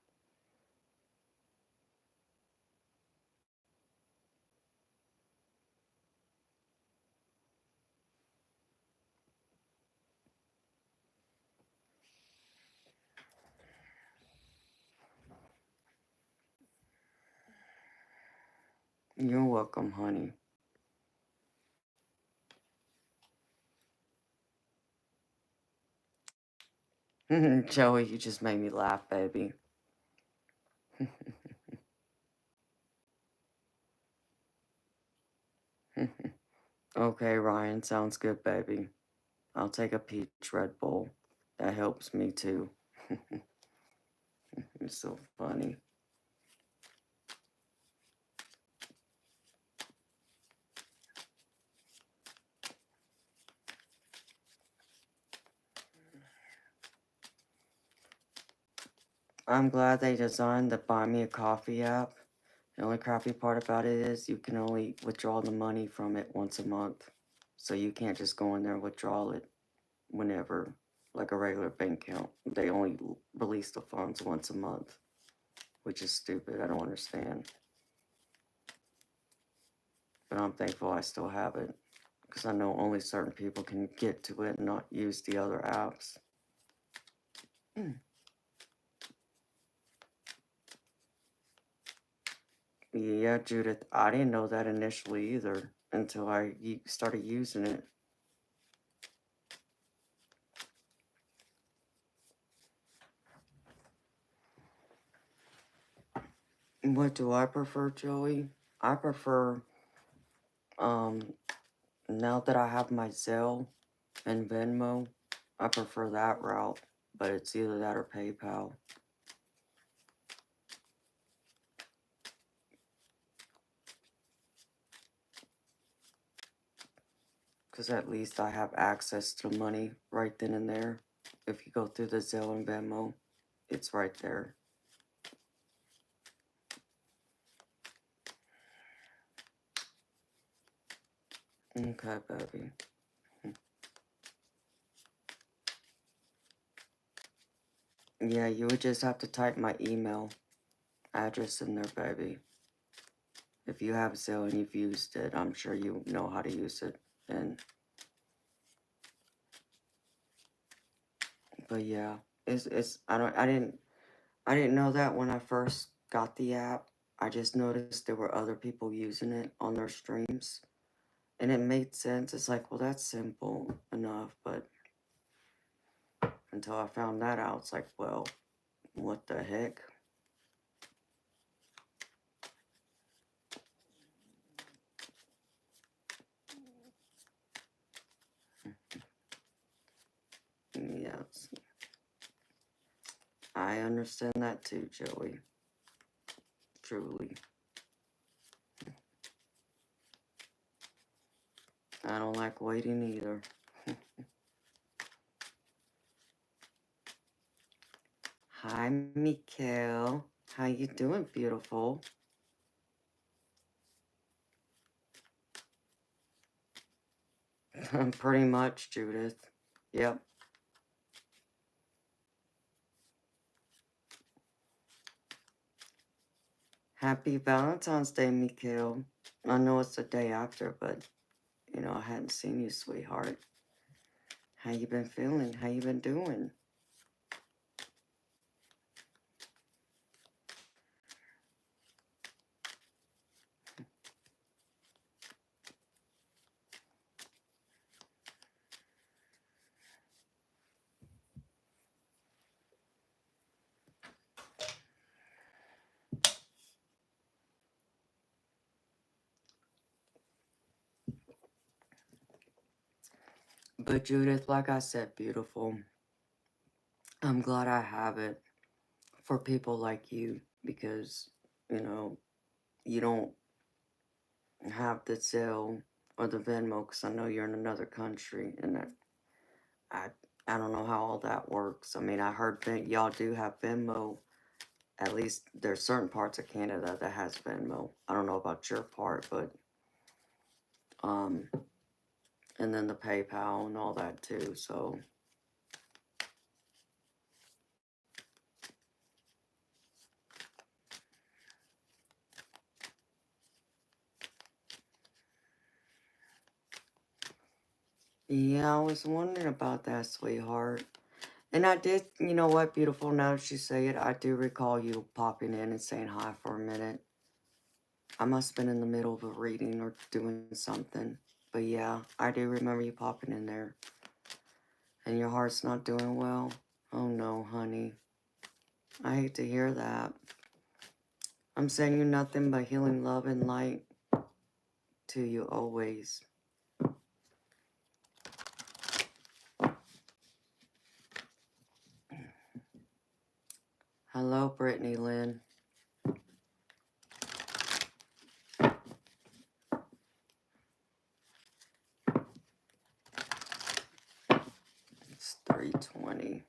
You're welcome, honey. Joey, you just made me laugh, baby. Okay, Ryan, sounds good, baby. I'll take a peach Red Bull. That helps me too. It's so funny. I'm glad they designed the Buy Me a Coffee app. The only crappy part about it is you can only withdraw the money from it once a month. So you can't just go in there and withdraw it whenever, like a regular bank account. They only release the funds once a month, which is stupid. I don't understand. But I'm thankful I still have it, because I know only certain people can get to it and not use the other apps. Yeah, Judith, I didn't know that initially either until I started using it. What do I prefer, Joey? I prefer, now that I have my Zelle and Venmo, I prefer that route, but it's either that or PayPal. Because at least I have access to money right then and there. If you go through the Zelle and Venmo, it's right there. Okay, baby. Yeah, you would just have to type my email address in there, baby. If you have Zelle and you've used it, I'm sure you know how to use it. But yeah, I didn't know that when I first got the app. I just noticed there were other people using it on their streams, and it made sense. It's like, well, that's simple enough, but until I found that out, it's like, well, what the heck? Yes, I understand that too, Joey. Truly. I don't like waiting either. Hi, Mikhail. How you doing, beautiful? Pretty much, Judith. Yep. Happy Valentine's Day, Mikhail. I know it's the day after, but, you know, I hadn't seen you, sweetheart. How you been feeling? How you been doing? But, Judith, like I said, beautiful. I'm glad I have it for people like you because, you know, you don't have the Zelle or the Venmo because I know you're in another country and I, I don't know how all that works. I mean, I heard y'all do have Venmo. At least there's certain parts of Canada that has Venmo. I don't know about your part, but and then the PayPal and all that too. So yeah, I was wondering about that, sweetheart. And I did, you know what, beautiful, now that you say it, I do recall you popping in and saying hi for a minute. I must have been in the middle of a reading or doing something. But yeah, I do remember you popping in there. And your heart's not doing well? Oh no, honey. I hate to hear that. I'm sending you nothing but healing love and light to you always. Hello, Brittany Lynn. It's 3:20.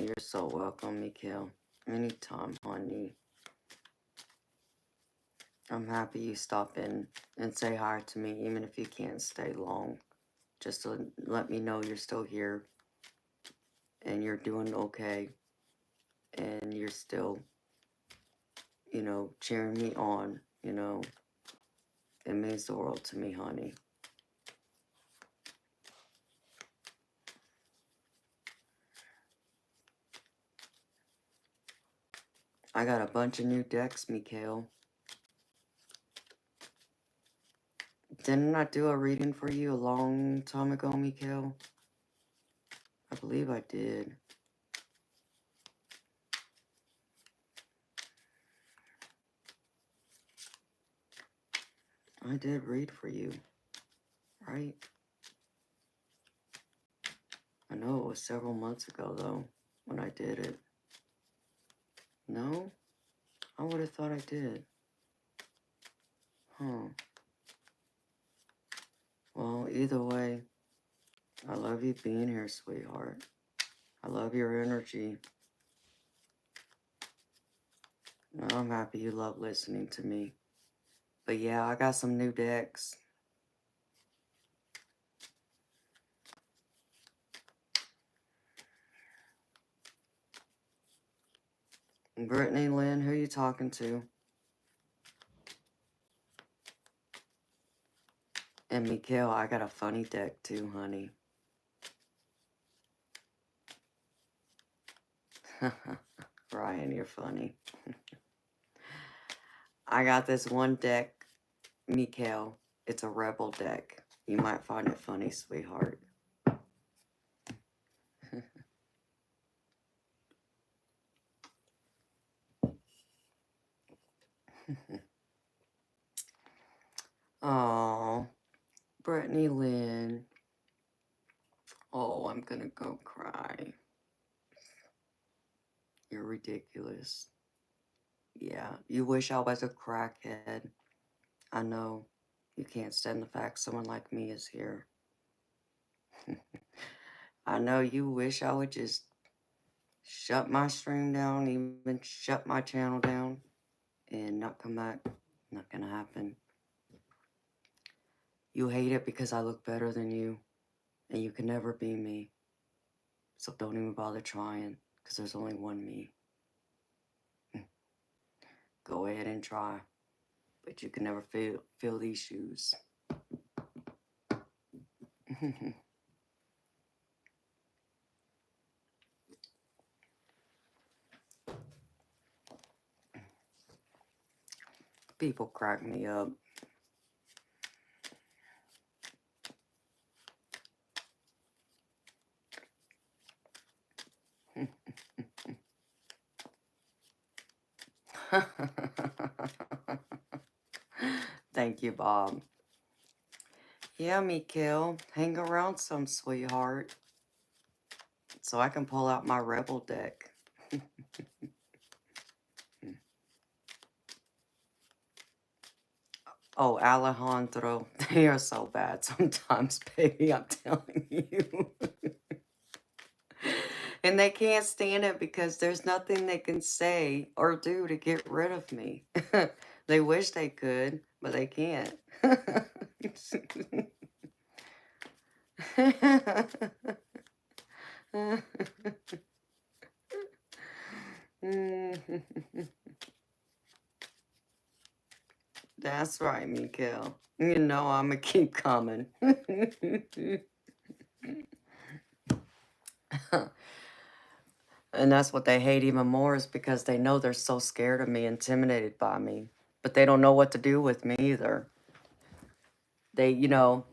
you're so welcome, Mikhail. Anytime, honey. I'm happy you stop in and say hi to me, even if you can't stay long. Just to let me know you're still here and you're doing okay and you're still, you know, cheering me on, you know. It means the world to me, honey. I got a bunch of new decks, Mikhail. Didn't I do a reading for you a long time ago, Mikhail? I believe I did. I did read for you, right? I know it was several months ago, though, when I did it. No? I would have thought I did. Huh. Well, either way, I love you being here, sweetheart. I love your energy. I'm happy you love listening to me. But yeah, I got some new decks. Brittany Lynn, who you talking to? And Mikhail, I got a funny deck too, honey. Ryan, you're funny. I got this one deck, Mikhail. It's a rebel deck. You might find it funny, sweetheart. Oh, Brittany Lynn. Oh, I'm gonna go cry. You're ridiculous. Yeah, you wish I was a crackhead. I know. You can't stand the fact someone like me is here. I know you wish I would just shut my stream down, even shut my channel down, and not come back. Not gonna happen. You hate it because I look better than you, and you can never be me. So don't even bother trying, because there's only one me. Go ahead and try, but you can never fill these shoes. People crack me up. Thank you, Bob. Yeah, Mikhail, hang around some, sweetheart, so I can pull out my rebel deck. Oh, Alejandro, they are so bad sometimes, baby, I'm telling you. And they can't stand it because there's nothing they can say or do to get rid of me. They wish they could, but they can't. That's right, Mikhail. You know I'ma keep coming. And that's what they hate even more, is because they know they're so scared of me, intimidated by me. But they don't know what to do with me either. They, you know,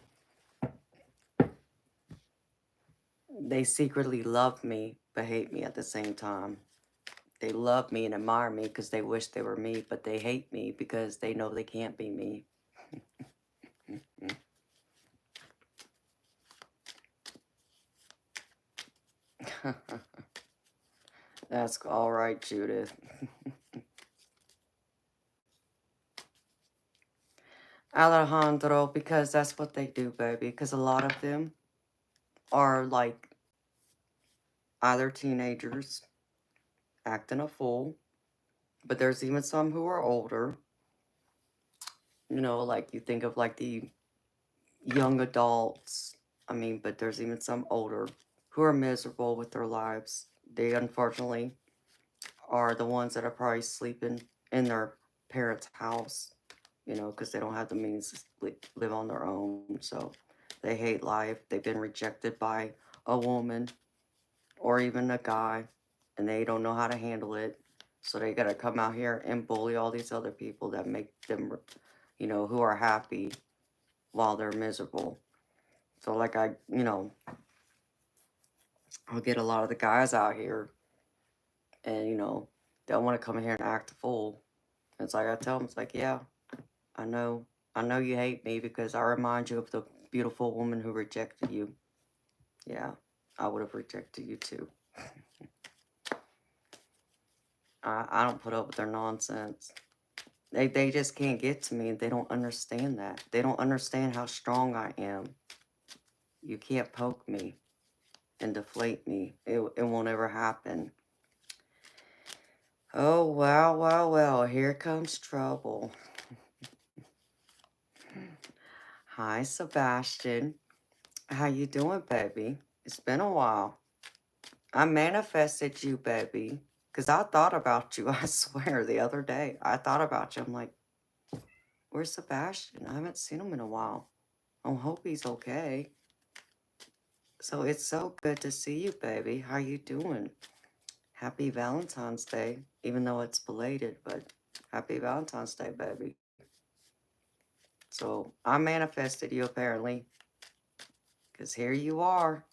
they secretly love me, but hate me at the same time. They love me and admire me because they wish they were me, but they hate me because they know they can't be me. That's all right, Judith. Alejandro, because that's what they do, baby. Because a lot of them are like either teenagers acting a fool, but there's even some who are older. You know, like you think of like the young adults. I mean, but there's even some older who are miserable with their lives. They unfortunately are the ones that are probably sleeping in their parents' house, you know, because they don't have the means to live on their own. So they hate life. They've been rejected by a woman or even a guy, and they don't know how to handle it. So they got to come out here and bully all these other people that make them, you know, who are happy while they're miserable. So, like, I'll get a lot of the guys out here, and, you know, they'll want to come in here and act a fool. And it's like, I tell them, it's like, yeah, I know. I know you hate me because I remind you of the beautiful woman who rejected you. Yeah, I would have rejected you too. I don't put up with their nonsense. They just can't get to me. They don't understand that. They don't understand how strong I am. You can't poke me and deflate me. It won't ever happen. Oh, wow, wow, well, here comes trouble. Hi, Sebastian. How you doing, baby? It's been a while. I manifested you, baby. Because I thought about you, I swear, the other day. I thought about you. I'm like, where's Sebastian? I haven't seen him in a while. I hope he's okay. So it's so good to see you, baby. How you doing? Happy Valentine's Day, even though it's belated, but happy Valentine's Day, baby. So I manifested you, apparently, because here you are.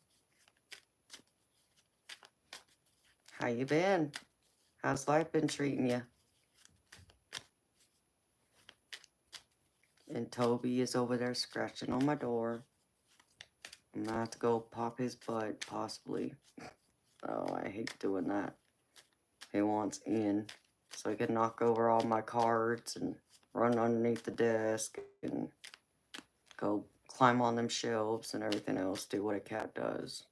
How you been? How's life been treating you? And Toby is over there scratching on my door. I'm gonna have to go pop his butt, possibly. Oh, I hate doing that. He wants in, so he can knock over all my cards and run underneath the desk and go climb on them shelves and everything else, do what a cat does.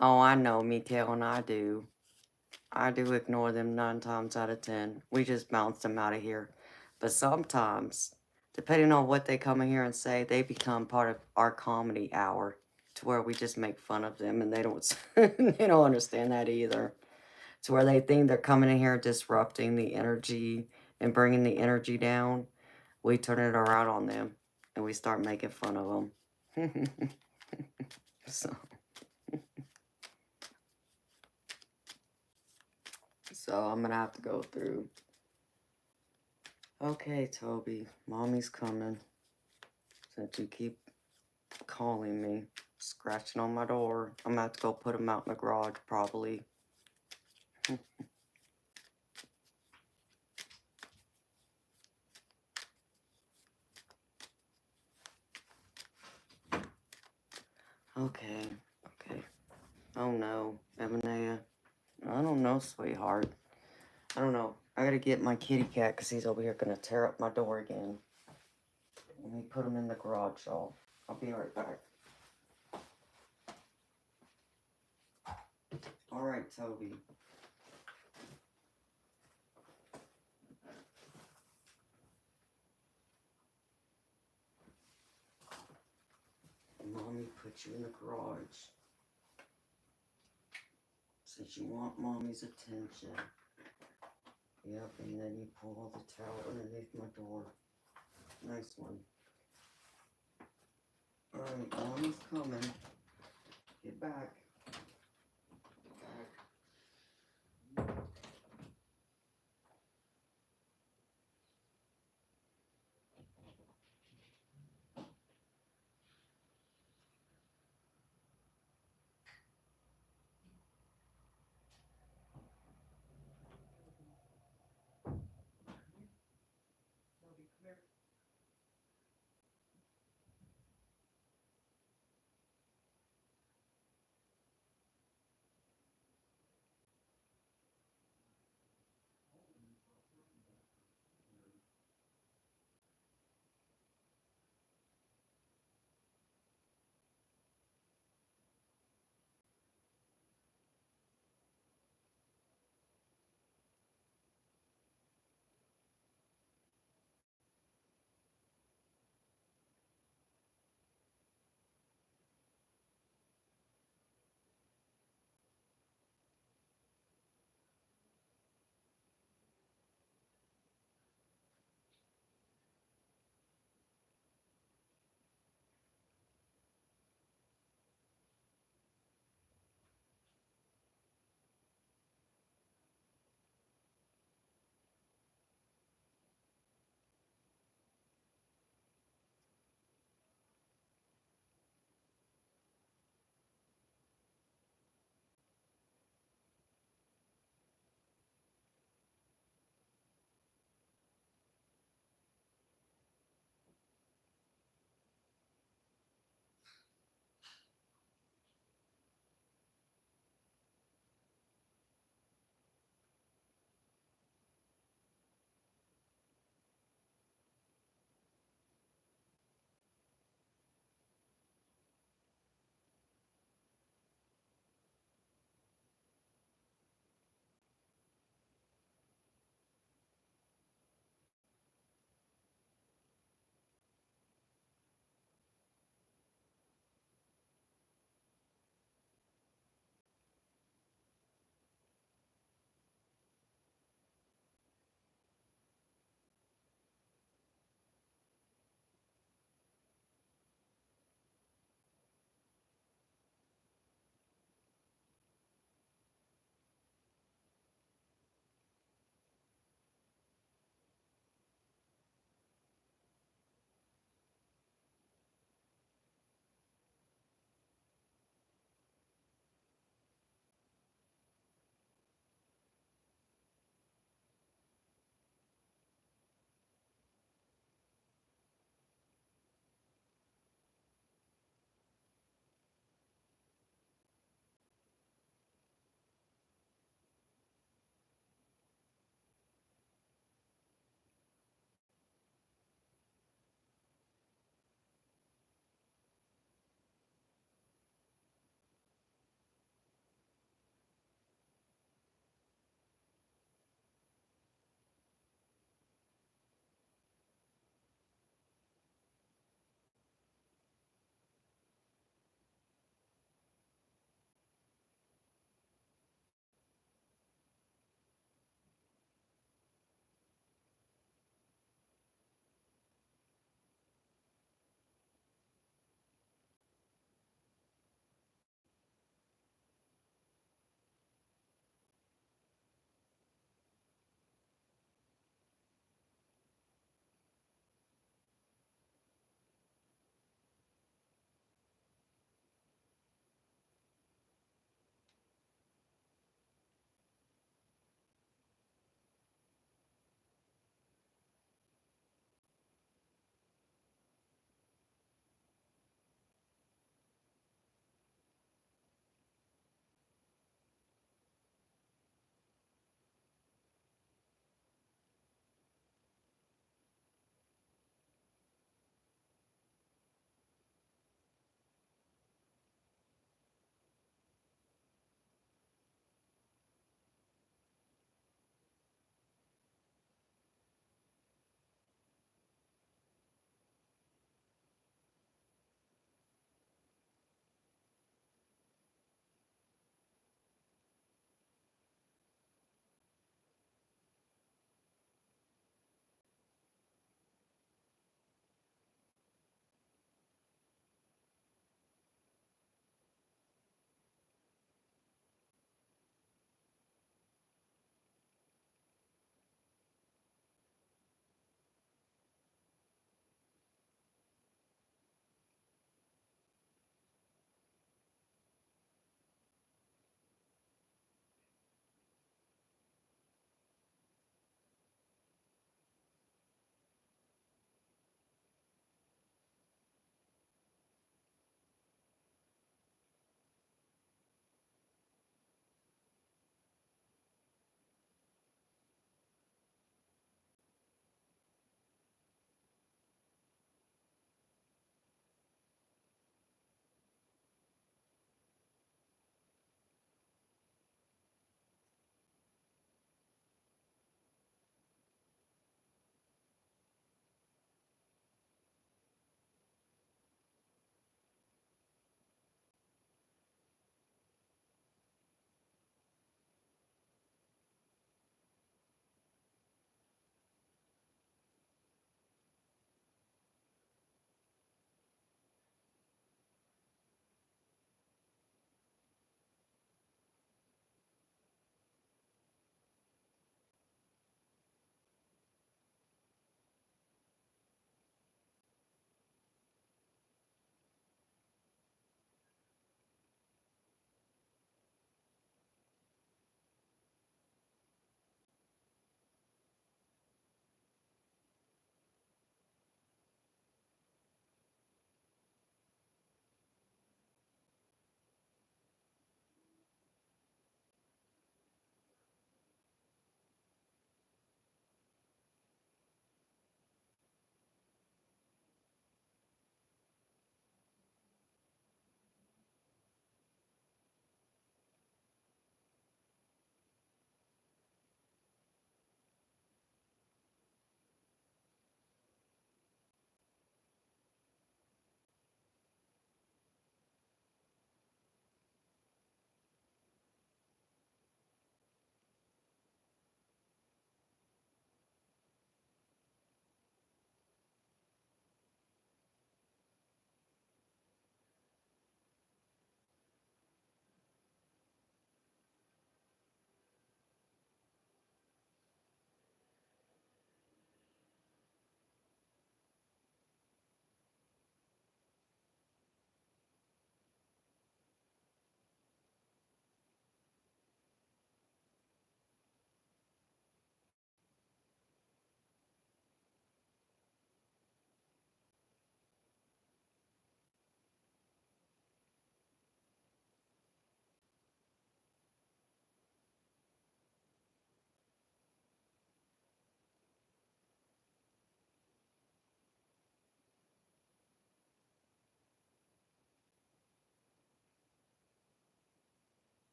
Oh, I know, Mikael, and I do. I do ignore them 9 times out of 10. We just bounce them out of here. But sometimes, depending on what they come in here and say, they become part of our comedy hour to where we just make fun of them and they don't they don't understand that either. To where they think they're coming in here disrupting the energy and bringing the energy down. We turn it around on them and we start making fun of them. so, so I'm going to have to go through. Okay, Toby, mommy's coming. Since you keep calling me, scratching on my door, I'm gonna have to go put him out in the garage, probably. Okay, okay. Oh no, Emanea. I don't know, sweetheart. I don't know. I gotta get my kitty cat because he's over here gonna tear up my door again. Let me put him in the garage, y'all. I'll be right back. Alright, Toby. Mommy put you in the garage. Since you want mommy's attention. Yep, and then you pull the towel underneath my door. Nice one. Alright, mommy's coming. Get back.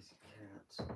crazy cats.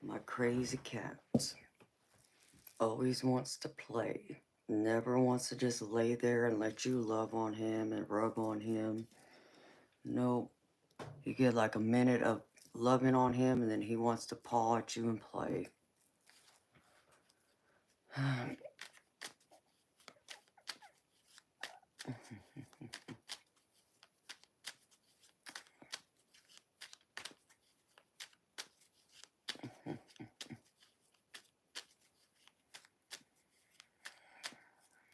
My crazy cat always wants to play. Never wants to just lay there and let you love on him and rub on him. Nope. You get like a minute of loving on him and then he wants to paw at you and play.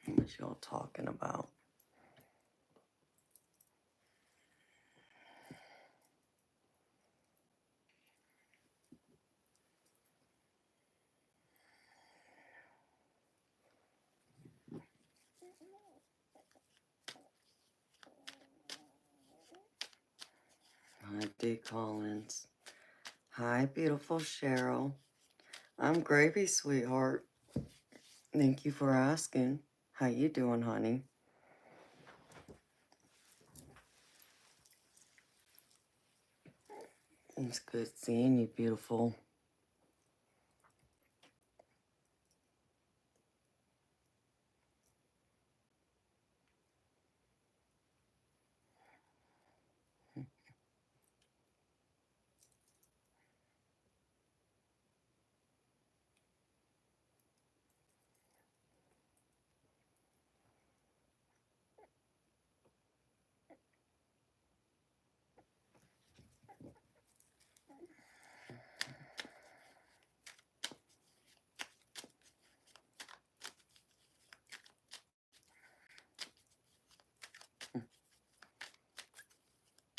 What y'all talking about? Hi, D. Collins. Hi, beautiful Cheryl. I'm gravy, sweetheart. Thank you for asking. How you doing, honey? It's good seeing you, beautiful.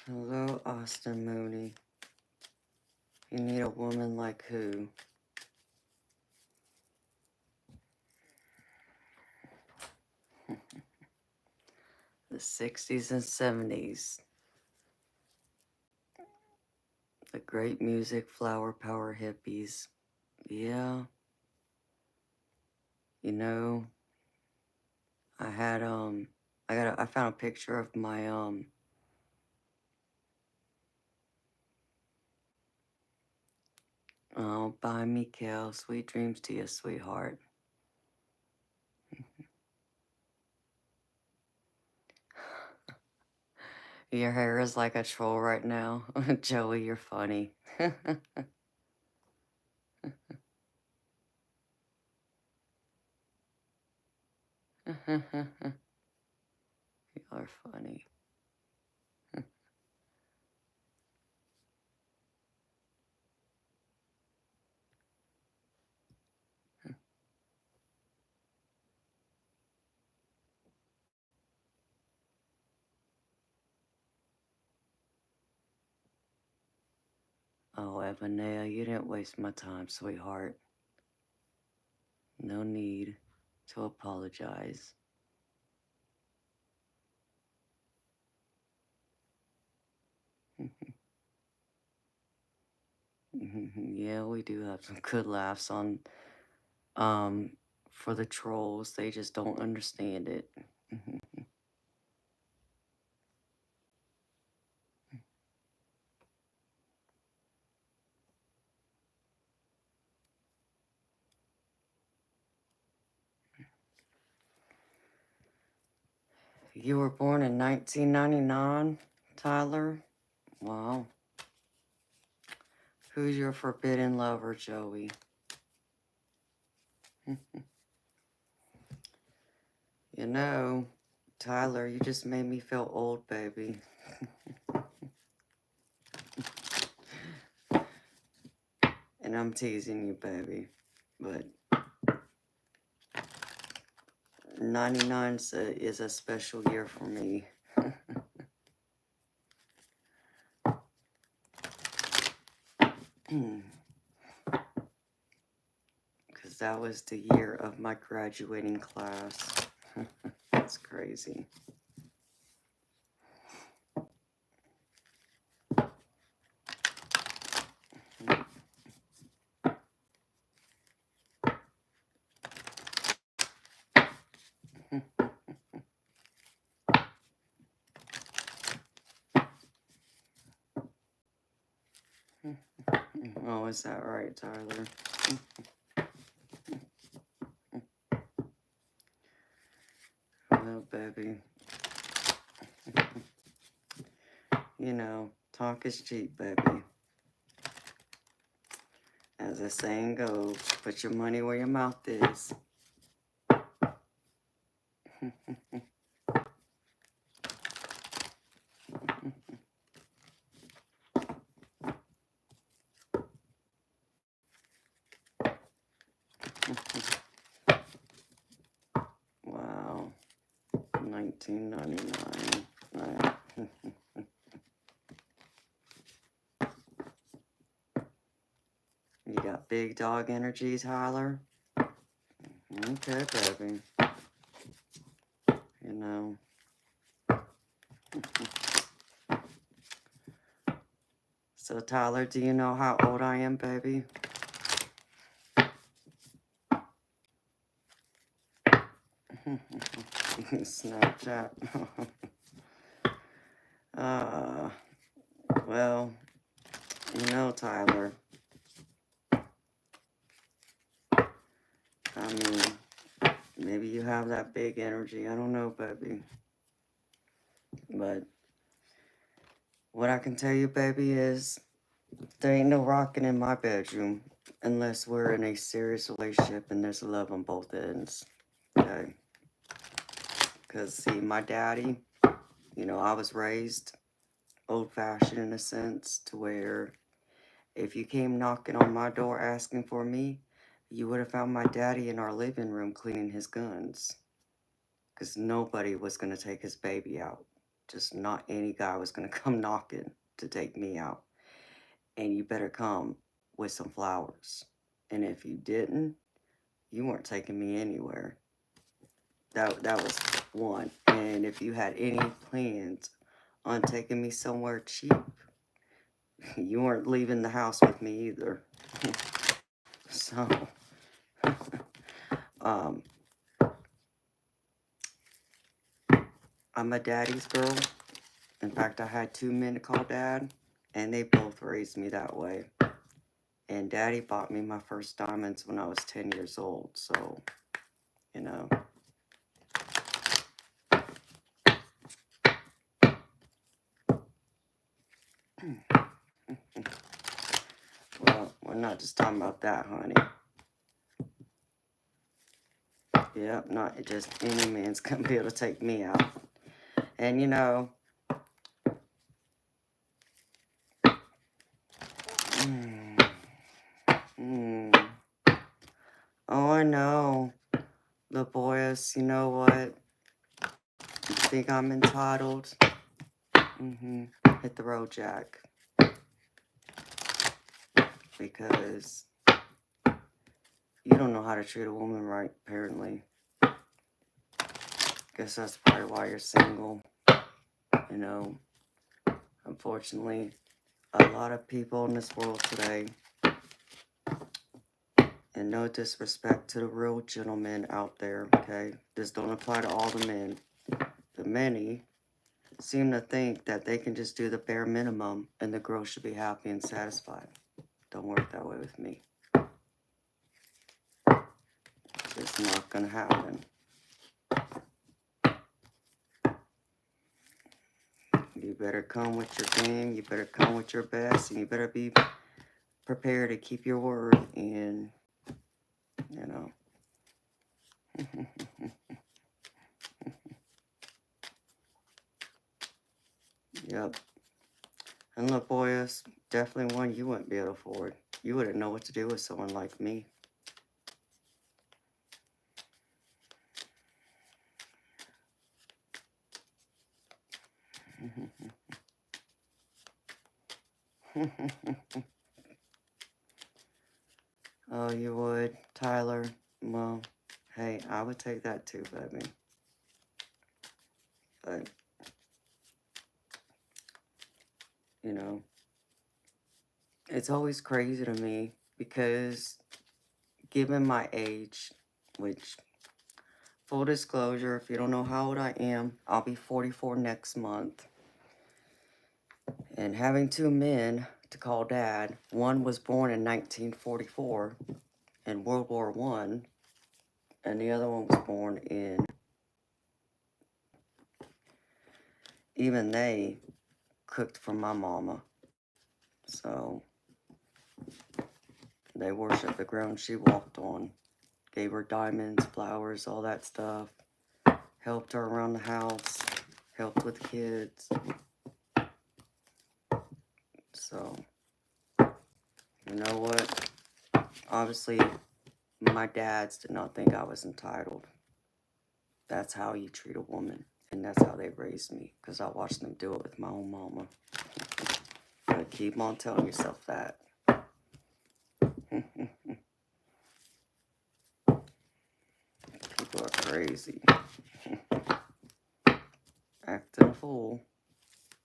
Hello, Austin Mooney. You need a woman like who? The 60s and 70s. The great music, flower power hippies. Yeah. You know, I had, I found a picture of my, oh, bye, Mikael. Sweet dreams to you, sweetheart. Your hair is like a troll right now. Joey, you're funny. You are funny. Oh, Evanea, you didn't waste my time, sweetheart. No need to apologize. Yeah, we do have some good laughs on, for the trolls. They just don't understand it. You were born in 1999, Tyler? Wow. Who's your forbidden lover, Joey? You know, Tyler, you just made me feel old, baby. And I'm teasing you, baby. But 99 is a special year for me. Because that was the year of my graduating class. That's crazy. Oh, is that right, Tyler? Well, baby. You know, talk is cheap, baby. As the saying goes, put your money where your mouth is. Wow. 1999. Right. You got big dog energy, Tyler? Okay, baby. You know. So, Tyler, do you know how old I am, baby? Snapchat. Well, you know, Tyler. I mean, maybe you have that big energy. I don't know, baby. But what I can tell you, baby, is there ain't no rocking in my bedroom unless we're in a serious relationship and there's love on both ends. Okay? Because, see, my daddy, you know, I was raised old-fashioned in a sense to where if you came knocking on my door asking for me, you would have found my daddy in our living room cleaning his guns. Because nobody was going to take his baby out. Just not any guy was going to come knocking to take me out. And you better come with some flowers. And if you didn't, you weren't taking me anywhere. That was one. And if you had any plans on taking me somewhere cheap, you weren't leaving the house with me either. So, I'm a daddy's girl. In fact, I had 2 men to call dad, and they both raised me that way. And daddy bought me my first diamonds when I was 10 years old, so, you know. Well, we're not just talking about that, honey. Yep, not just any man's gonna be able to take me out. And, you know, oh, I know. The boys, you know what? You think I'm entitled? Hit the road, Jack. Because you don't know how to treat a woman right, apparently. Guess that's probably why you're single. You know, unfortunately, a lot of people in this world today, and no disrespect to the real gentlemen out there, okay? This don't apply to all the men. The many seem to think that they can just do the bare minimum and the girl should be happy and satisfied. Don't work that way with me. It's not gonna happen. you better come with your game, you better come with your best, and you better be prepared to keep your word. And, you know. Yep. And look, boys, definitely one you wouldn't be able to afford. You wouldn't know what to do with someone like me. Oh, you would, Tyler? Well, hey, I would take that too, baby. But, you know, it's always crazy to me because given my age, which, full disclosure, if you don't know how old I am, I'll be 44 next month. And having two men to call dad, one was born in 1944 in World War I, and the other one was born in, even they cooked for my mama. So they worshiped the ground she walked on, gave her diamonds, flowers, all that stuff, helped her around the house, helped with kids. So, you know what? Obviously, my dads did not think I was entitled. That's how you treat a woman, and that's how they raised me, because I watched them do it with my own mama. But keep on telling yourself that. People are crazy. Acting a fool,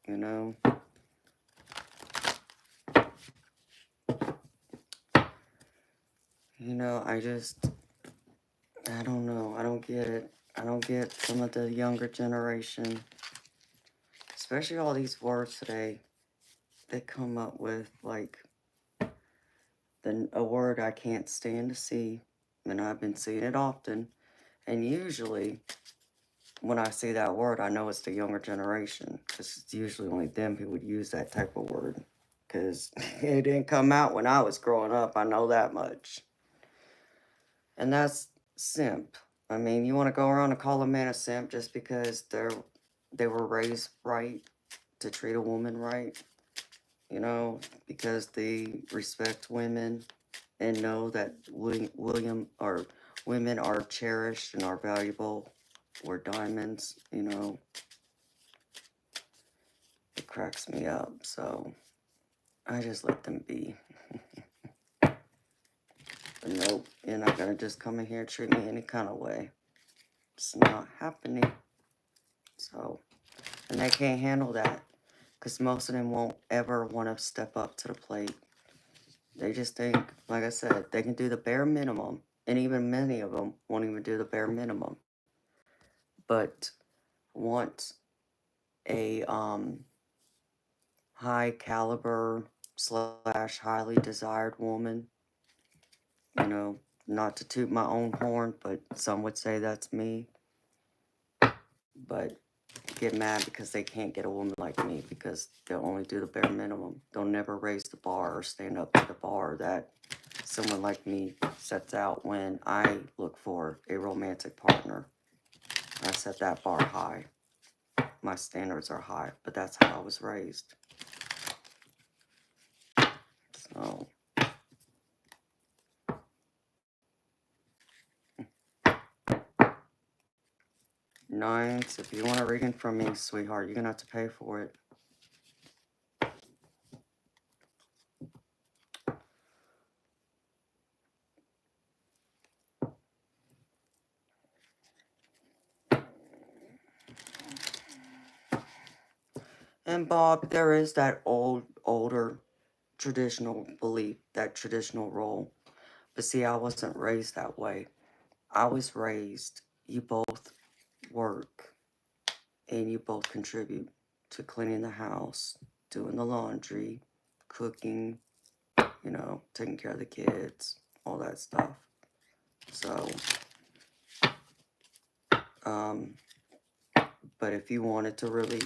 you know. You know, I don't know. I don't get it. I don't get some of the younger generation, especially all these words today they come up with, like, a word I can't stand to see, and I've been seeing it often, and usually when I see that word, I know it's the younger generation, because it's usually only them who would use that type of word, because it didn't come out when I was growing up, I know that much. And that's simp. I mean, you want to go around and call a man a simp just because they were raised right to treat a woman right, you know, because they respect women and know that women are cherished and are valuable. We're diamonds, you know. It cracks me up, so I just let them be. But nope, you're not gonna just come in here and treat me any kind of way. It's not happening. So, and they can't handle that, because most of them won't ever want to step up to the plate. They just think, like I said, they can do the bare minimum, and even many of them won't even do the bare minimum, but want a high caliber / highly desired woman. You know, not to toot my own horn, but some would say that's me. But get mad because they can't get a woman like me, because they'll only do the bare minimum. They'll never raise the bar or stand up to the bar that someone like me sets out when I look for a romantic partner. I set that bar high. My standards are high, but that's how I was raised. So, nines, if you want a reading from me, sweetheart, you're going to have to pay for it. And Bob, there is that older traditional belief, that traditional role. But see, I wasn't raised that way. I was raised, you both work and you both contribute to cleaning the house, doing the laundry, cooking, you know, taking care of the kids, all that stuff. So, but if you wanted to really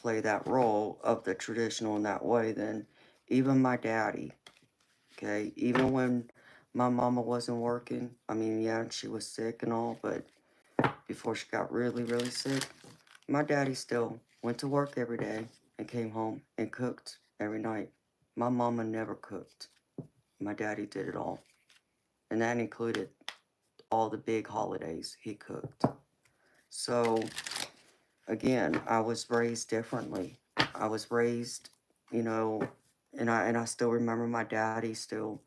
play that role of the traditional in that way, then even my daddy, okay, even when my mama wasn't working, I mean, yeah, she was sick and all, but before she got really, really sick, my daddy still went to work every day and came home and cooked every night. My mama never cooked. My daddy did it all. And that included all the big holidays he cooked. So, again, I was raised differently. I was raised, you know, and I still remember my daddy still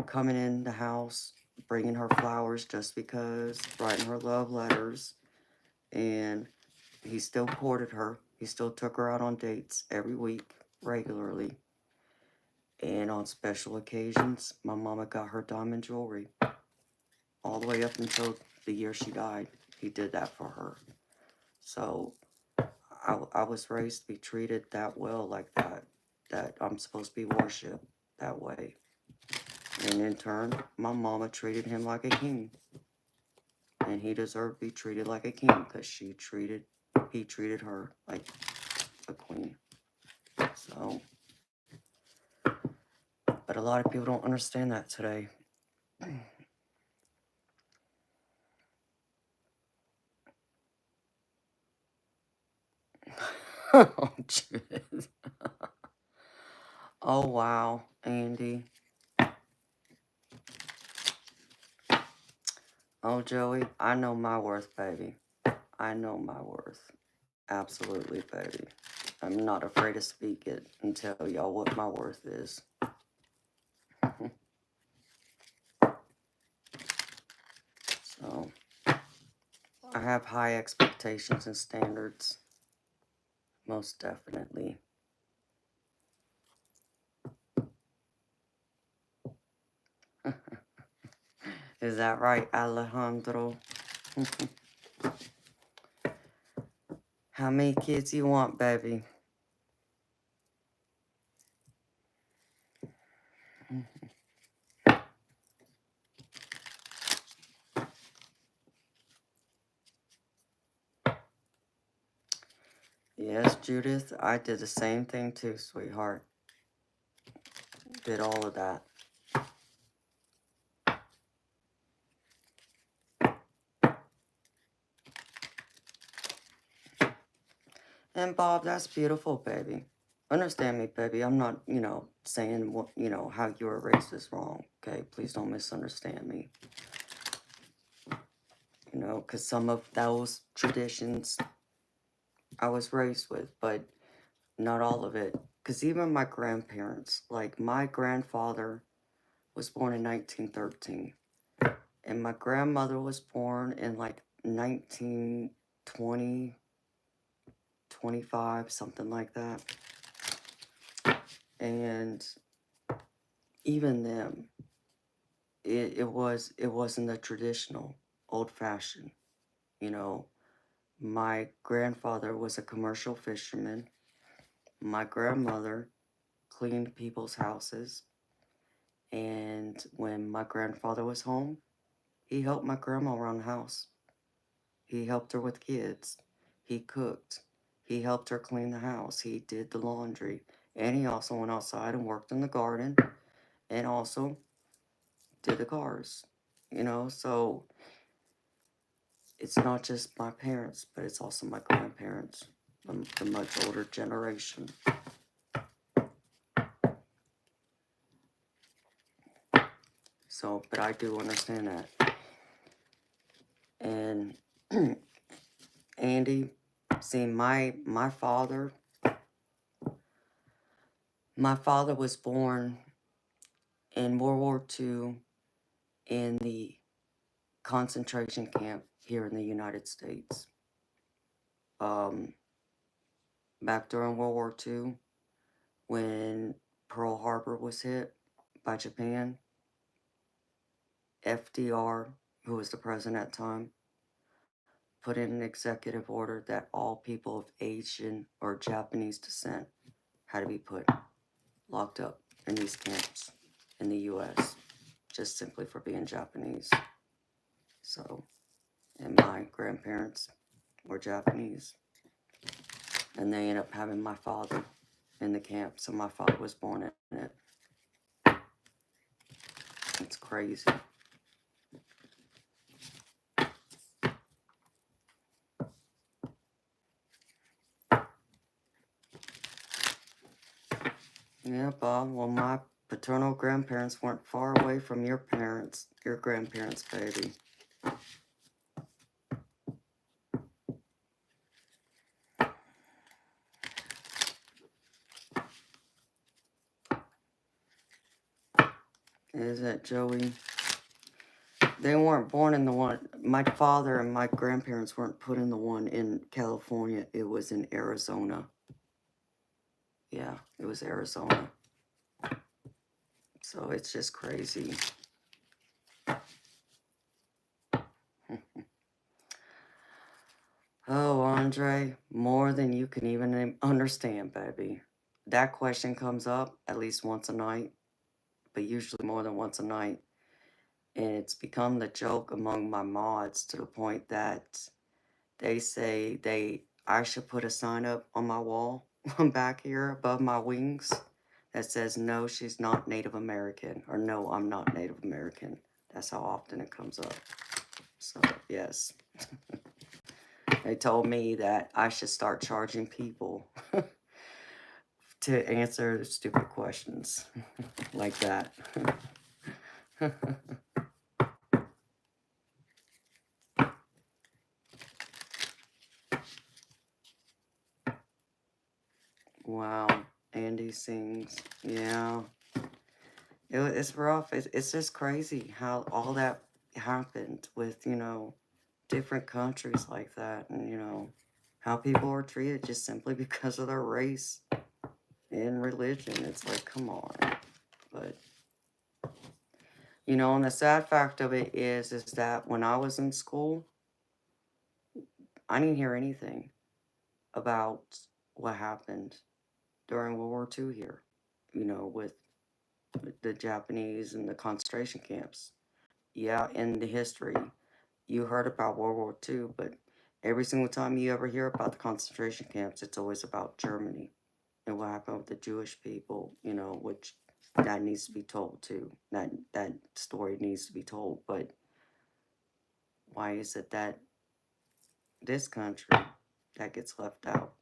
coming in the house, bringing her flowers just because, writing her love letters, and he still courted her. He still took her out on dates every week, regularly. And on special occasions, my mama got her diamond jewelry. All the way up until the year she died, he did that for her. So I was raised to be treated that well, like that. That I'm supposed to be worshipped that way. And in turn, my mama treated him like a king. And he deserved to be treated like a king because he treated her like a queen. So, but a lot of people don't understand that today. Oh, jeez. Oh, wow, Andy. Oh, Joey, I know my worth, baby. I know my worth. Absolutely, baby. I'm not afraid to speak it and tell y'all what my worth is. So, I have high expectations and standards. Most definitely. Is that right, Alejandro? How many kids you want, baby? Yes, Judith, I did the same thing too, sweetheart. Did all of that. And Bob, that's beautiful, baby. Understand me, baby. I'm not, saying what, how you were raised is wrong. Okay, please don't misunderstand me. Because some of those traditions I was raised with, but not all of it. Because even my grandparents, like my grandfather was born in 1913, and my grandmother was born in like 1920, 25, something like that. And even them, it wasn't the traditional, old-fashioned. You know, my grandfather was a commercial fisherman. My grandmother cleaned people's houses. And when my grandfather was home, he helped my grandma around the house. He helped her with kids. He cooked. He helped her clean the house. He did the laundry. And he also went outside and worked in the garden and also did the cars. So it's not just my parents, but it's also my grandparents, the much older generation. So, but I do understand that. And Andy, see, my father was born in World War II in the concentration camp here in the United States. Back during World War II, when Pearl Harbor was hit by Japan, FDR, who was the president at the time, put in an executive order that all people of Asian or Japanese descent had to be locked up in these camps in the U.S. just simply for being Japanese. So, and my grandparents were Japanese. And they ended up having my father in the camp. So my father was born in it. It's crazy. Yeah, Bob. Well, my paternal grandparents weren't far away from your parents, your grandparents, baby. Is it, Joey? They weren't born in the one. My father and my grandparents weren't put in the one in California. It was in Arizona. Yeah, it was Arizona. So it's just crazy. Oh, Andre, more than you can even understand, baby. That question comes up at least once a night, but usually more than once a night. And it's become the joke among my mods to the point that they say I should put a sign up on my wall back here above my wings that says, no, she's not Native American, or no, I'm not Native American. That's how often it comes up. So, yes. They told me that I should start charging people to answer stupid questions like that. Wow. Andy sings. Yeah. It's rough. It's just crazy how all that happened with, different countries like that. And, how people are treated just simply because of their race and religion. It's like, come on. But, and the sad fact of it is that when I was in school, I didn't hear anything about what happened during World War II here, with the Japanese and the concentration camps. Yeah, in the history, you heard about World War II, but every single time you ever hear about the concentration camps, it's always about Germany and what happened with the Jewish people, which that needs to be told too. That story needs to be told. But why is it that this country that gets left out?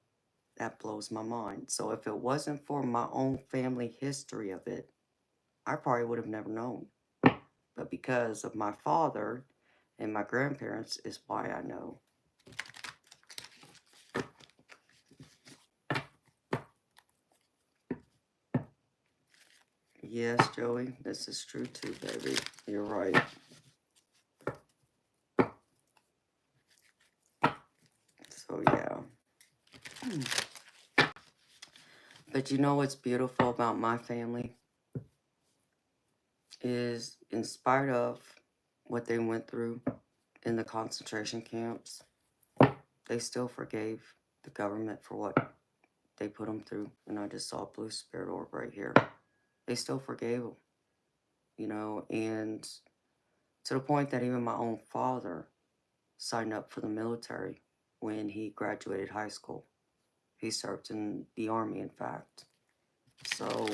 That blows my mind. So if it wasn't for my own family history of it, I probably would have never known. But because of my father and my grandparents is why I know. Yes, Joey, this is true too, baby. You're right. So, yeah. But you know what's beautiful about my family? Is in spite of what they went through in the concentration camps, they still forgave the government for what they put them through. And I just saw a blue spirit orb right here. They still forgave them, and to the point that even my own father signed up for the military when he graduated high school. He served in the army, in fact. So,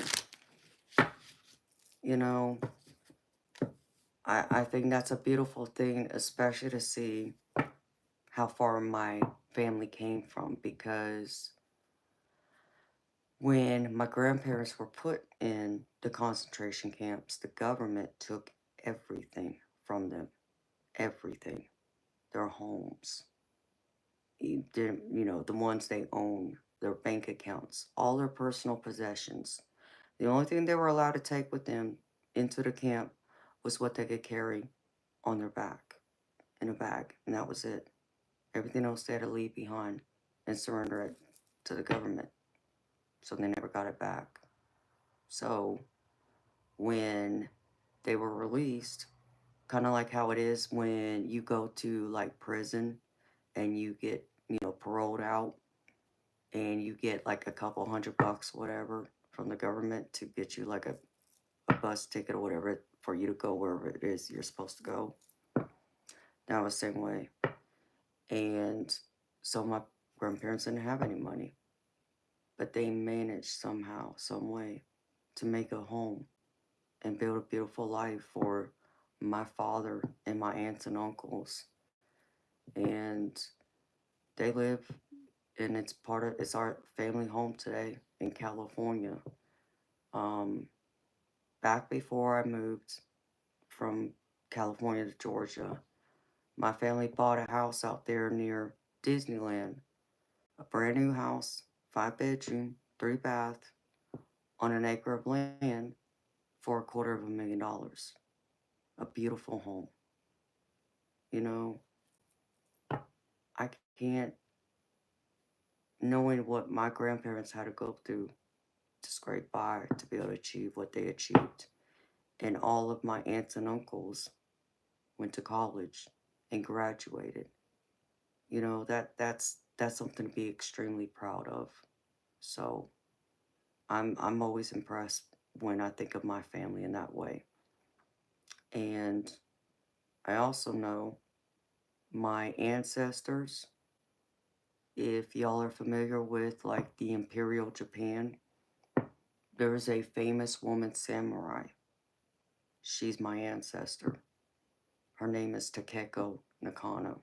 I think that's a beautiful thing, especially to see how far my family came from, because when my grandparents were put in the concentration camps, the government took everything from them. Everything. Their homes. The ones they own, their bank accounts, all their personal possessions. The only thing they were allowed to take with them into the camp was what they could carry on their back in a bag, and that was it. Everything else they had to leave behind and surrender it to the government. So they never got it back. So when they were released, kind of like how it is when you go to like prison and you get, paroled out and you get like a couple $100, whatever, from the government to get you like a bus ticket or whatever for you to go wherever it is you're supposed to go. That was the same way. And so my grandparents didn't have any money. but they managed somehow, some way to make a home and build a beautiful life for my father and my aunts and uncles. And they live, and it's our family home today in California. Um, Back before I moved from California to Georgia, my family bought a house out there near Disneyland, a brand new house, 5 bedroom, 3 bath, on an acre of land for $250,000. A beautiful home. You know, I can't, knowing what my grandparents had to go through to scrape by to be able to achieve what they achieved. And all of my aunts and uncles went to college and graduated. You know, that's something to be extremely proud of. So I'm always impressed when I think of my family in that way. And I also know my ancestors, if y'all are familiar with like the Imperial Japan, there's a famous woman samurai. She's my ancestor. Her name is Takeko Nakano.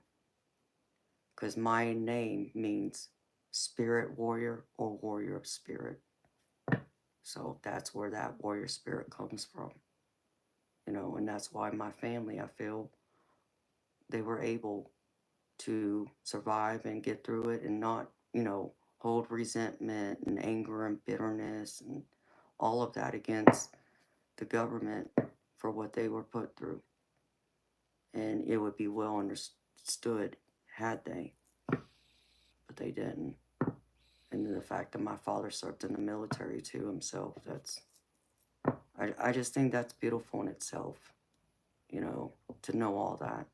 Because my name means spirit warrior or warrior of spirit. So that's where that warrior spirit comes from. You know, and that's why my family, I feel, they were able to survive and get through it and not, hold resentment and anger and bitterness and all of that against the government for what they were put through. And it would be well understood had they, but they didn't. And then the fact that my father served in the military too himself, I just think that's beautiful in itself, to know all that.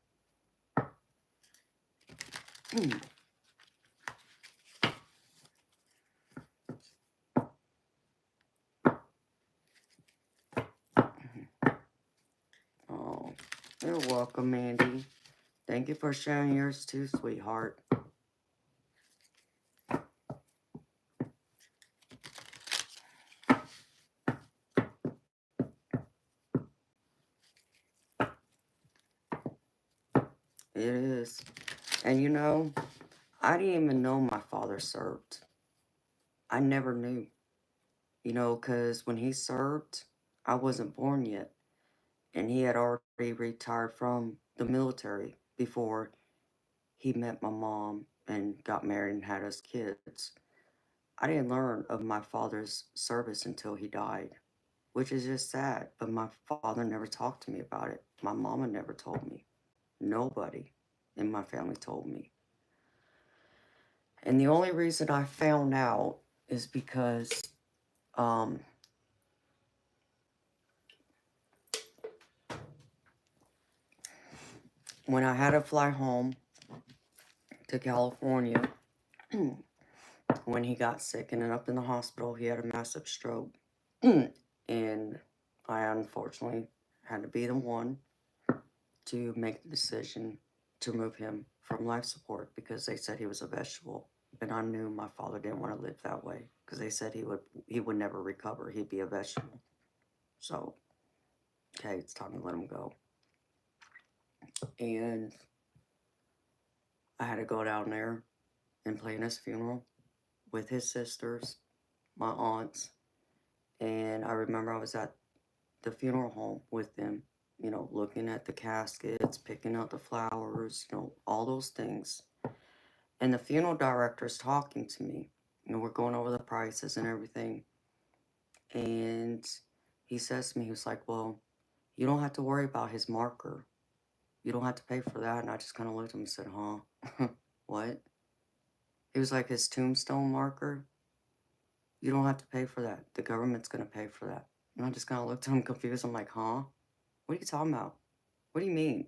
Oh, you're welcome, Mandy. Thank you for sharing yours too, sweetheart. It is. And I didn't even know my father served. I never knew. Because when he served, I wasn't born yet. And he had already retired from the military before he met my mom and got married and had us kids. I didn't learn of my father's service until he died, which is just sad. But my father never talked to me about it. My mama never told me. Nobody in my family told me. And the only reason I found out is because when I had to fly home to California, when he got sick and ended up in the hospital, he had a massive stroke. And I unfortunately had to be the one to make the decision to remove him from life support because they said he was a vegetable. And I knew my father didn't want to live that way because they said he would never recover. He'd be a vegetable. So, okay, it's time to let him go. And I had to go down there and plan his funeral with his sisters, my aunts. And I remember I was at the funeral home with them, looking at the caskets, picking out the flowers, all those things. And the funeral director's talking to me. We're going over the prices and everything. And he says to me, he was like, well, you don't have to worry about his marker. You don't have to pay for that. And I just kind of looked at him and said, huh? What? He was like, his tombstone marker, you don't have to pay for that. The government's going to pay for that. And I just kind of looked at him confused. I'm like, huh? What are you talking about? What do you mean?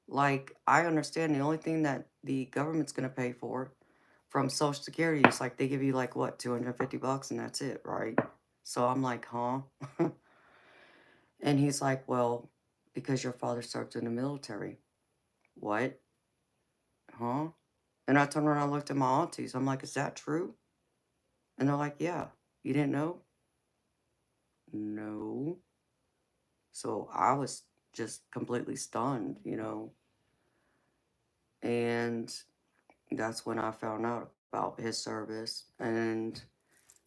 Like, I understand the only thing that the government's going to pay for from Social Security is like they give you like, what, $250 and that's it, right? So I'm like, huh? And he's like, well, because your father served in the military. What? Huh? And I turned around and looked at my aunties. I'm like, is that true? And they're like, yeah, you didn't know? No. So I was just completely stunned, and that's when I found out about his service. And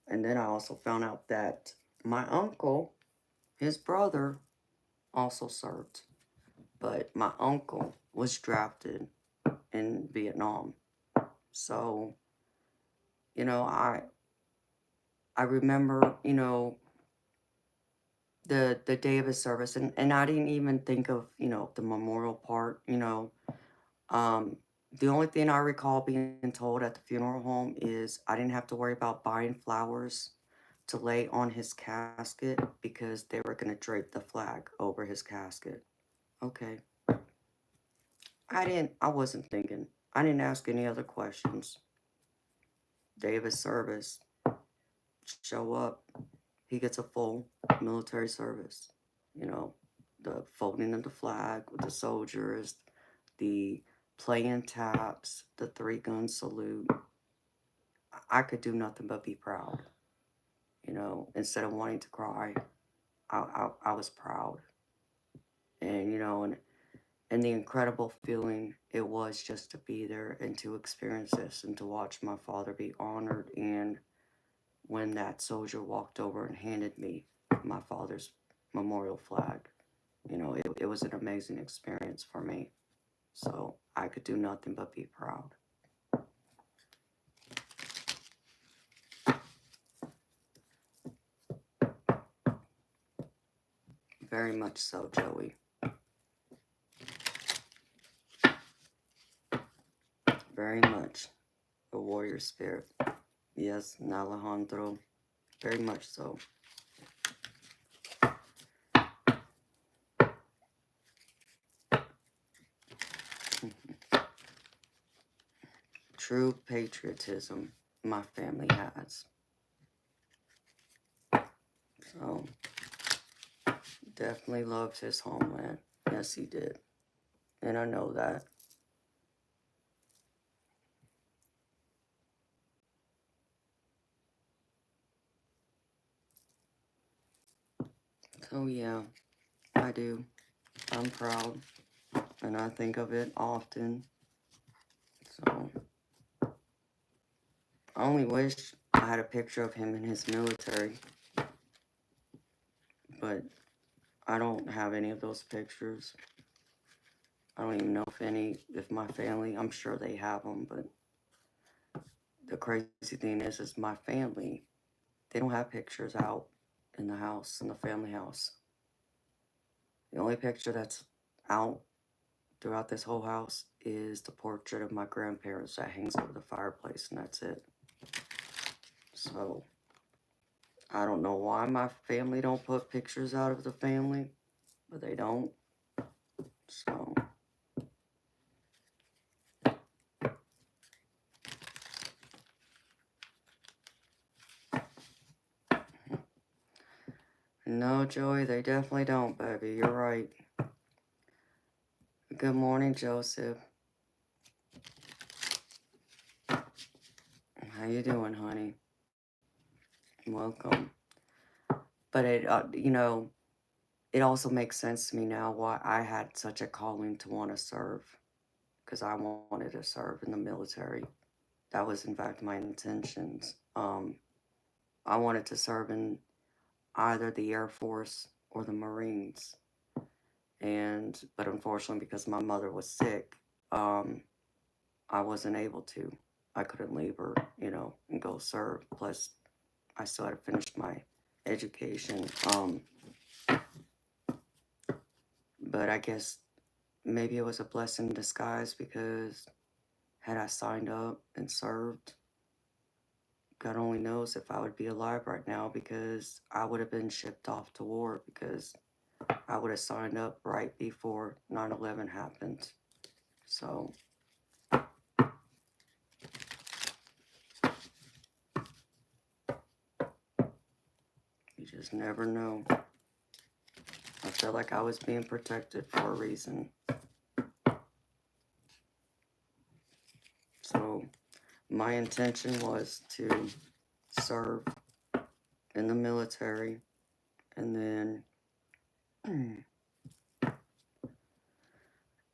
then I also found out that my uncle, his brother, also served. But my uncle was drafted in Vietnam. So, you know, I remember, the day of his service, and I didn't even think of, the memorial part. Um, the only thing I recall being told at the funeral home is I didn't have to worry about buying flowers to lay on his casket because they were going to drape the flag over his casket. Okay. I wasn't thinking. I didn't ask any other questions. Day of his service, show up. He gets a full military service. You know, the folding of the flag with the soldiers, the playing taps, the 3-gun salute. I could do nothing but be proud. Instead of wanting to cry, I was proud. And the incredible feeling it was just to be there and to experience this and to watch my father be honored. And when that soldier walked over and handed me my father's memorial flag, it was an amazing experience for me. So I could do nothing but be proud. Very much so, Joey. Very much a warrior spirit. Yes, Alejandro. Very much so. True patriotism my family has. So, definitely loved his homeland. Yes, he did. And I know that. So, yeah, I do. I'm proud. And I think of it often. So, I only wish I had a picture of him in his military. But I don't have any of those pictures. I don't even know if my family, I'm sure they have them, but the crazy thing is my family, they don't have pictures out in the house, in the family house. The only picture that's out throughout this whole house is the portrait of my grandparents that hangs over the fireplace, and that's it. So, I don't know why my family don't put pictures out of the family, but they don't. So, no, Joey, they definitely don't, baby. You're right. Good morning, Joseph. How you doing, honey? Welcome. But it also makes sense to me now why I had such a calling to want to serve, because I wanted to serve in the military. That was, in fact, my intentions. I wanted to serve in either the Air Force or the Marines, but unfortunately, because my mother was sick, I wasn't able to. I couldn't leave her, and go serve. Plus, I still had to finish my education. But I guess maybe it was a blessing in disguise, because had I signed up and served, God only knows if I would be alive right now, because I would have been shipped off to war, because I would have signed up right before 9/11 happened. So, you just never know. I felt like I was being protected for a reason. So, my intention was to serve in the military. And then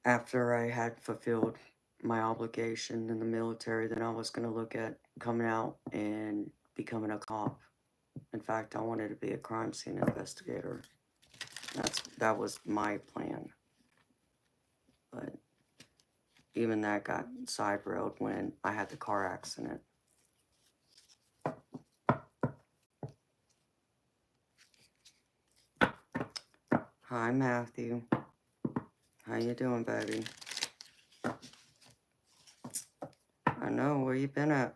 after I had fulfilled my obligation in the military, then I was going to look at coming out and becoming a cop. In fact, I wanted to be a crime scene investigator. That was my plan. But even that got side road when I had the car accident. Hi, Matthew. How you doing, baby? I know, where you been at?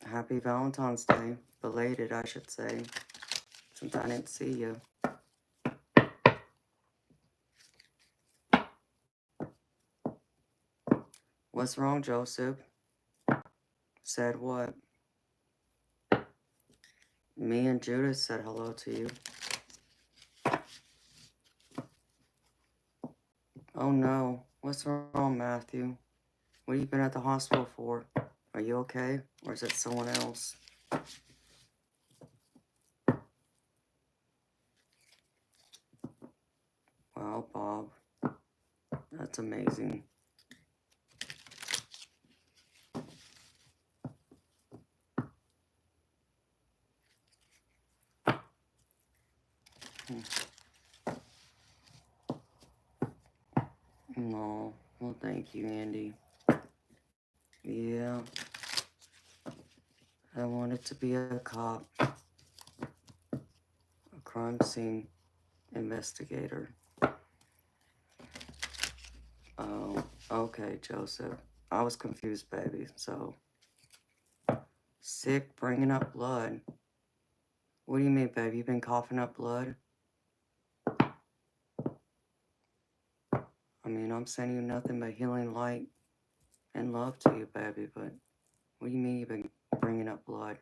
Happy Valentine's Day. Belated, I should say, since I didn't see you. What's wrong, Joseph? Said what? Me and Judith said hello to you. Oh no, what's wrong, Matthew? What have you been at the hospital for? Are you okay? Or is it someone else? Wow, Bob. That's amazing. No, well, thank you, Andy. Yeah, I wanted to be a cop, a crime scene investigator. Oh, okay, Joseph. I was confused, baby. So, sick, bringing up blood. What do you mean, baby? You been coughing up blood? I mean, I'm sending you nothing but healing light and love to you, baby, but what do you mean you've been bringing up blood?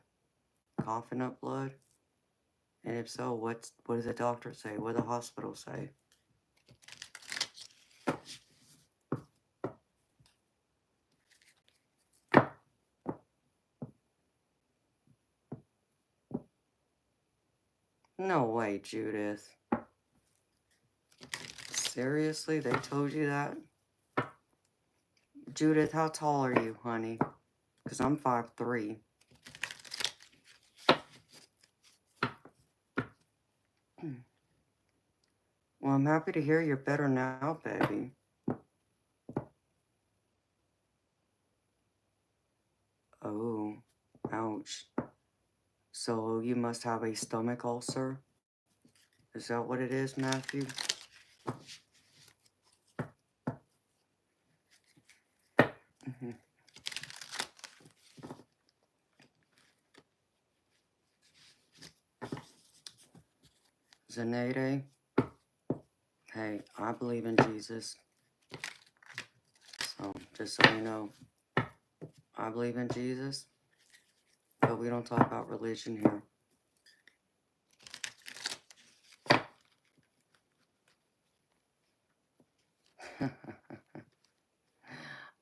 Coughing up blood? And if so, what does the doctor say? What does the hospital say? No way, Judith. Seriously? They told you that? Judith, how tall are you, honey? Because I'm 5'3". Well, I'm happy to hear you're better now, baby. Oh, ouch. So you must have a stomach ulcer? Is that what it is, Matthew? Zanede? Hey, I believe in Jesus. So, just so you know, I believe in Jesus, but we don't talk about religion here.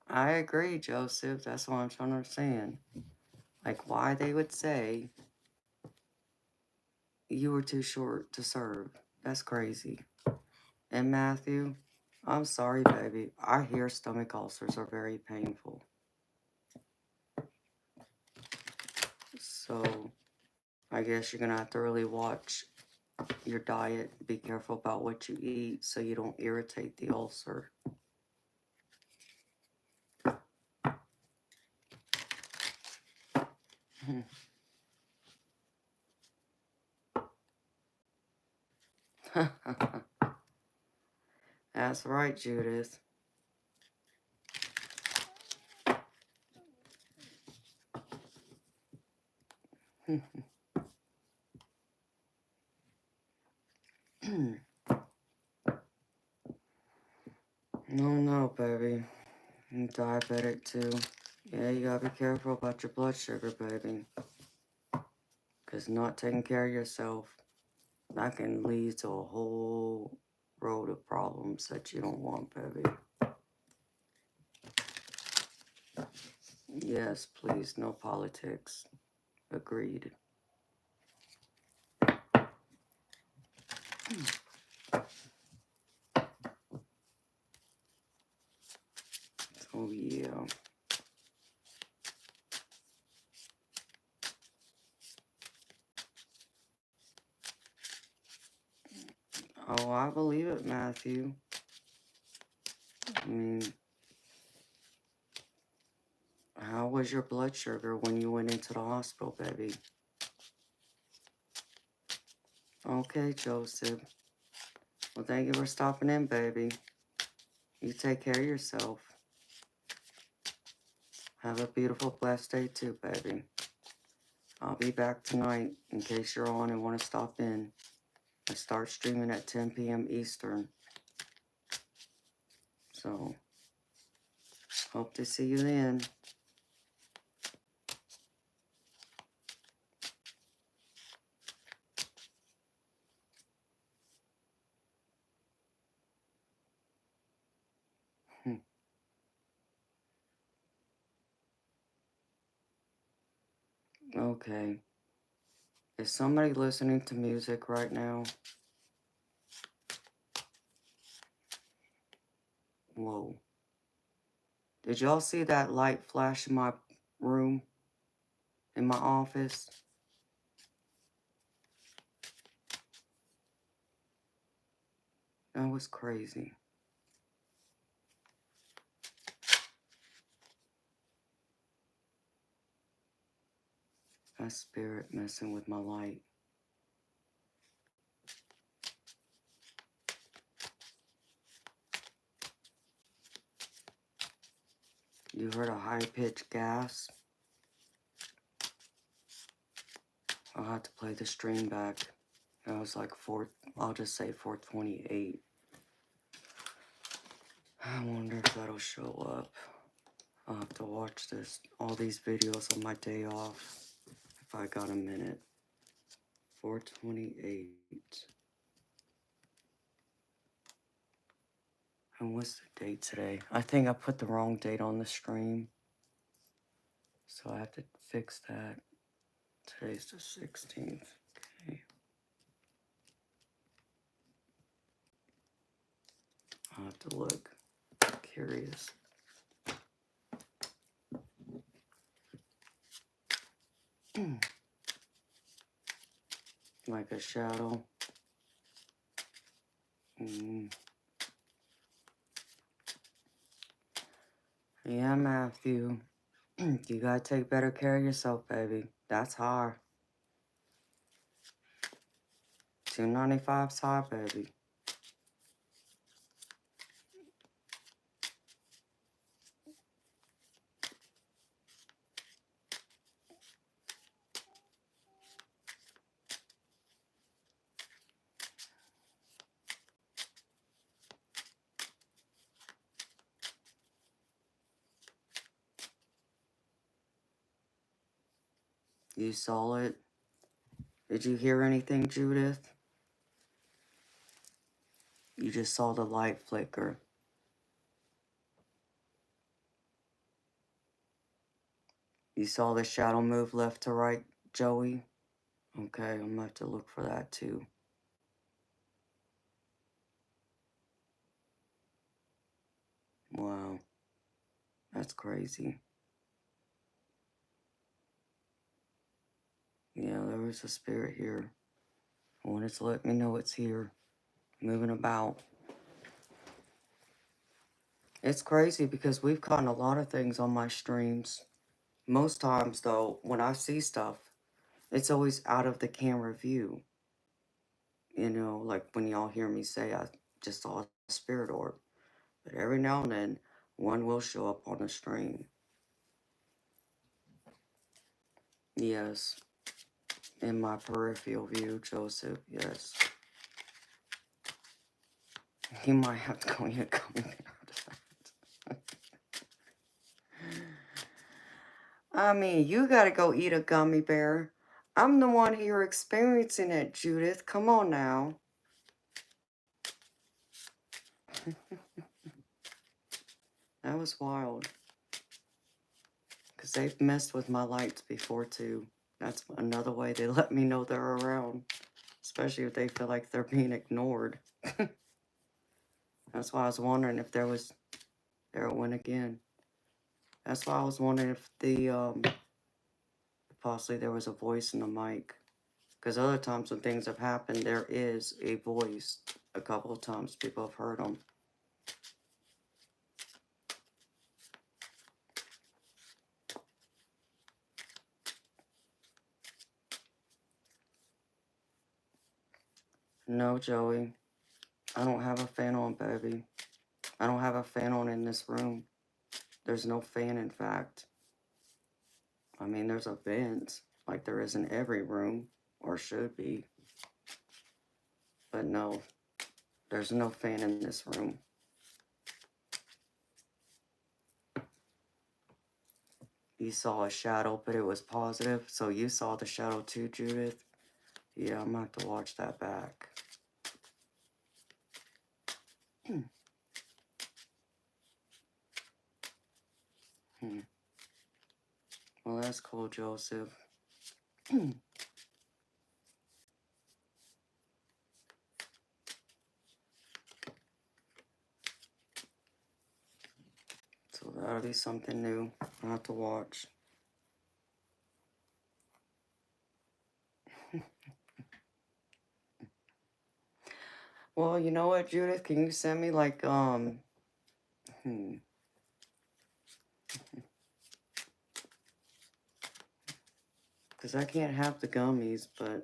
I agree, Joseph. That's what I'm trying to understand. Like, why they would say you were too short to serve. That's crazy. And Matthew, I'm sorry, baby. I hear stomach ulcers are very painful. So, I guess you're going to have to really watch your diet. Be careful about what you eat so you don't irritate the ulcer. That's right, Judith. No, baby. I'm diabetic too. Yeah, you gotta be careful about your blood sugar, baby. Because not taking care of yourself, that can lead to a whole road of problems that you don't want, baby. Yes, please, no politics. Agreed. Oh, yeah. Oh, I believe it, Matthew. I mean, how was your blood sugar when you went into the hospital, baby? Okay, Joseph. Well, thank you for stopping in, baby. You take care of yourself. Have a beautiful, blessed day too, baby. I'll be back tonight in case you're on and want to stop in. I start streaming at 10 p.m. Eastern. So, hope to see you then. Okay. Is somebody listening to music right now? Whoa. Did y'all see that light flash in my room? In my office? That was crazy. That spirit messing with my light. You heard a high-pitched gasp? I'll have to play the stream back. That was like I'll just say 428. I wonder if that'll show up. I'll have to watch all these videos on my day off. If I got a minute. 428. And what's the date today? I think I put the wrong date on the stream. So I have to fix that. Today's the 16th. Okay. I'll have to look. I'm curious. Like a shadow. Yeah, Matthew. You gotta take better care of yourself, baby. That's hard. 295's hard, baby. You saw it? Did you hear anything, Judith? You just saw the light flicker. You saw the shadow move left to right, Joey? Okay, I'm gonna have to look for that too. Wow. That's crazy. Yeah, there was a spirit here. I wanted to let me know it's here. Moving about. It's crazy because we've caught a lot of things on my streams. Most times, though, when I see stuff, it's always out of the camera view. You know, like when y'all hear me say I just saw a spirit orb. But every now and then, one will show up on the stream. Yes. In my peripheral view, Joseph, yes. You might have to go eat a gummy bear. I mean, you gotta go eat a gummy bear. I'm the one here experiencing it, Judith. Come on now. That was wild. Because because they've messed with my lights before too. That's another way they let me know they're around, especially if they feel like they're being ignored. That's why I was wondering if there it went again. That's why I was wondering if possibly there was a voice in the mic. Because other times when things have happened, there is a voice. A couple of times people have heard them. No, Joey. I don't have a fan on, baby. I don't have a fan on in this room. There's no fan, in fact. I mean, there's a vent, like there is in every room, or should be. But no, there's no fan in this room. You saw a shadow, but it was positive. So you saw the shadow too, Judith? Yeah, I'm going to have to watch that back. Well, that's cool, Joseph. So that'll be something new. I'll have to watch. Well, you know what, Judith? Can you send me like, because I can't have the gummies, but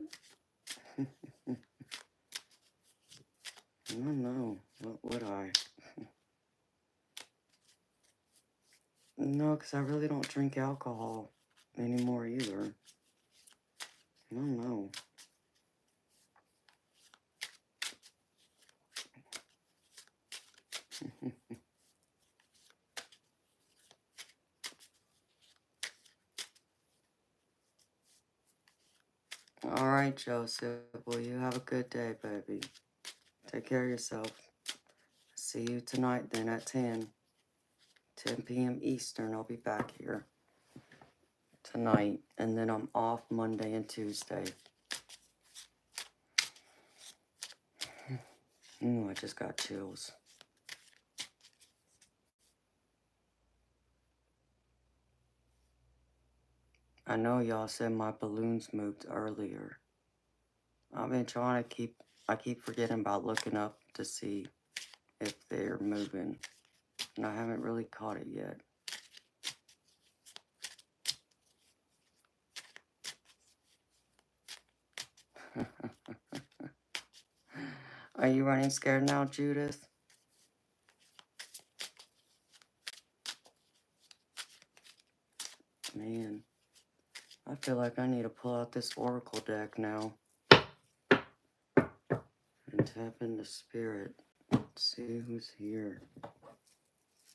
I don't know. What would I? No, because I really don't drink alcohol anymore either. I don't know. All right, Joseph. Well, you have a good day, baby. Take care of yourself. See you tonight then at 10 p.m. Eastern. I'll be back here tonight. And then I'm off Monday and Tuesday. I just got chills. I know y'all said my balloons moved earlier. I've been trying to I keep forgetting about looking up to see if they're moving. And I haven't really caught it yet. Are you running scared now, Judith? Man, I feel like I need to pull out this Oracle deck now. And tap into spirit. See who's here.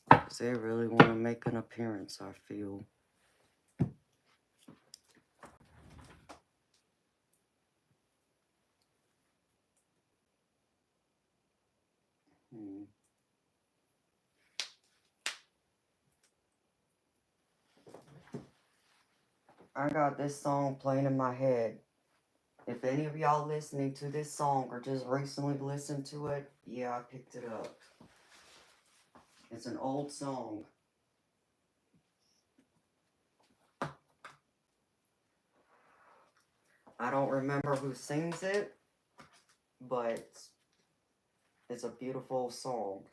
Because they really want to make an appearance, I feel. I got this song playing in my head. If any of y'all listening to this song or just recently listened to it, yeah, I picked it up. It's an old song. I don't remember who sings it, but it's a beautiful song.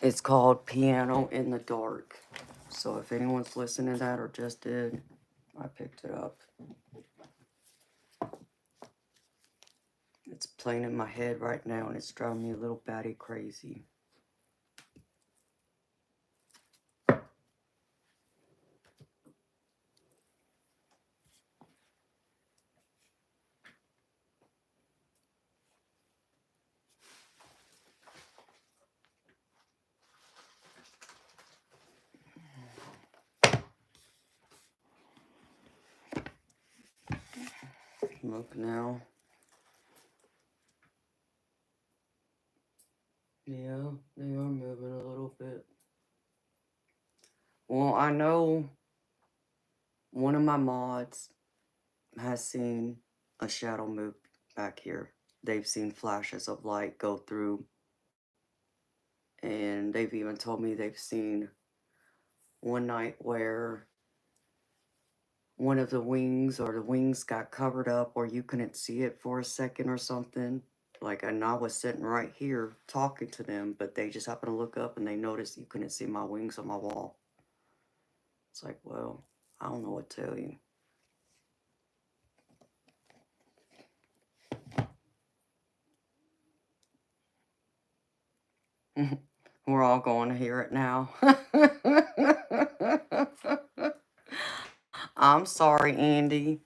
It's called Piano in the Dark. So if anyone's listening to that or just did, I picked it up. It's playing in my head right now and it's driving me a little batty crazy. Look now. Yeah, they are moving a little bit. Well, I know one of my mods has seen a shadow move back here. They've seen flashes of light go through. And they've even told me they've seen one night where one of the wings got covered up or you couldn't see it for a second or something. Like, and I was sitting right here talking to them, but they just happened to look up and they noticed you couldn't see my wings on my wall. It's like, well, I don't know what to tell you. We're all going to hear it now. I'm sorry, Andy.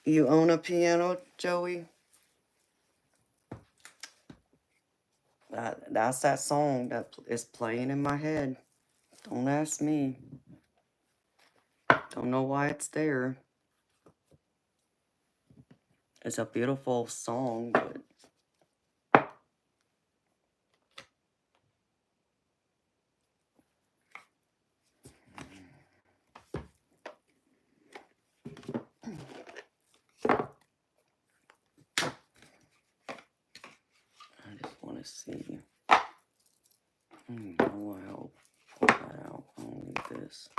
You own a piano, Joey? That's that song that is playing in my head. Don't ask me. Don't know why it's there. It's a beautiful song, but I just want to see. Oh, I'll pull that out. I don't need this.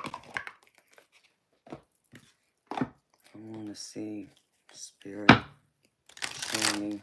I want to see Spirit show me.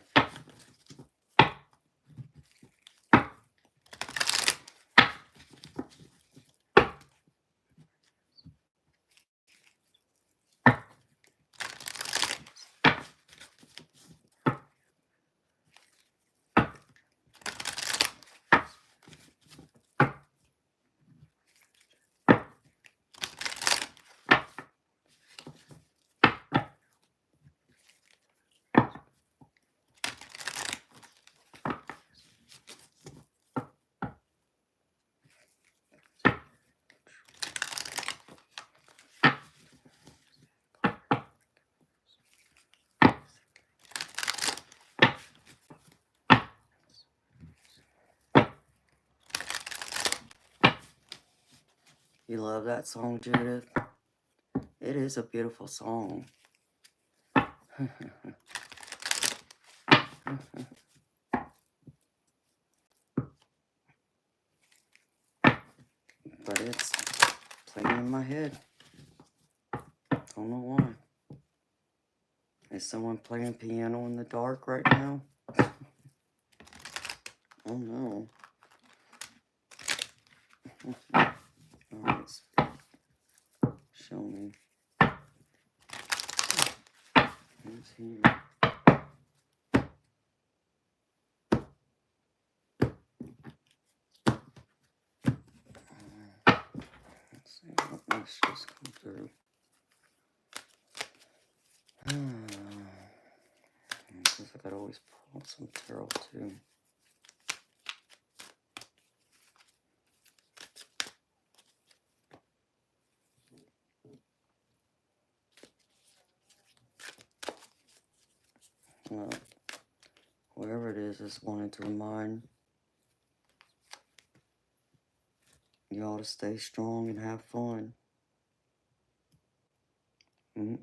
You love that song, Judith? It is a beautiful song. But it's playing in my head. Don't know why. Is someone playing piano in the dark right now? Oh no. Alright, show me. Who's here? Let's see what this just come through. Because I could always pull some tarot too. Well, whoever it is just wanted to remind y'all to stay strong and have fun.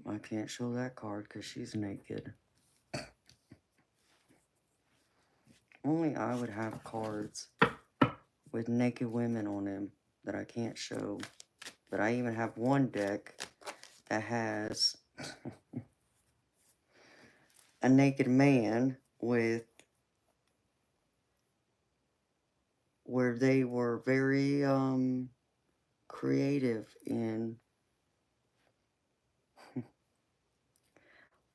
I can't show that card because she's naked. Only I would have cards with naked women on them that I can't show. But I even have one deck that has a naked man with where they were very creative in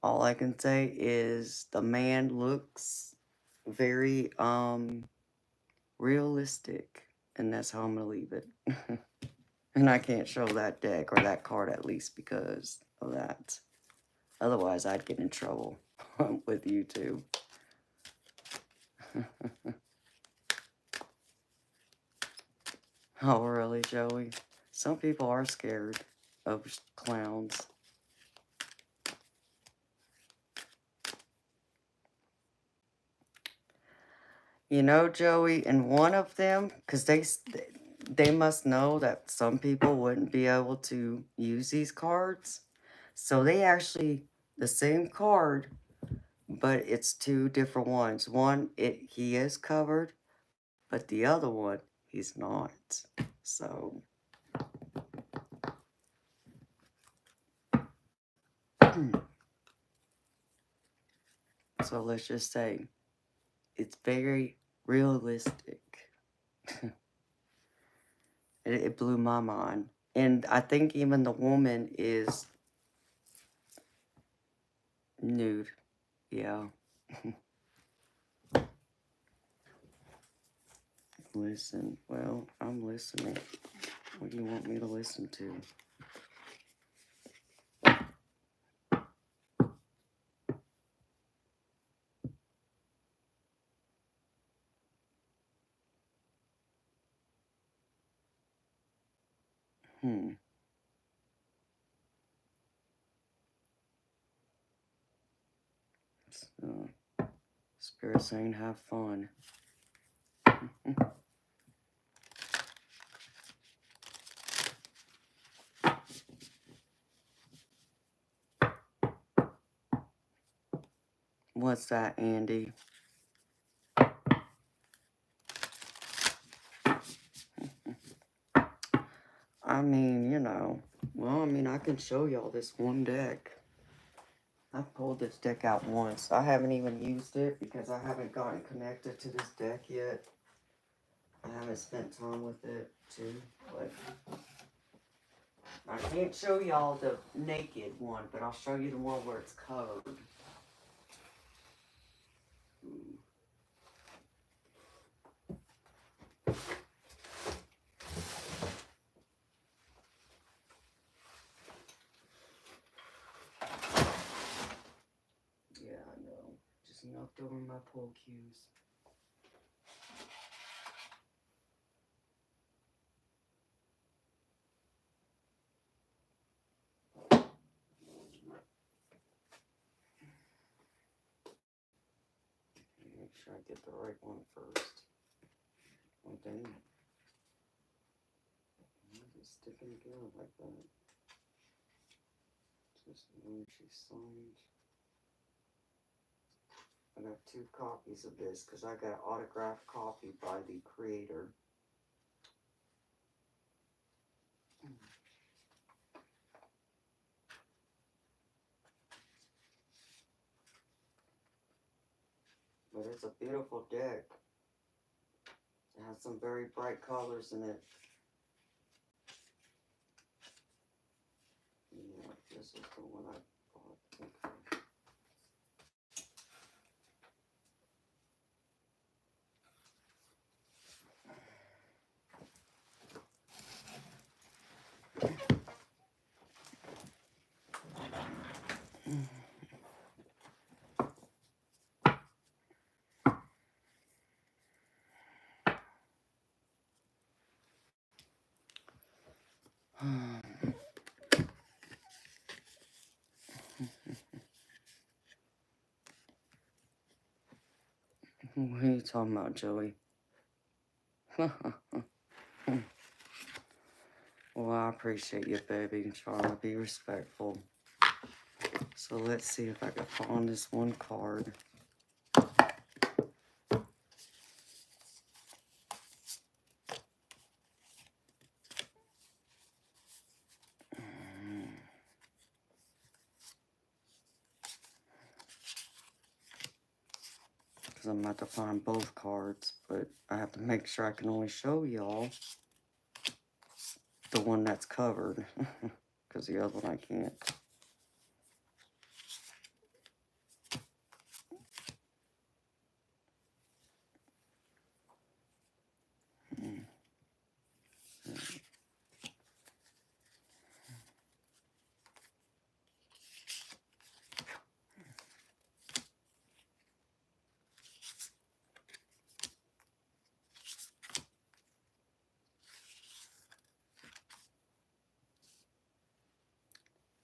all I can say is the man looks very realistic, and that's how I'm gonna leave it. And I can't show that deck or that card at least because of that. Otherwise I'd get in trouble with YouTube. Oh really, Joey? Some people are scared of clowns. You know, Joey, and one of them, because they must know that some people wouldn't be able to use these cards. So they actually, the same card, but it's two different ones. One, he is covered, but the other one, he's not. So, so let's just say it's very realistic. It blew my mind. And I think even the woman is nude. Yeah. Listen. Well, I'm listening. What do you want me to listen to? Hmm. So, Spirit saying have fun. What's that, Andy? I mean, you know. Well, I mean, I can show y'all this one deck. I've pulled this deck out once. I haven't even used it because I haven't gotten connected to this deck yet. I haven't spent time with it, too. But I can't show y'all the naked one, but I'll show you the one where it's covered. Yeah, I know. Just knocked over my pull cues. Make sure I get the right one first. Oh, dang it. Why is it sticking together like that? Just when she signed. I got 2 copies of this because I got an autographed copy by the creator. But it's a beautiful deck. It has some very bright colors in it. Yeah, this is the one I bought. Okay. What are you talking about, Joey? Well, I appreciate you, baby. Trying to be respectful. So let's see if I can find this one card. Because I'm about to find both cards, but I have to make sure I can only show y'all the one that's covered. Because the other one I can't.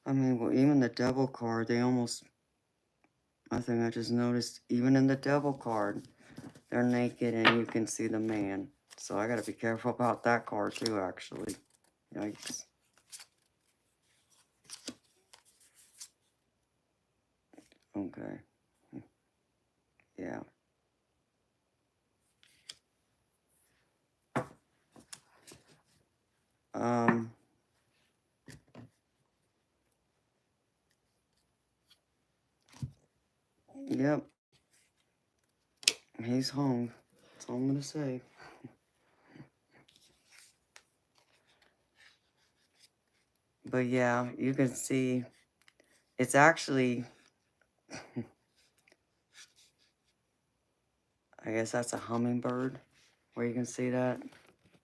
I mean, well, even the devil card, they almost, I think I just noticed, even in the devil card, They're naked and you can see the man. So I gotta be careful about that card too, actually. Yikes. Okay. Yeah. Yep. He's home. That's all I'm gonna say. But yeah, you can see it's actually, I guess that's a hummingbird, where you can see that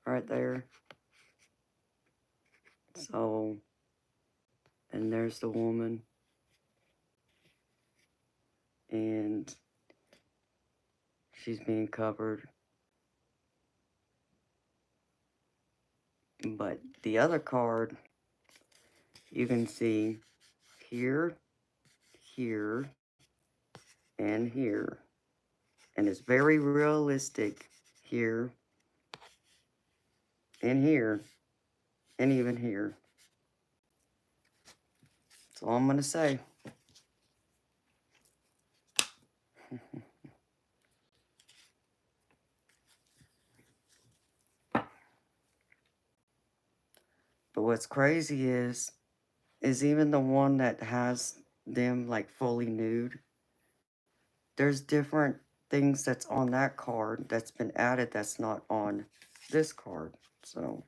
right there. So, and there's the woman. And she's being covered. But the other card, you can see here, here, and here. And it's very realistic here, and here, and even here. That's all I'm going to say. But what's crazy is even the one that has them like fully nude, there's different things that's on that card that's been added that's not on this card. So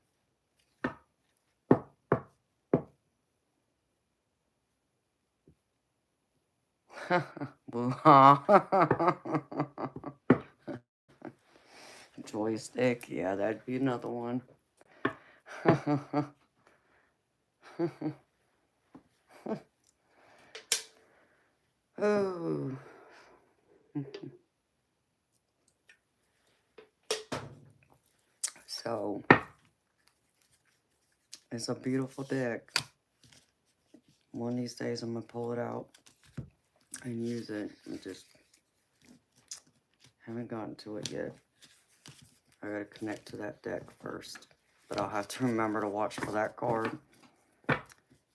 joystick, yeah, that'd be another one. Oh. So, it's a beautiful deck. One of these days I'm going to pull it out and use it. I just haven't gotten to it yet. I got to connect to that deck first. But I'll have to remember to watch for that card.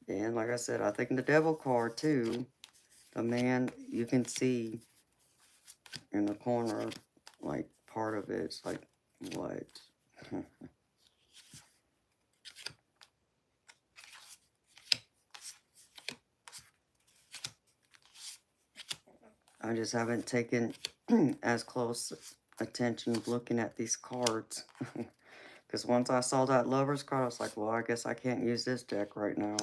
And like I said, I think the devil card too. The man, you can see in the corner, like part of it's like, what? I just haven't taken as close attention looking at these cards. Because once I saw that Lover's card, I was like, well, I guess I can't use this deck right now.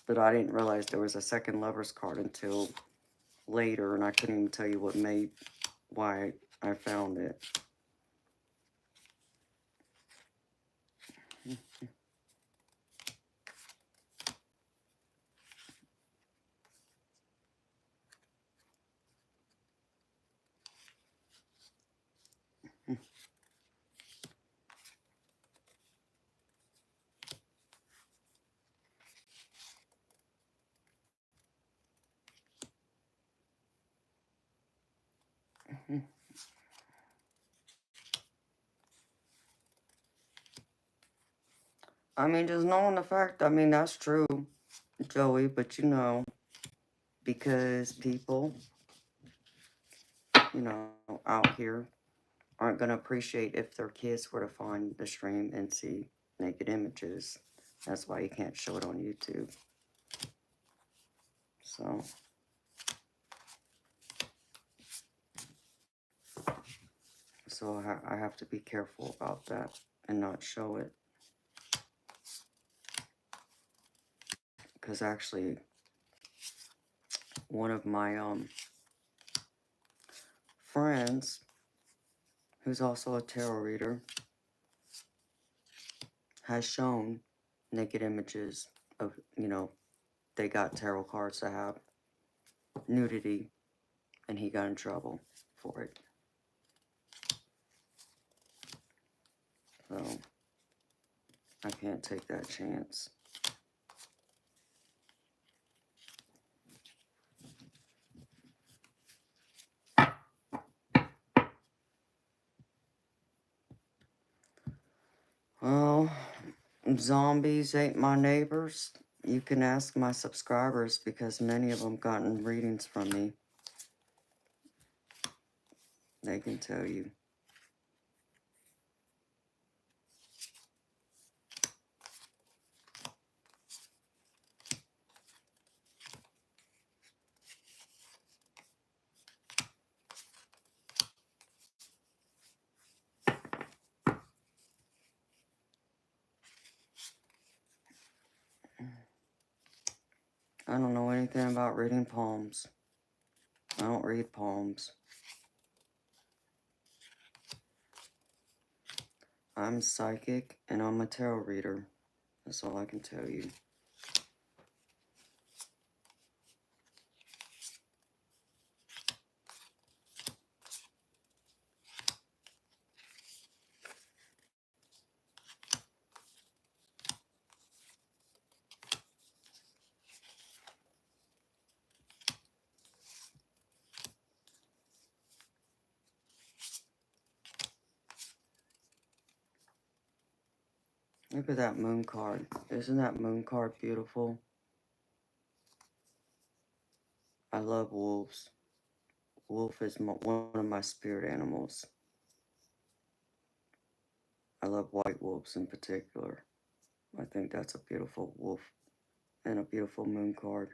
But I didn't realize there was a second Lover's card until later, and I couldn't even tell you why I found it. I mean, just knowing the fact, I mean, that's true, Joey, but you know, because people, you know, out here aren't going to appreciate if their kids were to find the stream and see naked images. That's why you can't show it on YouTube. So I have to be careful about that and not show it. Because actually, one of my friends, who's also a tarot reader, has shown naked images of, you know, they got tarot cards that have nudity, and he got in trouble for it. So, I can't take that chance. Oh, zombies ate my neighbors. You can ask my subscribers because many of them gotten readings from me. They can tell you. I don't know anything about reading palms. I don't read palms. I'm psychic and I'm a tarot reader. That's all I can tell you. Look at that moon card. Isn't that moon card beautiful? I love wolves. Wolf is one of my spirit animals. I love white wolves in particular. I think that's a beautiful wolf and a beautiful moon card.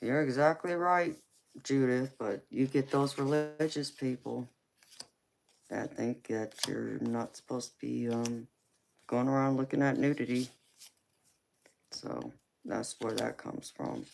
You're exactly right, Judith, but you get those religious people that think that you're not supposed to be going around looking at nudity. So that's where that comes from.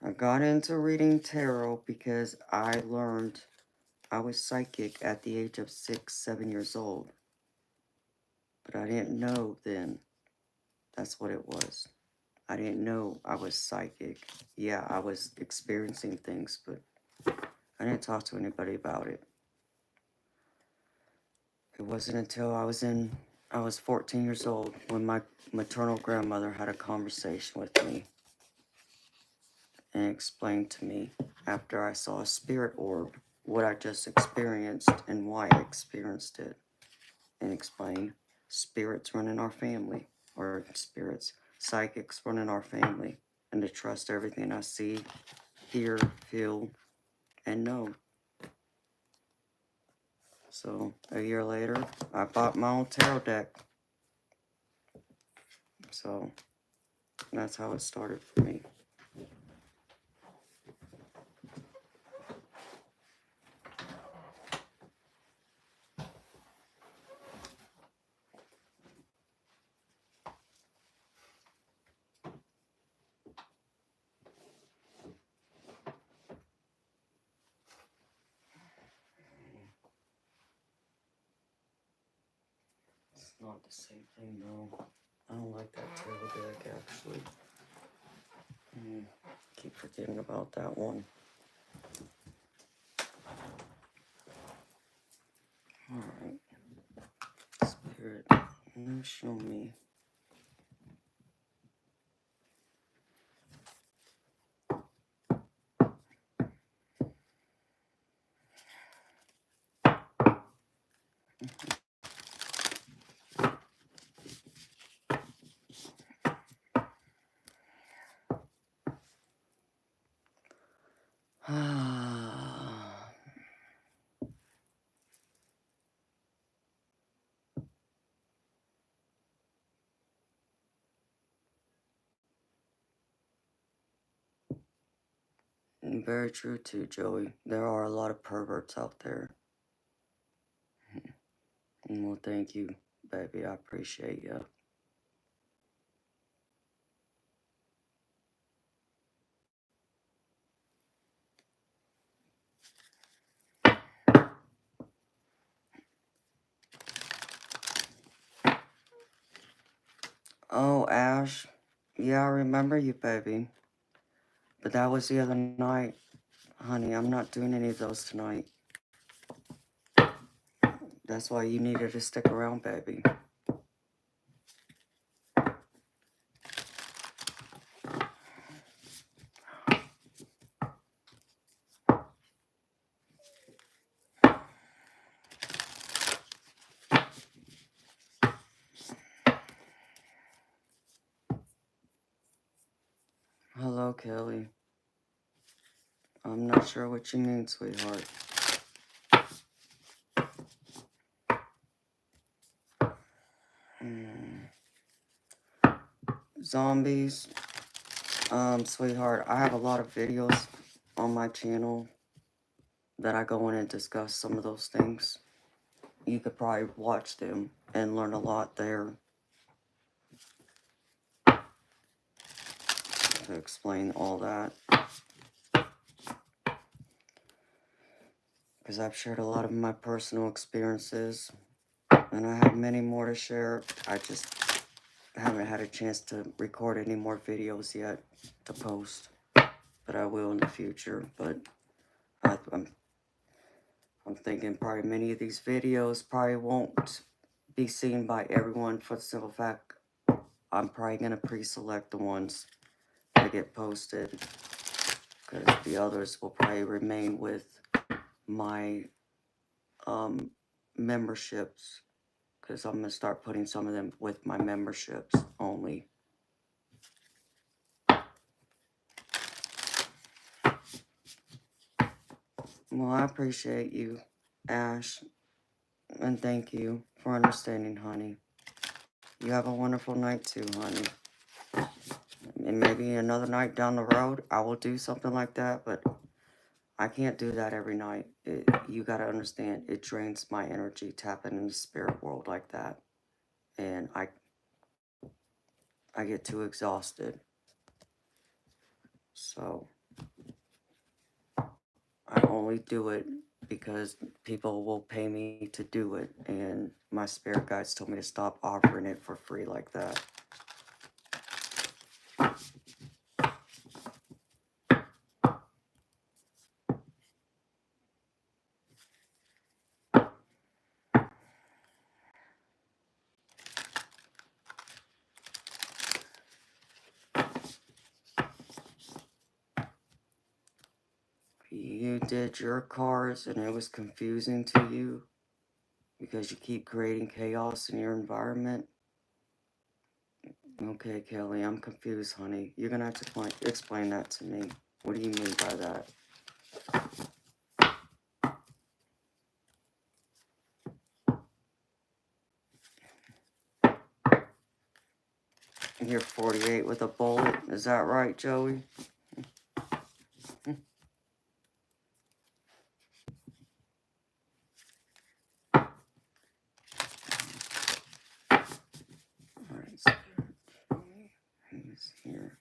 I got into reading tarot because I learned I was psychic at the age of 6, 7 years old. But I didn't know then that's what it was. I didn't know I was psychic. Yeah, I was experiencing things, but I didn't talk to anybody about it. It wasn't until I was 14 years old when my maternal grandmother had a conversation with me and explained to me, after I saw a spirit orb, what I just experienced and why I experienced it, and explained spirits run in our family, or spirits, psychics run in our family, and to trust everything I see, hear, feel, and know. So a year later, I bought my own tarot deck. So that's how it started for me. It's not the same thing though. I don't like that tarot deck actually. Keep forgetting about that one. Alright. Spirit, now show me. Very true too, Joey. There are a lot of perverts out there. Well, thank you, baby. I appreciate you. Oh, Ash. Yeah, I remember you, baby. But that was the other night. Honey, I'm not doing any of those tonight. That's why you needed to stick around, baby. Hello, Kelly. I'm not sure what you mean, sweetheart. Zombies. Sweetheart, I have a lot of videos on my channel that I go in and discuss some of those things. You could probably watch them and learn a lot there to explain all that. Because I've shared a lot of my personal experiences, and I have many more to share. I just haven't had a chance to record any more videos yet to post, but I will in the future. But I'm thinking probably many of these videos probably won't be seen by everyone for the simple fact I'm probably going to pre-select the ones that get posted, because the others will probably remain with my memberships, because I'm going to start putting some of them with my memberships only. Well, I appreciate you, Ash, and thank you for understanding, honey. You have a wonderful night too, honey. And maybe another night down the road, I will do something like that, but I can't do that every night. You got to understand, it drains my energy tapping in the spirit world like that. And I get too exhausted. So I only do it because people will pay me to do it. And my spirit guides told me to stop offering it for free like that. You did your cards and it was confusing to you because you keep creating chaos in your environment. Okay, Kelly, I'm confused, honey. You're gonna have to explain that to me. What do you mean by that? You're 48 with a bullet. Is that right, Joey? Alright, so he's here.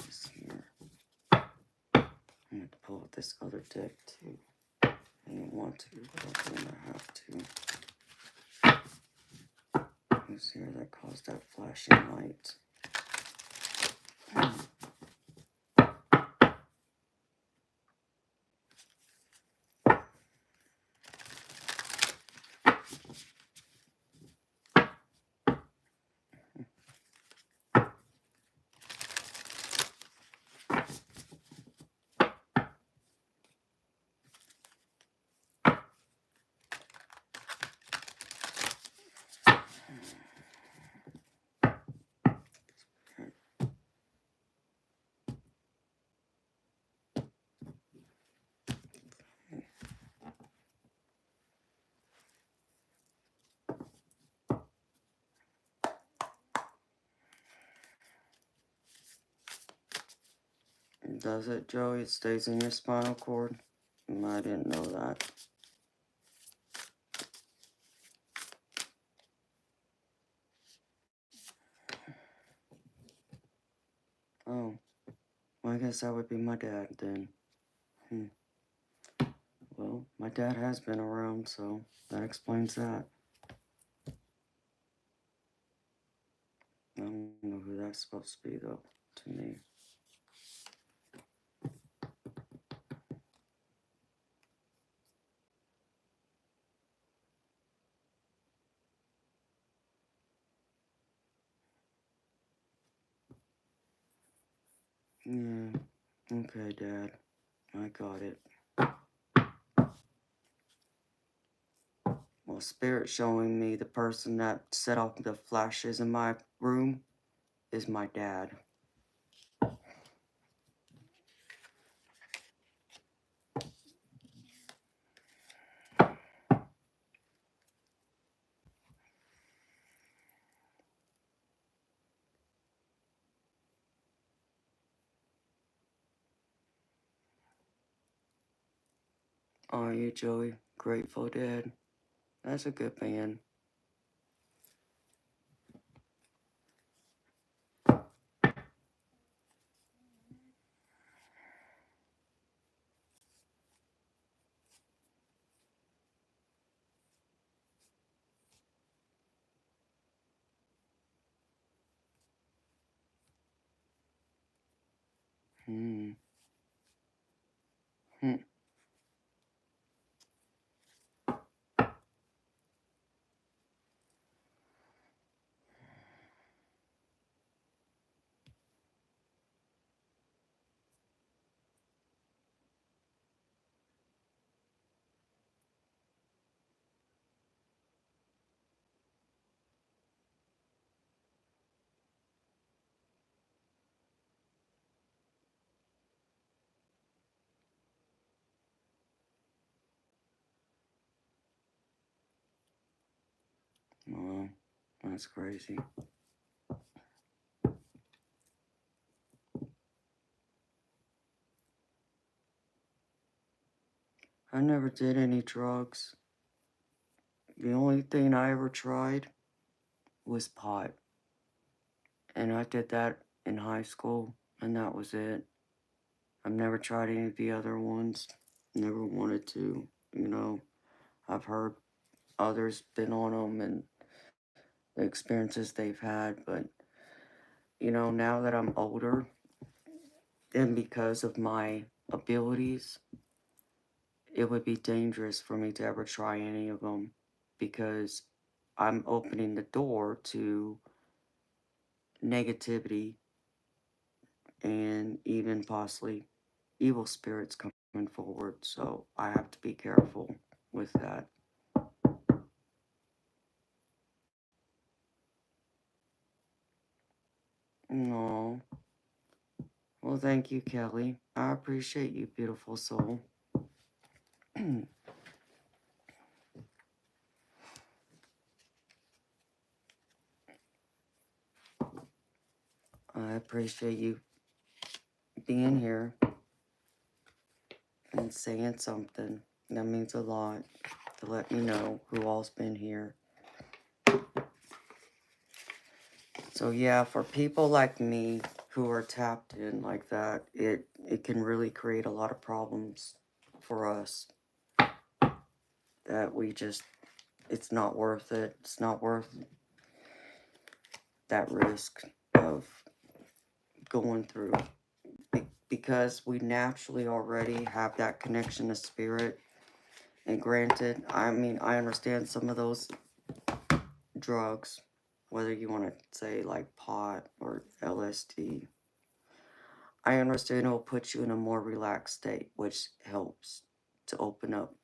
He's here. I have to pull out this other deck too. I didn't want to, but I'm gonna have to. Who's here that caused that flashing light? Does it, Joey? It stays in your spinal cord? I didn't know that. Oh, well, I guess that would be my dad then. Well, my dad has been around, so that explains that. that's supposed to be, though, to me. Yeah. Okay, Dad. I got it. Well, Spirit showing me the person that set off the flashes in my room is my dad. Are you, Joey? Grateful Dead. That's a good band. Hmm. Hmm. Well, that's crazy. I never did any drugs. The only thing I ever tried was pot. And I did that in high school, and that was it. I've never tried any of the other ones. Never wanted to, you know. I've heard others been on them and the experiences they've had, but, you know, now that I'm older, and because of my abilities, it would be dangerous for me to ever try any of them because I'm opening the door to negativity and even possibly evil spirits coming forward. So I have to be careful with that. No. Well, thank you, Kelly. I appreciate you, beautiful soul. I appreciate you being here and saying something. That means a lot to let me know who all's been here. So yeah, for people like me who are tapped in like that, it can really create a lot of problems for us that we just, it's not worth it. It's not worth that risk of going through because we naturally already have that connection to spirit. And granted, I mean, I understand some of those drugs, whether you want to say like pot or LSD, I understand it'll put you in a more relaxed state, which helps to open up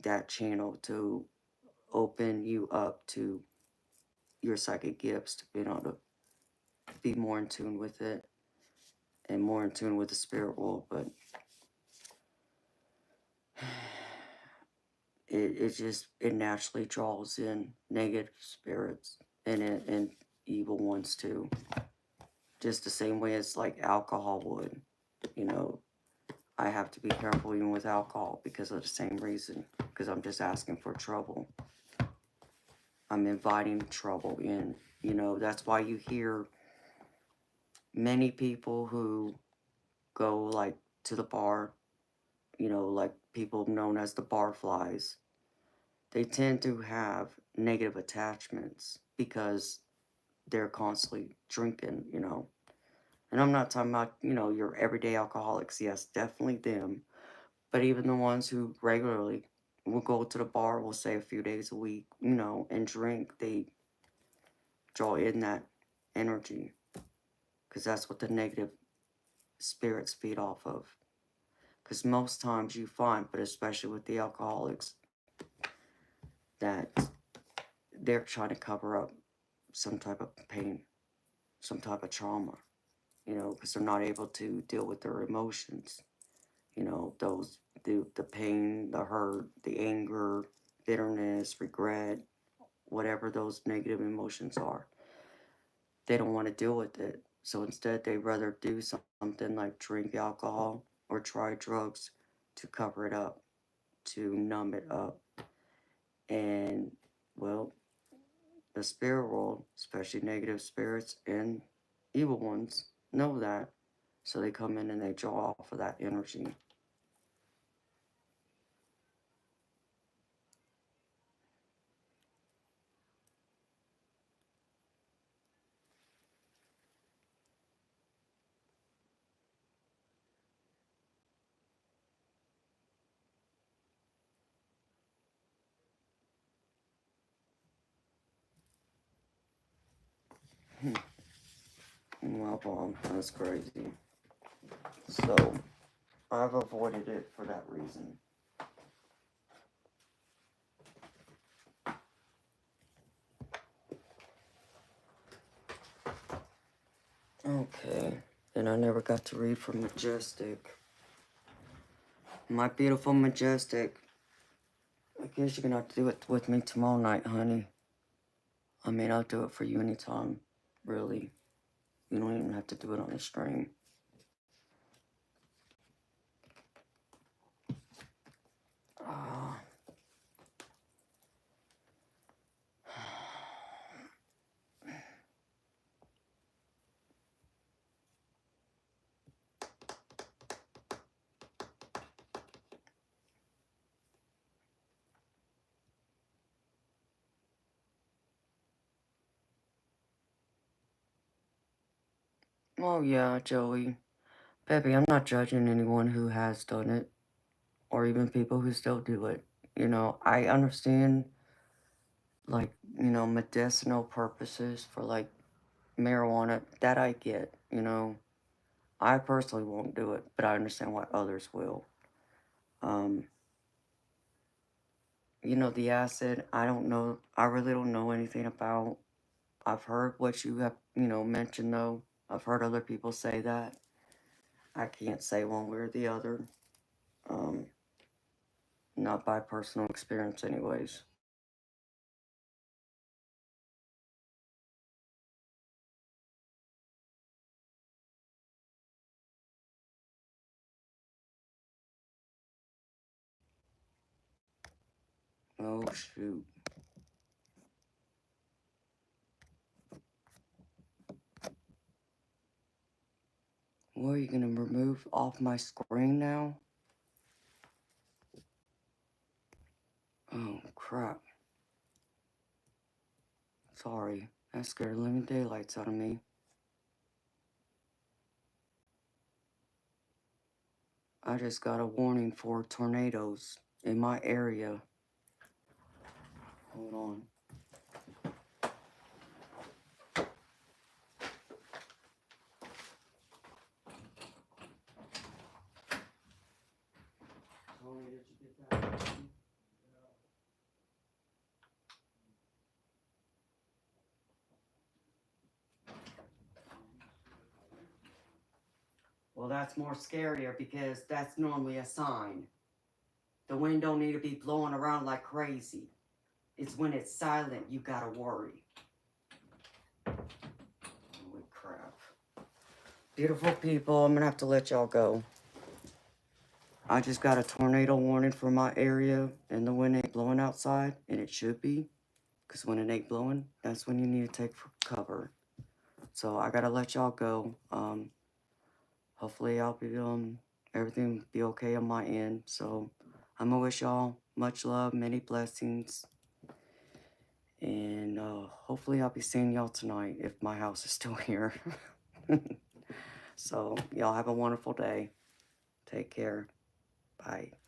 that channel, to open you up to your psychic gifts, to be able to be more in tune with it and more in tune with the spirit world. But it naturally draws in negative spirits and evil ones too. Just the same way as like alcohol would, you know. I have to be careful even with alcohol because of the same reason. Because I'm just asking for trouble. I'm inviting trouble in. You know, that's why you hear many people who go like to the bar, you know, like people known as the barflies. They tend to have negative attachments because they're constantly drinking, you know. And I'm not talking about, you know, your everyday alcoholics. Yes, definitely them. But even the ones who regularly will go to the bar, will say a few days a week, you know, and drink, they draw in that energy. Because that's what the negative spirits feed off of. Because most times you find, but especially with the alcoholics, that they're trying to cover up some type of pain, some type of trauma, you know, because they're not able to deal with their emotions. You know, the pain, the hurt, the anger, bitterness, regret, whatever those negative emotions are. They don't want to deal with it. So instead, they rather do something like drink alcohol or try drugs to cover it up, to numb it up. And, well, the spirit world, especially negative spirits and evil ones, know that. So they come in and they draw off of that energy. Well, Bob, that's crazy. So I've avoided it for that reason. Okay, and I never got to read from Majestic. My beautiful Majestic. I guess you're gonna have to do it with me tomorrow night, honey. I mean, I'll do it for you anytime, really. You don't even have to do it on the stream. Uh, oh yeah, Joey. Baby, I'm not judging anyone who has done it, or even people who still do it. You know, I understand, like, you know, medicinal purposes for, like, marijuana. That I get, you know. I personally won't do it, but I understand why others will. Um, you know, the acid, I don't know, I really don't know anything about. I've heard what you have, you know, mentioned though. I've heard other people say that. I can't say one way or the other. Um, not by personal experience, anyways. Oh, shoot. What are you gonna remove off my screen now? Oh, crap. Sorry. That scared the living daylights out of me. I just got a warning for tornadoes in my area. Hold on. Tony, did you get that? Well, that's more scarier because that's normally a sign. The wind don't need to be blowing around like crazy. It's when it's silent you gotta worry. Holy crap. Beautiful people, I'm gonna have to let y'all go. I just got a tornado warning for my area, and the wind ain't blowing outside, and it should be. Because when it ain't blowing, that's when you need to take cover. So I gotta let y'all go. Hopefully I'll be everything be okay on my end. So I'm gonna wish y'all much love, many blessings, And hopefully I'll be seeing y'all tonight if my house is still here. So y'all have a wonderful day. Take care. Bye.